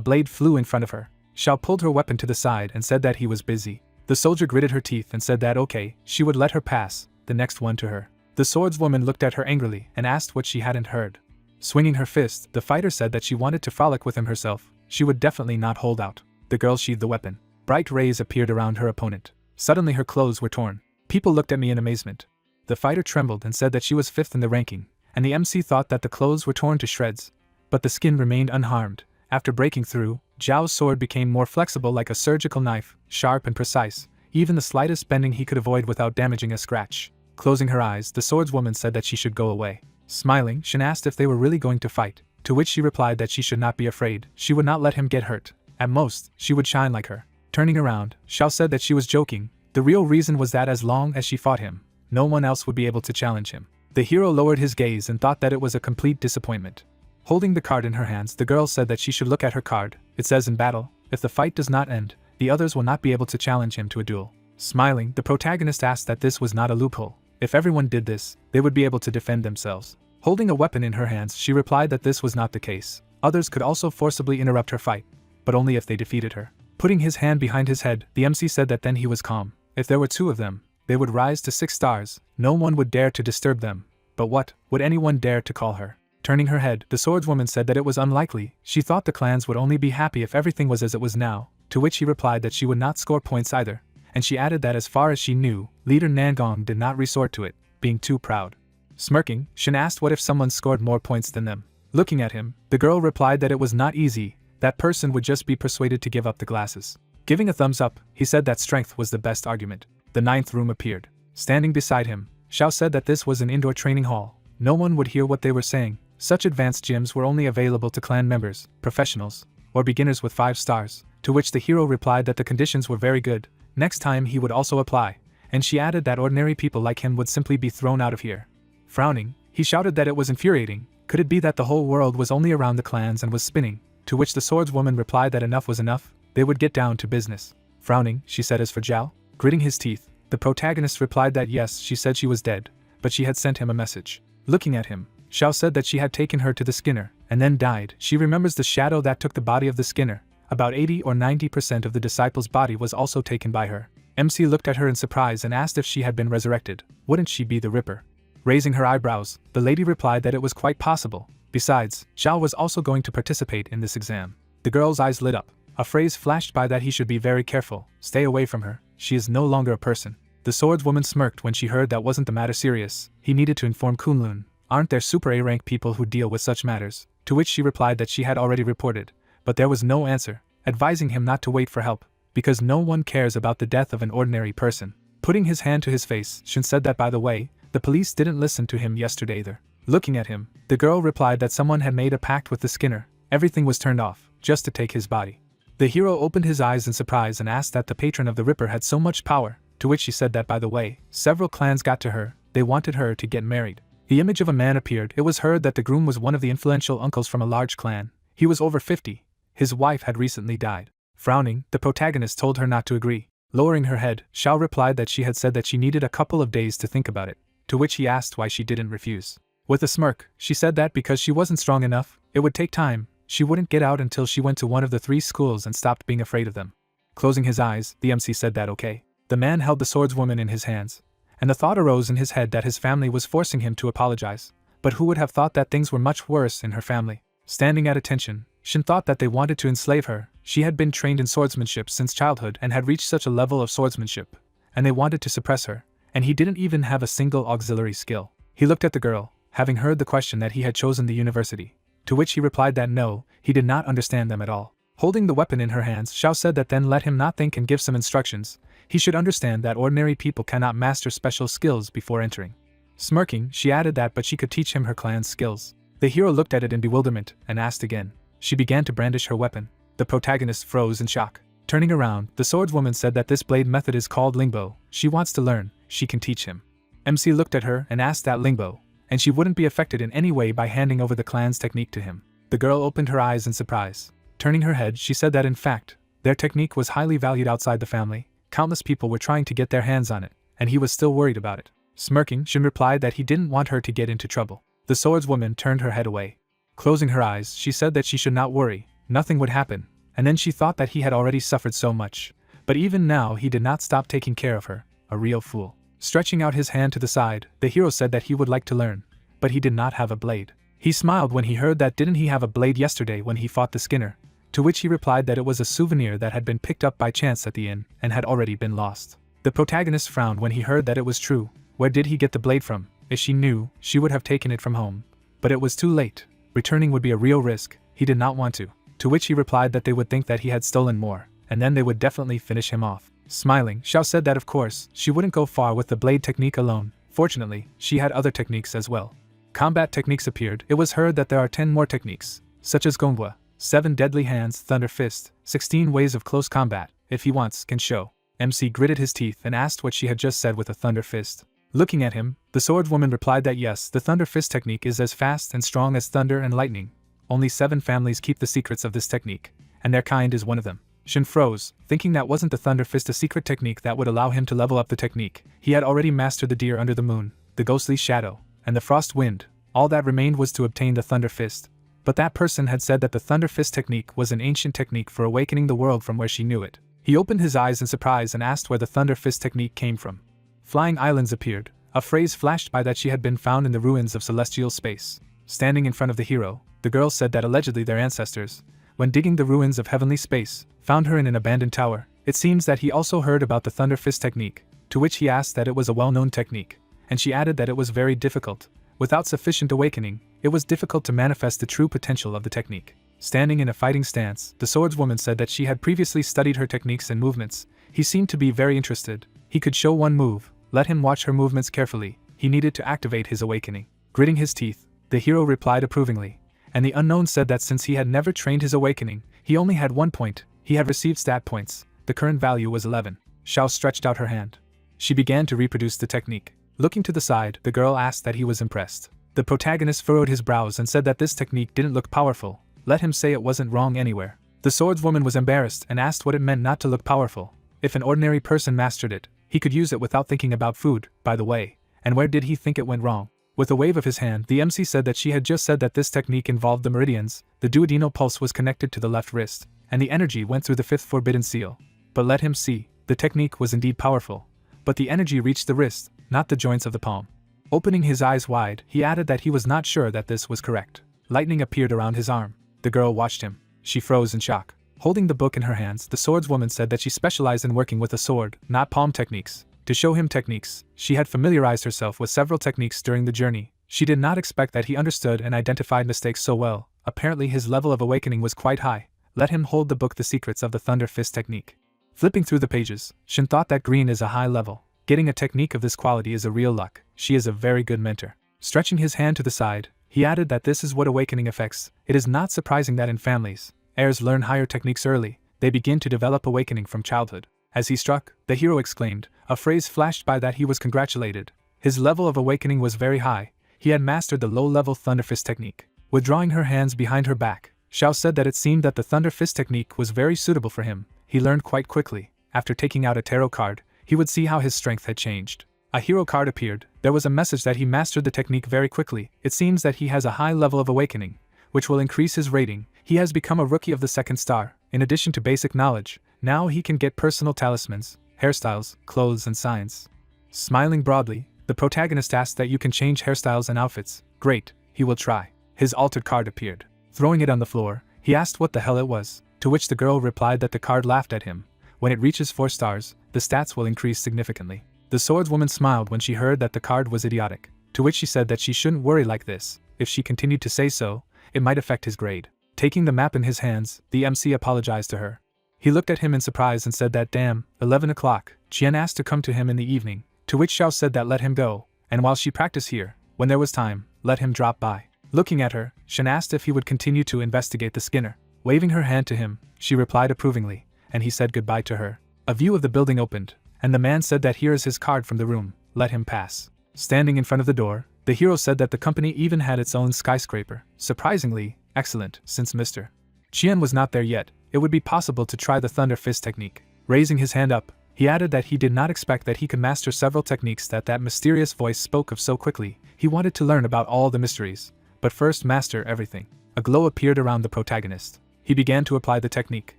blade flew in front of her. Xiao pulled her weapon to the side and said that he was busy. The soldier gritted her teeth and said that okay, she would let her pass, the next one to her. The swordswoman looked at her angrily and asked what she hadn't heard. Swinging her fist, the fighter said that she wanted to frolic with him herself. She would definitely not hold out. The girl sheathed the weapon. Bright rays appeared around her opponent. Suddenly her clothes were torn. People looked at me in amazement. The fighter trembled and said that she was 5th in the ranking, and the MC thought that the clothes were torn to shreds, but the skin remained unharmed. After breaking through, Zhao's sword became more flexible like a surgical knife, sharp and precise, even the slightest bending he could avoid without damaging a scratch. Closing her eyes, the swordswoman said that she should go away. Smiling, Shin asked if they were really going to fight, to which she replied that she should not be afraid, she would not let him get hurt. At most, she would shine like her. Turning around, Xiao said that she was joking, The real reason was that as long as she fought him, no one else would be able to challenge him. The hero lowered his gaze and thought that it was a complete disappointment. Holding the card in her hands, the girl said that she should look at her card. It says in battle, if the fight does not end, the others will not be able to challenge him to a duel. Smiling, the protagonist asked that this was not a loophole. If everyone did this, they would be able to defend themselves. Holding a weapon in her hands, she replied that this was not the case. Others could also forcibly interrupt her fight, but only if they defeated her. Putting his hand behind his head, the MC said that then he was calm. If there were 2 of them, they would rise to 6 stars. No one would dare to disturb them. But what would anyone dare to call her? Turning her head, the swordswoman said that it was unlikely. She thought the clans would only be happy if everything was as it was now, to which he replied that she would not score points either, and she added that as far as she knew, leader Nangong did not resort to it, being too proud. Smirking, Shin asked what if someone scored more points than them. Looking at him, the girl replied that it was not easy, that person would just be persuaded to give up the glasses. Giving a thumbs up, he said that strength was the best argument. The 9th room appeared. Standing beside him, Xiao said that this was an indoor training hall. No one would hear what they were saying. Such advanced gyms were only available to clan members, professionals, or beginners with 5 stars, to which the hero replied that the conditions were very good. Next time he would also apply, and she added that ordinary people like him would simply be thrown out of here. Frowning, he shouted that it was infuriating. Could it be that the whole world was only around the clans and was spinning? To which the swordswoman replied that enough was enough, they would get down to business. Frowning, she said as for Zhao, gritting his teeth, the protagonist replied that yes, she said she was dead, but she had sent him a message. Looking at him, Xiao said that she had taken her to the Skinner, and then died. She remembers the shadow that took the body of the Skinner. About 80 or 90% of the disciple's body was also taken by her. MC looked at her in surprise and asked if she had been resurrected. Wouldn't she be the Ripper? Raising her eyebrows, the lady replied that it was quite possible. Besides, Zhao was also going to participate in this exam. The girl's eyes lit up. A phrase flashed by that he should be very careful. Stay away from her. She is no longer a person. The swordswoman smirked when she heard that wasn't the matter serious. He needed to inform Kunlun. Aren't there super A-rank people who deal with such matters? To which she replied that she had already reported, but there was no answer, advising him not to wait for help, because no one cares about the death of an ordinary person. Putting his hand to his face, Shun said that by the way, the police didn't listen to him yesterday either. Looking at him, the girl replied that someone had made a pact with the Skinner. Everything was turned off, just to take his body. The hero opened his eyes in surprise and asked that the patron of the Ripper had so much power, to which she said that by the way, several clans got to her, they wanted her to get married. The image of a man appeared. It was heard that the groom was one of the influential uncles from a large clan. He was over 50. His wife had recently died. Frowning, the protagonist told her not to agree. Lowering her head, Xiao replied that she had said that she needed a couple of days to think about it, to which he asked why she didn't refuse. With a smirk, she said that because she wasn't strong enough, it would take time, she wouldn't get out until she went to one of the 3 schools and stopped being afraid of them. Closing his eyes, the MC said that okay. The man held the swordswoman in his hands, and the thought arose in his head that his family was forcing him to apologize, but who would have thought that things were much worse in her family? Standing at attention, Shin thought that they wanted to enslave her. She had been trained in swordsmanship since childhood and had reached such a level of swordsmanship, and they wanted to suppress her, and he didn't even have a single auxiliary skill. He looked at the girl, having heard the question that he had chosen the university, to which he replied that no, he did not understand them at all. Holding the weapon in her hands, Xiao said that then let him not think and give some instructions. He should understand that ordinary people cannot master special skills before entering. Smirking, she added that but she could teach him her clan's skills. The hero looked at it in bewilderment and asked again. She began to brandish her weapon. The protagonist froze in shock. Turning around, the swordswoman said that this blade method is called Lingbo. She wants to learn, she can teach him. MC looked at her and asked that Lingbo, and she wouldn't be affected in any way by handing over the clan's technique to him. The girl opened her eyes in surprise. Turning her head, she said that in fact, their technique was highly valued outside the family. Countless people were trying to get their hands on it, and he was still worried about it. Smirking, Shin replied that he didn't want her to get into trouble. The swordswoman turned her head away. Closing her eyes, she said that she should not worry, nothing would happen, and then she thought that he had already suffered so much. But even now he did not stop taking care of her, a real fool. Stretching out his hand to the side, the hero said that he would like to learn, but he did not have a blade. He smiled when he heard that didn't he have a blade yesterday when he fought the Skinner, to which he replied that it was a souvenir that had been picked up by chance at the inn and had already been lost. The protagonist frowned when he heard that it was true. Where did he get the blade from? If she knew, she would have taken it from home. But it was too late. Returning would be a real risk. He did not want to which he replied that they would think that he had stolen more, and then they would definitely finish him off. Smiling, Xiao said that of course, she wouldn't go far with the blade technique alone. Fortunately, she had other techniques as well. Combat techniques appeared. It was heard that there are 10 more techniques, such as Gonghua, 7 deadly hands, thunder fist, 16 ways of close combat, if he wants, can show. MC gritted his teeth and asked what she had just said with a thunder fist. Looking at him, the swordswoman replied that yes, the thunder fist technique is as fast and strong as thunder and lightning. Only 7 families keep the secrets of this technique, and their kind is one of them. Shin froze, thinking that wasn't the thunder fist a secret technique that would allow him to level up the technique. He had already mastered the deer under the moon, the ghostly shadow, and the frost wind. All that remained was to obtain the thunder fist. But that person had said that the thunder fist technique was an ancient technique for awakening the world from where she knew it. He opened his eyes in surprise and asked where the thunder fist technique came from. Flying islands appeared. A phrase flashed by that she had been found in the ruins of celestial space. Standing in front of the hero, the girl said that allegedly their ancestors, when digging the ruins of heavenly space, found her in an abandoned tower. It seems that he also heard about the thunder fist technique, to which he asked that it was a well-known technique, and she added that it was very difficult. Without sufficient awakening, it was difficult to manifest the true potential of the technique. Standing in a fighting stance, the swordswoman said that she had previously studied her techniques and movements. He seemed to be very interested. He could show one move, let him watch her movements carefully. He needed to activate his awakening. Gritting his teeth, the hero replied approvingly, and the unknown said that since he had never trained his awakening, he only had 1 point. He had received stat points. The current value was 11. Xiao stretched out her hand. She began to reproduce the technique. Looking to the side, the girl asked that he was impressed. The protagonist furrowed his brows and said that this technique didn't look powerful. Let him say it wasn't wrong anywhere. The swordswoman was embarrassed and asked what it meant not to look powerful. If an ordinary person mastered it, he could use it without thinking about food, by the way. And where did he think it went wrong? With a wave of his hand, the MC said that she had just said that this technique involved the meridians. The duodenal pulse was connected to the left wrist, and the energy went through the 5th forbidden seal. But let him see, the technique was indeed powerful. But the energy reached the wrist, not the joints of the palm. Opening his eyes wide, he added that he was not sure that this was correct. Lightning appeared around his arm. The girl watched him. She froze in shock. Holding the book in her hands, the swordswoman said that she specialized in working with a sword, not palm techniques. To show him techniques, she had familiarized herself with several techniques during the journey. She did not expect that he understood and identified mistakes so well. Apparently his level of awakening was quite high. Let him hold the book The Secrets of the Thunder Fist Technique. Flipping through the pages, Shin thought that green is a high level. Getting a technique of this quality is a real luck. She is a very good mentor. Stretching his hand to the side, he added that this is what awakening affects. It is not surprising that in families, heirs learn higher techniques early. They begin to develop awakening from childhood. As he struck, the hero exclaimed. A phrase flashed by that he was congratulated. His level of awakening was very high. He had mastered the low-level Thunder Fist technique. Withdrawing her hands behind her back, Xiao said that it seemed that the Thunder Fist technique was very suitable for him. He learned quite quickly. After taking out a tarot card, he would see how his strength had changed. A hero card appeared. There was a message that he mastered the technique very quickly. It seems that he has a high level of awakening, which will increase his rating. He has become a rookie of the 2nd star. In addition to basic knowledge, now he can get personal talismans, hairstyles, clothes and signs. Smiling broadly, the protagonist asked that you can change hairstyles and outfits. Great, he will try. His altered card appeared. Throwing it on the floor, he asked what the hell it was, to which the girl replied that the card laughed at him. When it reaches 4 stars, the stats will increase significantly. The swordswoman smiled when she heard that the card was idiotic, to which she said that she shouldn't worry like this. If she continued to say so, it might affect his grade. Taking the map in his hands, the MC apologized to her. He looked at him in surprise and said that damn, 11 o'clock, Qian asked to come to him in the evening, to which Xiao said that let him go, and while she practiced here, when there was time, let him drop by. Looking at her, Shen asked if he would continue to investigate the Skinner. Waving her hand to him, she replied approvingly, and he said goodbye to her. A view of the building opened, and the man said that here is his card from the room, let him pass. Standing in front of the door, the hero said that the company even had its own skyscraper. Surprisingly, excellent, since Mr. Qian was not there yet, it would be possible to try the Thunder Fist technique. Raising his hand up, he added that he did not expect that he could master several techniques that mysterious voice spoke of so quickly. He wanted to learn about all the mysteries, but first master everything. A glow appeared around the protagonist. He began to apply the technique.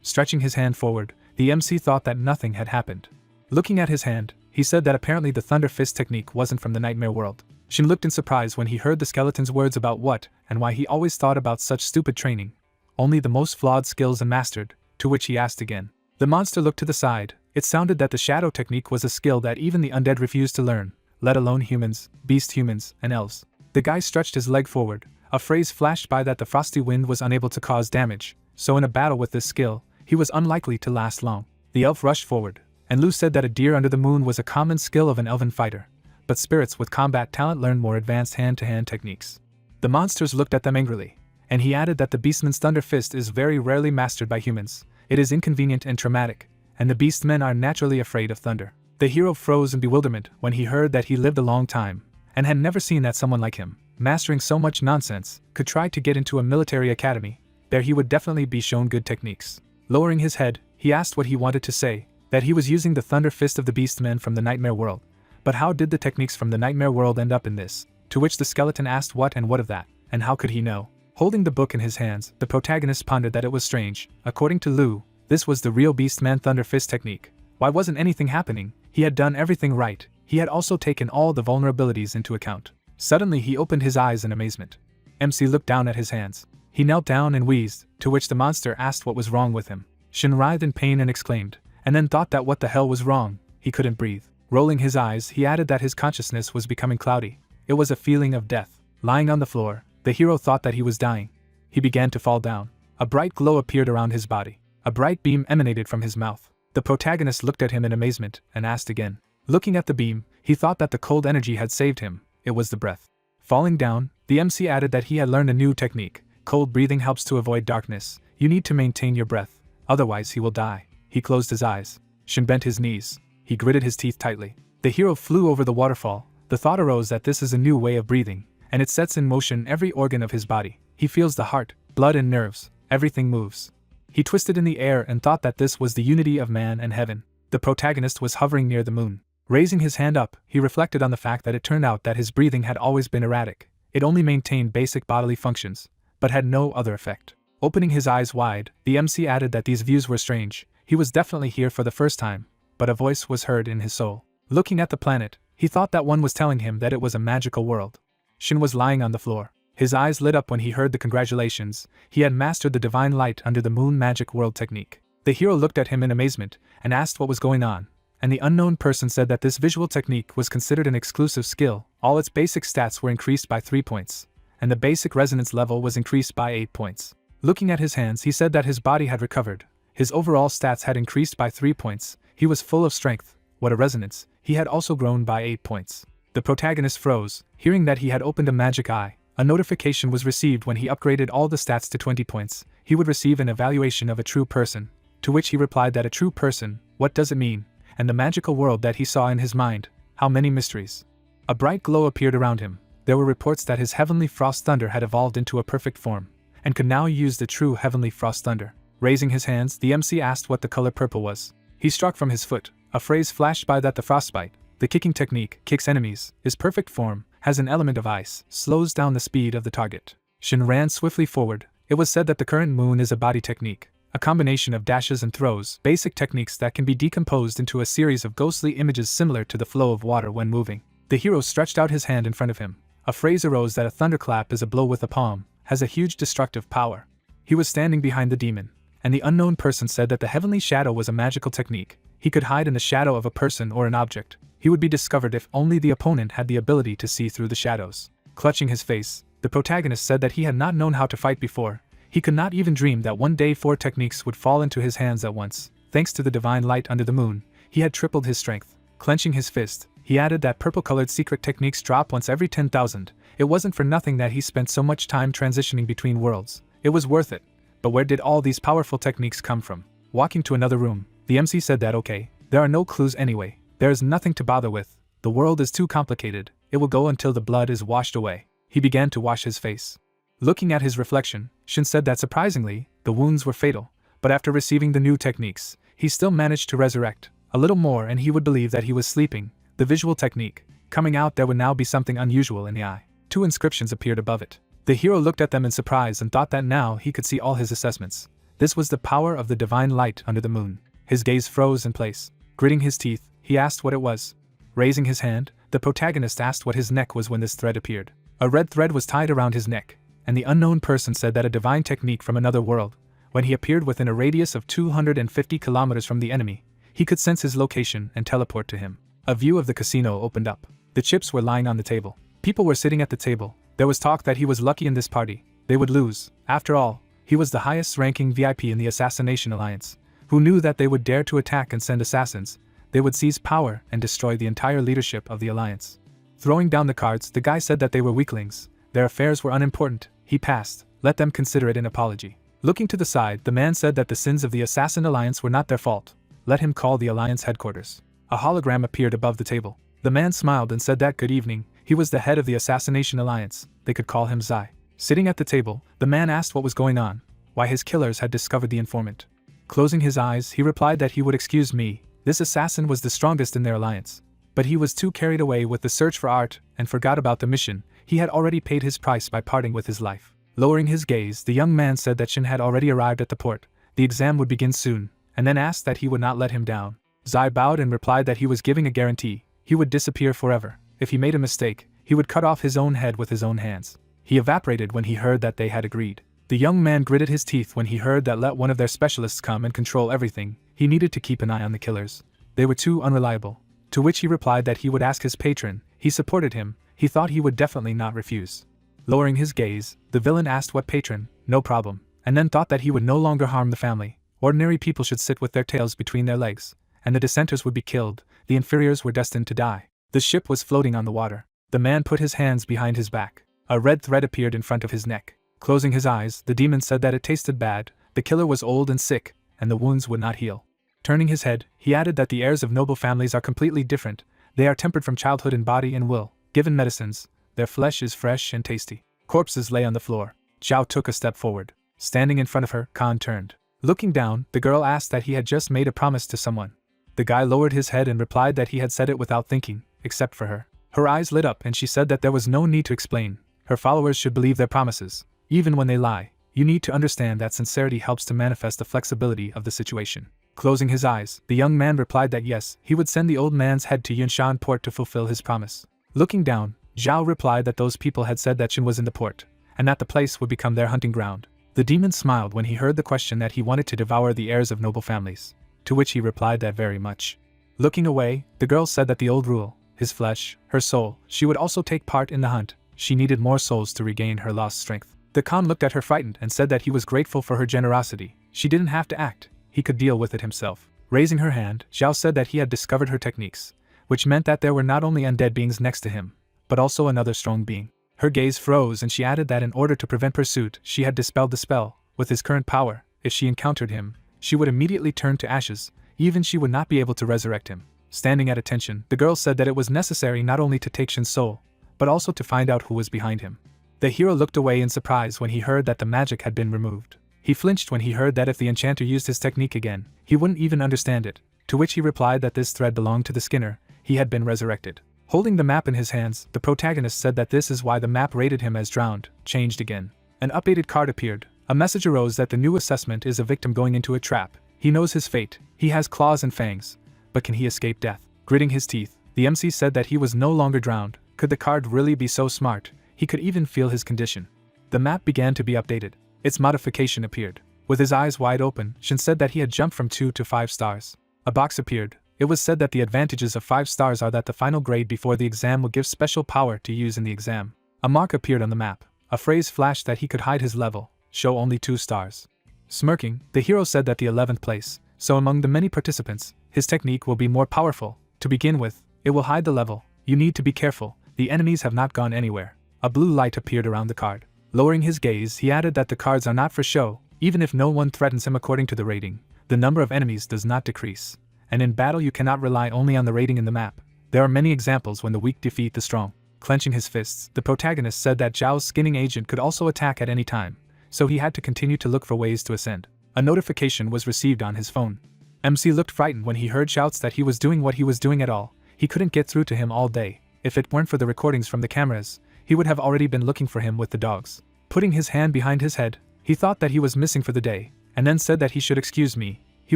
Stretching his hand forward, the MC thought that nothing had happened. Looking at his hand, he said that apparently the Thunder Fist technique wasn't from the nightmare world. Shin looked in surprise when he heard the skeleton's words about what and why he always thought about such stupid training. Only the most flawed skills unmastered, to which he asked again. The monster looked to the side. It sounded that the shadow technique was a skill that even the undead refused to learn, let alone humans, beast humans, and elves. The guy stretched his leg forward. A phrase flashed by that the frosty wind was unable to cause damage, so in a battle with this skill, he was unlikely to last long. The elf rushed forward, and Lu said that a deer under the moon was a common skill of an elven fighter, but spirits with combat talent learned more advanced hand-to-hand techniques. The monsters looked at them angrily, and he added that the beastman's thunder fist is very rarely mastered by humans. It is inconvenient and traumatic, and the beastmen are naturally afraid of thunder. The hero froze in bewilderment when he heard that he lived a long time, and had never seen that someone like him, mastering so much nonsense, could try to get into a military academy. There he would definitely be shown good techniques. Lowering his head, he asked what he wanted to say, that he was using the thunder fist of the beastmen from the nightmare world. But how did the techniques from the nightmare world end up in this? To which the skeleton asked what and what of that, and how could he know? Holding the book in his hands, the protagonist pondered that it was strange. According to Lu, this was the real beastman thunder fist technique. Why wasn't anything happening? He had done everything right. He had also taken all the vulnerabilities into account. Suddenly he opened his eyes in amazement. MC looked down at his hands. He knelt down and wheezed, to which the monster asked what was wrong with him. Shin writhed in pain and exclaimed, and then thought that what the hell was wrong. He couldn't breathe. Rolling his eyes, he added that his consciousness was becoming cloudy. It was a feeling of death. Lying on the floor, the hero thought that he was dying. He began to fall down. A bright glow appeared around his body. A bright beam emanated from his mouth. The protagonist looked at him in amazement and asked again. Looking at the beam, he thought that the cold energy had saved him. It was the breath. Falling down, the MC added that he had learned a new technique. Cold breathing helps to avoid darkness. You need to maintain your breath, otherwise he will die. He closed his eyes. Shin bent his knees. He gritted his teeth tightly. The hero flew over the waterfall. The thought arose that this is a new way of breathing, and it sets in motion every organ of his body. He feels the heart, blood and nerves. Everything moves. He twisted in the air and thought that this was the unity of man and heaven. The protagonist was hovering near the moon. Raising his hand up, he reflected on the fact that it turned out that his breathing had always been erratic. It only maintained basic bodily functions, but had no other effect. Opening his eyes wide, the MC added that these views were strange. He was definitely here for the first time, but a voice was heard in his soul. Looking at the planet, he thought that one was telling him that it was a magical world. Shin was lying on the floor. His eyes lit up when he heard the congratulations. He had mastered the divine light under the moon magic world technique. The hero looked at him in amazement and asked what was going on, and the unknown person said that this visual technique was considered an exclusive skill. All its basic stats were increased by 3 points, and the basic resonance level was increased by 8 points. Looking at his hands, he said that his body had recovered. His overall stats had increased by 3 points. He was full of strength. What a resonance. He had also grown by 8 points. The protagonist froze, hearing that he had opened a magic eye. A notification was received when he upgraded all the stats to 20 points. He would receive an evaluation of a true person, to which he replied that a true person, what does it mean? And the magical world that he saw in his mind, how many mysteries. A bright glow appeared around him. There were reports that his heavenly frost thunder had evolved into a perfect form, and could now use the true heavenly frost thunder. Raising his hands, the MC asked what the color purple was. He struck from his foot. A phrase flashed by that the frostbite, the kicking technique, kicks enemies, is perfect form, has an element of ice, slows down the speed of the target. Shin ran swiftly forward. It was said that the current moon is a body technique, a combination of dashes and throws, basic techniques that can be decomposed into a series of ghostly images similar to the flow of water when moving. The hero stretched out his hand in front of him. A phrase arose that a thunderclap is a blow with a palm, has a huge destructive power. He was standing behind the demon, and the unknown person said that the heavenly shadow was a magical technique. He could hide in the shadow of a person or an object. He would be discovered if only the opponent had the ability to see through the shadows. Clutching his face, the protagonist said that he had not known how to fight before. He could not even dream that one day 4 techniques would fall into his hands at once. Thanks to the divine light under the moon, he had tripled his strength. Clenching his fist, he added that purple-colored secret techniques drop once every 10,000. It wasn't for nothing that he spent so much time transitioning between worlds. It was worth it. But where did all these powerful techniques come from? Walking to another room, the MC said that okay, there are no clues anyway. There is nothing to bother with. The world is too complicated. It will go until the blood is washed away. He began to wash his face. Looking at his reflection, Shin said that surprisingly, the wounds were fatal, but after receiving the new techniques, he still managed to resurrect. A little more and he would believe that he was sleeping. The visual technique, coming out, there would now be something unusual in the eye. 2 inscriptions appeared above it. The hero looked at them in surprise and thought that now he could see all his assessments. This was the power of the divine light under the moon. His gaze froze in place. Gritting his teeth, he asked what it was. Raising his hand, the protagonist asked what his neck was when this thread appeared. A red thread was tied around his neck, and the unknown person said that a divine technique from another world. When he appeared within a radius of 250 kilometers from the enemy, he could sense his location and teleport to him. A view of the casino opened up. The chips were lying on the table. People were sitting at the table. There was talk that he was lucky in this party. They would lose. After all, he was the highest-ranking VIP in the Assassination Alliance. Who knew that they would dare to attack and send assassins? They would seize power and destroy the entire leadership of the Alliance. Throwing down the cards, the guy said that they were weaklings. Their affairs were unimportant. He passed. Let them consider it an apology. Looking to the side, the man said that the sins of the Assassin Alliance were not their fault. let him call the Alliance headquarters. A hologram appeared above the table. The man smiled and said that good evening, he was the head of the Assassination Alliance, they could call him Zai. Sitting at the table, the man asked what was going on, why his killers had discovered the informant. Closing his eyes, he replied that he would excuse me, this assassin was the strongest in their alliance. But he was too carried away with the search for art and forgot about the mission. He had already paid his price by parting with his life. Lowering his gaze, the young man said that Shin had already arrived at the port, the exam would begin soon, and then asked that he would not let him down. Zai bowed and replied that he was giving a guarantee, he would disappear forever. If he made a mistake, he would cut off his own head with his own hands. He evaporated when he heard that they had agreed. The young man gritted his teeth when he heard that let one of their specialists come and control everything. He needed to keep an eye on the killers. They were too unreliable. To which he replied that he would ask his patron. He supported him, he thought he would definitely not refuse. Lowering his gaze, the villain asked what patron, no problem, and then thought that he would no longer harm the family. Ordinary people should sit with their tails between their legs, and the dissenters would be killed, the inferiors were destined to die. The ship was floating on the water. The man put his hands behind his back. A red thread appeared in front of his neck. Closing his eyes, the demon said that it tasted bad, the killer was old and sick, and the wounds would not heal. Turning his head, he added that the heirs of noble families are completely different, they are tempered from childhood in body and will, given medicines, their flesh is fresh and tasty. Corpses lay on the floor. Zhao took a step forward. Standing in front of her, Khan turned. Looking down, the girl asked that he had just made a promise to someone. The guy lowered his head and replied that he had said it without thinking, except for her. Her eyes lit up and she said that there was no need to explain. Her followers should believe their promises. Even when they lie, you need to understand that sincerity helps to manifest the flexibility of the situation. Closing his eyes, the young man replied that yes, he would send the old man's head to Yunshan port to fulfill his promise. Looking down, Zhao replied that those people had said that Shin was in the port, and that the place would become their hunting ground. The demon smiled when he heard the question that he wanted to devour the heirs of noble families, to which he replied that very much. Looking away, the girl said that the old rule, his flesh, her soul, she would also take part in the hunt, she needed more souls to regain her lost strength. The Khan looked at her frightened and said that he was grateful for her generosity, she didn't have to act, he could deal with it himself. Raising her hand, Zhao said that he had discovered her techniques, which meant that there were not only undead beings next to him, but also another strong being. Her gaze froze and she added that in order to prevent pursuit, she had dispelled the spell. With his current power, if she encountered him, she would immediately turn to ashes, even she would not be able to resurrect him. Standing at attention, the girl said that it was necessary not only to take Shin's soul, but also to find out who was behind him. The hero looked away in surprise when he heard that the magic had been removed. He flinched when he heard that if the enchanter used his technique again, he wouldn't even understand it, to which he replied that this thread belonged to the Skinner, he had been resurrected. Holding the map in his hands, the protagonist said that this is why the map rated him as drowned, changed again. An updated card appeared. A message arose that the new assessment is a victim going into a trap. He knows his fate, he has claws and fangs, but can he escape death? Gritting his teeth, the MC said that he was no longer drowned. Could the card really be so smart? He could even feel his condition. The map began to be updated. Its modification appeared. With his eyes wide open, Shin said that he had jumped from 2 to 5 stars. A box appeared. It was said that the advantages of 5 stars are that the final grade before the exam will give special power to use in the exam. A mark appeared on the map. A phrase flashed that he could hide his level, show only 2 stars. Smirking, the hero said that the 11th place, so among the many participants, his technique will be more powerful. To begin with, it will hide the level. You need to be careful, the enemies have not gone anywhere. A blue light appeared around the card. Lowering his gaze, he added that the cards are not for show, even if no one threatens him according to the rating, the number of enemies does not decrease. And in battle you cannot rely only on the rating in the map. There are many examples when the weak defeat the strong. Clenching his fists, the protagonist said that Zhao's skinning agent could also attack at any time, so he had to continue to look for ways to ascend. A notification was received on his phone. MC looked frightened when he heard shouts that he was doing what he was doing at all. He couldn't get through to him all day. If it weren't for the recordings from the cameras, he would have already been looking for him with the dogs. Putting his hand behind his head, he thought that he was missing for the day, and then said that he should excuse me, he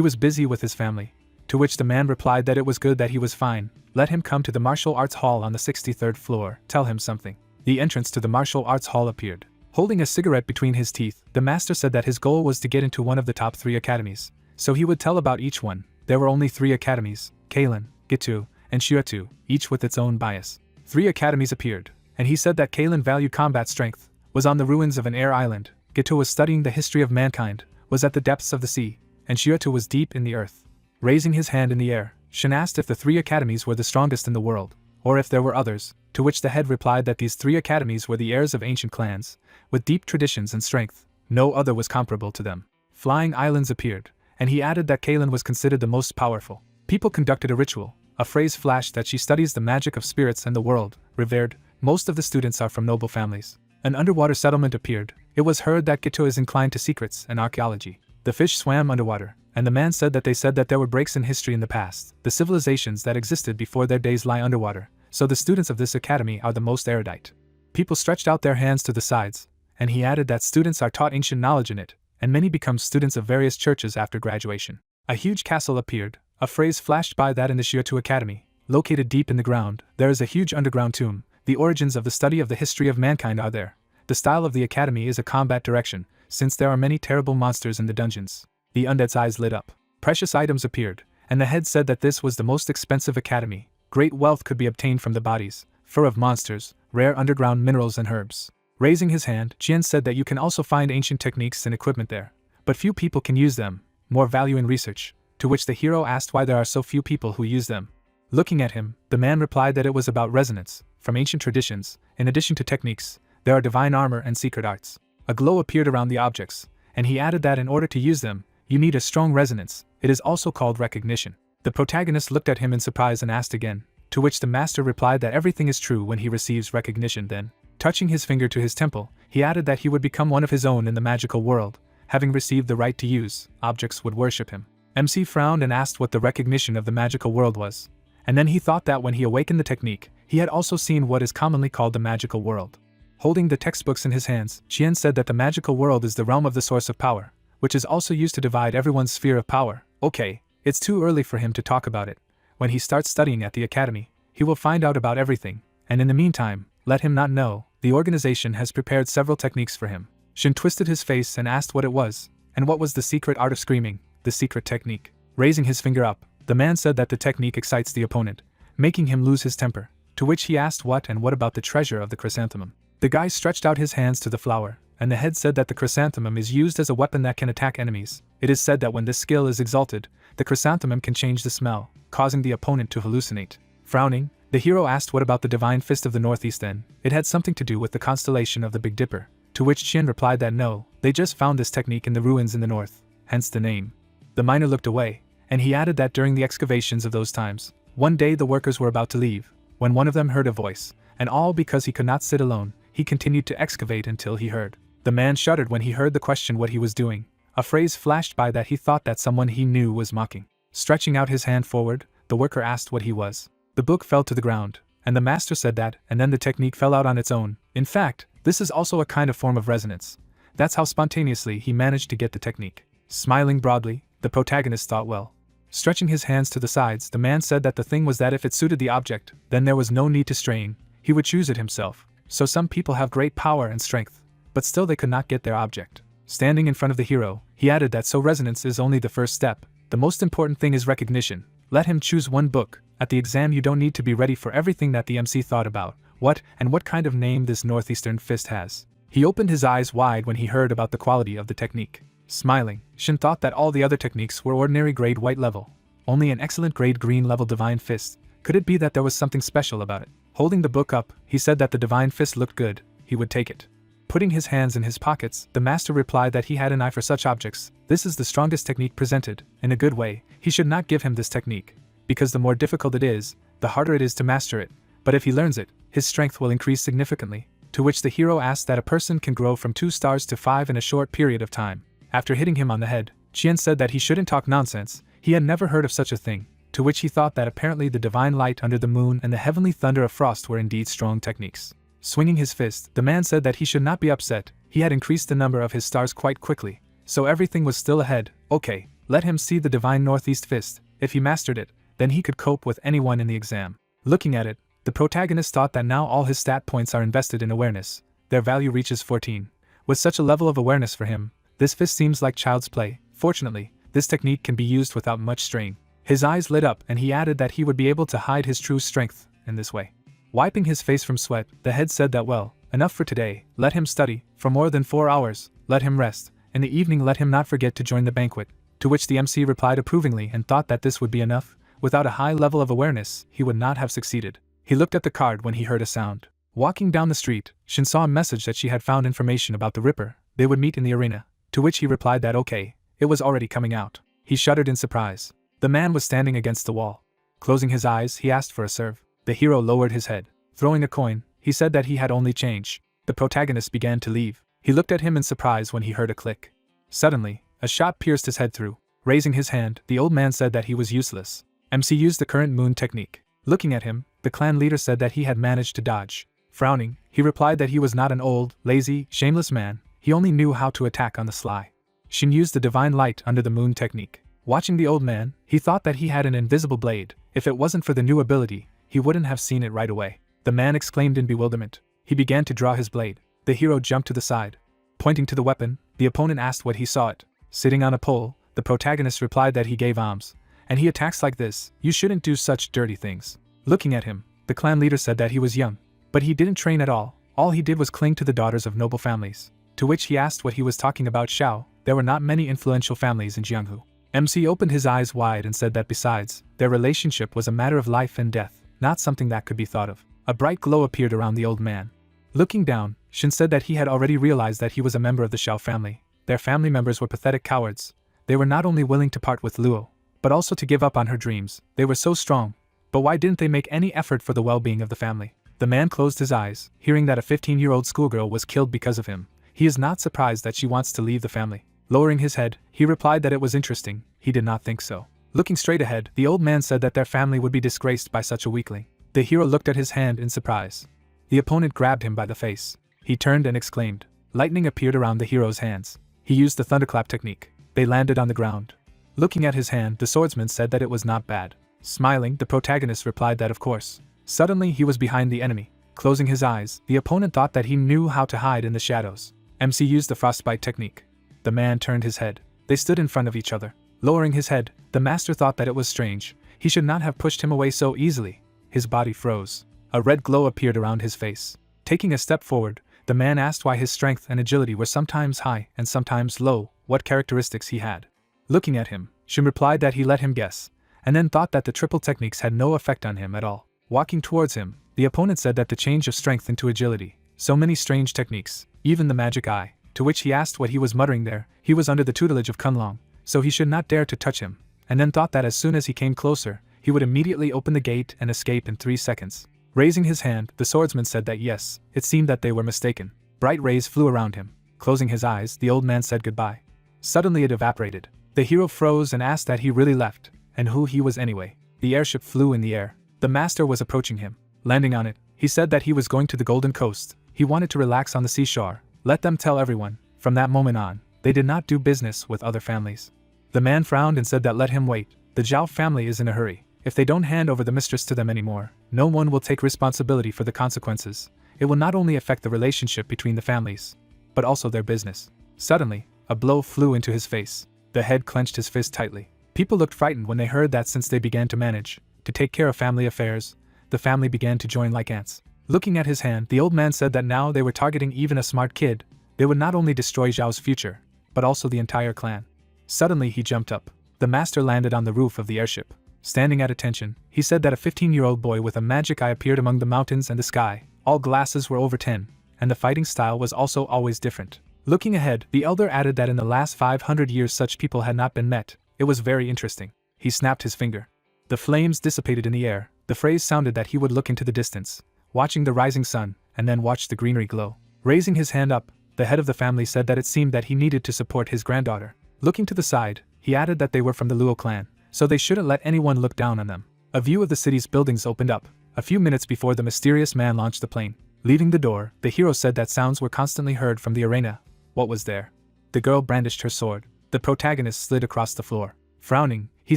was busy with his family. To which the man replied that it was good that he was fine, let him come to the martial arts hall on the 63rd floor, tell him something. The entrance to the martial arts hall appeared. Holding a cigarette between his teeth, the master said that his goal was to get into one of the top 3 academies, so he would tell about each one. There were only 3 academies, Kalen, Gitu, and Shuatu, each with its own bias. 3 academies appeared, and he said that Kalen valued combat strength, was on the ruins of an air island, Gitu was studying the history of mankind, was at the depths of the sea, and Shuatu was deep in the earth. Raising his hand in the air, Shin asked if the 3 academies were the strongest in the world, or if there were others, to which the head replied that these 3 academies were the heirs of ancient clans, with deep traditions and strength, no other was comparable to them. Flying islands appeared, and he added that Kaylin was considered the most powerful. People conducted a ritual. A phrase flashed that she studies the magic of spirits and the world, revered. Most of the students are from noble families. An underwater settlement appeared. It was heard that Gito is inclined to secrets and archaeology. The fish swam underwater, and the man said that there were breaks in history in the past. The civilizations that existed before their days lie underwater, so the students of this academy are the most erudite. People stretched out their hands to the sides, and he added that students are taught ancient knowledge in it, and many become students of various churches after graduation. A huge castle appeared. A phrase flashed by that in the Shiotu Academy, located deep in the ground, there is a huge underground tomb. The origins of the study of the history of mankind are there. The style of the academy is a combat direction, since there are many terrible monsters in the dungeons. The undead's eyes lit up. Precious items appeared, and the head said that this was the most expensive academy. Great wealth could be obtained from the bodies, fur of monsters, rare underground minerals and herbs. Raising his hand, Jian said that you can also find ancient techniques and equipment there, but few people can use them. More value in research. To which the hero asked why there are so few people who use them. Looking at him, the man replied that it was about resonance. From ancient traditions, in addition to techniques, there are divine armor and secret arts. A glow appeared around the objects, and he added that in order to use them, you need a strong resonance. It is also called recognition. The protagonist looked at him in surprise and asked again, to which the master replied that everything is true when he receives recognition. Then, touching his finger to his temple, he added that he would become one of his own in the magical world. Having received the right to use, objects would worship him. MC frowned and asked what the recognition of the magical world was. And then he thought that when he awakened the technique, he had also seen what is commonly called the magical world. Holding the textbooks in his hands, Qian said that the magical world is the realm of the source of power, which is also used to divide everyone's sphere of power. Okay, it's too early for him to talk about it. When he starts studying at the academy, he will find out about everything, and in the meantime, let him not know. The organization has prepared several techniques for him. Shin twisted his face and asked what it was, and what was the secret art of screaming. The secret technique. Raising his finger up, the man said that the technique excites the opponent, making him lose his temper, to which he asked what about the treasure of the chrysanthemum. The guy stretched out his hands to the flower, and the head said that the chrysanthemum is used as a weapon that can attack enemies. It is said that when this skill is exalted, the chrysanthemum can change the smell, causing the opponent to hallucinate. Frowning, the hero asked what about the divine fist of the northeast then. It had something to do with the constellation of the Big Dipper, to which Qian replied that no, they just found this technique in the ruins in the north, hence the name. The miner looked away, and he added that during the excavations of those times, one day the workers were about to leave, when one of them heard a voice, and all because he could not sit alone, he continued to excavate until he heard. The man shuddered when he heard the question what he was doing. A phrase flashed by that he thought that someone he knew was mocking. Stretching out his hand forward, the worker asked what he was. The book fell to the ground, and the master said that, and then the technique fell out on its own. In fact, this is also a kind of form of resonance. That's how spontaneously he managed to get the technique. Smiling broadly, the protagonist thought well. Stretching his hands to the sides, the man said that the thing was that if it suited the object, then there was no need to strain, he would choose it himself. So some people have great power and strength, but still they could not get their object. Standing in front of the hero, he added that so resonance is only the first step. The most important thing is recognition. Let him choose one book. At the exam you don't need to be ready for everything that the MC thought about. What kind of name this northeastern fist has. He opened his eyes wide when he heard about the quality of the technique. Smiling, Shin thought that all the other techniques were ordinary grade white level. Only an excellent grade green level divine fist. Could it be that there was something special about it? Holding the book up, he said that the divine fist looked good, he would take it. Putting his hands in his pockets, the master replied that he had an eye for such objects. This is the strongest technique presented. In a good way, he should not give him this technique, because the more difficult it is, the harder it is to master it. But if he learns it, his strength will increase significantly. To which the hero asked that a person can grow from 2 stars to 5 in a short period of time. After hitting him on the head, Qian said that he shouldn't talk nonsense. He had never heard of such a thing, to which he thought that apparently the divine light under the moon and the heavenly thunder of frost were indeed strong techniques. Swinging his fist, the man said that he should not be upset. He had increased the number of his stars quite quickly, so everything was still ahead. Okay, let him see the divine northeast fist. If he mastered it, then he could cope with anyone in the exam. Looking at it, the protagonist thought that now all his stat points are invested in awareness. Their value reaches 14. With such a level of awareness for him, this fist seems like child's play. Fortunately, this technique can be used without much strain. His eyes lit up and he added that he would be able to hide his true strength in this way. Wiping his face from sweat, the head said that well, enough for today, let him study, for more than 4 hours, let him rest, in the evening let him not forget to join the banquet, to which the MC replied approvingly and thought that this would be enough. Without a high level of awareness, he would not have succeeded. He looked at the card when he heard a sound. Walking down the street, Shin saw a message that she had found information about the Ripper. They would meet in the arena, to which he replied that okay, it was already coming out. He shuddered in surprise. The man was standing against the wall. Closing his eyes, he asked for a serve. The hero lowered his head. Throwing a coin, he said that he had only change. The protagonist began to leave. He looked at him in surprise when he heard a click. Suddenly, a shot pierced his head through. Raising his hand, the old man said that he was useless. MC used the current moon technique. Looking at him, the clan leader said that he had managed to dodge. Frowning, he replied that he was not an old, lazy, shameless man, he only knew how to attack on the sly. Shin used the divine light under the moon technique. Watching the old man, he thought that he had an invisible blade. If it wasn't for the new ability, he wouldn't have seen it right away. The man exclaimed in bewilderment. He began to draw his blade. The hero jumped to the side. Pointing to the weapon, the opponent asked what he saw it. Sitting on a pole, the protagonist replied that he gave alms. And he attacks like this, you shouldn't do such dirty things. Looking at him, the clan leader said that he was young. But he didn't train at all he did was cling to the daughters of noble families. To which he asked what he was talking about. Xiao, there were not many influential families in Jianghu. MC opened his eyes wide and said that besides, their relationship was a matter of life and death, not something that could be thought of. A bright glow appeared around the old man. Looking down, Shin said that he had already realized that he was a member of the Xiao family. Their family members were pathetic cowards. They were not only willing to part with Luo, but also to give up on her dreams. They were so strong. But why didn't they make any effort for the well-being of the family? The man closed his eyes, hearing that a 15-year-old schoolgirl was killed because of him. He is not surprised that she wants to leave the family. Lowering his head, he replied that it was interesting. He did not think so. Looking straight ahead, the old man said that their family would be disgraced by such a weakling. The hero looked at his hand in surprise. The opponent grabbed him by the face. He turned and exclaimed. Lightning appeared around the hero's hands. He used the thunderclap technique. They landed on the ground. Looking at his hand, the swordsman said that it was not bad. Smiling, the protagonist replied that of course. Suddenly he was behind the enemy. Closing his eyes, the opponent thought that he knew how to hide in the shadows. MC used the frostbite technique. The man turned his head. They stood in front of each other. Lowering his head, the master thought that it was strange. He should not have pushed him away so easily. His body froze. A red glow appeared around his face. Taking a step forward, the man asked why his strength and agility were sometimes high and sometimes low, what characteristics he had. Looking at him, Shin replied that he let him guess, and then thought that the triple techniques had no effect on him at all. Walking towards him, the opponent said that the change of strength into agility, so many strange techniques, even the magic eye, to which he asked what he was muttering there. He was under the tutelage of Kunlong, so he should not dare to touch him, and then thought that as soon as he came closer, he would immediately open the gate and escape in 3 seconds. Raising his hand, the swordsman said that yes, it seemed that they were mistaken. Bright rays flew around him. Closing his eyes, the old man said goodbye. Suddenly it evaporated. The hero froze and asked that he really left, and who he was anyway. The airship flew in the air. The master was approaching him. Landing on it, he said that he was going to the Golden Coast. He wanted to relax on the seashore. Let them tell everyone. From that moment on, they did not do business with other families. The man frowned and said that let him wait. The Zhao family is in a hurry. If they don't hand over the mistress to them anymore, no one will take responsibility for the consequences. It will not only affect the relationship between the families, but also their business. Suddenly, a blow flew into his face. The head clenched his fist tightly. People looked frightened when they heard that since they began to manage, to take care of family affairs, the family began to join like ants. Looking at his hand, the old man said that now they were targeting even a smart kid. They would not only destroy Zhao's future, but also the entire clan. Suddenly he jumped up. The master landed on the roof of the airship. Standing at attention, he said that a 15-year-old boy with a magic eye appeared among the mountains and the sky. All glasses were over 10, and the fighting style was also always different. Looking ahead, the elder added that in the last 500 years such people had not been met. It was very interesting. He snapped his finger. The flames dissipated in the air. The phrase sounded that he would look into the distance, watching the rising sun, and then watch the greenery glow. Raising his hand up, the head of the family said that it seemed that he needed to support his granddaughter. Looking to the side, he added that they were from the Luo clan, so they shouldn't let anyone look down on them. A view of the city's buildings opened up, a few minutes before the mysterious man launched the plane. Leaving the door, the hero said that sounds were constantly heard from the arena. What was there? The girl brandished her sword. The protagonist slid across the floor. Frowning, he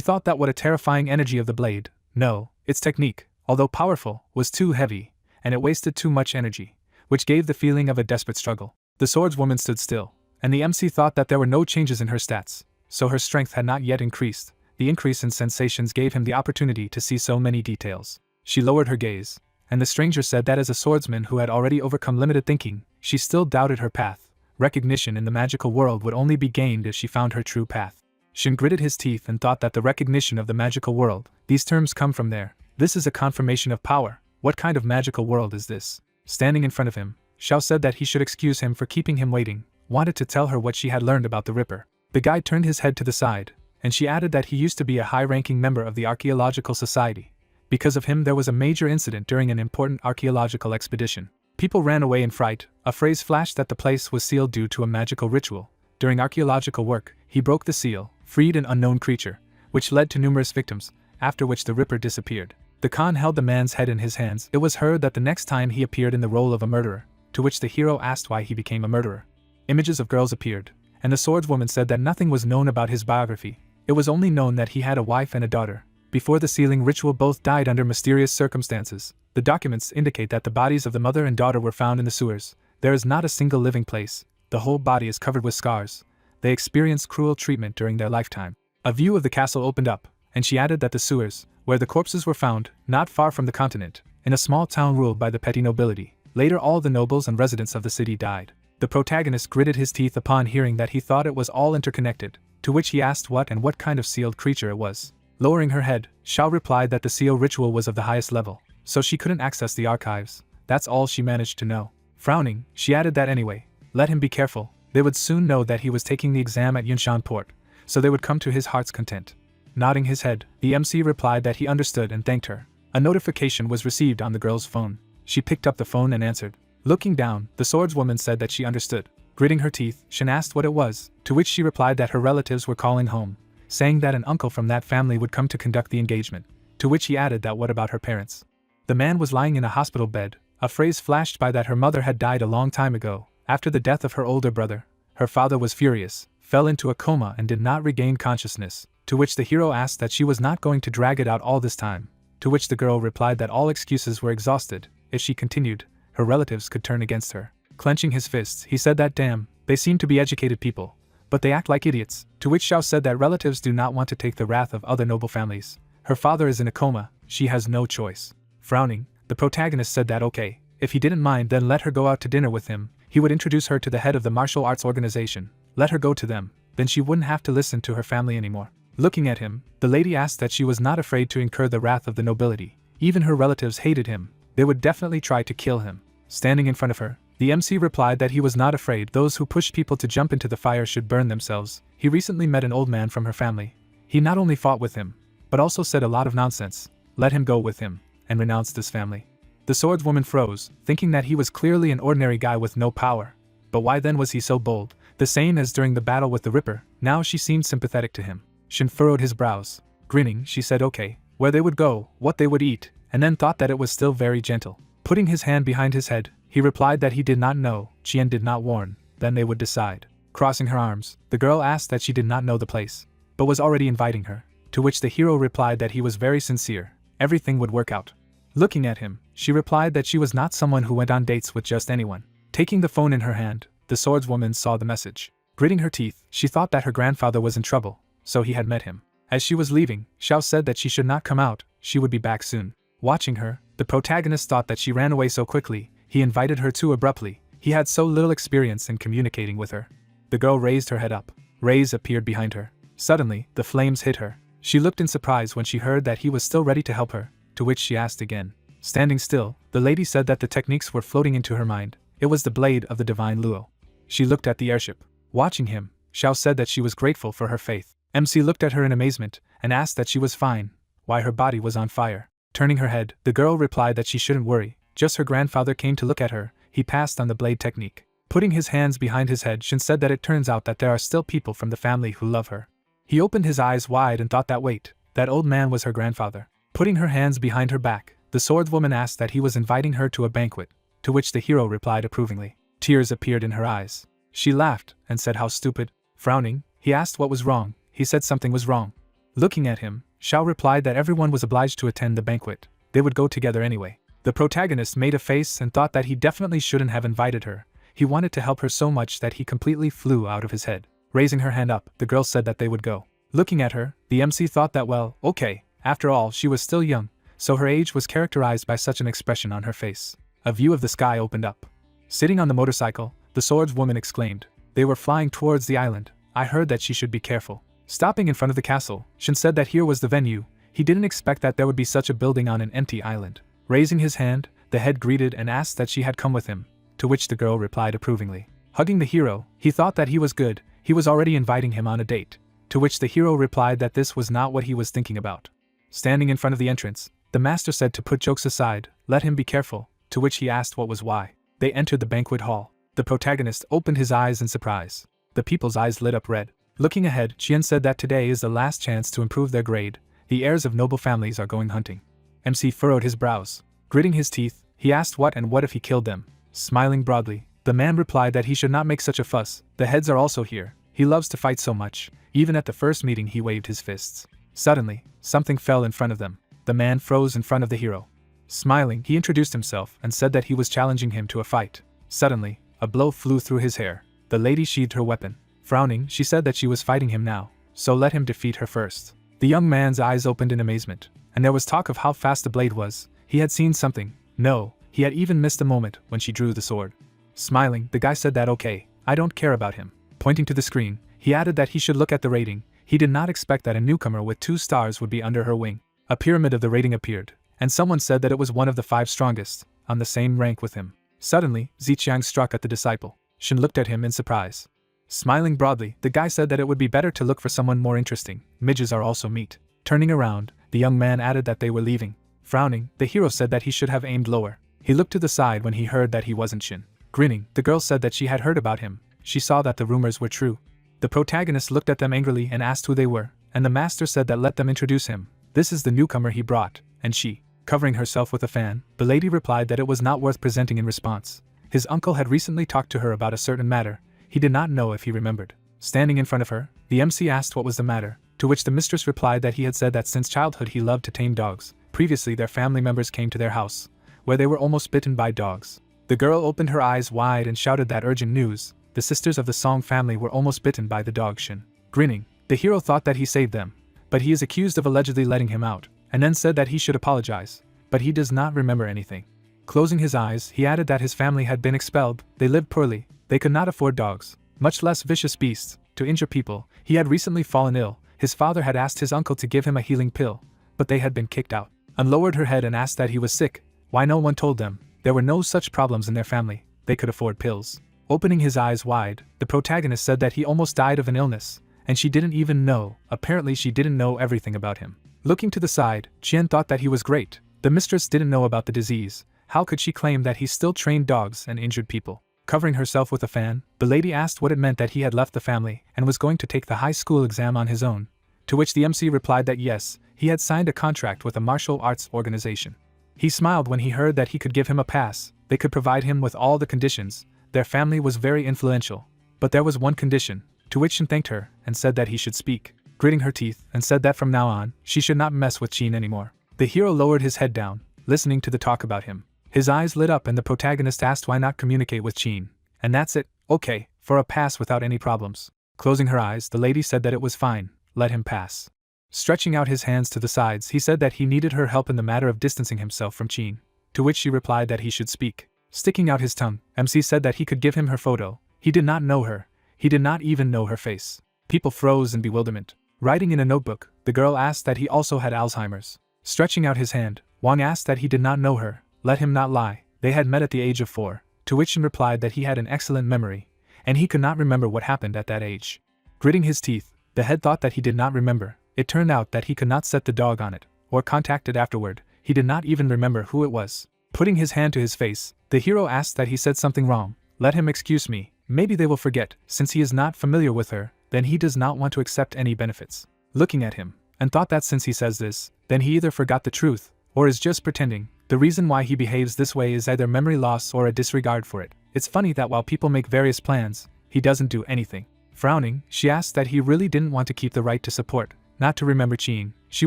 thought that what a terrifying energy of the blade. No, its technique, although powerful, was too heavy, and it wasted too much energy, which gave the feeling of a desperate struggle. The swordswoman stood still, and the MC thought that there were no changes in her stats, so her strength had not yet increased. The increase in sensations gave him the opportunity to see so many details. She lowered her gaze, and the stranger said that as a swordsman who had already overcome limited thinking, she still doubted her path. Recognition in the magical world would only be gained if she found her true path. Shin gritted his teeth and thought that the recognition of the magical world, these terms come from there. This is a confirmation of power. What kind of magical world is this? Standing in front of him, Xiao said that he should excuse him for keeping him waiting, wanted to tell her what she had learned about the Ripper. The guy turned his head to the side. and she added that he used to be a high-ranking member of the Archaeological Society. Because of him there was a major incident during an important archaeological expedition. People ran away in fright. A phrase flashed that the place was sealed due to a magical ritual. During archaeological work, he broke the seal, freed an unknown creature, which led to numerous victims, after which the Ripper disappeared. The Khan held the man's head in his hands. It was heard that the next time he appeared in the role of a murderer, to which the hero asked why he became a murderer. Images of girls appeared, and the swordswoman said that nothing was known about his biography. It was only known that he had a wife and a daughter. Before the sealing ritual, both died under mysterious circumstances. The documents indicate that the bodies of the mother and daughter were found in the sewers. There is not a single living place. The whole body is covered with scars. They experienced cruel treatment during their lifetime. A view of the castle opened up, and she added that the sewers, where the corpses were found, not far from the continent, in a small town ruled by the petty nobility. Later all the nobles and residents of the city died. The protagonist gritted his teeth upon hearing that. He thought it was all interconnected, to which he asked what and what kind of sealed creature it was. Lowering her head, Xiao replied that the seal ritual was of the highest level, so she couldn't access the archives. That's all she managed to know. Frowning, she added that anyway, let him be careful. They would soon know that he was taking the exam at Yunshan Port, so they would come to his heart's content. Nodding his head, the MC replied that he understood and thanked her. A notification was received on the girl's phone. She picked up the phone and answered. Looking down, the swordswoman said that she understood. Gritting her teeth, Shen asked what it was, to which she replied that her relatives were calling home, saying that an uncle from that family would come to conduct the engagement, to which he added that what about her parents. The man was lying in a hospital bed. A phrase flashed by that her mother had died a long time ago, after the death of her older brother. Her father was furious, fell into a coma and did not regain consciousness, to which the hero asked that she was not going to drag it out all this time, to which the girl replied that all excuses were exhausted. If she continued, her relatives could turn against her. Clenching his fists, he said that damn, they seem to be educated people, but they act like idiots, to which Xiao said that relatives do not want to take the wrath of other noble families. Her father is in a coma, she has no choice. Frowning, the protagonist said that okay, if he didn't mind then let her go out to dinner with him. He would introduce her to the head of the martial arts organization. Let her go to them, then she wouldn't have to listen to her family anymore. Looking at him, the lady asked that she was not afraid to incur the wrath of the nobility. Even her relatives hated him. They would definitely try to kill him. Standing in front of her, the MC replied that he was not afraid. Those who push people to jump into the fire should burn themselves. He recently met an old man from her family. He not only fought with him, but also said a lot of nonsense. Let him go with him, and renounced his family. The swordswoman froze, thinking that he was clearly an ordinary guy with no power. But why then was he so bold? The same as during the battle with the Ripper. Now she seemed sympathetic to him. Shin furrowed his brows. Grinning, she said okay, where they would go, what they would eat, and then thought that it was still very gentle. Putting his hand behind his head, he replied that he did not know. Chien did not warn, then they would decide. Crossing her arms, the girl asked that she did not know the place, but was already inviting her, to which the hero replied that he was very sincere, everything would work out. Looking at him, she replied that she was not someone who went on dates with just anyone. Taking the phone in her hand, the swordswoman saw the message. Gritting her teeth, she thought that her grandfather was in trouble, so he had met him. As she was leaving, Xiao said that she should not come out, she would be back soon. Watching her, the protagonist thought that she ran away so quickly. He invited her too abruptly. He had so little experience in communicating with her. The girl raised her head up. Rays appeared behind her. Suddenly, the flames hit her. She looked in surprise when she heard that he was still ready to help her, to which she asked again. Standing still, the lady said that the techniques were floating into her mind. It was the blade of the divine Luo. She looked at the airship. Watching him, Xiao said that she was grateful for her faith. MC looked at her in amazement, and asked that she was fine, why her body was on fire. Turning her head, the girl replied that she shouldn't worry, just her grandfather came to look at her. He passed on the blade technique. Putting his hands behind his head, Shin said that it turns out that there are still people from the family who love her. He opened his eyes wide and thought that wait, that old man was her grandfather. Putting her hands behind her back, the swordswoman asked that he was inviting her to a banquet, to which the hero replied approvingly. Tears appeared in her eyes. She laughed, and said how stupid. Frowning, he asked what was wrong. He said something was wrong. Looking at him, Xiao replied that everyone was obliged to attend the banquet. They would go together anyway. The protagonist made a face and thought that he definitely shouldn't have invited her. He wanted to help her so much that he completely flew out of his head. Raising her hand up, the girl said that they would go. Looking at her, the MC thought that well, okay, after all she was still young, so her age was characterized by such an expression on her face. A view of the sky opened up. Sitting on the motorcycle, the swordswoman exclaimed. They were flying towards the island. I heard that she should be careful. Stopping in front of the castle, Shin said that here was the venue. He didn't expect that there would be such a building on an empty island. Raising his hand, the head greeted and asked that she had come with him, to which the girl replied approvingly. Hugging the hero, he thought that he was good. He was already inviting him on a date. to which the hero replied that this was not what he was thinking about. Standing in front of the entrance, the master said to put jokes aside, let him be careful, to which he asked what was why. They entered the banquet hall. The protagonist opened his eyes in surprise. The people's eyes lit up red. Looking ahead, Chien said that today is the last chance to improve their grade. The heirs of noble families are going hunting. MC furrowed his brows. Gritting his teeth, he asked what if he killed them. Smiling broadly, the man replied that he should not make such a fuss. The heads are also here. He loves to fight so much. Even at the first meeting he waved his fists. Suddenly, something fell in front of them. The man froze in front of the hero. Smiling, he introduced himself and said that he was challenging him to a fight. Suddenly, a blow flew through his hair. The lady sheathed her weapon. Frowning, she said that she was fighting him now, so let him defeat her first. The young man's eyes opened in amazement, and there was talk of how fast the blade was. He had seen something. No, he had even missed a moment when she drew the sword. Smiling, the guy said that okay, I don't care about him. Pointing to the screen, he added that he should look at the rating. He did not expect that a newcomer with 2 stars would be under her wing. A pyramid of the rating appeared, and someone said that it was one of the 5 strongest, on the same rank with him. Suddenly, Ziqiang struck at the disciple. Shin looked at him in surprise. Smiling broadly, the guy said that it would be better to look for someone more interesting. Midges are also meat. Turning around, the young man added that they were leaving. Frowning, the hero said that he should have aimed lower. He looked to the side when he heard that he wasn't Shin. Grinning, the girl said that she had heard about him. She saw that the rumors were true. The protagonist looked at them angrily and asked who they were, and the master said that let them introduce him. This is the newcomer he brought, and she, covering herself with a fan, the lady replied that it was not worth presenting in response. His uncle had recently talked to her about a certain matter. He did not know if he remembered. Standing in front of her, the MC asked what was the matter, to which the mistress replied that he had said that since childhood he loved to tame dogs. Previously their family members came to their house, where they were almost bitten by dogs. The girl opened her eyes wide and shouted that urgent news. The sisters of the Song family were almost bitten by the dog Shin. Grinning, the hero thought that he saved them, but he is accused of allegedly letting him out, and then said that he should apologize, but he does not remember anything. Closing his eyes, he added that his family had been expelled. They lived poorly. They could not afford dogs, much less vicious beasts, to injure people. He had recently fallen ill. His father had asked his uncle to give him a healing pill, but they had been kicked out. Anne lowered her head and asked that he was sick. Why no one told them? There were no such problems in their family. They could afford pills. Opening his eyes wide, the protagonist said that he almost died of an illness, and she didn't even know. Apparently she didn't know everything about him. Looking to the side, Chien thought that he was great. The mistress didn't know about the disease. How could she claim that he still trained dogs and injured people? Covering herself with a fan, the lady asked what it meant that he had left the family and was going to take the high school exam on his own, to which the MC replied that yes, he had signed a contract with a martial arts organization. He smiled when he heard that he could give him a pass. They could provide him with all the conditions. Their family was very influential, but there was one condition, to which Shin thanked her and said that he should speak, gritting her teeth, and said that from now on, she should not mess with Chin anymore. The hero lowered his head down, listening to the talk about him. His eyes lit up and the protagonist asked why not communicate with Chin. And that's it, okay, for a pass without any problems. Closing her eyes, the lady said that it was fine, let him pass. Stretching out his hands to the sides, he said that he needed her help in the matter of distancing himself from Chin, to which she replied that he should speak. Sticking out his tongue, MC said that he could give him her photo. He did not know her. He did not even know her face. People froze in bewilderment. Writing in a notebook, the girl asked that he also had Alzheimer's. Stretching out his hand, Wang asked that he did not know her. Let him not lie. They had met at the age of 4, to which Shin replied that he had an excellent memory, and he could not remember what happened at that age. Gritting his teeth, the head thought that he did not remember. It turned out that he could not set the dog on it, or contact it afterward. He did not even remember who it was. Putting his hand to his face, the hero asked that he said something wrong. Let him excuse me. Maybe they will forget. Since he is not familiar with her, then he does not want to accept any benefits. Looking at him, and thought that since he says this, then he either forgot the truth, or is just pretending. The reason why he behaves this way is either memory loss or a disregard for it. It's funny that while people make various plans, he doesn't do anything. Frowning, she asked that he really didn't want to keep the right to support, not to remember Chin. She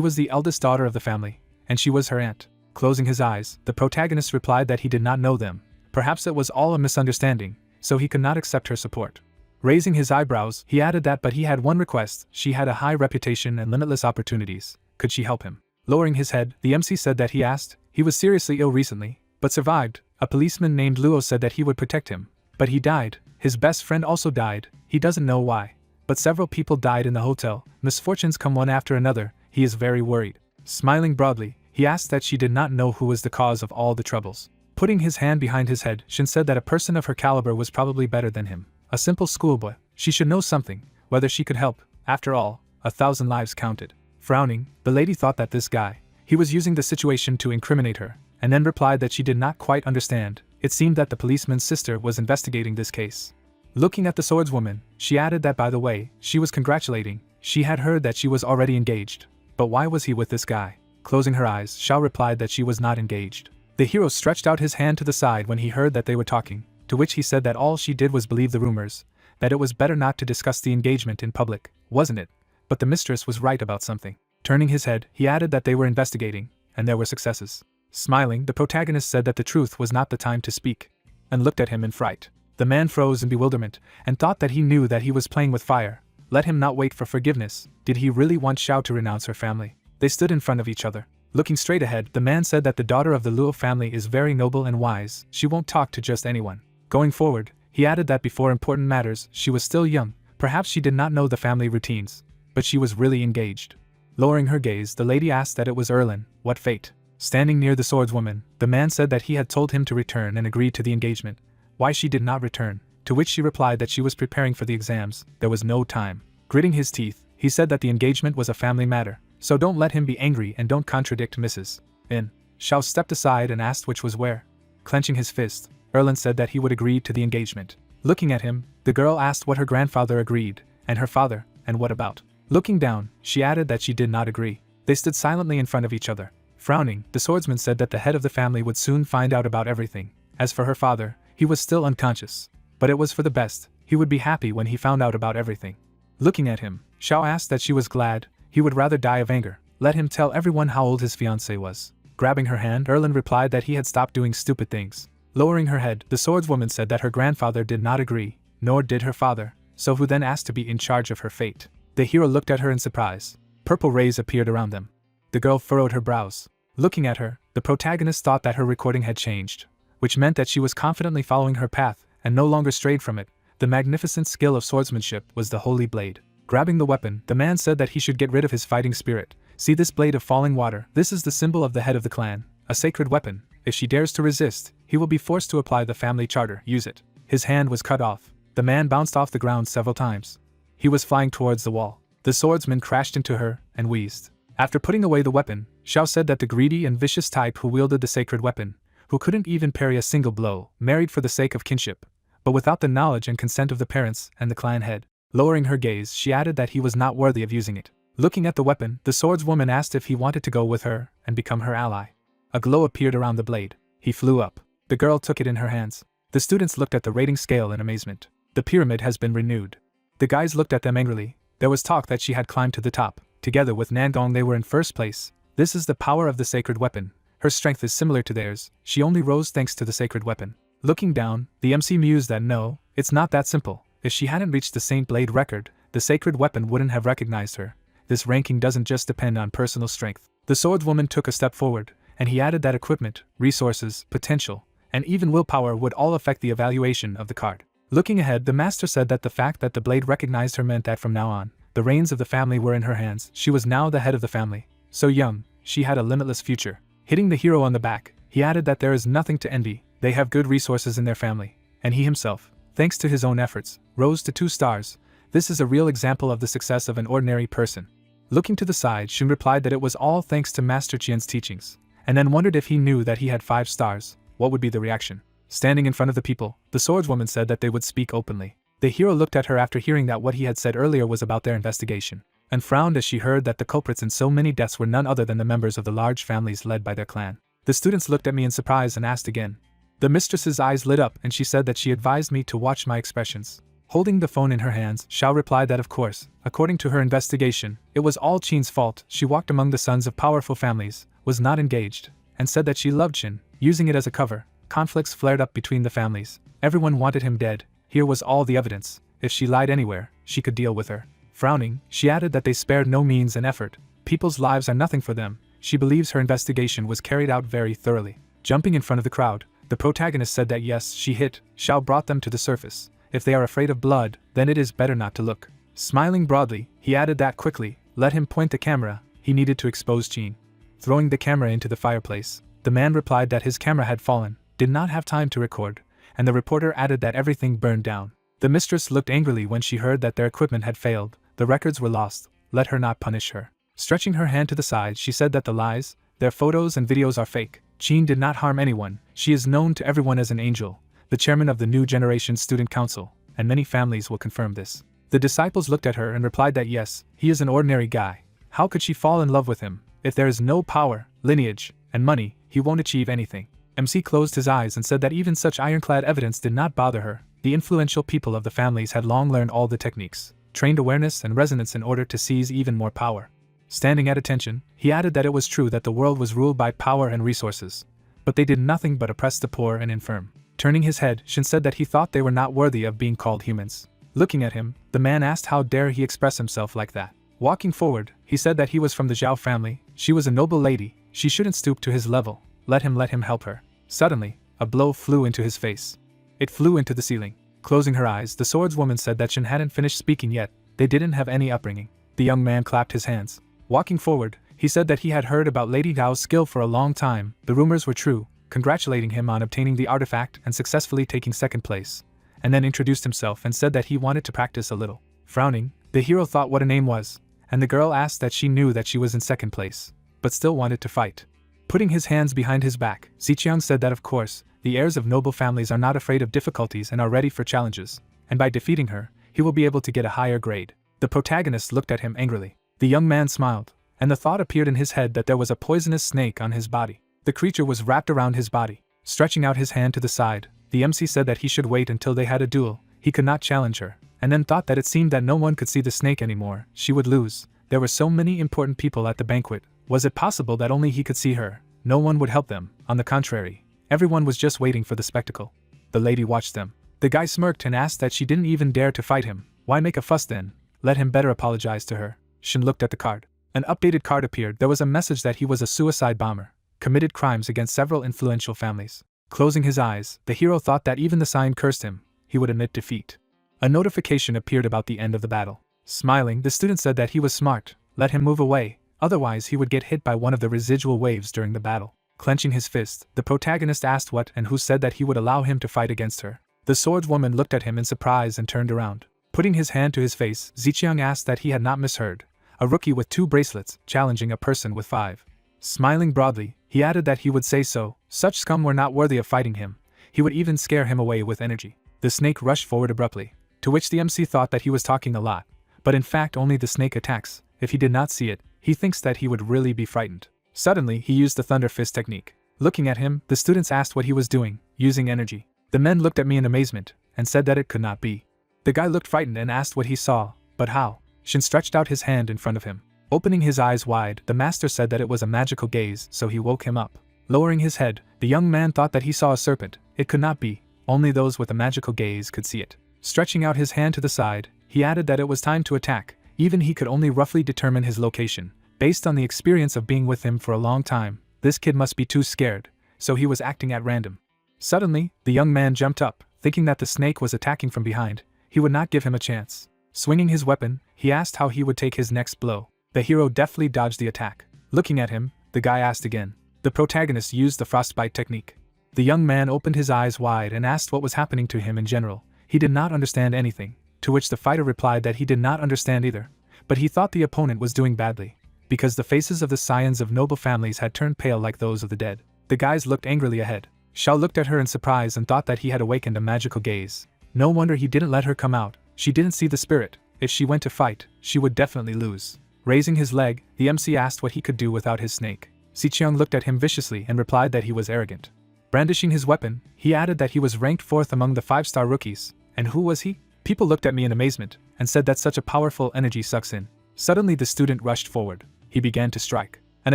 was the eldest daughter of the family, and she was her aunt. Closing his eyes, the protagonist replied that he did not know them. Perhaps it was all a misunderstanding, so he could not accept her support. Raising his eyebrows, he added that but he had one request. She had a high reputation and limitless opportunities. Could she help him? Lowering his head, the MC said that he asked. He was seriously ill recently, but survived. A policeman named Luo said that he would protect him, but he died. His best friend also died. He doesn't know why, but several people died in the hotel. Misfortunes come one after another. He is very worried. Smiling broadly, he asked that she did not know who was the cause of all the troubles. Putting his hand behind his head, Shin said that a person of her caliber was probably better than him. A simple schoolboy. She should know something, whether she could help. After all, 1,000 lives counted. Frowning, the lady thought that this guy, he was using the situation to incriminate her, and then replied that she did not quite understand. It seemed that the policeman's sister was investigating this case. Looking at the swordswoman, she added that by the way, she was congratulating. She had heard that she was already engaged. But why was he with this guy? Closing her eyes, Xiao replied that she was not engaged. The hero stretched out his hand to the side when he heard that they were talking, to which he said that all she did was believe the rumors, that it was better not to discuss the engagement in public, wasn't it? But the mistress was right about something. Turning his head, he added that they were investigating, and there were successes. Smiling, the protagonist said that the truth was not the time to speak, and looked at him in fright. The man froze in bewilderment, and thought that he knew that he was playing with fire. Let him not wait for forgiveness. Did he really want Xiao to renounce her family? They stood in front of each other. Looking straight ahead, the man said that the daughter of the Luo family is very noble and wise. She won't talk to just anyone. Going forward, he added that before important matters, she was still young. Perhaps she did not know the family routines, but she was really engaged. Lowering her gaze, the lady asked that it was Erlin. What fate? Standing near the swordswoman, the man said that he had told him to return and agreed to the engagement. Why she did not return? To which she replied that she was preparing for the exams. There was no time. Gritting his teeth, he said that the engagement was a family matter, so don't let him be angry and don't contradict Mrs. In. Xiao stepped aside and asked which was where. Clenching his fist, Erlin said that he would agree to the engagement. Looking at him, the girl asked what her grandfather agreed, and her father, and what about? Looking down, she added that she did not agree. They stood silently in front of each other. Frowning, the swordsman said that the head of the family would soon find out about everything. As for her father, he was still unconscious. But it was for the best. He would be happy when he found out about everything. Looking at him, Xiao asked that she was glad. He would rather die of anger. Let him tell everyone how old his fiancée was. Grabbing her hand, Erlin replied that he had stopped doing stupid things. Lowering her head, the swordswoman said that her grandfather did not agree, nor did her father, so who then asked to be in charge of her fate? The hero looked at her in surprise. Purple rays appeared around them. The girl furrowed her brows. Looking at her, the protagonist thought that her recording had changed, which meant that she was confidently following her path and no longer strayed from it. The magnificent skill of swordsmanship was the holy blade. Grabbing the weapon, the man said that he should get rid of his fighting spirit. See this blade of falling water? This is the symbol of the head of the clan, a sacred weapon. If she dares to resist, he will be forced to apply the family charter. Use it. His hand was cut off. The man bounced off the ground several times. He was flying towards the wall. The swordsman crashed into her and wheezed. After putting away the weapon, Xiao said that the greedy and vicious type who wielded the sacred weapon, who couldn't even parry a single blow, married for the sake of kinship, but without the knowledge and consent of the parents and the clan head. Lowering her gaze, she added that he was not worthy of using it. Looking at the weapon, the swordswoman asked if he wanted to go with her and become her ally. A glow appeared around the blade. He flew up. The girl took it in her hands. The students looked at the rating scale in amazement. The pyramid has been renewed. The guys looked at them angrily. There was talk that she had climbed to the top. Together with Nangong they were in first place. This is the power of the sacred weapon. Her strength is similar to theirs. She only rose thanks to the sacred weapon. Looking down, the MC mused that no, it's not that simple. If she hadn't reached the Saint Blade record, the sacred weapon wouldn't have recognized her. This ranking doesn't just depend on personal strength. The swordswoman took a step forward, and he added that equipment, resources, potential, and even willpower would all affect the evaluation of the card. Looking ahead, the master said that the fact that the blade recognized her meant that from now on, the reins of the family were in her hands. She was now the head of the family. So young, she had a limitless future. Hitting the hero on the back, he added that there is nothing to envy. They have good resources in their family, and he himself, thanks to his own efforts, rose to 2 stars. This is a real example of the success of an ordinary person. Looking to the side, Shun replied that it was all thanks to Master Qian's teachings, and then wondered if he knew that he had 5 stars, what would be the reaction? Standing in front of the people, the swordswoman said that they would speak openly. The hero looked at her after hearing that what he had said earlier was about their investigation, and frowned as she heard that the culprits in so many deaths were none other than the members of the large families led by their clan. The students looked at me in surprise and asked again. The mistress's eyes lit up and she said that she advised me to watch my expressions. Holding the phone in her hands, Xiao replied that of course, according to her investigation, it was all Qin's fault. She walked among the sons of powerful families, was not engaged, and said that she loved Qin, using it as a cover. Conflicts flared up between the families. Everyone wanted him dead. Here was all the evidence. If she lied anywhere, she could deal with her. Frowning, she added that they spared no means and effort. People's lives are nothing for them. She believes her investigation was carried out very thoroughly. Jumping in front of the crowd, the protagonist said that yes, she hit. Xiao brought them to the surface. If they are afraid of blood, then it is better not to look. Smiling broadly, he added that quickly, let him point the camera. He needed to expose Qin. Throwing the camera into the fireplace, the man replied that his camera had fallen, did not have time to record, and the reporter added that everything burned down. The mistress looked angrily when she heard that their equipment had failed. The records were lost. let her not punish her. Stretching her hand to the side, she said that the lies, their photos and videos are fake. Jean did not harm anyone. She is known to everyone as an angel, the chairman of the New Generation Student Council, and many families will confirm this. The disciples looked at her and replied that yes, he is an ordinary guy. How could she fall in love with him? If there is no power, lineage, and money, he won't achieve anything. MC closed his eyes and said that even such ironclad evidence did not bother her. The influential people of the families had long learned all the techniques, trained awareness and resonance in order to seize even more power. Standing at attention, he added that it was true that the world was ruled by power and resources, but they did nothing but oppress the poor and infirm. Turning his head, Shin said that he thought they were not worthy of being called humans. Looking at him, the man asked how dare he express himself like that. Walking forward, he said that he was from the Zhao family. She was a noble lady, she shouldn't stoop to his level. Let him help her. Suddenly, a blow flew into his face. It flew into the ceiling. Closing her eyes, the swordswoman said that Shin hadn't finished speaking yet. They didn't have any upbringing. The young man clapped his hands. Walking forward, he said that he had heard about Lady Gao's skill for a long time. The rumors were true, congratulating him on obtaining the artifact and successfully taking second place, and then introduced himself and said that he wanted to practice a little. Frowning, the hero thought what a name was, and the girl asked that she knew that she was in second place, but still wanted to fight. Putting his hands behind his back, Ziqiang said that of course, the heirs of noble families are not afraid of difficulties and are ready for challenges, and by defeating her, he will be able to get a higher grade. The protagonist looked at him angrily. The young man smiled, and the thought appeared in his head that there was a poisonous snake on his body. The creature was wrapped around his body. Stretching out his hand to the side, the MC said that he should wait until they had a duel. He could not challenge her, and then thought that it seemed that no one could see the snake anymore. She would lose. There were so many important people at the banquet. Was it possible that only he could see her? No one would help them. On the contrary, everyone was just waiting for the spectacle. The lady watched them. The guy smirked and asked that she didn't even dare to fight him. Why make a fuss then? Let him better apologize to her. Shin looked at the card. An updated card appeared. There was a message that he was a suicide bomber, committed crimes against several influential families. Closing his eyes, the hero thought that even the sign cursed him. He would admit defeat. A notification appeared about the end of the battle. Smiling, the student said that he was smart. Let him move away, otherwise he would get hit by one of the residual waves during the battle. Clenching his fist, the protagonist asked what and who said that he would allow him to fight against her. The swordswoman looked at him in surprise and turned around. Putting his hand to his face, Ziqiang asked that he had not misheard. A rookie with 2 bracelets, challenging a person with 5. Smiling broadly, he added that he would say so. Such scum were not worthy of fighting him. He would even scare him away with energy. The snake rushed forward abruptly, to which the MC thought that he was talking a lot, but in fact only the snake attacks. If he did not see it, he thinks that he would really be frightened. Suddenly, he used the thunder fist technique. Looking at him, the students asked what he was doing, using energy. The men looked at me in amazement, and said that it could not be. The guy looked frightened and asked what he saw, but how? Shin stretched out his hand in front of him. Opening his eyes wide, the master said that it was a magical gaze, so he woke him up. Lowering his head, the young man thought that he saw a serpent. It could not be. Only those with a magical gaze could see it. Stretching out his hand to the side, he added that it was time to attack. Even he could only roughly determine his location. Based on the experience of being with him for a long time, this kid must be too scared, so he was acting at random. Suddenly, the young man jumped up, thinking that the snake was attacking from behind. He would not give him a chance. Swinging his weapon, he asked how he would take his next blow. The hero deftly dodged the attack. Looking at him, the guy asked again. The protagonist used the frostbite technique. The young man opened his eyes wide and asked what was happening to him in general. He did not understand anything, to which the fighter replied that he did not understand either, but he thought the opponent was doing badly, because the faces of the scions of noble families had turned pale like those of the dead. The guys looked angrily ahead. Shao looked at her in surprise and thought that he had awakened a magical gaze. No wonder he didn't let her come out. She didn't see the spirit. If she went to fight, she would definitely lose. Raising his leg, the MC asked what he could do without his snake. Ziqiang looked at him viciously and replied that he was arrogant. Brandishing his weapon, he added that he was ranked 4th among the 5-star rookies. And who was he? People looked at me in amazement, and said that such a powerful energy sucks in. Suddenly the student rushed forward. He began to strike. An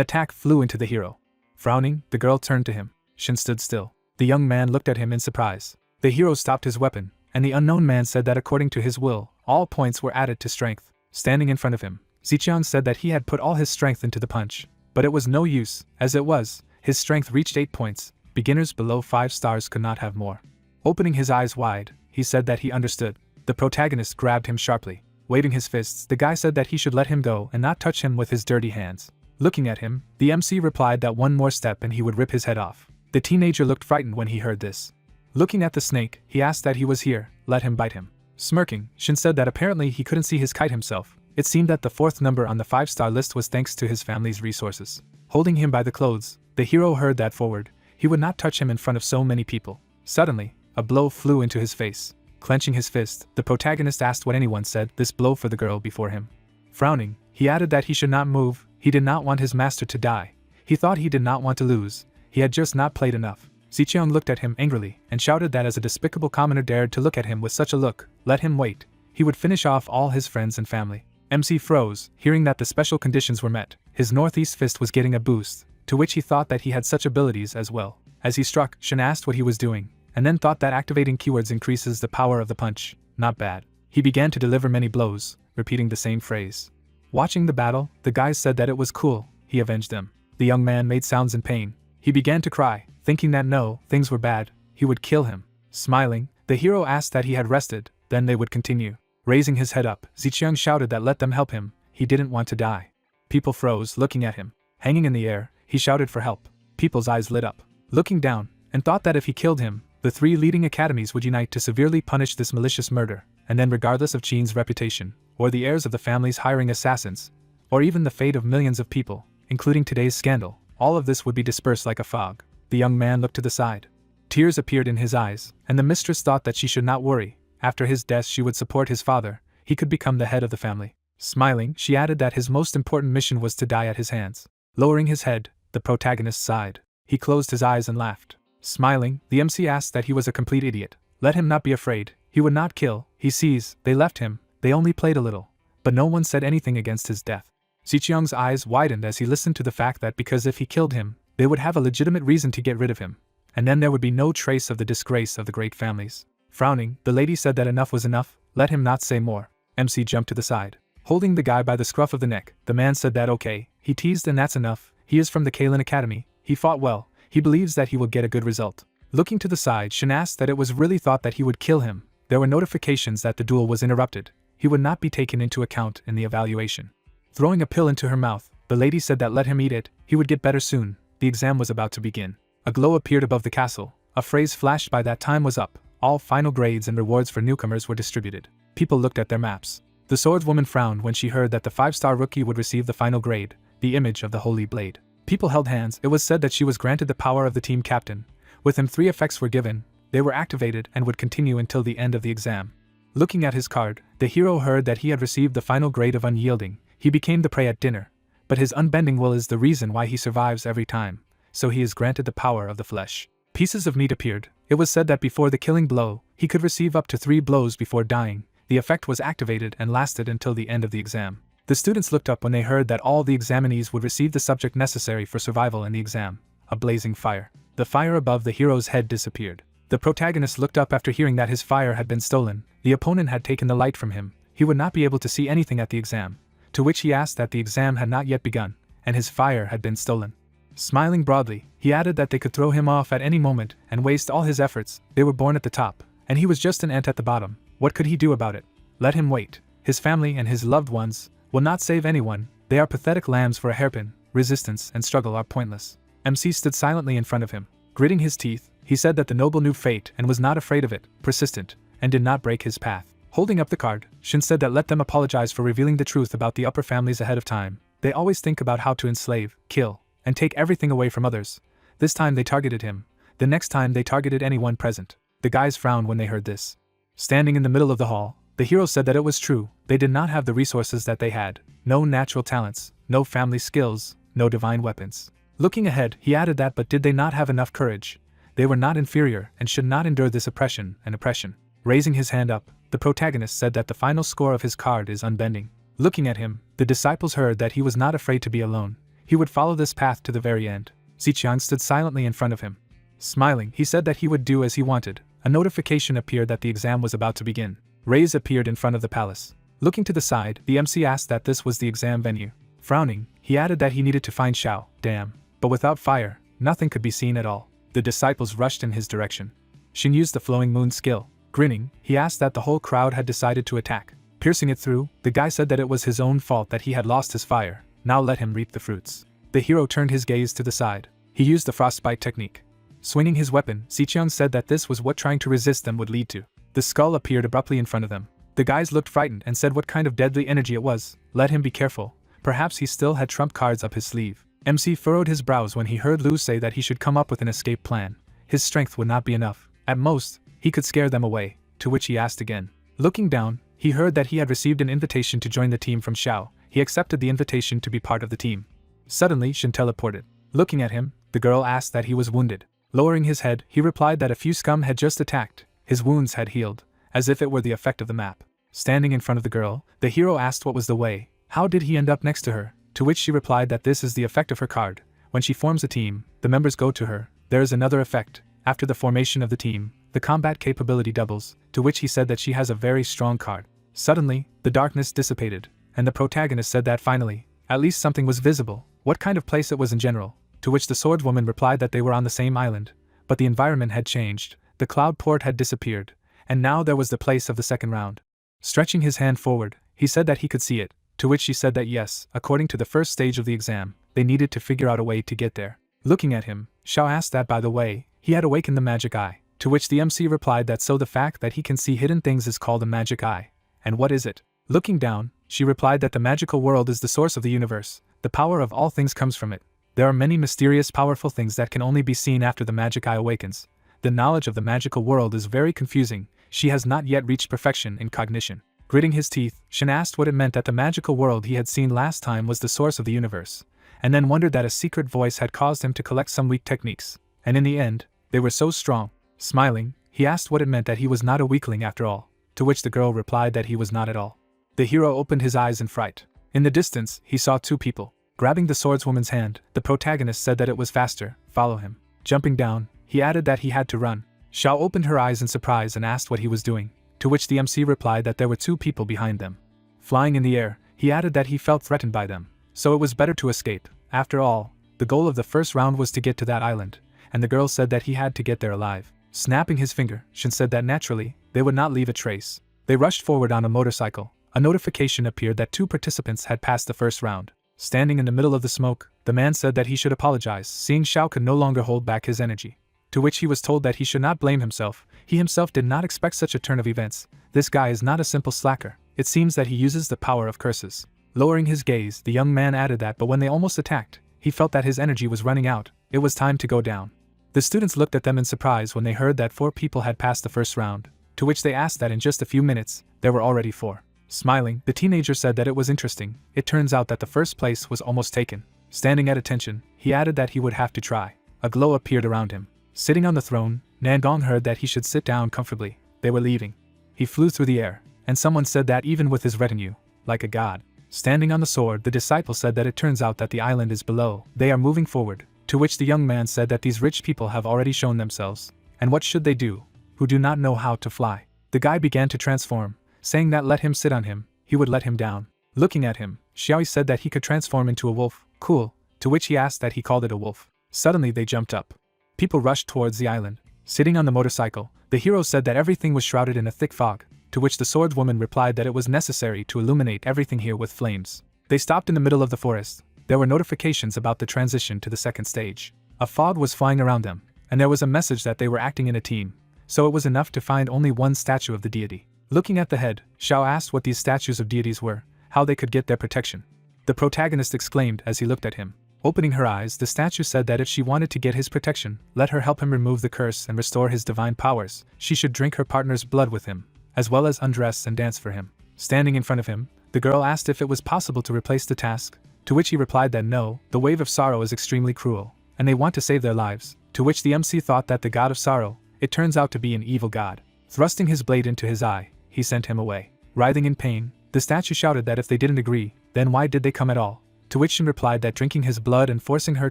attack flew into the hero. Frowning, the girl turned to him. Shin stood still. The young man looked at him in surprise. The hero stopped his weapon, and the unknown man said that according to his will, all points were added to strength. Standing in front of him, Ziqiang said that he had put all his strength into the punch. But it was no use. As it was, his strength reached 8 points. Beginners below 5 stars could not have more. Opening his eyes wide, he said that he understood. The protagonist grabbed him sharply. Waving his fists, the guy said that he should let him go and not touch him with his dirty hands. Looking at him, the MC replied that one more step and he would rip his head off. The teenager looked frightened when he heard this. Looking at the snake, he asked that he was here, let him bite him. Smirking, Shin said that apparently he couldn't see his kite himself, It seemed that the fourth number on the 5-star list was thanks to his family's resources. Holding him by the clothes, the hero heard that forward, he would not touch him in front of so many people. Suddenly, a blow flew into his face. Clenching his fist, the protagonist asked what anyone said this blow for the girl before him. Frowning, he added that he should not move. He did not want his master to die. He thought he did not want to lose. He had just not played enough. Zicheong looked at him angrily and shouted that as a despicable commoner dared to look at him with such a look, let him wait. He would finish off all his friends and family. MC froze, hearing that the special conditions were met. His northeast fist was getting a boost, to which he thought that he had such abilities as well. As he struck, Shen asked what he was doing, and then thought that activating keywords increases the power of the punch. Not bad. He began to deliver many blows, repeating the same phrase. Watching the battle, the guys said that it was cool. He avenged them. The young man made sounds in pain. He began to cry, thinking that no, things were bad, he would kill him. Smiling, the hero asked that he had rested, then they would continue. Raising his head up, Zicheong shouted that let them help him, he didn't want to die. People froze, looking at him. Hanging in the air, he shouted for help. People's eyes lit up, looking down, and thought that if he killed him, the 3 leading academies would unite to severely punish this malicious murder, and then regardless of Qin's reputation, or the heirs of the families hiring assassins, or even the fate of millions of people, including today's scandal, all of this would be dispersed like a fog. The young man looked to the side. Tears appeared in his eyes, and the mistress thought that she should not worry. After his death she would support his father, he could become the head of the family. Smiling, she added that his most important mission was to die at his hands. Lowering his head, the protagonist sighed. He closed his eyes and laughed. Smiling, the MC asked that he was a complete idiot. Let him not be afraid, he would not kill. He sees, they left him, they only played a little. But no one said anything against his death. Zicheong's eyes widened as he listened to the fact that because if he killed him, they would have a legitimate reason to get rid of him. And then there would be no trace of the disgrace of the great families. Frowning, the lady said that enough was enough, let him not say more. MC jumped to the side. Holding the guy by the scruff of the neck, the man said that okay, he teased and that's enough, he is from the Kalen Academy, he fought well, he believes that he will get a good result. Looking to the side, Shen asked that it was really thought that he would kill him. There were notifications that the duel was interrupted. He would not be taken into account in the evaluation. Throwing a pill into her mouth, the lady said that let him eat it, he would get better soon. The exam was about to begin. A glow appeared above the castle. A phrase flashed by that time was up. All final grades and rewards for newcomers were distributed. People looked at their maps. The swordswoman frowned when she heard that the 5-star rookie would receive the final grade, the image of the holy blade. People held hands. It was said that she was granted the power of the team captain. With him 3 effects were given. They were activated and would continue until the end of the exam. Looking at his card, the hero heard that he had received the final grade of unyielding. He became the prey at dinner. But his unbending will is the reason why he survives every time, so he is granted the power of the flesh. Pieces of meat appeared. It was said that before the killing blow, he could receive up to 3 blows before dying. The effect was activated and lasted until the end of the exam. The students looked up when they heard that all the examinees would receive the subject necessary for survival in the exam, a blazing fire. The fire above the hero's head disappeared. The protagonist looked up after hearing that his fire had been stolen. The opponent had taken the light from him. He would not be able to see anything at the exam. To which he asked that the exam had not yet begun, and his fire had been stolen. Smiling broadly, he added that they could throw him off at any moment and waste all his efforts. They were born at the top, and he was just an ant at the bottom. What could he do about it? Let him wait. His family and his loved ones will not save anyone. They are pathetic lambs for a hairpin. Resistance and struggle are pointless. MC stood silently in front of him. Gritting his teeth, he said that the noble knew fate and was not afraid of it, persistent, and did not break his path. Holding up the card, Shin said that let them apologize for revealing the truth about the upper families ahead of time. They always think about how to enslave, kill, and take everything away from others. This time they targeted him. The next time they targeted anyone present. The guys frowned when they heard this. Standing in the middle of the hall, the hero said that it was true. They did not have the resources that they had. No natural talents, no family skills, no divine weapons. Looking ahead, he added that but did they not have enough courage? They were not inferior and should not endure this oppression and oppression. Raising his hand up, the protagonist said that the final score of his card is unbending. Looking at him, the disciples heard that he was not afraid to be alone. He would follow this path to the very end. Ziqiang stood silently in front of him. Smiling, he said that he would do as he wanted. A notification appeared that the exam was about to begin. Rays appeared in front of the palace. Looking to the side, the MC asked that this was the exam venue. Frowning, he added that he needed to find Xiao, damn. But without fire, nothing could be seen at all. The disciples rushed in his direction. Xin used the flowing moon skill. Grinning, he asked that the whole crowd had decided to attack. Piercing it through, the guy said that it was his own fault that he had lost his fire. Now let him reap the fruits. The hero turned his gaze to the side. He used the frostbite technique. Swinging his weapon, Ziqiang said that this was what trying to resist them would lead to. The skull appeared abruptly in front of them. The guys looked frightened and said what kind of deadly energy it was. Let him be careful. Perhaps he still had trump cards up his sleeve. MC furrowed his brows when he heard Lou say that he should come up with an escape plan. His strength would not be enough. At most, he could scare them away, to which he asked again. Looking down, he heard that he had received an invitation to join the team from Xiao. He accepted the invitation to be part of the team. Suddenly, Shin teleported. Looking at him, the girl asked that he was wounded. Lowering his head, he replied that a few scum had just attacked. His wounds had healed, as if it were the effect of the map. Standing in front of the girl, the hero asked what was the way. How did he end up next to her? To which she replied that this is the effect of her card. When she forms a team, the members go to her. There is another effect. After the formation of the team, the combat capability doubles, to which he said that she has a very strong card. Suddenly, the darkness dissipated, and the protagonist said that finally, at least something was visible. What kind of place it was in general? To which the swordswoman replied that they were on the same island, but the environment had changed, the cloud port had disappeared, and now there was the place of the second round. Stretching his hand forward, he said that he could see it, to which she said that yes, according to the first stage of the exam, they needed to figure out a way to get there. Looking at him, Xiao asked that by the way, he had awakened the magic eye, to which the MC replied that so the fact that he can see hidden things is called a magic eye. And what is it? Looking down, she replied that the magical world is the source of the universe, the power of all things comes from it. There are many mysterious powerful things that can only be seen after the magic eye awakens. The knowledge of the magical world is very confusing, she has not yet reached perfection in cognition. Gritting his teeth, Shin asked what it meant that the magical world he had seen last time was the source of the universe, and then wondered that a secret voice had caused him to collect some weak techniques, and in the end, they were so strong. Smiling, he asked what it meant that he was not a weakling after all, to which the girl replied that he was not at all. The hero opened his eyes in fright. In the distance, he saw two people. Grabbing the swordswoman's hand, the protagonist said that it was faster, follow him. Jumping down, he added that he had to run. Xiao opened her eyes in surprise and asked what he was doing, to which the MC replied that there were two people behind them. Flying in the air, he added that he felt threatened by them, so it was better to escape. After all, the goal of the first round was to get to that island, and the girl said that he had to get there alive. Snapping his finger, Shin said that naturally, they would not leave a trace. They rushed forward on a motorcycle. A notification appeared that two participants had passed the first round. Standing in the middle of the smoke, the man said that he should apologize, seeing Xiao could no longer hold back his energy. To which he was told that he should not blame himself. He himself did not expect such a turn of events. This guy is not a simple slacker. It seems that he uses the power of curses. Lowering his gaze, the young man added that but when they almost attacked, he felt that his energy was running out. It was time to go down. The students looked at them in surprise when they heard that 4 people had passed the first round, to which they asked that in just a few minutes, there were already 4. Smiling, the teenager said that it was interesting. It turns out that the first place was almost taken. Standing at attention, he added that he would have to try. A glow appeared around him. Sitting on the throne, Nangong heard that he should sit down comfortably. They were leaving. He flew through the air, and someone said that even with his retinue, like a god. Standing on the sword, the disciple said that it turns out that the island is below. They are moving forward, to which the young man said that these rich people have already shown themselves. And what should they do, who do not know how to fly? The guy began to transform, saying that let him sit on him, he would let him down. Looking at him, Xiaoi said that he could transform into a wolf. Cool, to which he asked that he called it a wolf. Suddenly they jumped up. People rushed towards the island. Sitting on the motorcycle, the hero said that everything was shrouded in a thick fog, to which the swordswoman replied that it was necessary to illuminate everything here with flames. They stopped in the middle of the forest. There were notifications about the transition to the second stage. A fog was flying around them, and there was a message that they were acting in a team, so it was enough to find only one statue of the deity. Looking at the head, Xiao asked what these statues of deities were, how they could get their protection. The protagonist exclaimed as he looked at him. Opening her eyes, the statue said that if she wanted to get his protection, let her help him remove the curse and restore his divine powers. She should drink her partner's blood with him, as well as undress and dance for him. Standing in front of him, the girl asked if it was possible to replace the task, to which he replied that no, the wave of sorrow is extremely cruel, and they want to save their lives, to which the MC thought that the god of sorrow, it turns out to be an evil god. Thrusting his blade into his eye, he sent him away. Writhing in pain, the statue shouted that if they didn't agree, then why did they come at all? To which Shin replied that drinking his blood and forcing her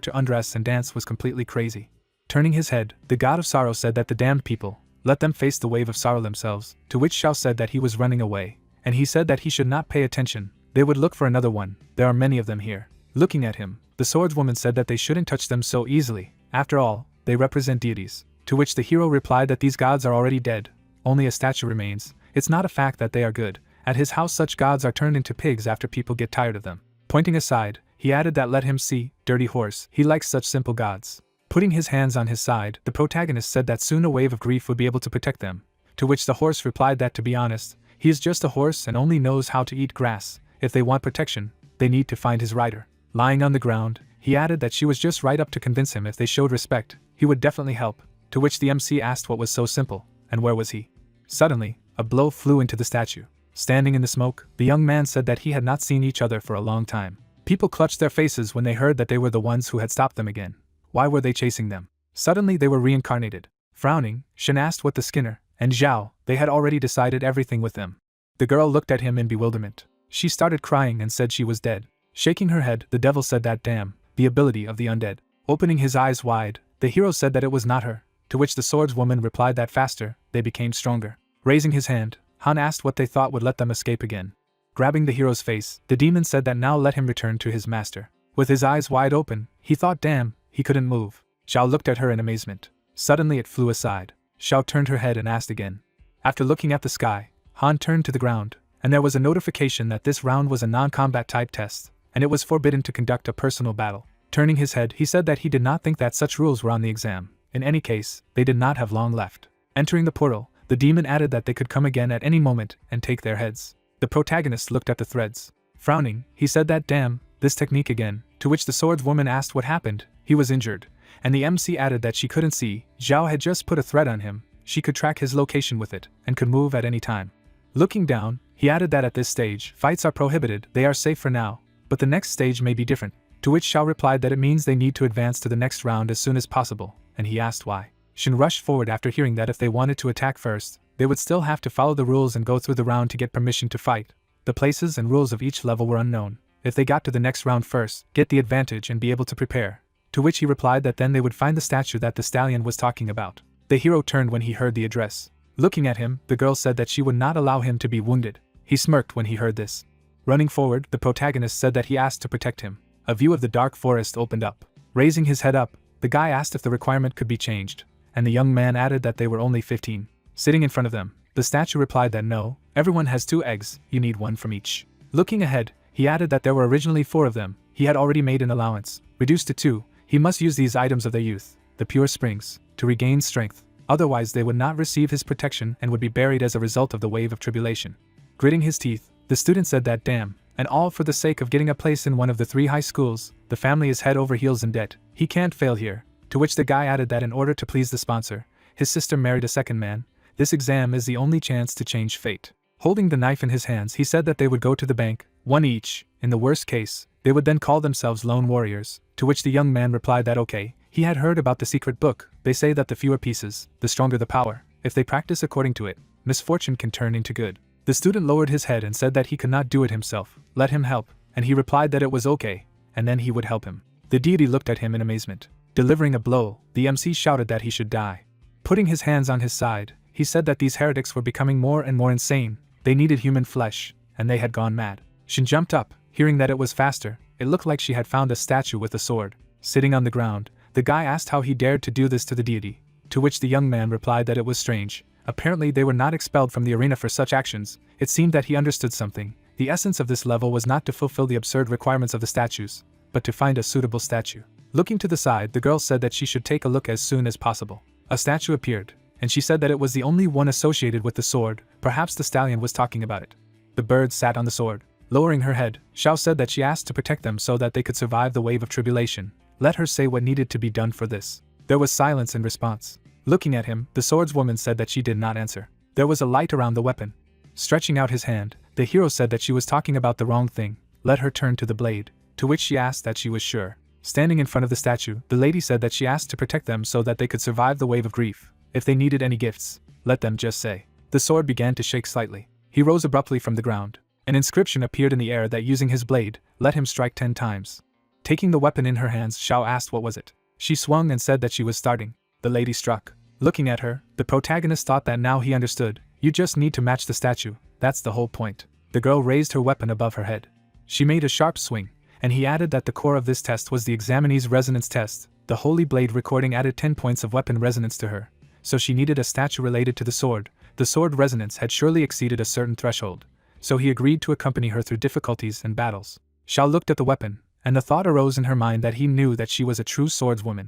to undress and dance was completely crazy. Turning his head, the god of sorrow said that the damned people, let them face the wave of sorrow themselves, to which Xiao said that he was running away, and he said that he should not pay attention, they would look for another one, there are many of them here. Looking at him, the swordswoman said that they shouldn't touch them so easily, after all, they represent deities, to which the hero replied that these gods are already dead, only a statue remains, it's not a fact that they are good, at his house such gods are turned into pigs after people get tired of them. Pointing aside, he added that let him see, dirty horse, he likes such simple gods. Putting his hands on his side, the protagonist said that soon a wave of grief would be able to protect them, to which the horse replied that to be honest, He is just a horse and only knows how to eat grass. If they want protection, they need to find his rider. Lying on the ground, he added that she was just right up to convince him if they showed respect, he would definitely help, to which the MC asked what was so simple, and where was he? Suddenly, a blow flew into the statue. Standing in the smoke, the young man said that he had not seen each other for a long time. People clutched their faces when they heard that they were the ones who had stopped them again. Why were they chasing them? Suddenly they were reincarnated. Frowning, Shen asked what the Skinner and Zhao, they had already decided everything with them. The girl looked at him in bewilderment. She started crying and said she was dead. Shaking her head, the devil said that damn, the ability of the undead. Opening his eyes wide, the hero said that it was not her, to which the swordswoman replied that faster, they became stronger. Raising his hand, Han asked what they thought would let them escape again. Grabbing the hero's face, the demon said that now let him return to his master. With his eyes wide open, he thought damn, he couldn't move. Zhao looked at her in amazement. Suddenly it flew aside. Zhao turned her head and asked again. After looking at the sky, Han turned to the ground, and there was a notification that this round was a non-combat type test, and it was forbidden to conduct a personal battle. Turning his head, he said that he did not think that such rules were on the exam. In any case, they did not have long left. Entering the portal, the demon added that they could come again at any moment and take their heads. The protagonist looked at the threads. Frowning, he said that damn, this technique again, to which the swordswoman asked what happened. He was injured, and the MC added that she couldn't see. Zhao had just put a thread on him. She could track his location with it, and could move at any time. Looking down, he added that at this stage, fights are prohibited, they are safe for now, but the next stage may be different, to which Zhao replied that it means they need to advance to the next round as soon as possible, and he asked why. Shen rushed forward after hearing that if they wanted to attack first, they would still have to follow the rules and go through the round to get permission to fight. The places and rules of each level were unknown. If they got to the next round first, get the advantage and be able to prepare. To which he replied that then they would find the statue that the stallion was talking about. The hero turned when he heard the address. Looking at him, the girl said that she would not allow him to be wounded. He smirked when he heard this. Running forward, the protagonist said that he asked to protect him. A view of the dark forest opened up. Raising his head up, the guy asked if the requirement could be changed, and the young man added that they were only 15. Sitting in front of them, the statue replied that no, everyone has 2 eggs, you need 1 from each. Looking ahead, he added that there were originally 4 of them. He had already made an allowance. Reduced to 2, he must use these items of their youth, the pure springs, to regain strength. Otherwise they would not receive his protection and would be buried as a result of the wave of tribulation. Gritting his teeth, the student said that damn, and all for the sake of getting a place in one of the 3 high schools, the family is head over heels in debt. He can't fail here. To which the guy added that in order to please the sponsor, his sister married a second man. This exam is the only chance to change fate. Holding the knife in his hands, he said that they would go to the bank, 1 each. In the worst case, they would then call themselves lone warriors, to which the young man replied that okay, he had heard about the secret book. They say that the fewer pieces, the stronger the power. If they practice according to it, misfortune can turn into good. The student lowered his head and said that he could not do it himself. Let him help, and he replied that it was okay, and then he would help him. The deity looked at him in amazement. Delivering a blow, the MC shouted that he should die. Putting his hands on his side, he said that these heretics were becoming more and more insane. They needed human flesh, and they had gone mad. Shen jumped up, hearing that it was faster. It looked like she had found a statue with a sword. Sitting on the ground, the guy asked how he dared to do this to the deity, to which the young man replied that it was strange. Apparently they were not expelled from the arena for such actions. It seemed that he understood something. The essence of this level was not to fulfill the absurd requirements of the statues, but to find a suitable statue. Looking to the side, the girl said that she should take a look as soon as possible. A statue appeared, and she said that it was the only one associated with the sword. Perhaps the stallion was talking about it. The bird sat on the sword. Lowering her head, Xiao said that she asked to protect them so that they could survive the wave of tribulation. Let her say what needed to be done for this. There was silence in response. Looking at him, the swordswoman said that she did not answer. There was a light around the weapon. Stretching out his hand, the hero said that she was talking about the wrong thing. Let her turn to the blade, to which she asked that she was sure. Standing in front of the statue, the lady said that she asked to protect them so that they could survive the wave of grief. If they needed any gifts, let them just say. The sword began to shake slightly. He rose abruptly from the ground. An inscription appeared in the air that using his blade, let him strike 10 times. Taking the weapon in her hands, Xiao asked what was it. She swung and said that she was starting. The lady struck. Looking at her, the protagonist thought that now he understood. You just need to match the statue, that's the whole point. The girl raised her weapon above her head. She made a sharp swing, and he added that the core of this test was the examinee's resonance test. The holy blade recording added 10 points of weapon resonance to her, so she needed a statue related to the sword. The sword resonance had surely exceeded a certain threshold, so he agreed to accompany her through difficulties and battles. Xiao looked at the weapon, and the thought arose in her mind that he knew that she was a true swordswoman.